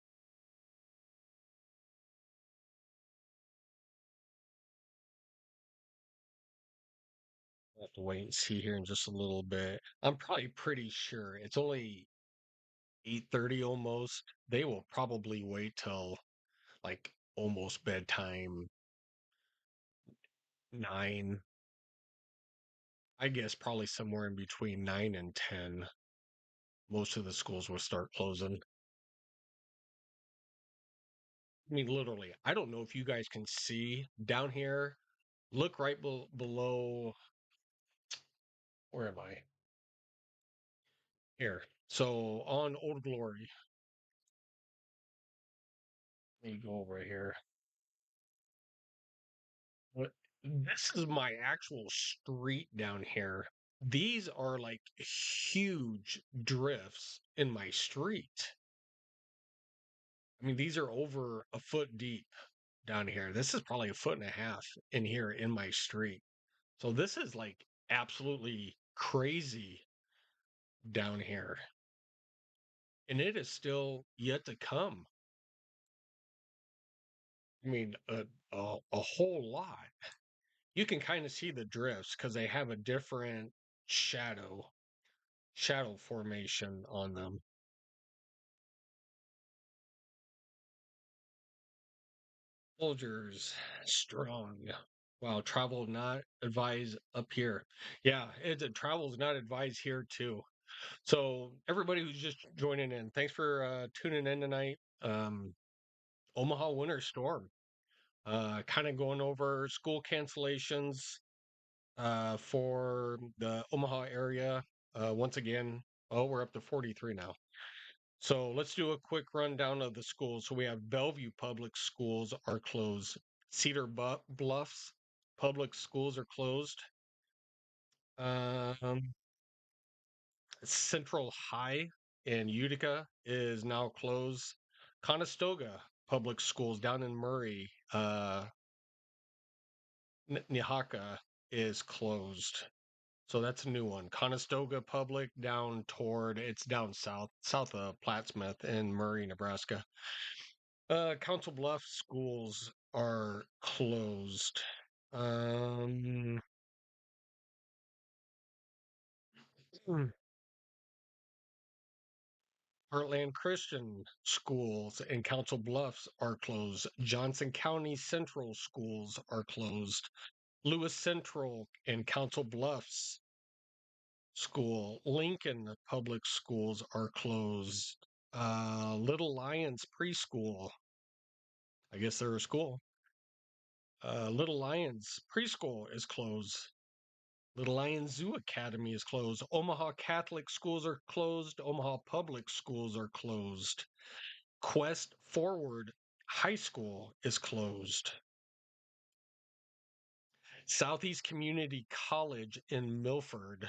S1: I'll have to wait and see here in just a little bit. I'm probably pretty sure it's only 8:30 almost. They will probably wait till like almost bedtime, 9. I guess probably somewhere in between 9 and 10. Most of the schools will start closing. I mean, literally, I don't know if you guys can see down here. Look right below. Where am I? Here. So on Old Glory, let me go over here. What? This is my actual street down here. These are like huge drifts in my street. I mean, these are over a foot deep down here. This is probably a foot and a half in here in my street. So this is like absolutely crazy down here. And it is still yet to come. I mean, a whole lot. You can kind of see the drifts because they have a different shadow formation on them. Soldiers strong. Wow, travel not advised up here. Yeah, travel's not advised here too. So everybody who's just joining in, thanks for tuning in tonight. Omaha winter storm. Kind of going over school cancellations for the Omaha area. Once again, oh, we're up to 43 now. So let's do a quick rundown of the schools. So we have Bellevue Public Schools are closed. Bluffs Public Schools are closed. Um, Central High in Utica is now closed. Conestoga Public Schools down in Murray, Nihaka is closed. So that's a new one. Conestoga Public it's down south of Plattsmouth in Murray, Nebraska. Council Bluffs schools are closed. Um, hmm, Heartland Christian schools in Council Bluffs are closed. Johnson County Central schools are closed. Lewis Central and Council Bluffs School, Lincoln Public Schools are closed. Little Lions Preschool, I guess they're a school. Little Lions Preschool is closed. Little Lions Zoo Academy is closed. Omaha Catholic schools are closed. Omaha Public schools are closed. Quest Forward High School is closed. Southeast Community College in Milford.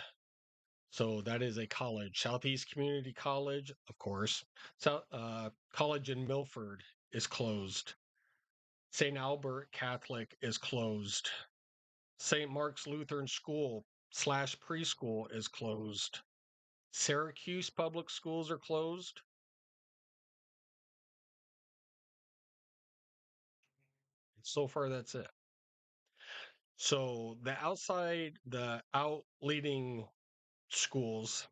S1: So that is a college. Southeast Community College, of course. College in Milford is closed. St. Albert Catholic is closed. St. Mark's Lutheran School slash preschool is closed. Syracuse public schools are closed. So far, that's it. So the out leading schools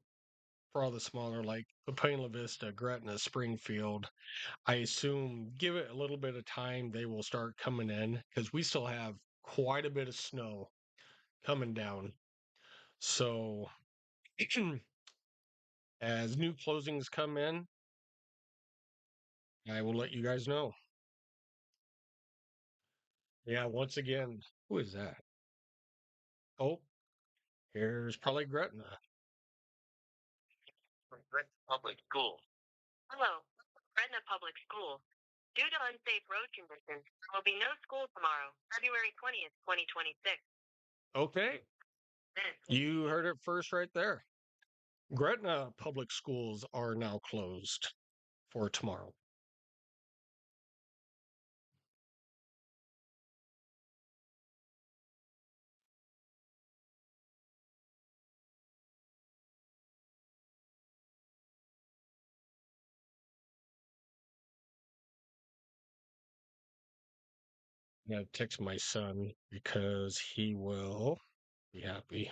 S1: for all the smaller, like Papine La Vista, Gretna, Springfield, I assume give it a little bit of time, they will start coming in because we still have quite a bit of snow coming down. So as new closings come in, I will let you guys know. Yeah, once again, who is that? Oh, here's probably Gretna.
S2: From Gretna Public School. Hello, Gretna Public School. Due to unsafe road conditions, there will be no school tomorrow, February 20th, 2026.
S1: Okay, you heard it first right there. Gretna public schools are now closed for tomorrow. I'm gonna text my son because he will be happy.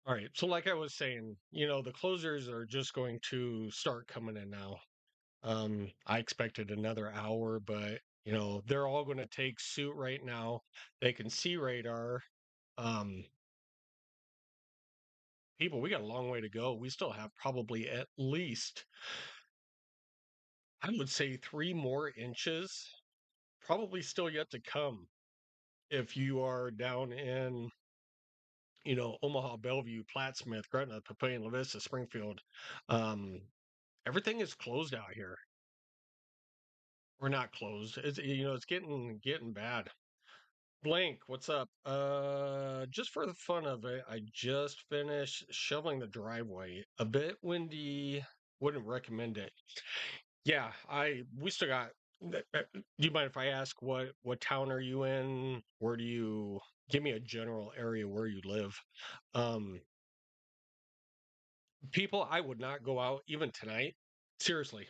S1: All right. So, like I was saying, the closers are just going to start coming in now. I expected another hour, but they're all going to take suit right now. They can see radar. Um, People, we got a long way to go. We still have probably at least, I would say, 3 more inches, probably still yet to come. If you are down in, Omaha, Bellevue, Plattsmouth, Gretna, Papillion, La Vista, Springfield, um, everything is closed out here. We're not closed. It's getting bad. Blank, what's up? Just for the fun of it, I just finished shoveling the driveway. A bit windy, wouldn't recommend it. Yeah, we still got. Do you mind if I ask what town are you in? Where do you give me a general area where you live? Um, People, I would not go out even tonight. Seriously,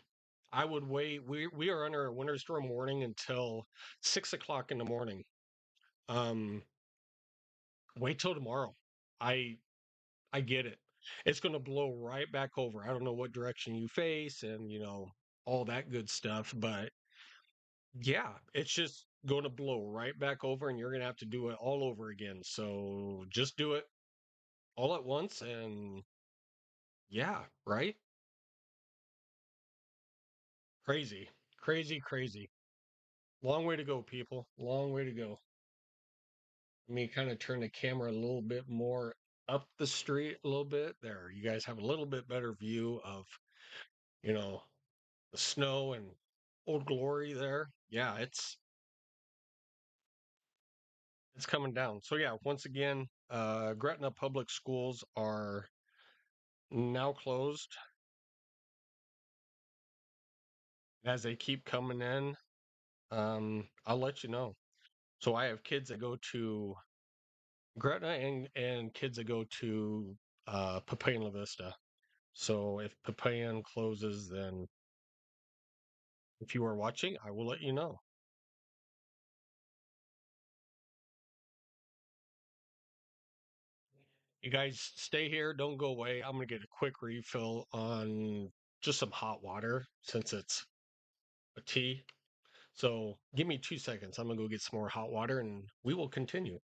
S1: I would wait. We are under a winter storm warning until 6 o'clock in the morning. Um, Wait till tomorrow. I I get it. It's going to blow right back over. I don't know what direction you face and all that good stuff, but yeah, it's just going to blow right back over and you're going to have to do it all over again. So just do it all at once and yeah, right? Crazy. Crazy, crazy. Long way to go, people. Long way to go. Let me kind of turn the camera a little bit more up the street a little bit. There, you guys have a little bit better view of, you know, the snow and Old Glory there. Yeah, it's coming down. So yeah, once again, Gretna public schools are now closed as they keep coming in. I'll let you know. So I have kids that go to Gretna and kids that go to Papaya La Vista. So if Papayan closes, then if you are watching, I will let you know. You guys stay here, don't go away. I'm gonna get a quick refill on just some hot water since it's a tea. So give me 2 seconds. I'm gonna go get some more hot water and we will continue.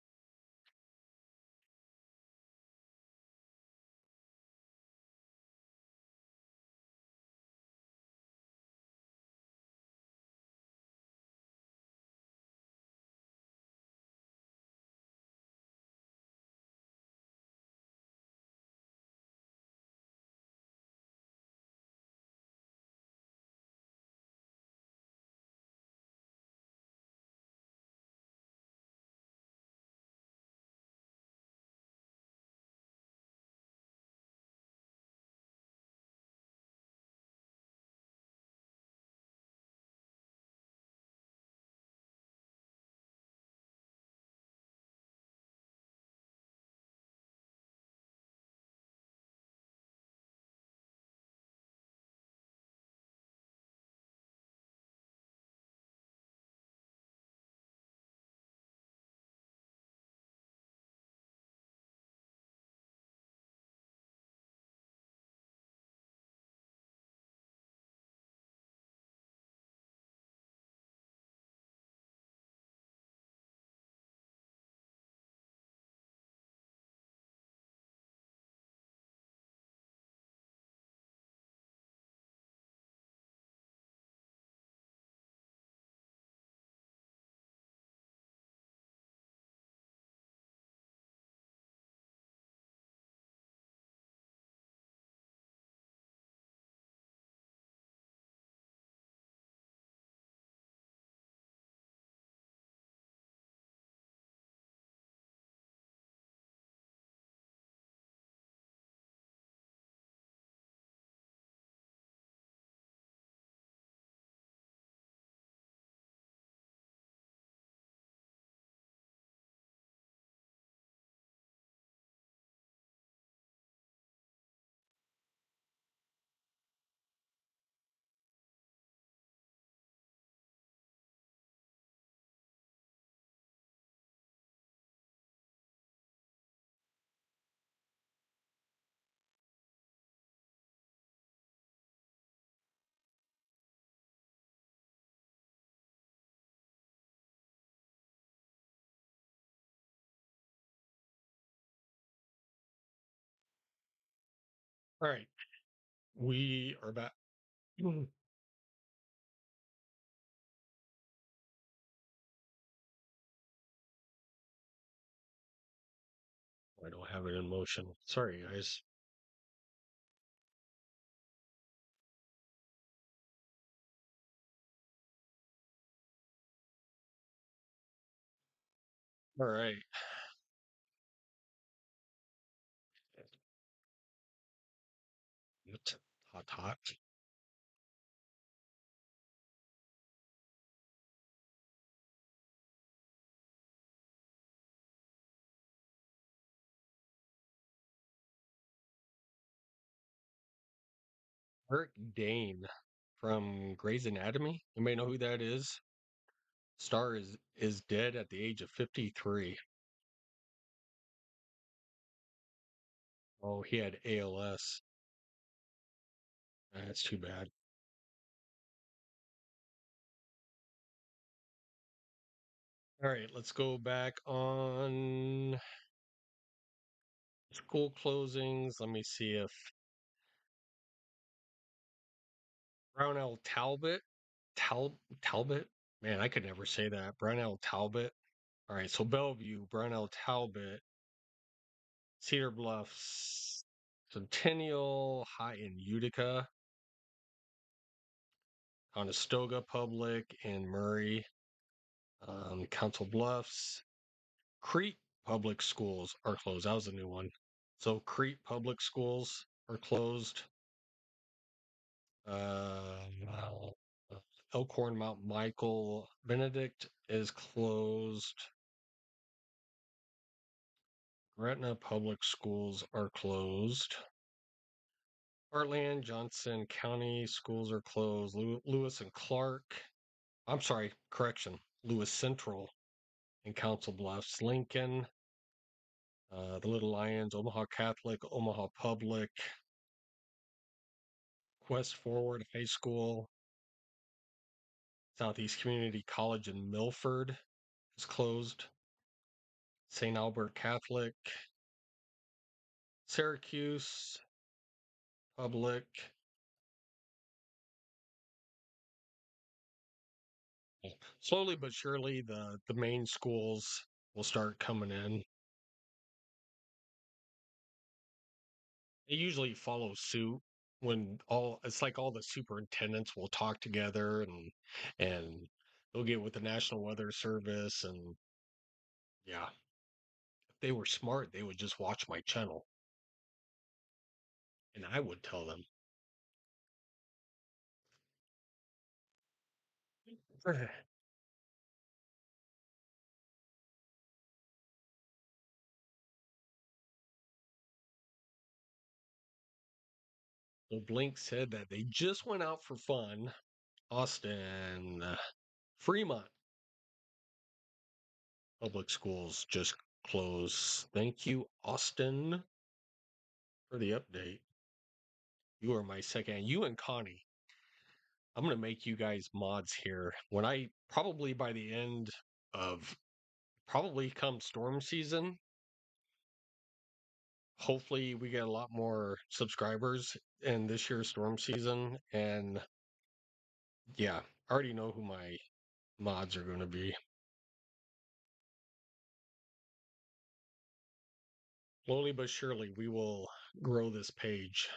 S1: All right, we are back. I don't have it in motion. Sorry, guys. All right. It's hot, hot. Eric Dane from Grey's Anatomy. You may know who that is. Star is dead at the age of 53. Oh, he had ALS. That's too bad. All right, let's go back on school closings. Let me see if Brownell Talbot, Talbot. Man, I could never say that. Brownell Talbot. All right, so Bellevue, Brownell Talbot, Cedar Bluffs, Centennial, High in Utica, Conestoga Public in Murray, Council Bluffs, Crete Public Schools are closed. That was a new one. So Crete Public Schools are closed. Uh, Elkhorn Mount Michael Benedict is closed. Gretna Public Schools are closed. Heartland, Johnson County schools are closed. Lewis and Clark. I'm sorry, correction. Lewis Central and Council Bluffs. Lincoln, the Little Lions, Omaha Catholic, Omaha Public, Quest Forward High School, Southeast Community College in Milford is closed. St. Albert Catholic, Syracuse Public. Slowly but surely, the main schools will start coming in. They usually follow suit when all it's like all the superintendents will talk together and they'll get with the National Weather Service and yeah, if they were smart, they would just watch my channel and I would tell them. So Blink said that they just went out for fun. Austin, Fremont public schools just closed. Thank you, Austin, for the update. You are my second. You and Connie. I'm gonna make you guys mods here. When I probably by the end of probably come storm season, hopefully we get a lot more subscribers in this year's storm season. And yeah, I already know who my mods are gonna be. Slowly but surely we will grow this page.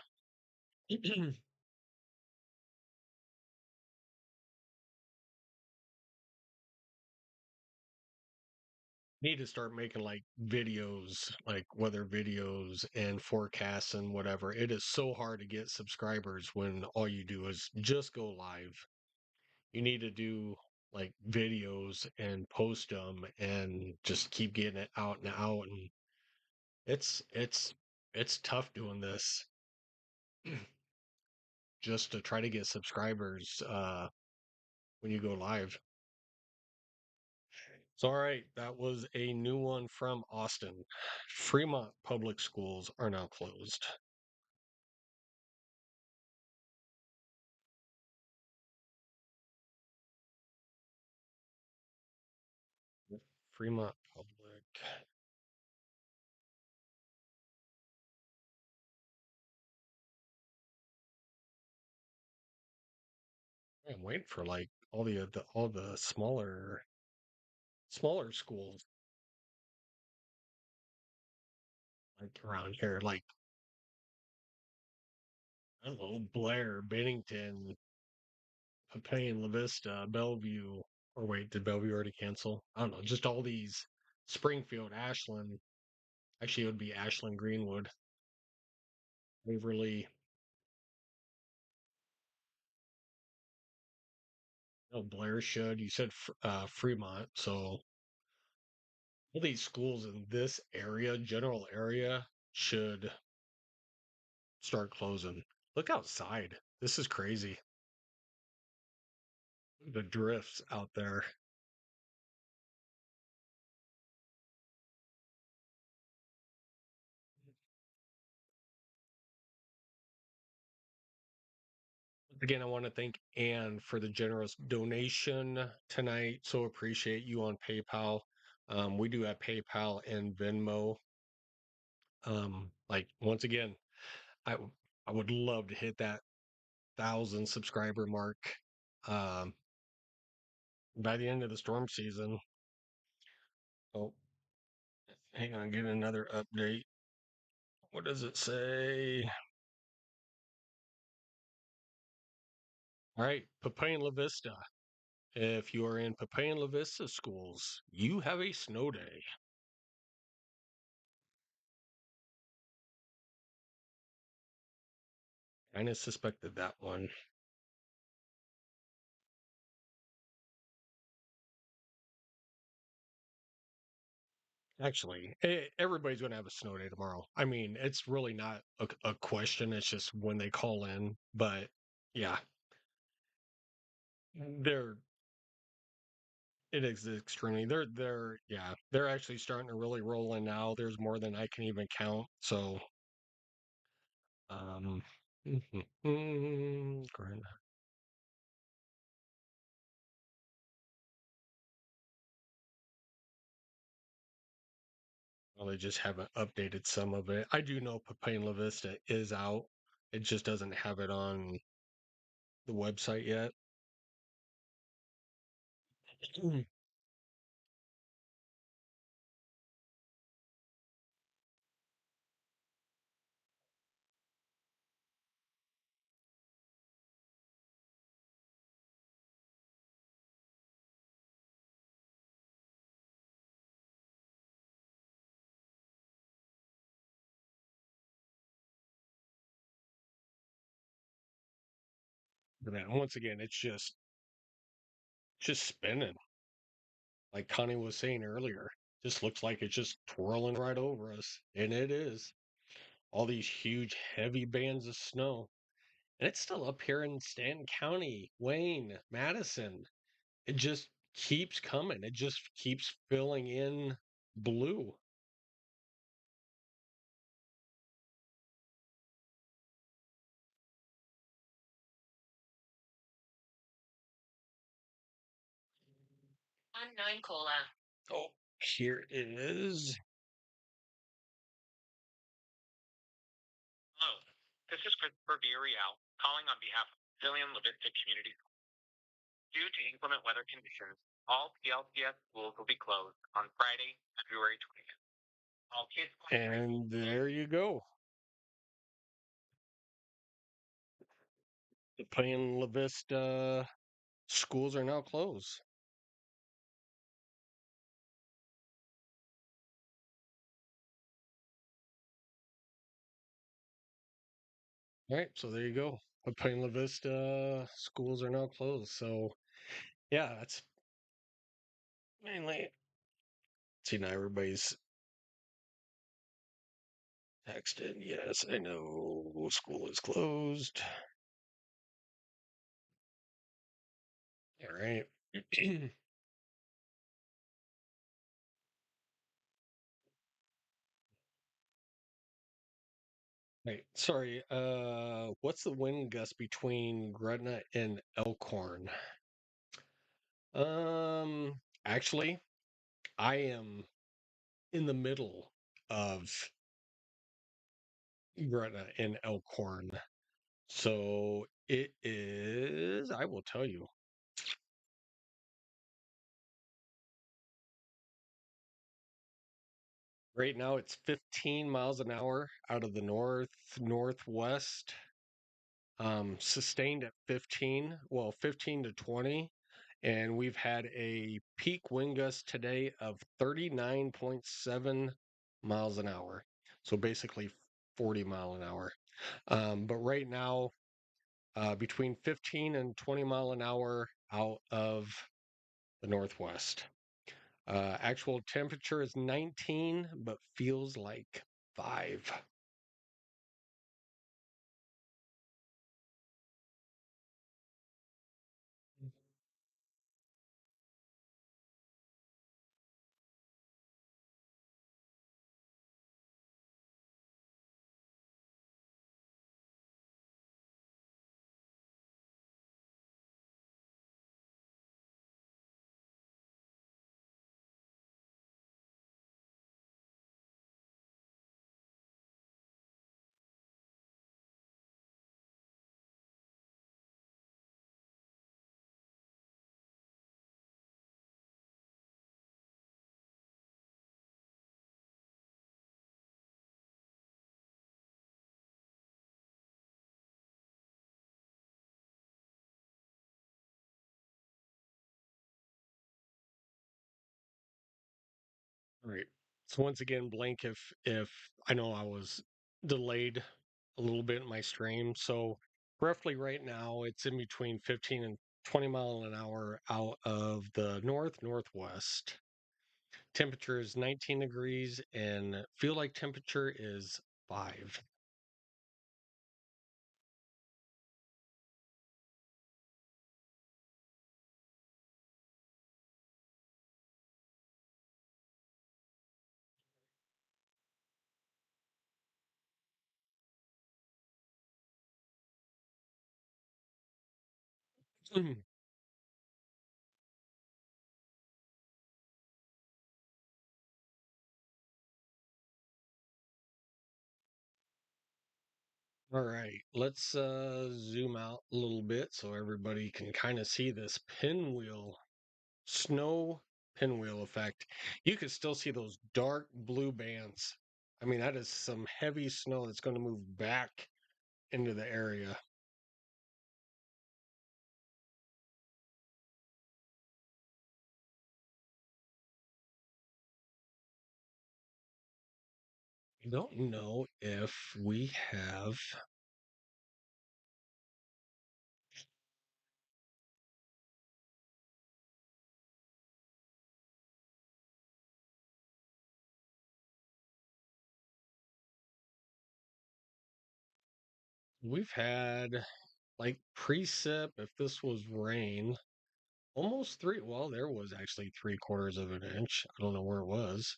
S1: Need to start making like videos, like weather videos and forecasts and whatever. It is so hard to get subscribers when all you do is just go live. You need to do like videos and post them and just keep getting it out and out. And it's tough doing this just to try to get subscribers when you go live. So, all right, that was a new one from Austin. Fremont public schools are now closed. Fremont Public. I'm waiting for like all the smaller schools like around here, like I don't know, Blair, Bennington, Papane, La Vista, Bellevue, or wait, did Bellevue already cancel? I don't know, just all these Springfield, Ashland. Actually, it would be Ashland, Greenwood, Waverly. No, Blair should. You said Fremont, so all these schools in this area, general area, should start closing. Look outside. This is crazy. The drifts out there. Again, I want to thank Anne for the generous donation tonight. So appreciate you on PayPal. We do have PayPal and Venmo. Like once again, I I would love to hit that 1,000 subscriber mark um, by the end of the storm season. Oh, hang on, get another update. What does it say? All right, Papaya La Vista. If you are in Papaya La Vista schools, you have a snow day. Kind of suspected that one. Actually, everybody's going to have a snow day tomorrow. I mean, it's really not a question. It's just when they call in. But yeah, they're it is extremely. They're actually starting to really roll in now. There's more than I can even count. So, um, grand. Well, they just haven't updated some of it. I do know Papaya La Vista is out. It just doesn't have it on the website yet. But then, once again, it's just spinning. Like Connie was saying earlier, just looks like it's just twirling right over us. And it is. All these huge, heavy bands of snow. And it's still up here in Stanton County, Wayne, Madison. It just keeps coming. It just keeps filling in blue. Unknown caller. Oh, here it is.
S2: Hello, this is Christopher Villarreal calling on behalf of the Brazilian Levistic community. Due to inclement weather conditions, all PLCS schools will be closed on Friday, February 20th. All kids
S1: And there you go. The Plain La Vista schools are now closed. All right, so there you go. The Plain La Vista schools are now closed. So yeah, that's mainly. See, now everybody's texted. Yes, I know school is closed. All right. Right. Sorry. What's the wind gust between Gretna and Elkhorn? Um, actually, I am in the middle of Gretna and Elkhorn. So it is, I will tell you, right now it's 15 miles an hour out of the northwest, sustained at 15, well, 15 to 20. And we've had a peak wind gust today of 39.7 miles an hour. So basically 40 mile an hour. But right now, between 15 and 20 mile an hour out of the northwest. Actual temperature is 19, but feels like 5. All right. So once again, blank if I know I was delayed a little bit in my stream. So roughly right now it's in between 15 and 20 mile an hour out of the northwest. Temperature is 19 degrees and feel like temperature is 5. All right, let's zoom out a little bit so everybody can kind of see this pinwheel, snow pinwheel effect. You can still see those dark blue bands. I mean, that is some heavy snow that's going to move back into the area. I don't know if we have, we've had like precip, if this was rain, almost three. Well, there was actually 3/4 of an inch. I don't know where it was.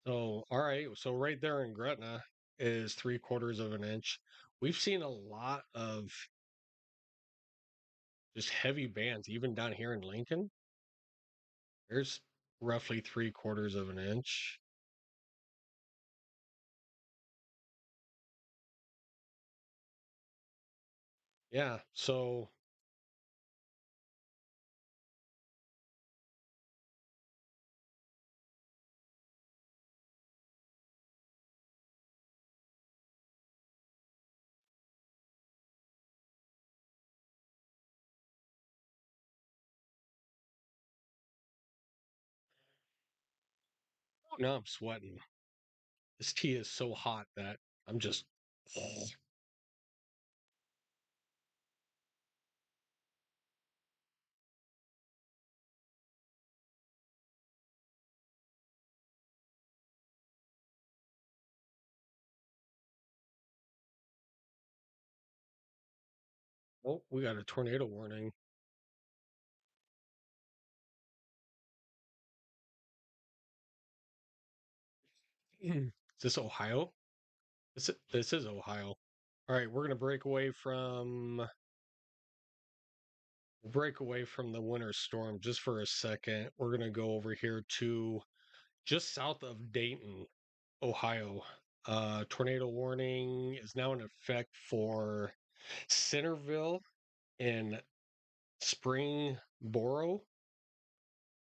S1: So, all right. So right there in Gretna is 3/4 of an inch. We've seen a lot of just heavy bands, even down here in Lincoln. There's roughly 3/4 of an inch. Yeah. So, oh, now I'm sweating. This tea is so hot that I'm just, oh, we got a tornado warning. Is this Ohio? This is Ohio. All right, we're gonna break away from the winter storm just for a second. We're gonna go over here to just south of Dayton, Ohio. Tornado warning is now in effect for Centerville and Springboro.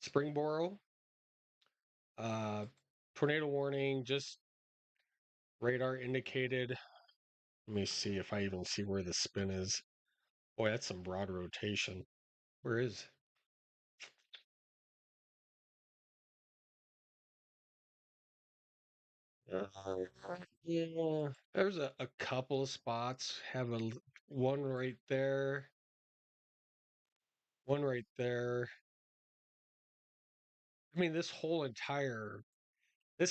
S1: Springboro. Uh, Tornado warning, just radar indicated. Let me see if I even see where the spin is. Boy, that's some broad rotation. Where is? Yeah, there's a couple of spots. One right there, one right there. I mean, this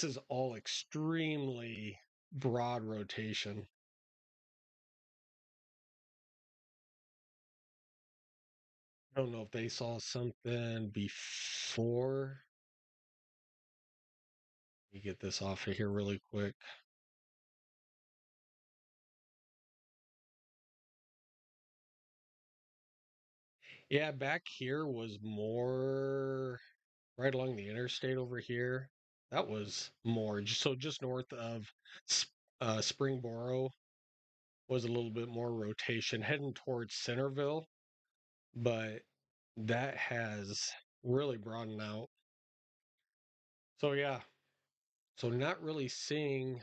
S1: is all extremely broad rotation. I don't know if they saw something before. Let me get this off of here really quick. Yeah, back here was more right along the interstate over here. That was more just north of Springboro was a little bit more rotation heading towards Centerville, but that has really broadened out. So yeah, so not really seeing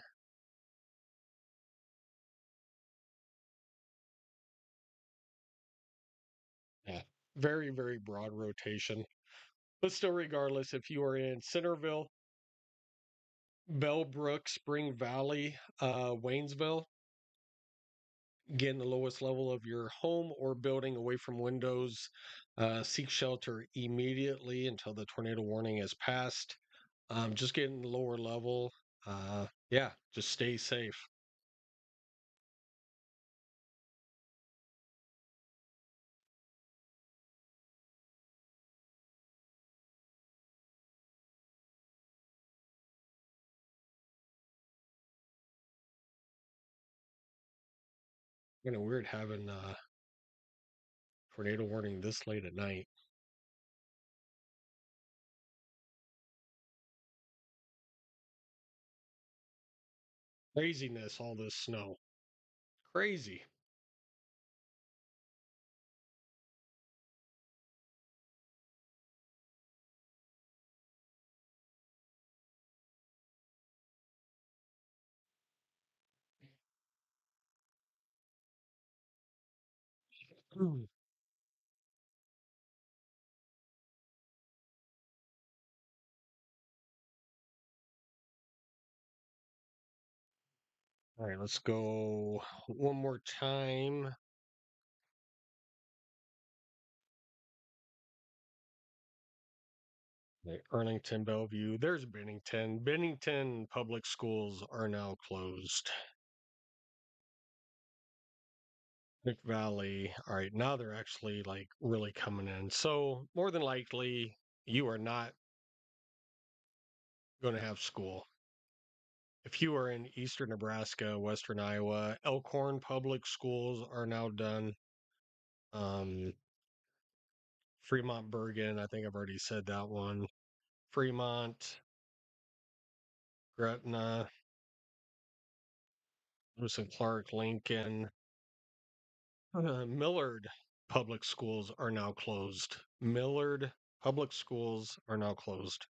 S1: yeah, very very broad rotation. But still, regardless, if you are in Centerville, Bellbrook, Spring Valley, Waynesville, get in the lowest level of your home or building away from windows. Seek shelter immediately until the tornado warning is passed. Just get in the lower level. Yeah, just stay safe. Kind of weird having tornado warning this late at night. Craziness, all this snow. Crazy. Hmm. All right, let's go one more time. Arlington, Bellevue. There's Bennington. Bennington public schools are now closed. Nick Valley. All right, now they're actually like really coming in. So more than likely, you are not going to have school. If you are in eastern Nebraska, western Iowa, Elkhorn public schools are now done. Um, Fremont, Bergen, I think I've already said that one. Fremont, Gretna, Lewis and Clark, Lincoln, Millard public schools are now closed. Millard public schools are now closed.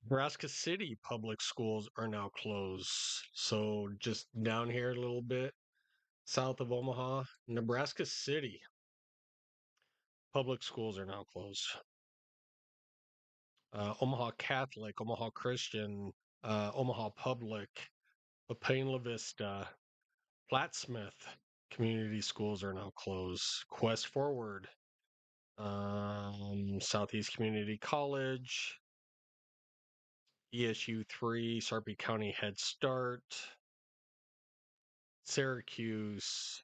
S1: Nebraska City public schools are now closed. So just down here a little bit south of Omaha, Nebraska City public schools are now closed. Omaha Catholic, Omaha Christian, Omaha Public, Paine La Vista, Plattsmouth community schools are now closed. Quest Forward, Southeast Community College, ESU 3, Sarpy County Head Start, Syracuse.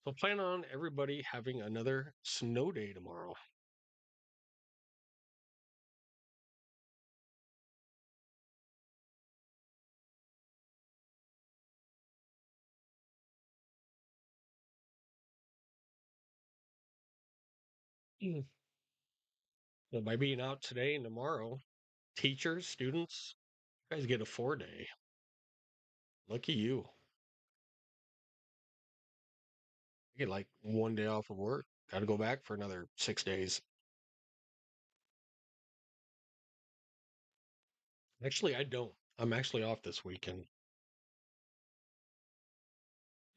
S1: So plan on everybody having another snow day tomorrow. Mm. So by being out today and tomorrow, teachers, students, you guys get a 4 day. Lucky you. I get like 1 day off of work. Got to go back for another 6 days. Actually, I don't. I'm actually off this weekend.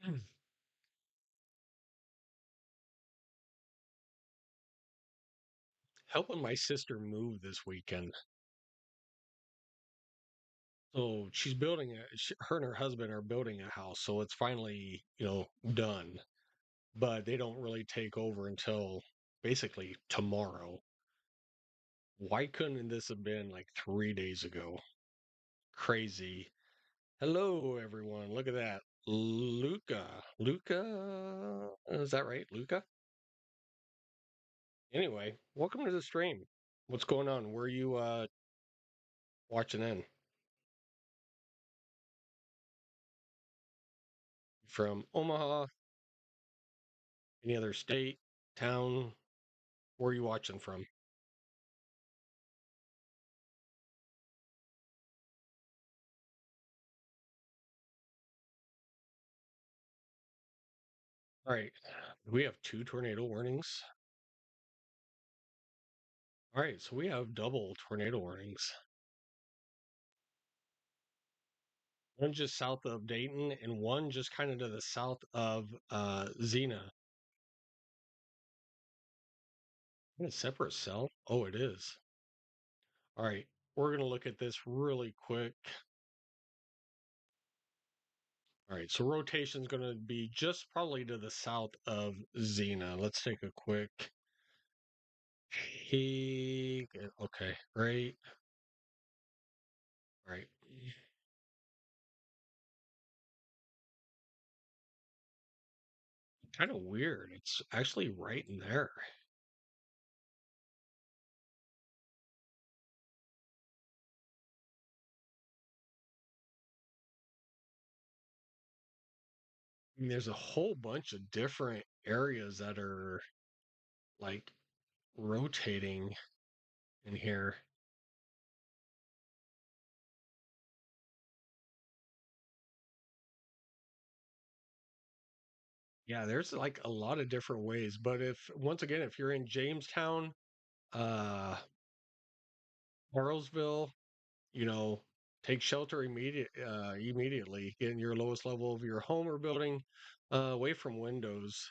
S1: Mm. Helping my sister move this weekend. So she's building her and her husband are building a house. So it's finally, done. But they don't really take over until basically tomorrow. Why couldn't this have been like 3 days ago? Crazy. Hello, everyone. Look at that. Luca. Luca. Is that right? Luca? Anyway, welcome to the stream. What's going on? Where are you watching in? From Omaha? Any other state, town? Where are you watching from? All right. We have two tornado warnings. All right, so we have double tornado warnings. One just south of Dayton and one just kind of to the south of Xena. In a separate cell? Oh, it is. All right, we're going to look at this really quick. All right, so rotation is going to be just probably to the south of Xena. Let's take a quick peek. Okay, right, right. Kind of weird. It's actually right in there. I mean, there's a whole bunch of different areas that are like rotating in here. Yeah, there's like a lot of different ways. But once again, if you're in Jamestown, uh, Harrowsville, you know, take shelter immediately. Get in your lowest level of your home or building, away from windows.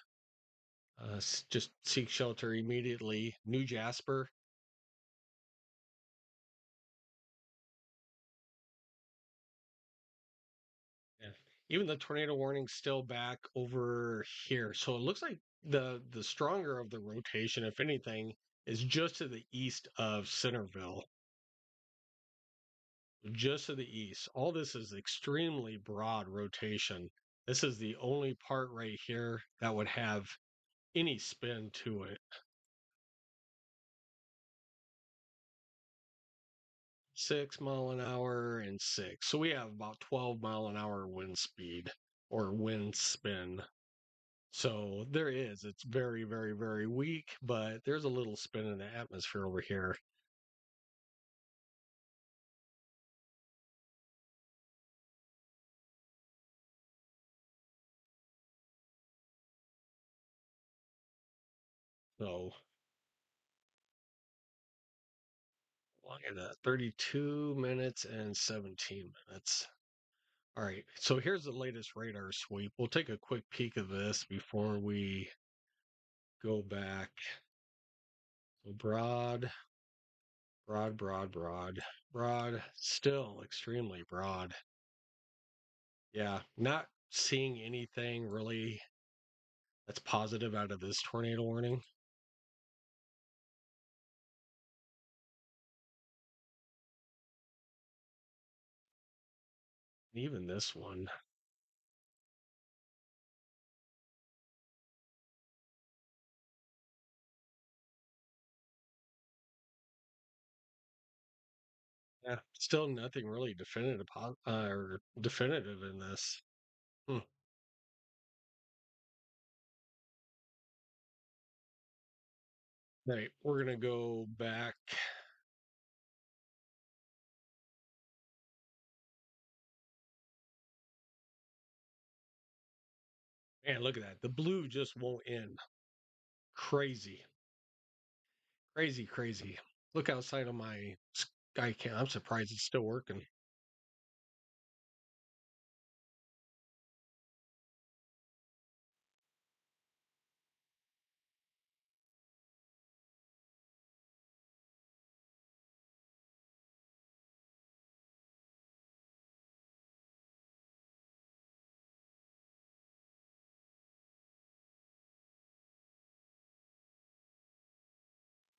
S1: Just seek shelter immediately. New Jasper. Yeah. Even the tornado warning's still back over here. So it looks like the stronger of the rotation, if anything, is just to the east of Centerville. Just to the east. All this is extremely broad rotation. This is the only part right here that would have any spin to it. 6 mile an hour and six. So we have about 12 mile an hour wind speed or wind spin. So there is. It's very, very, very weak, but there's a little spin in the atmosphere over here. So look at that. 32 minutes and 17 minutes. All right. So here's the latest radar sweep. We'll take a quick peek of this before we go back. So broad, still extremely broad. Yeah, not seeing anything really that's positive out of this tornado warning. Even this one. Yeah, still nothing really definitive or definitive in this. Hmm. Right. We're gonna go back. Man, look at that. The blue just won't end. Crazy. Crazy, crazy. Look outside of my skycam. I'm surprised it's still working.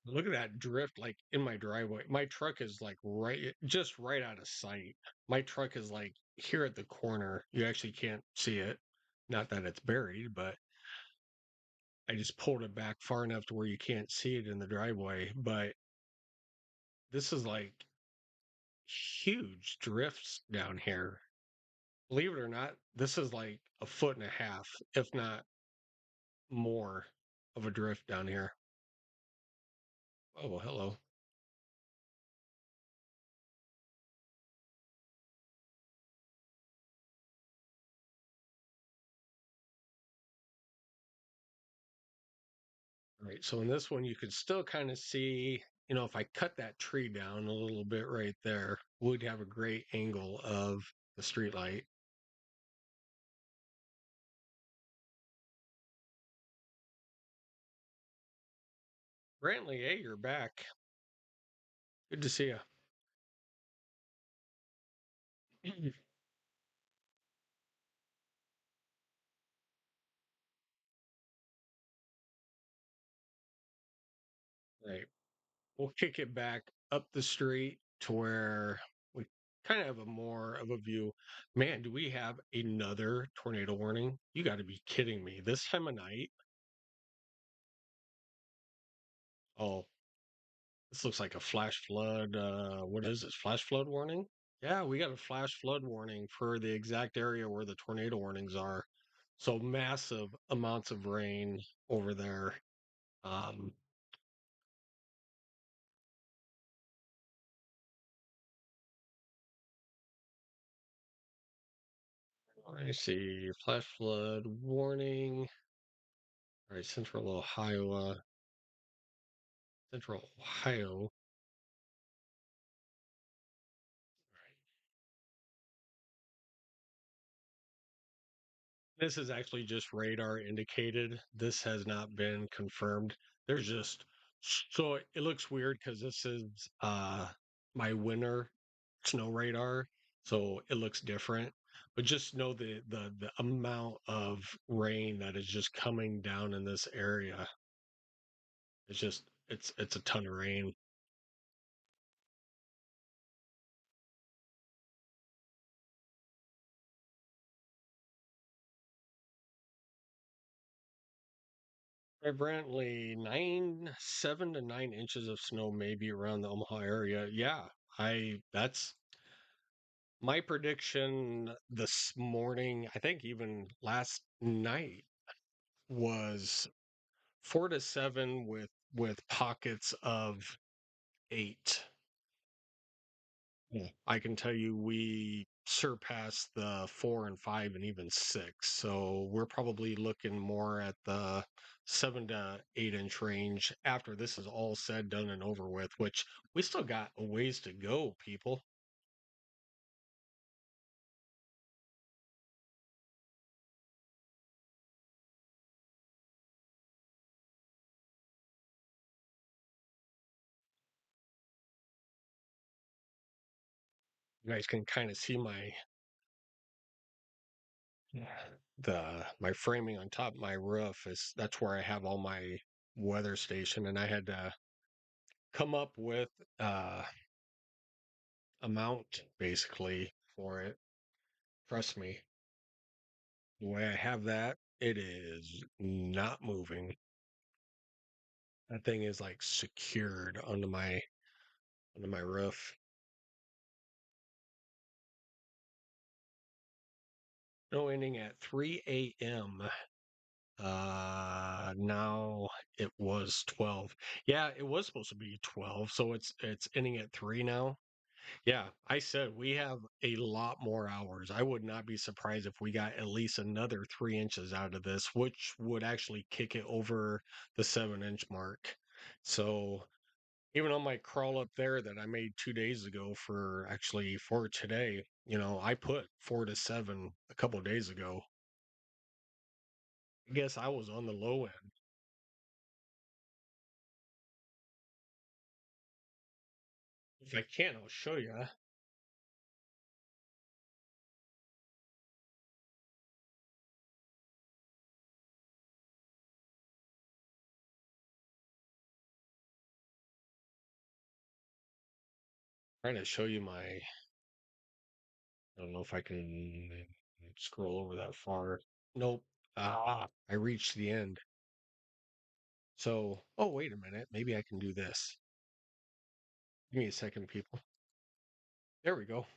S1: Look at that drift like in my driveway. My truck is like just right out of sight. My truck is like here at the corner. You actually can't see it. Not that it's buried, but I just pulled it back far enough to where you can't see it in the driveway. But this is like huge drifts down here. Believe it or not, this is like a foot and a half, if not more, of a drift down here. Oh, well, hello. All right, so in this one, you could still kind of see, if I cut that tree down a little bit right there, we'd have a great angle of the street light. Brantley, hey, you're back. Good to see you. Right. We'll kick it back up the street to where we kind of have a more of a view. Man, do we have another tornado warning? You got to be kidding me. This time of night? Oh, this looks like a flash flood. What is this? Flash flood warning? Yeah, we got a flash flood warning for the exact area where the tornado warnings are. So massive amounts of rain over there. Um, I see flash flood warning. All right, Central Ohio. This is actually just radar indicated. This has not been confirmed. There's just so it looks weird because this is my winter snow radar, so it looks different. But just know the amount of rain that is just coming down in this area. It's a ton of rain. Apparently 7 to 9 inches of snow maybe around the Omaha area. Yeah, I that's my prediction this morning, I think even last night, was 4 to 7 with pockets of 8. Yeah. I can tell you we surpassed the 4 and 5 and even 6. So we're probably looking more at the 7 to 8 inch range after this is all said, done, and over with, which we still got a ways to go, people. You guys can kind of see my framing on top of my roof is that's where I have all my weather station, and I had to come up with amount basically for it. Trust me, the way I have that, it is not moving. That thing is like secured onto my roof. No ending at 3 a.m. Now it was 12. Yeah, it was supposed to be 12, so it's ending at 3 now. Yeah, I said we have a lot more hours. I would not be surprised if we got at least another 3 inches out of this, which would actually kick it over the 7 inch mark. So even on my crawl up there that I made 2 days ago for today, I put 4 to 7 a couple of days ago. I guess I was on the low end. If I can, I'll show you. Trying to show you my. I don't know if I can scroll over that far. Nope. I reached the end. So, oh, wait a minute. Maybe I can do this. Give me a second, people. There we go.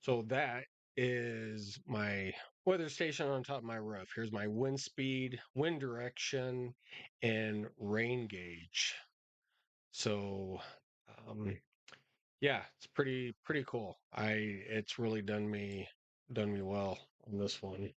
S1: So that is my weather station on top of my roof. Here's my wind speed, wind direction, and rain gauge. So, um, yeah, it's pretty cool. It's really done me well on this one.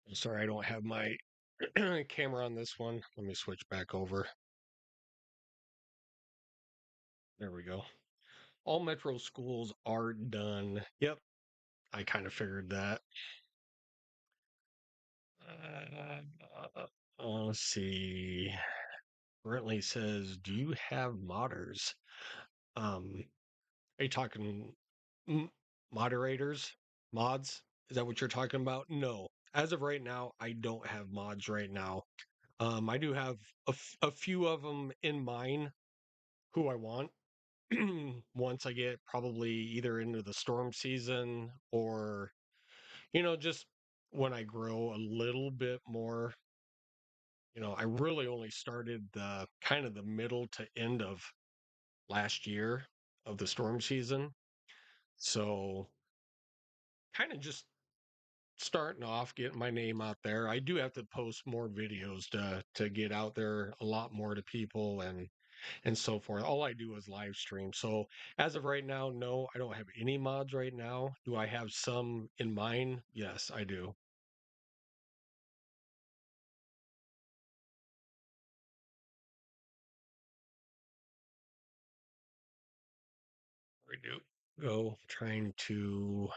S1: I'm sorry, I don't have my camera on this one. Let me switch back over. There we go. All metro schools are done. Yep, I kind of figured that. Let's see. Currently says, "Do you have modders?" Are you talking m- moderators, mods? Is that what you're talking about? No. As of right now, I don't have mods right now. I do have a few of them in mind who I want. Once I get probably either into the storm season or just when I grow a little bit more. I really only started the kind of the middle to end of last year of the storm season. So kind of just starting off, getting my name out there. I do have to post more videos to get out there a lot more to people and so forth. All I do is live stream. So as of right now, no, I don't have any mods right now. Do I have some in mind? Yes, I do. I do. Go trying to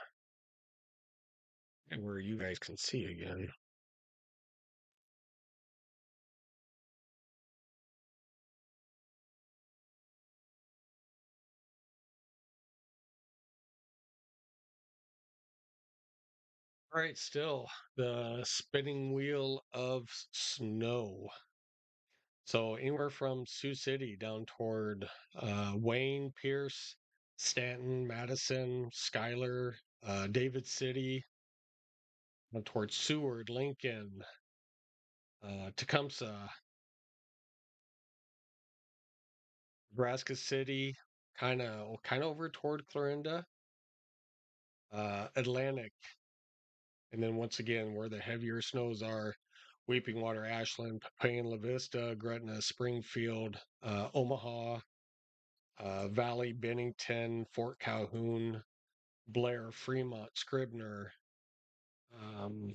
S1: where you guys can see again. All right, still the spinning wheel of snow. So anywhere from Sioux City down toward Wayne, Pierce, Stanton, Madison, Schuyler, David City, down towards Seward, Lincoln, Tecumseh, Nebraska City, kind of over toward Clarinda, Atlantic, and then once again where the heavier snows are, Weeping Water, Ashland, Papine, La Vista, Gretna, Springfield, Omaha, Valley, Bennington, Fort Calhoun, Blair, Fremont, Scribner, um,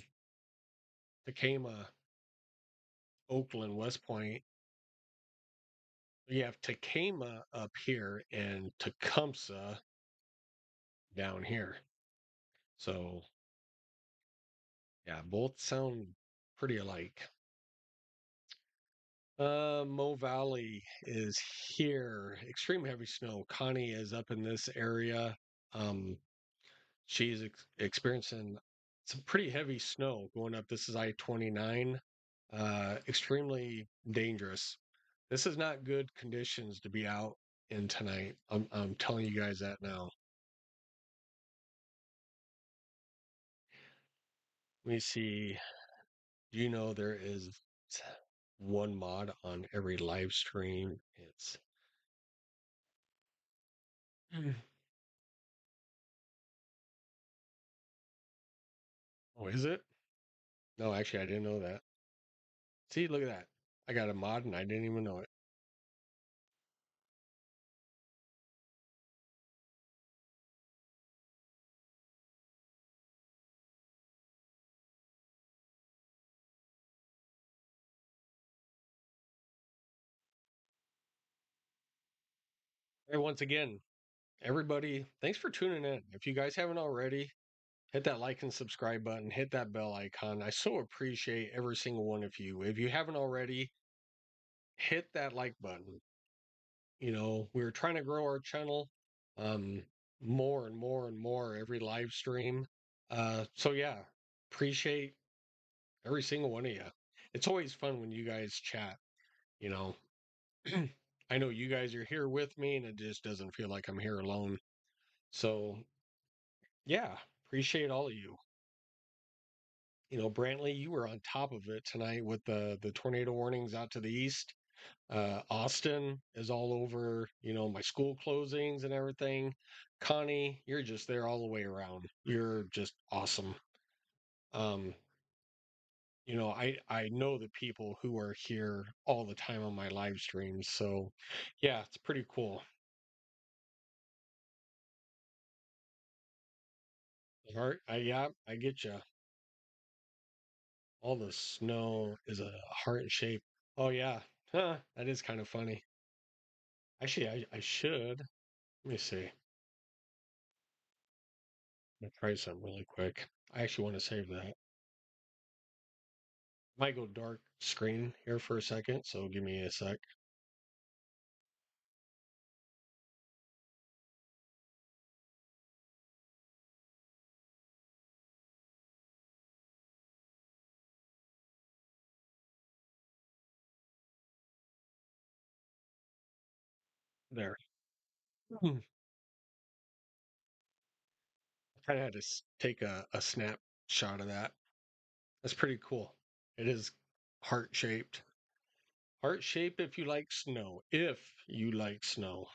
S1: Tacoma, Oakland, West Point. You have Tacoma up here and Tecumseh down here. So yeah, both sound pretty alike. Mo Valley is here. Extreme heavy snow. Connie is up in this area. Um, she's experiencing some pretty heavy snow going up. This is I-29. Extremely dangerous. This is not good conditions to be out in tonight. I'm telling you guys that now. Let me see. Do you know there is? one mod on every live stream. It's Mm. Oh, is it? No, actually, I didn't know that. See, look at that. I got a mod and I didn't even know it. And once again, everybody, thanks for tuning in. If you guys haven't already, hit that like and subscribe button, hit that bell icon. I so appreciate every single one of you. If you haven't already, hit that like button. We're trying to grow our channel um more and more and more every live stream. So yeah, appreciate every single one of you. It's always fun when you guys chat, you know. I know you guys are here with me and it just doesn't feel like I'm here alone. So yeah, appreciate all of you. Brantley, you were on top of it tonight with the tornado warnings out to the east. Austin is all over, my school closings and everything. Connie, you're just there all the way around. You're just awesome. Um, I know the people who are here all the time on my live streams, so yeah, it's pretty cool. Heart, yeah, I get you. All the snow is a heart shape. Oh yeah, huh, that is kind of funny. Actually, I should. Let me see. I'm gonna try something really quick. I actually want to save that. Might go dark screen here for a second, so give me a sec. There. Hmm. I kind of had to take a snapshot of that. That's pretty cool. It is heart shaped. Heart shape if you like snow. If you like snow.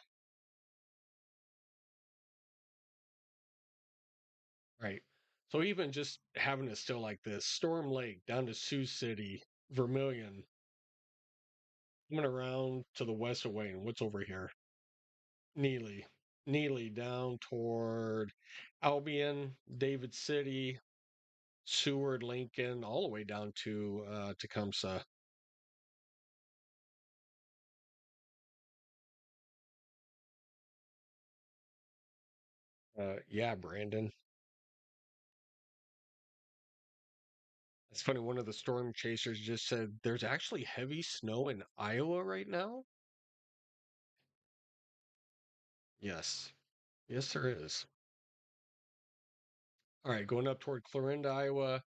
S1: Right. So even just having it still like this, Storm Lake down to Sioux City, Vermilion, coming around to the west of Wayne. What's over here? Neely. Neely down toward Albion, David City, Seward, Lincoln, all the way down to Tecumseh. Yeah, Brandon. It's funny. One of the storm chasers just said there's actually heavy snow in Iowa right now. Yes, yes, there is. All right, going up toward Clarinda, Iowa,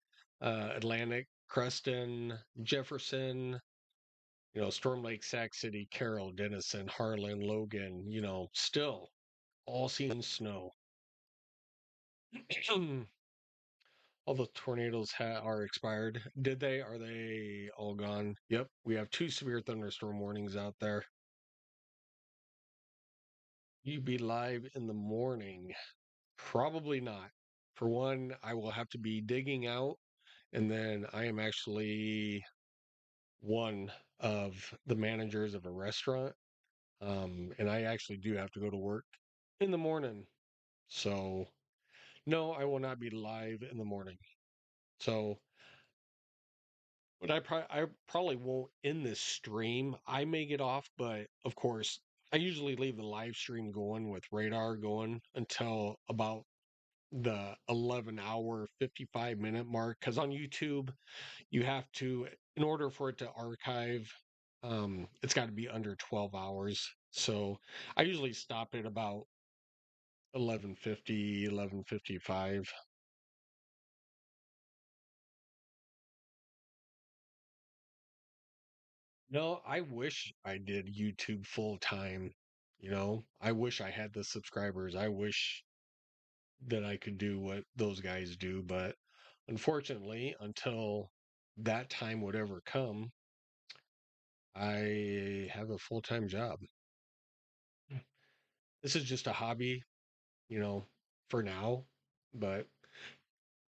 S1: Atlantic, Creston, Jefferson. Storm Lake, Sac City, Carroll, Denison, Harlan, Logan. Still all seeing snow. All the tornadoes are expired. Did they? Are they all gone? Yep. We have two severe thunderstorm warnings out there. You be live in the morning? Probably not. For one, I will have to be digging out, and then I am actually one of the managers of a restaurant. And I actually do have to go to work in the morning. So, no, I will not be live in the morning. So, but I probably won't end this stream. I may get off, but of course, I usually leave the live stream going with radar going until about the 11-hour 55-minute mark, because on YouTube you have to, in order for it to archive, it's got to be under 12 hours. So I usually stop at about 11:50, 11:55. No, I wish I did YouTube full time. I wish I had the subscribers. I wish that I could do what those guys do, but unfortunately, until that time would ever come, I have a full-time job. This is just a hobby, you know, for now. But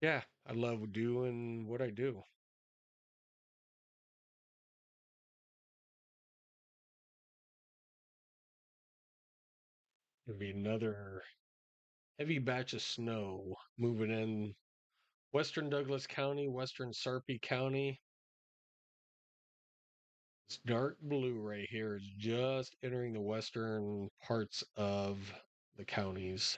S1: yeah, I love doing what I do. It'll be another heavy batch of snow moving in western Douglas County, western Sarpy County. This dark blue right here is just entering the western parts of the counties.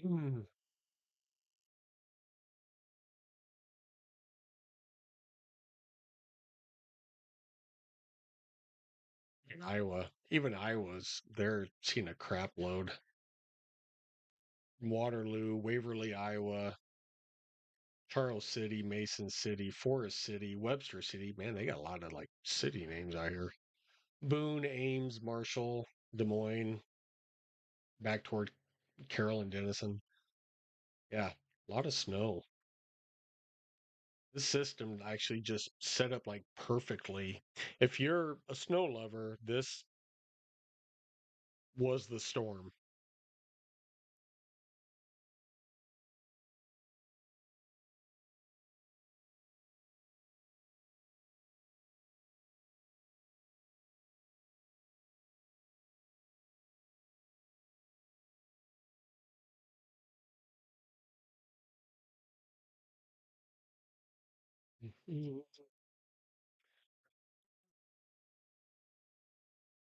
S1: Mm. In Iowa, even Iowa's, they're seeing a crap load. Waterloo, Waverly, Iowa, Charles City, Mason City, Forest City, Webster City. Man, they got a lot of like city names out here. Boone, Ames, Marshall, Des Moines, back toward Carroll and Denison. Yeah, a lot of snow. This system actually just set up like perfectly. If you're a snow lover, this was the storm.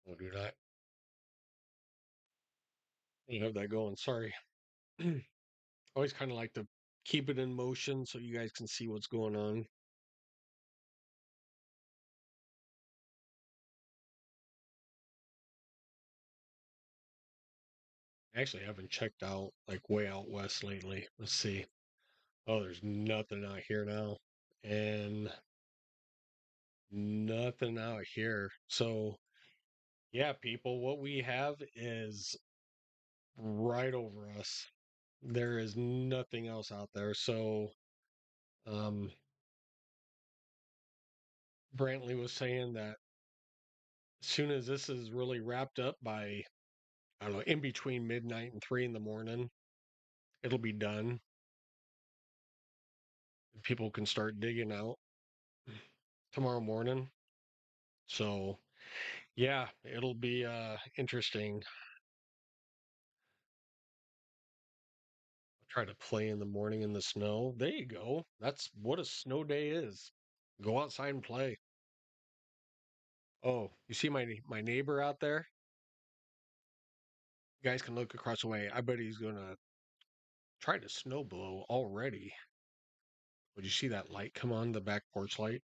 S1: Don't do that. You have that going. Sorry. Always kind of like to keep it in motion so you guys can see what's going on. Actually, I haven't checked out like way out west lately. Let's see. Oh, there's nothing out here now. And nothing out here. So, yeah, people, what we have is right over us. There is nothing else out there. So, um, Brantley was saying that as soon as this is really wrapped up by, I don't know, in between midnight and 3 in the morning, it'll be done. People can start digging out tomorrow morning. So, yeah, it'll be interesting. Try to play in the morning in the snow. There you go. That's what a snow day is. Go outside and play. Oh, you see my neighbor out there? You guys can look across the way. I bet he's gonna try to snow blow already. Would you see that light come on, the back porch light?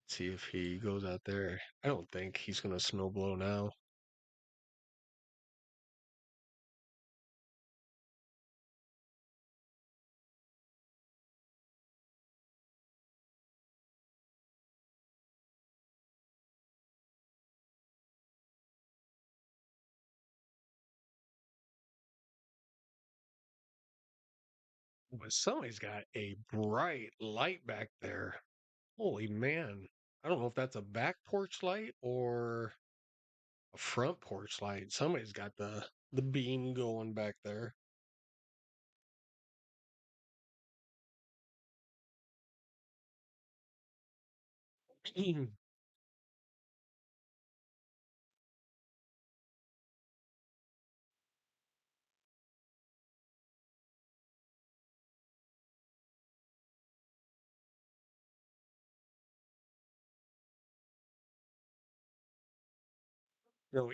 S1: See if he goes out there. I don't think he's gonna snow blow now. But somebody's got a bright light back there. Holy man. I don't know if that's a back porch light or a front porch light. Somebody's got the beam going back there.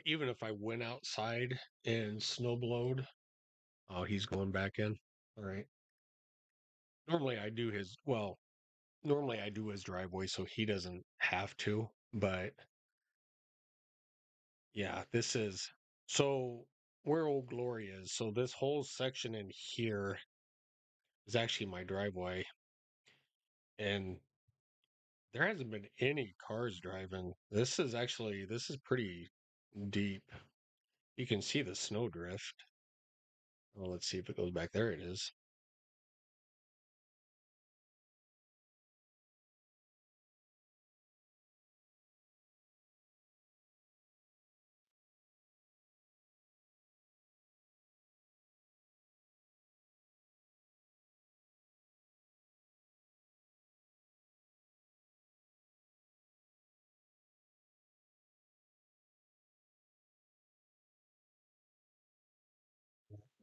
S1: Even if I went outside and snowblowed, oh, he's going back in. All right. Normally I do his, well, normally I do his driveway so he doesn't have to. But yeah, this is so. where Old Glory is. So this whole section in here is actually my driveway, and there hasn't been any cars driving. This is pretty deep. You can see the snow drift. Well, let's see if it goes back. There it is.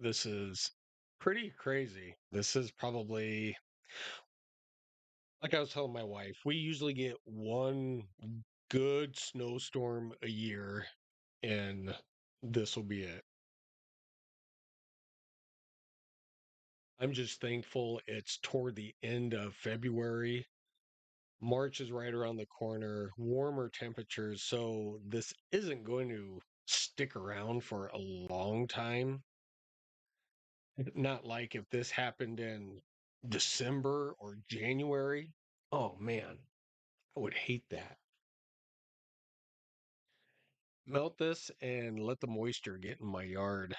S1: This is pretty crazy. This is probably, like I was telling my wife, we usually get one good snowstorm a year, and this will be it. I'm just thankful it's toward the end of February. March is right around the corner, warmer temperatures, so this isn't going to stick around for a long time. Not like if this happened in December or January. Oh man, I would hate that. Melt this and let the moisture get in my yard.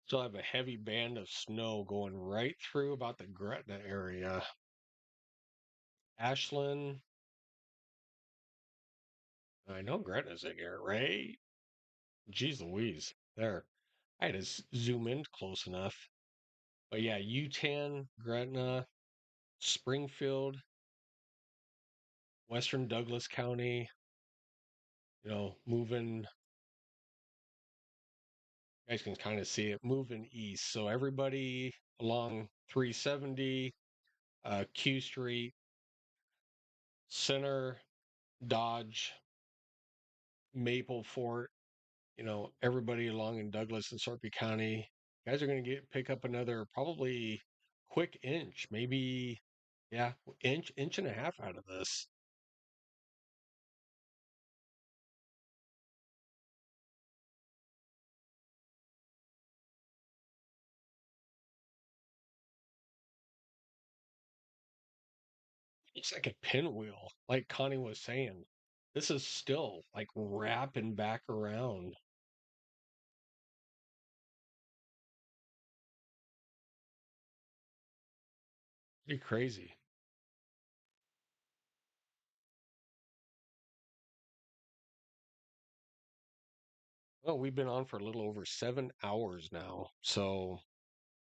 S1: So I have a heavy band of snow going right through about the Gretna area. Ashland, I know Gretna's in here, right? Jeez Louise. There. I had to zoom in close enough. But yeah, Utan, Gretna, Springfield, Western Douglas County, moving, you guys can kind of see it moving east. So everybody along 370, Q Street, Center, Dodge, Maple Fort, everybody along in Douglas and Sarpy County, guys are going to pick up another probably quick inch, maybe, yeah, inch and a half out of this. It's like a pinwheel, like Connie was saying. This is still like wrapping back around. Pretty crazy. Well, we've been on for a little over 7 hours now. So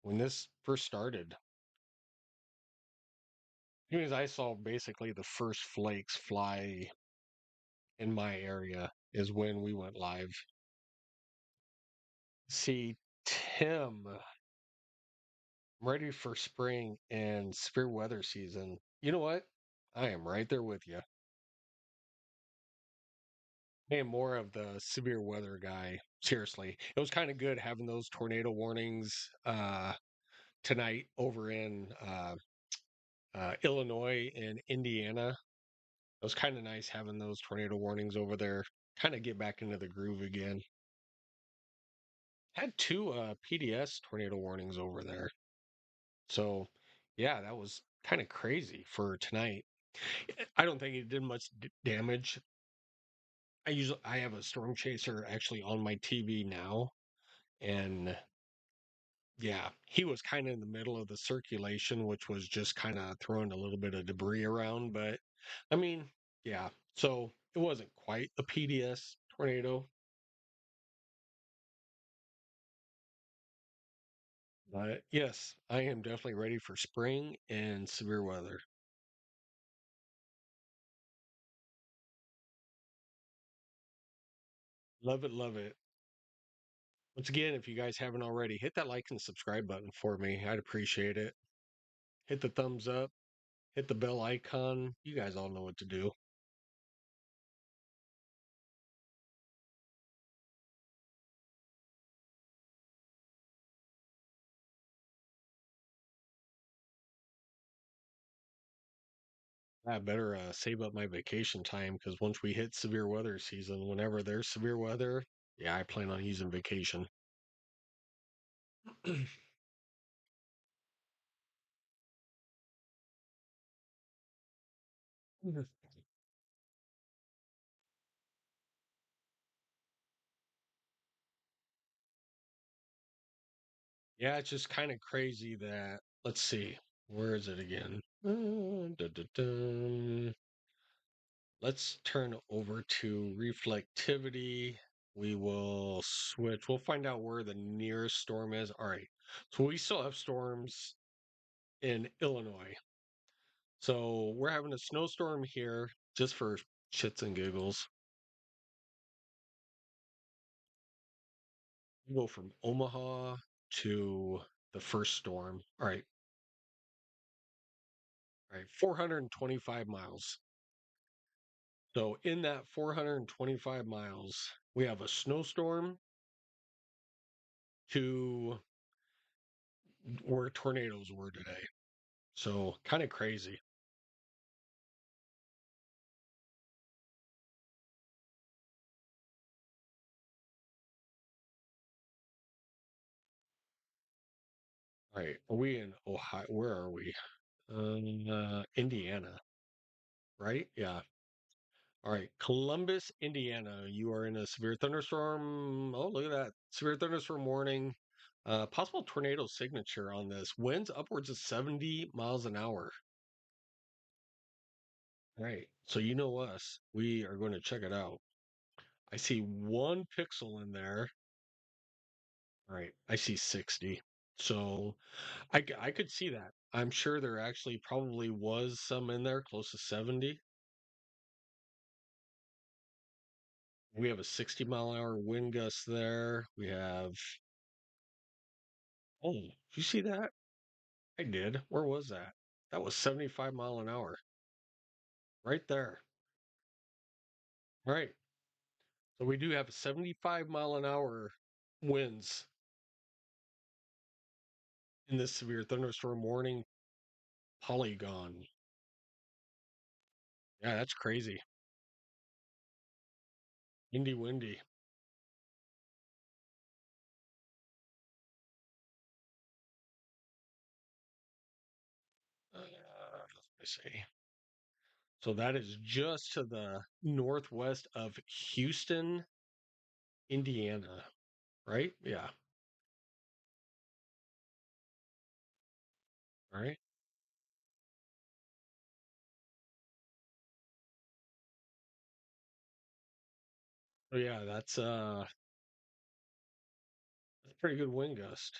S1: when this first started, as soon as I saw basically the first flakes fly in my area is when we went live. See, Tim, I'm ready for spring and severe weather season. You know what? I am right there with you. I am more of the severe weather guy. Seriously, it was kind of good having those tornado warnings tonight over in Illinois and Indiana. It was kind of nice having those tornado warnings over there. Kind of get back into the groove again. Had two PDS tornado warnings over there. So, yeah, that was kind of crazy for tonight. I don't think it did much damage. I have a storm chaser actually on my TV now, and yeah, he was kind of in the middle of the circulation, which was just kind of throwing a little bit of debris around. But I mean, yeah, so it wasn't quite a PDS tornado, but yes, I am definitely ready for spring and severe weather. Love it, love it. Once again, if you guys haven't already, hit that like and subscribe button for me. I'd appreciate it. Hit the thumbs up, hit the bell icon. You guys all know what to do. I better save up my vacation time because once we hit severe weather season, whenever there's severe weather, yeah, I plan on using vacation. Yeah, it's just kind of crazy that, let's see, where is it again? Dun. Let's turn over to reflectivity. We will switch. We'll find out where the nearest storm is. All right. So we still have storms in Illinois. So we're having a snowstorm here just for shits and giggles. We go from Omaha to the first storm. All right, 425 miles. So in that 425 miles, we have a snowstorm to where tornadoes were today. So kind of crazy. All right, are we in Ohio? Where are we? Indiana, right? Yeah. All right, Columbus, Indiana. You are in a severe thunderstorm. Oh, look at that. Severe thunderstorm warning. Possible tornado signature on this. Winds upwards of 70 miles an hour. All right. So you know us. We are going to check it out. I see one pixel in there. All right. I see 60. So I could see that. I'm sure there actually probably was some in there close to 70. We have a 60-mile-an-hour wind gust there. We have, oh, did you see that? I did. Where was that? That was 75 mile an hour right there. All right. So we do have 75 mile an hour winds in this severe thunderstorm warning polygon. Yeah, that's crazy. Windy. Let me see. So that is just to the northwest of Houston, Indiana, right? Yeah. All right. So yeah, that's a pretty good wind gust.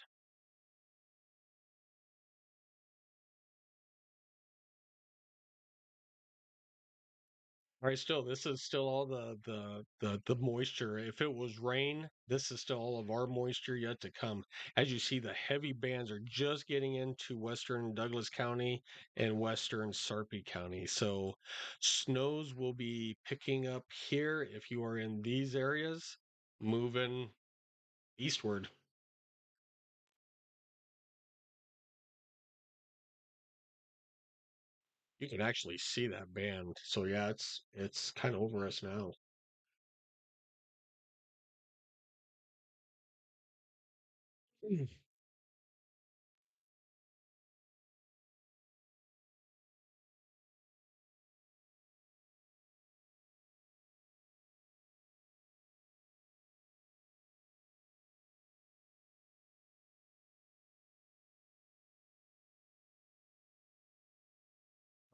S1: All right, still, this is still all the moisture. If it was rain, this is still all of our moisture yet to come. As you see, the heavy bands are just getting into western Douglas County and western Sarpy County. So snows will be picking up here if you are in these areas, moving eastward. You can actually see that band. So yeah, it's kind of over us now. Mm.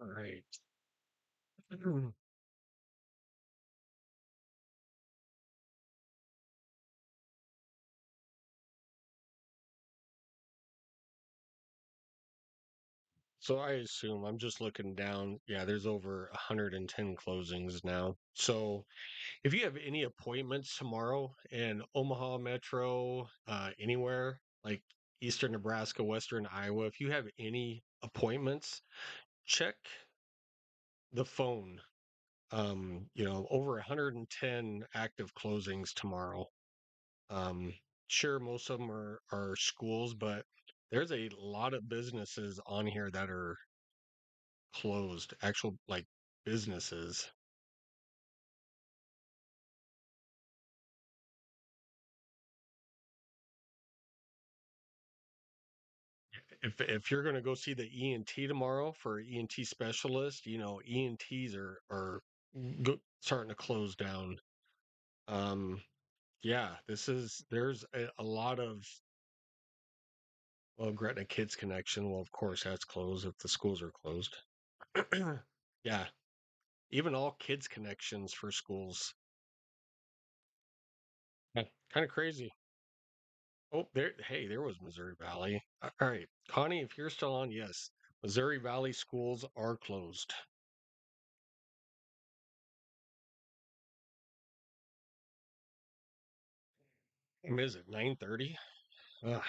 S1: All right. So I assume I'm just looking down. Yeah, there's over 110 closings now. So if you have any appointments tomorrow in Omaha Metro, anywhere like Eastern Nebraska, Western Iowa, if you have any appointments, check the phone. Over 110 active closings tomorrow. Um, sure, most of them are schools, but there's a lot of businesses on here that are closed, actual like businesses. If you're going to go see the ENT tomorrow for an ENT specialist, you know, ENTs are starting to close down. Um, yeah, there's a lot of, well, Gretna Kids Connection. Well, of course, that's closed if the schools are closed. Yeah, even all kids connections for schools. Yeah, kind of crazy. Oh, there. Hey, there was Missouri Valley. All right, Connie, if you're still on, yes, Missouri Valley schools are closed. What is it? 9:30. I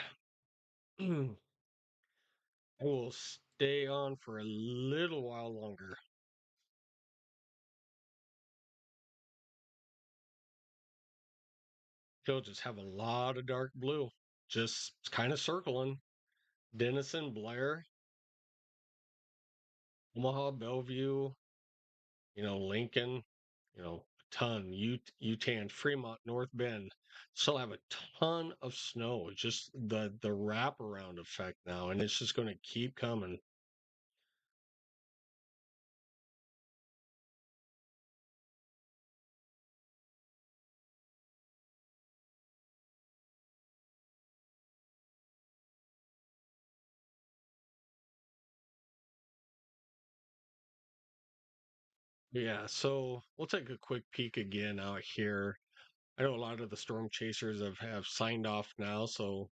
S1: will stay on for a little while longer. They'll just have a lot of dark blue, just kind of circling. Denison, Blair, Omaha, Bellevue, Lincoln, a ton. Utan, Fremont, North Bend still have a ton of snow. It's just the wraparound effect now, and it's just going to keep coming. Yeah, so we'll take a quick peek again out here. I know a lot of the storm chasers have signed off now, so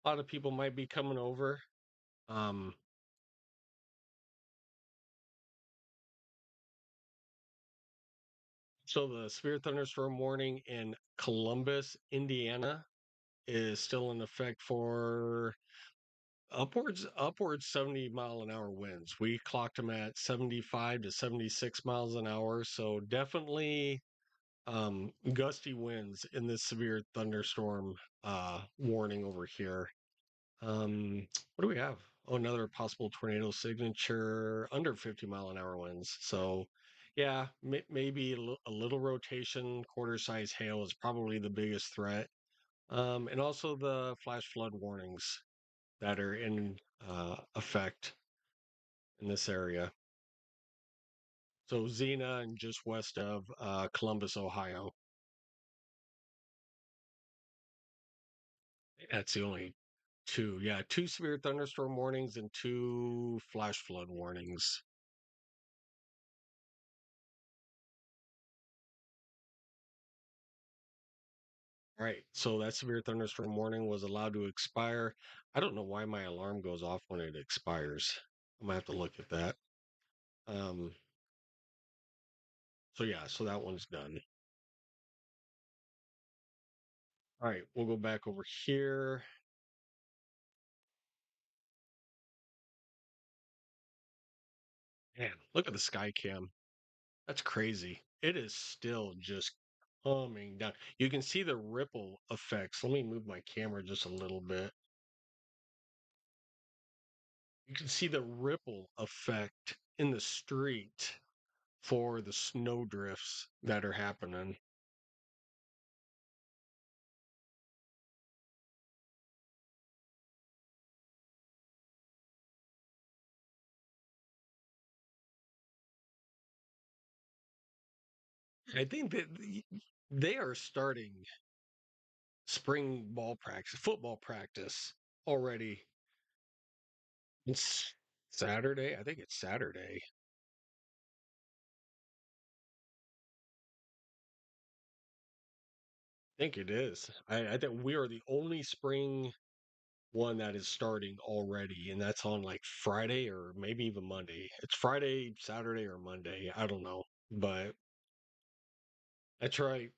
S1: a lot of people might be coming over. Um, so the severe thunderstorm warning in Columbus, Indiana, is still in effect for upwards 70-mile-an-hour winds. We clocked them at 75 to 76 miles an hour, so definitely gusty winds in this severe thunderstorm warning over here. What do we have? Oh, another possible tornado signature under 50-mile-an-hour winds. So, yeah, maybe a little rotation, quarter size hail is probably the biggest threat. And also the flash flood warnings that are in effect in this area. So, Xena and just west of Columbus, Ohio. That's the only two. Yeah, two severe thunderstorm warnings and two flash flood warnings. Right. So that severe thunderstorm warning was allowed to expire. I don't know why my alarm goes off when it expires. I might have to look at that. Um, so yeah, so that one's done. All right, we'll go back over here. Man, look at the sky cam. That's crazy. It is still just coming down. You can see the ripple effects. Let me move my camera just a little bit. You can see the ripple effect in the street for the snow drifts that are happening. I think that they are starting spring ball practice, football practice already. It's Saturday. I think it's Saturday. I think it is. I think we are the only spring one that is starting already, and that's on like Friday or maybe even Monday. It's Friday, Saturday, or Monday. I don't know, but that's right.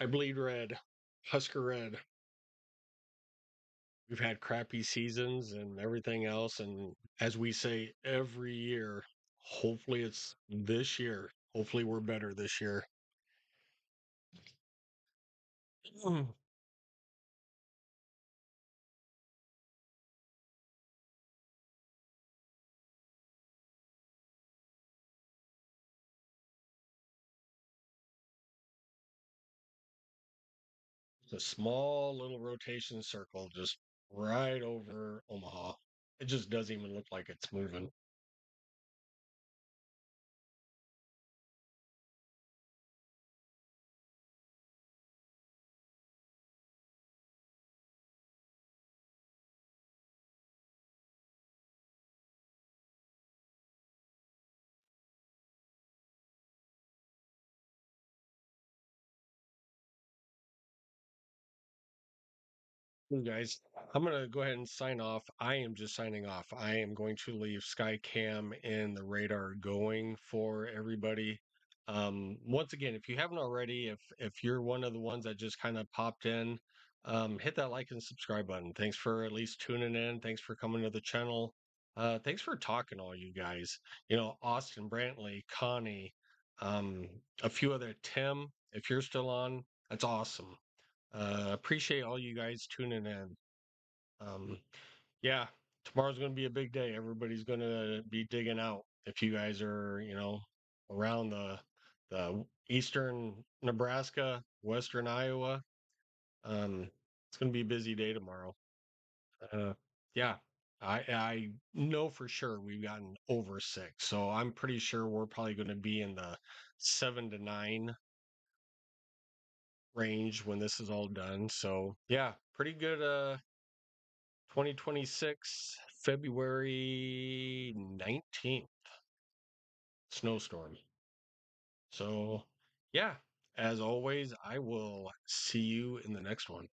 S1: I bleed red, Husker red. We've had crappy seasons and everything else, and as we say every year, hopefully it's this year. Hopefully we're better this year. a small little rotation circle just right over Omaha. It just doesn't even look like it's moving. Hey guys, I'm gonna go ahead and sign off. I am just signing off. I am going to leave Skycam and the radar going for everybody. Once again, if you haven't already, if you're one of the ones that just kind of popped in, hit that like and subscribe button. Thanks for at least tuning in. Thanks for coming to the channel. Thanks for talking, all you guys. You know, Austin, Brantley, Connie, um, a few other Tim. If you're still on, that's awesome. Appreciate all you guys tuning in. Um, yeah, tomorrow's going to be a big day. Everybody's going to be digging out. If you guys are, around the eastern Nebraska, western Iowa, it's going to be a busy day tomorrow. Uh, yeah, I know for sure we've gotten over 6, so I'm pretty sure we're probably going to be in the 7 to 9 range when this is all done. So yeah, pretty good 2026 February 19th snowstorm. So yeah, as always, I will see you in the next one.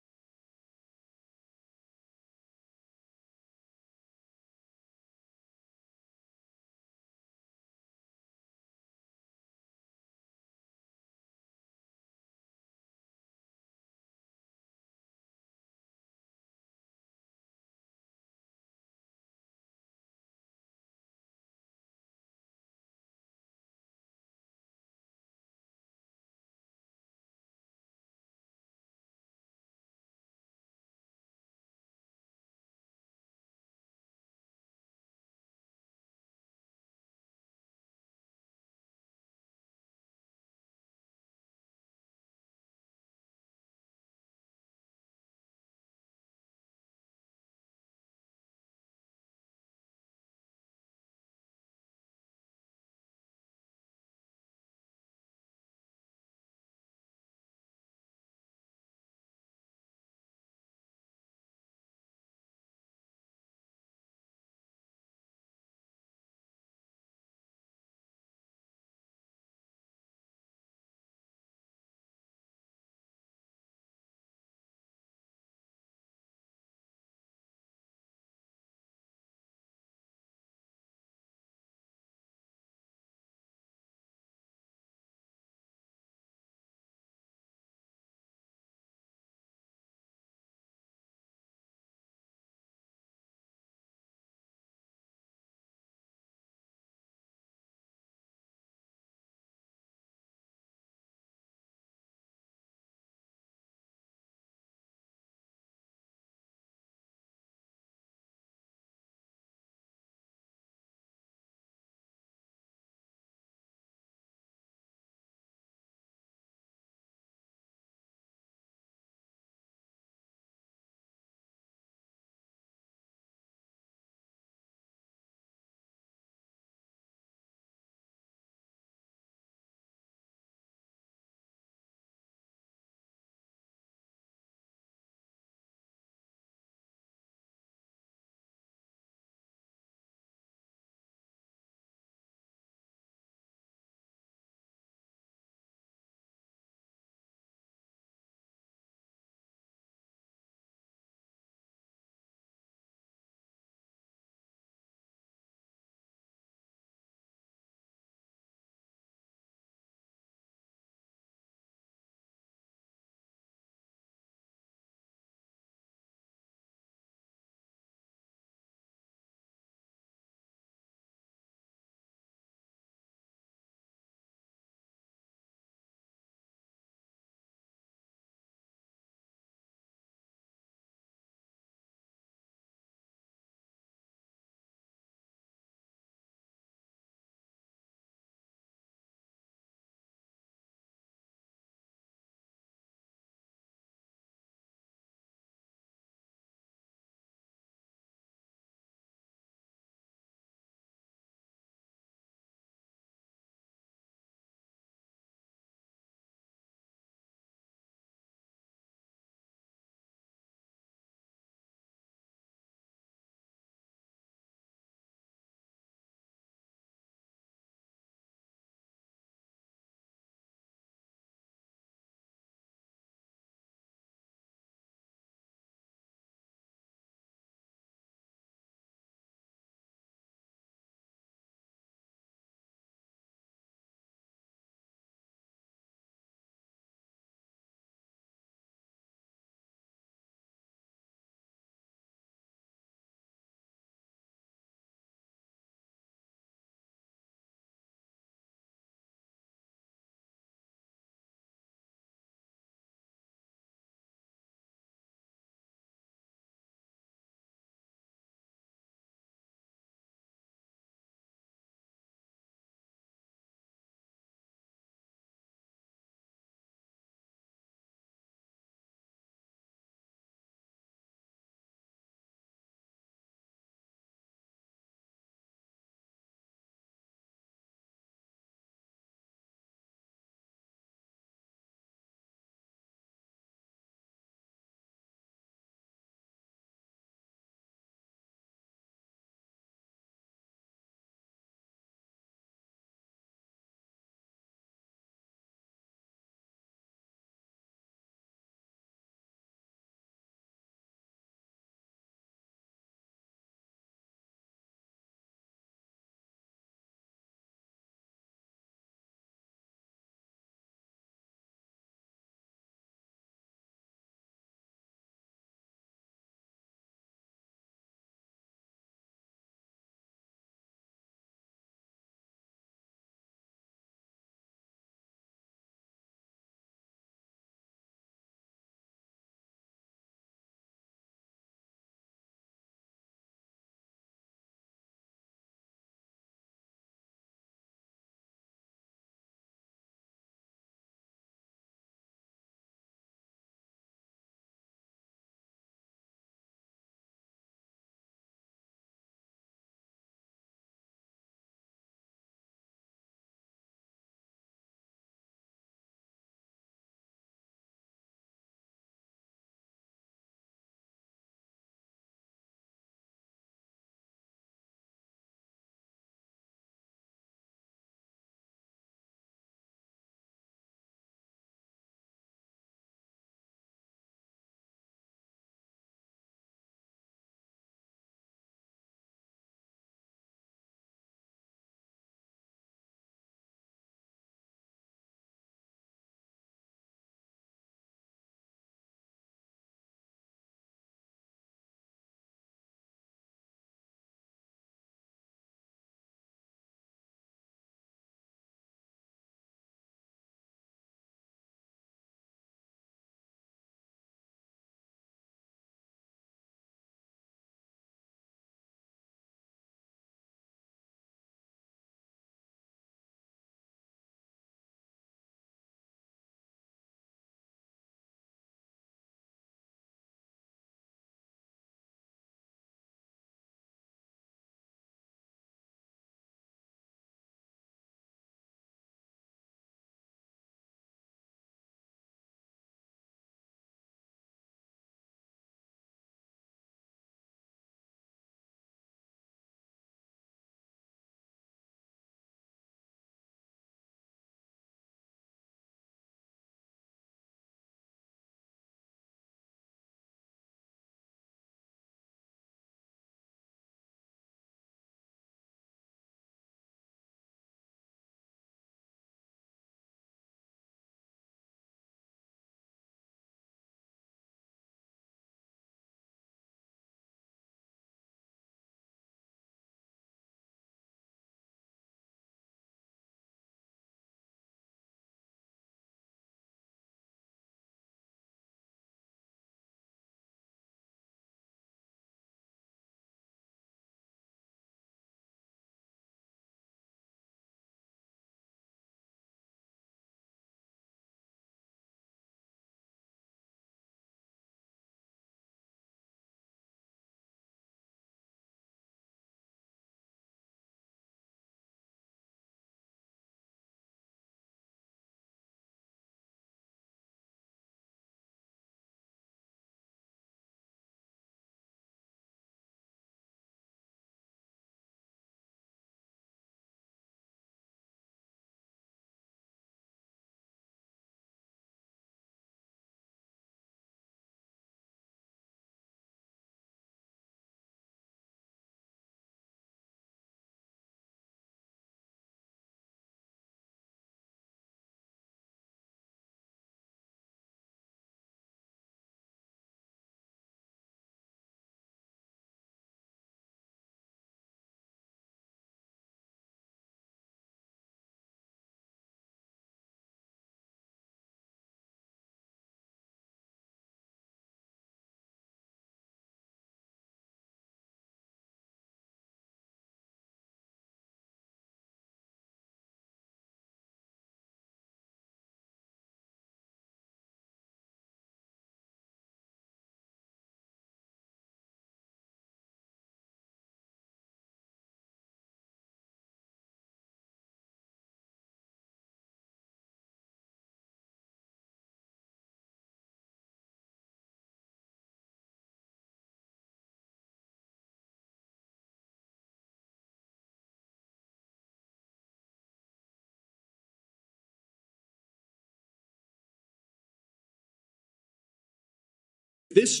S2: This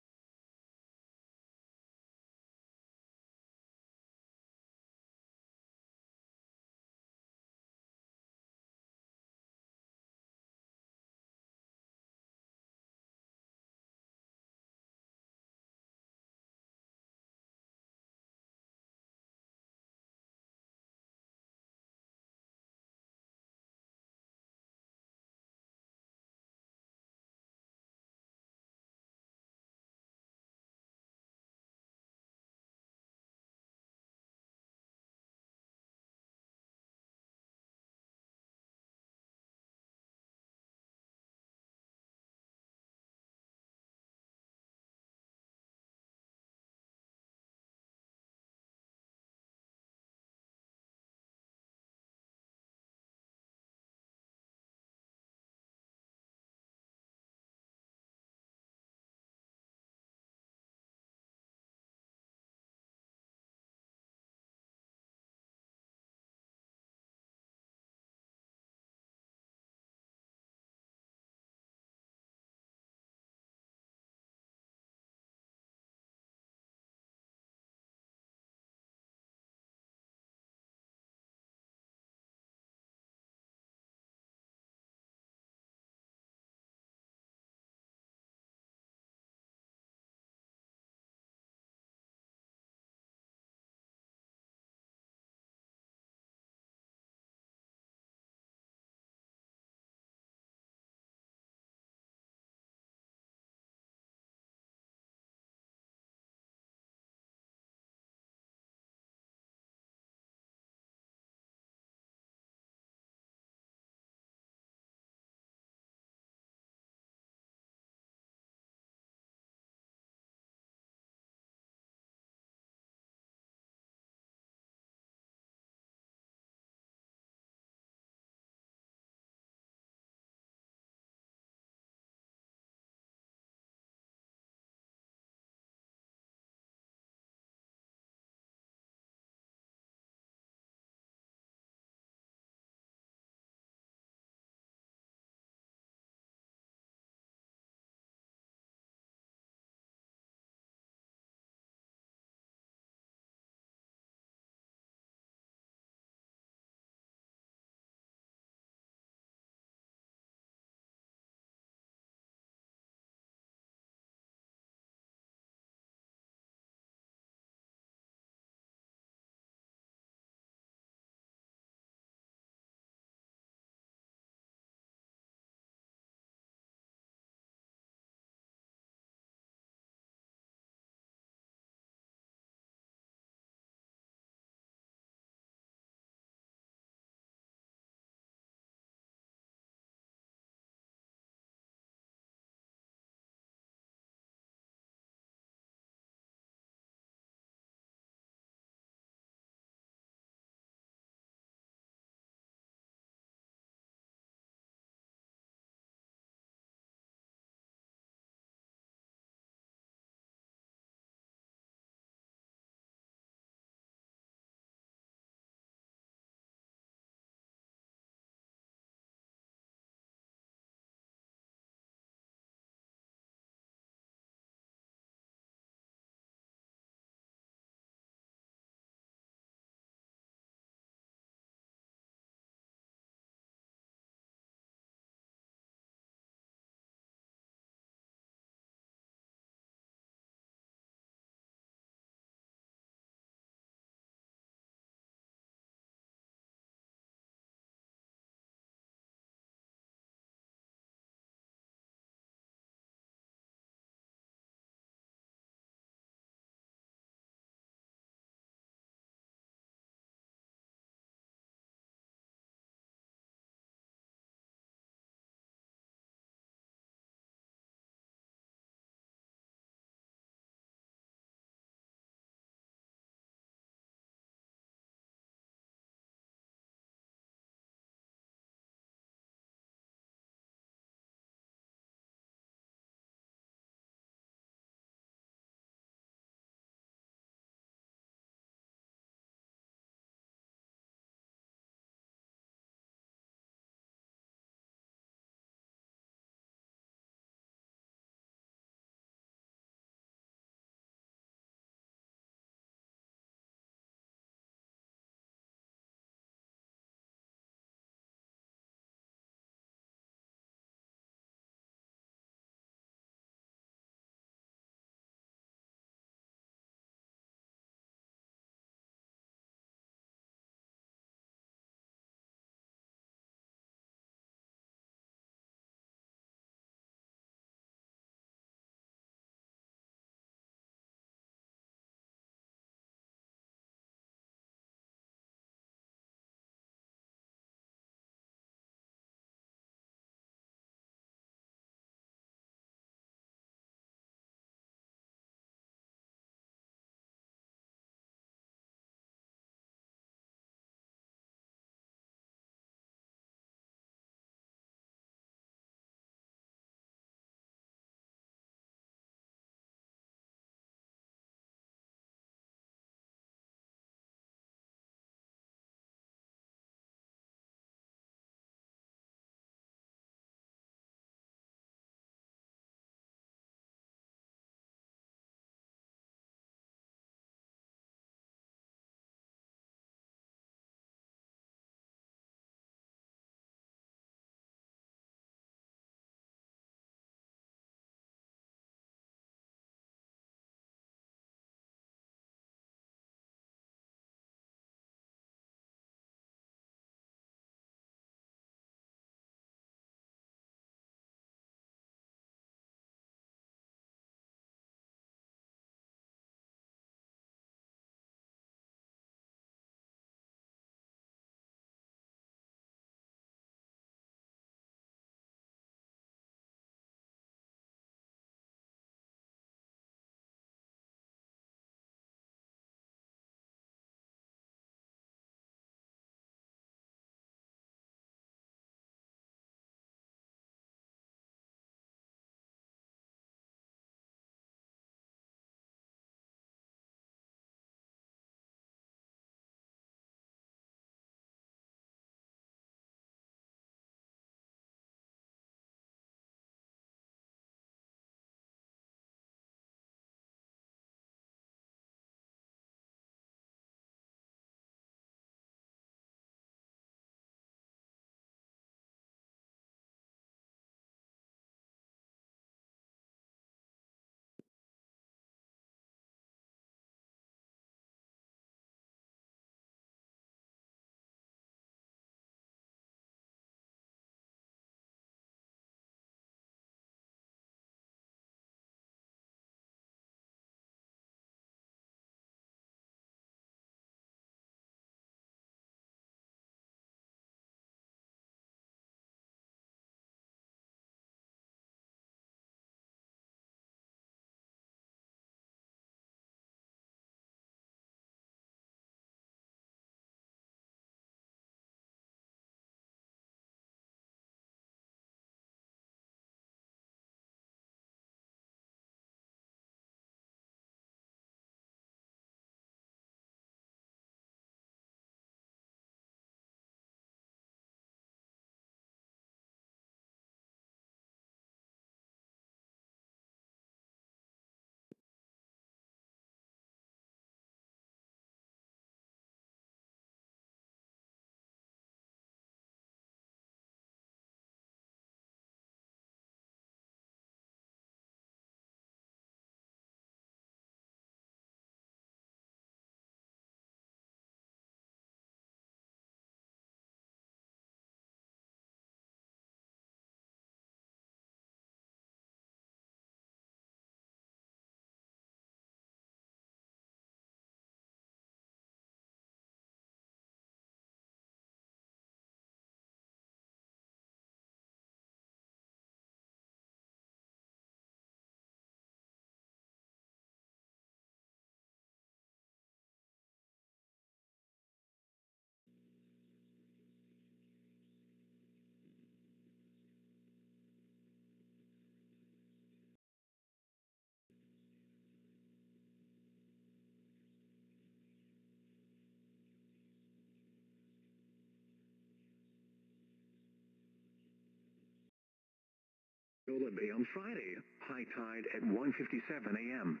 S2: Bay on Friday, high tide at 1:57 a.m.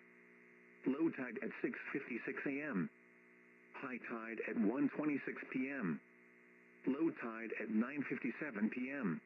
S2: Low tide at 6:56 a.m. High tide at 1:26 p.m. Low tide at 9:57 p.m.